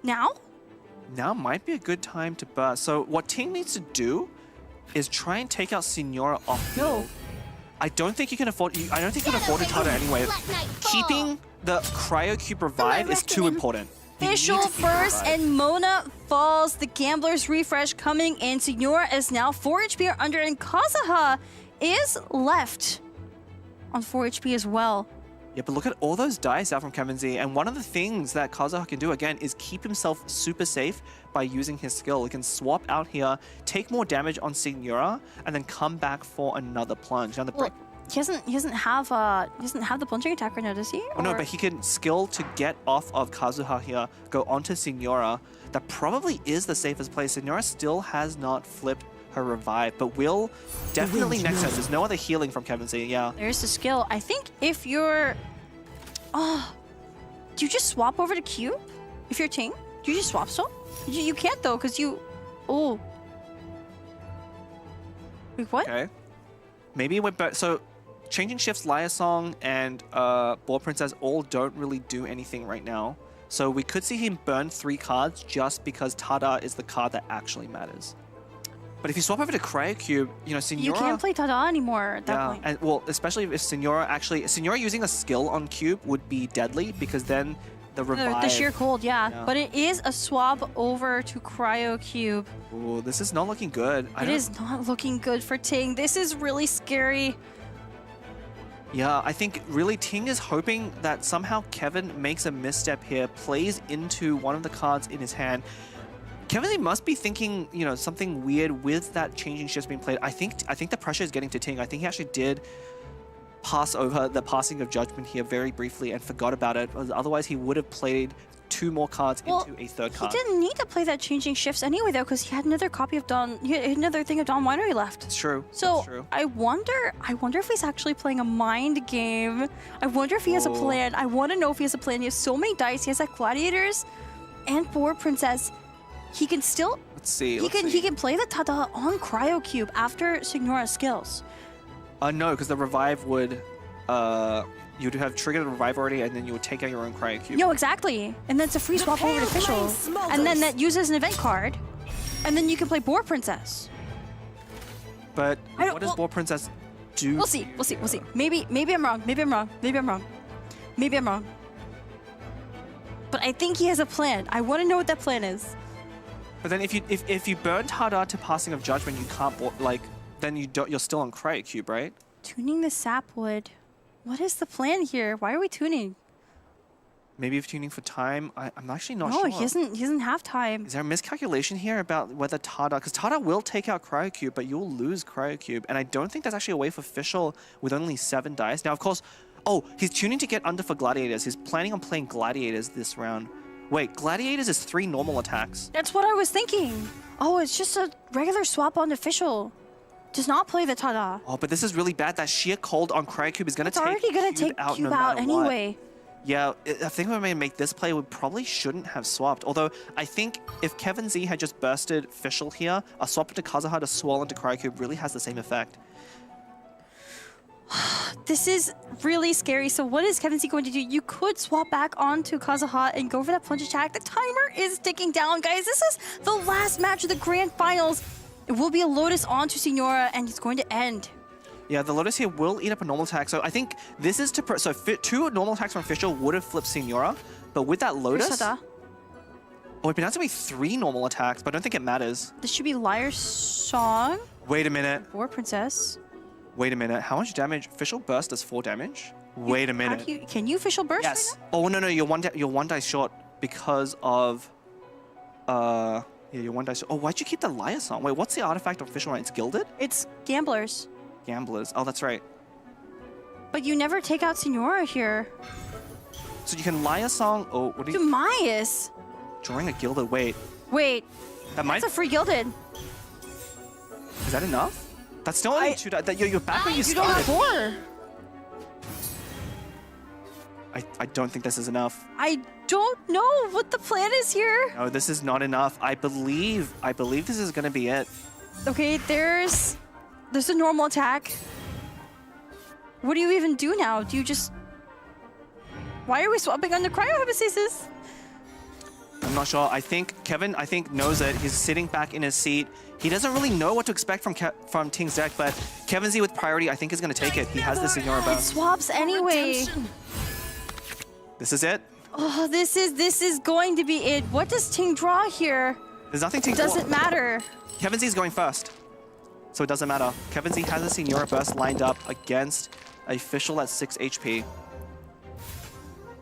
Now? Now might be a good time to burst. So what Ting needs to do is try and take out Signora off field. I don't think you can afford. I don't think you can afford to Tada anyway. Keeping the Cryo Cube revive is too important. Fischl first and Mona falls. The Gamblers refresh coming in. Signora is now 4 HP or under, and Kazuha is left on 4 HP as well. Yeah, but look at all those dice out from Kevin Z. And one of the things that Kazuha can do, again, is keep himself super safe by using his skill. He can swap out here, take more damage on Signora, and then come back for another plunge. Now, He doesn't have the plunging attack right now, does he? Oh, no, but he can skill to get off of Kazuha here, go onto Signora. That probably is the safest play. Signora still has not flipped her revive, but will definitely next time. There's no other healing from Kevin Z, yeah. There's the skill. I think if you're... do you just swap over to Cube? If you're Ting? Do you just swap still? You can't though, because you... Oh. Wait, what? Okay. Maybe so changing shifts, Liar Song, and Boar Princess all don't really do anything right now. So we could see him burn 3 cards just because Tada is the card that actually matters. But if you swap over to Cryo Cube, Signora... You can't play Tada anymore at that point. And well, especially if Signora using a skill on Cube would be deadly, because then the revive... The sheer cold, yeah. But it is a swap over to Cryo Cube. Ooh, this is not looking good. It is not looking good for Ting. This is really scary. Yeah, I think really Ting is hoping that somehow Kevin makes a misstep here, plays into one of the cards in his hand. Kevin Z must be thinking, you know, something weird with that changing shifts being played. I think the pressure is getting to Ting. I think he actually did pass over the passing of judgment here very briefly and forgot about it. Otherwise, he would have played 2 more cards into a 3rd card. He didn't need to play that changing shifts anyway, though, because he had another copy of Dawn. He had another thing of Dawn Winery left. It's true. So it's true. I wonder if he's actually playing a mind game. I wonder if he has a plan. I want to know if he has a plan. He has so many dice. He has like gladiators and Boar Princess. He can still. Let's see. He can play the Tada on Cryo Cube after Signora's skills. No, because the revive would. You'd have triggered the revive already, and then you would take out your own Cryo Cube. No, exactly. And then it's a free swap over to official. And then that uses an event card. And then you can play Boar Princess. But what does Boar Princess do? We'll see. We'll see. We'll see. Maybe I'm wrong. Maybe I'm wrong. Maybe I'm wrong. Maybe I'm wrong. But I think he has a plan. I want to know what that plan is. But then if you burn Tada to passing of judgment, you can't then you're still on Cryo Cube, right? Tuning the sapwood. What is the plan here? Why are we tuning? Maybe if tuning for time. I'm actually not sure. sure. No, he doesn't have time. Is there a miscalculation here about whether Tada, because Tada will take out Cryo Cube, but you'll lose Cryo Cube, and I don't think that's actually a way for Fischl with only 7 dice. Now, of course, he's tuning to get under for Gladiators. He's planning on playing Gladiators this round. Wait, Gladiators is 3 normal attacks. That's what I was thinking. Oh, it's just a regular swap on official. Does not play the Tada. Oh, but this is really bad. That sheer cold on Cryo Cube is going to take Cube out no matter anyway. What. Yeah, I think when we make this play, we probably shouldn't have swapped. Although, I think if Kevin Z had just bursted Fischl here, a swap into Kazuha to swirl into Cryo Cube really has the same effect. This is really scary. So what is Kevin Z going to do? You could swap back onto Kazuha and go for that plunge attack. The timer is ticking down, guys. This is the last match of the grand finals. It will be a Lotus onto Signora, and it's going to end. Yeah, the Lotus here will eat up a normal attack. So I think this is to... So 2 normal attacks from Fischl would have flipped Signora. But with that Lotus... Oh, it pronounced to be 3 normal attacks, but I don't think it matters. This should be Liar's Song. Wait a minute. Or Princess. Wait a minute. How much damage? Fischl burst does 4 damage? Wait a minute. Can you Fischl burst? Yes. Right now? Oh, no, you're one dice short because of... Yeah, you're 1 dice. Oh, why'd you keep the Liar Song? Wait, what's the artifact of Fischl? It's Gilded? It's Gamblers. Gamblers. Oh, that's right. But you never take out Signora here. So you can Liar Song. Oh, what do you... Demise. Drawing a Gilded. Wait. That's a free Gilded. Is that enough? That's still only 2 dice. You're back where you started. You don't have 4. I don't think this is enough. I don't know what the plan is here. No, this is not enough. I believe this is gonna be it. Okay, there's a normal attack. What do you even do now? Do you just... Why are we swapping under cryohypostasis? I'm not sure. I think Kevin, knows it. He's sitting back in his seat. He doesn't really know what to expect from Ting's deck, but Kevin Z with priority, I think, is going to take it. He has the Signora It bounce. swaps anyway. This is it. Oh, this is going to be it. What does Ting draw here? There's nothing Ting doesn't matter. Kevin Z is going first, so it doesn't matter. Kevin Z has a Signora burst lined up against a Fischl at 6 HP.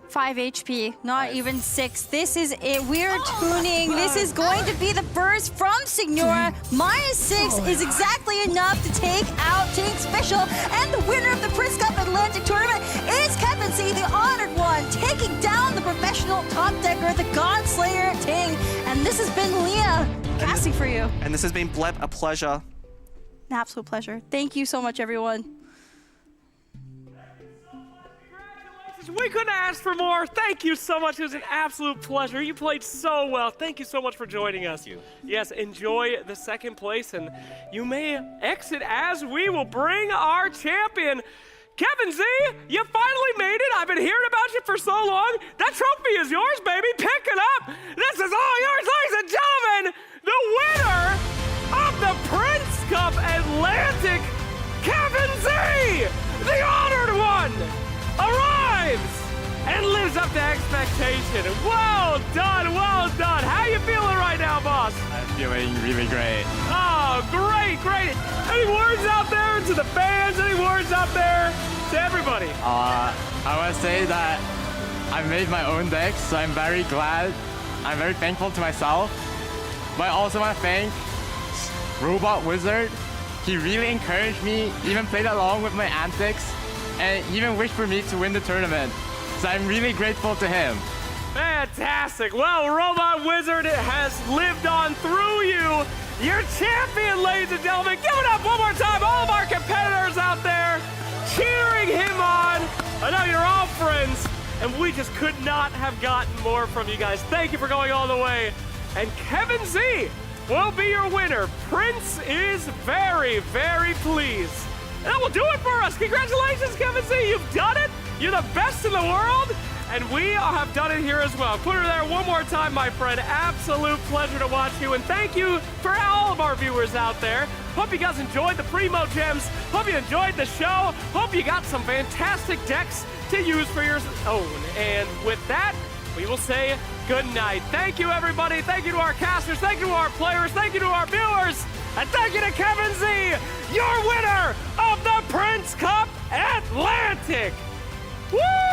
5 HP, not even 6. This is it. We're tuning. This is going to be the burst from Signora. -6 is exactly enough to take out Ting's Fischl. And the winner of the Prince Cup Atlantic Tournament is Kevin Z, the honored one, taking down the professional top decker, the God Slayer Ting. And this has been Leah casting for you. And this has been Bleb, a pleasure. An absolute pleasure. Thank you so much, everyone. We couldn't ask for more. Thank you so much. It was an absolute pleasure. You played so well. Thank you so much for joining us. Thank you. Yes, enjoy the 2nd place, and you may exit as we will bring our champion. Kevin Z, you finally made it. I've been hearing about you for so long. That trophy is yours, baby. Pick it up. This is all yours, ladies and gentlemen. The winner of the Prince Cup Atlantic, Kevin Z, the honored one, arrives and lives up to expectation. Well done, well done. How you feeling right now, boss? I'm feeling really great. Oh, great. Any words out there to the fans? Any words out there to everybody? I want to say that I made my own deck, so I'm very glad. I'm very thankful to myself. But I also want to thank Robot Wizard. He really encouraged me, even played along with my antics, and even wished for me to win the tournament. So I'm really grateful to him. Fantastic. Well, Robot Wizard has lived on through you. Your champion, ladies and gentlemen. Give it up one more time. All of our competitors out there cheering him on. I know you're all friends, and we just could not have gotten more from you guys. Thank you for going all the way. And Kevin Z will be your winner. Prince is very, very pleased. And that will do it for us. Congratulations, Kevin Z. You've done it. You're the best in the world. And we have done it here as well. Put her there one more time, my friend. Absolute pleasure to watch you. And thank you for all of our viewers out there. Hope you guys enjoyed the Primo Gems. Hope you enjoyed the show. Hope you got some fantastic decks to use for your own. And with that, we will say good night. Thank you, everybody. Thank you to our casters. Thank you to our players. Thank you to our viewers. And thank you to Kevin Z, your winner of the Prince Cup Atlantic. Woo!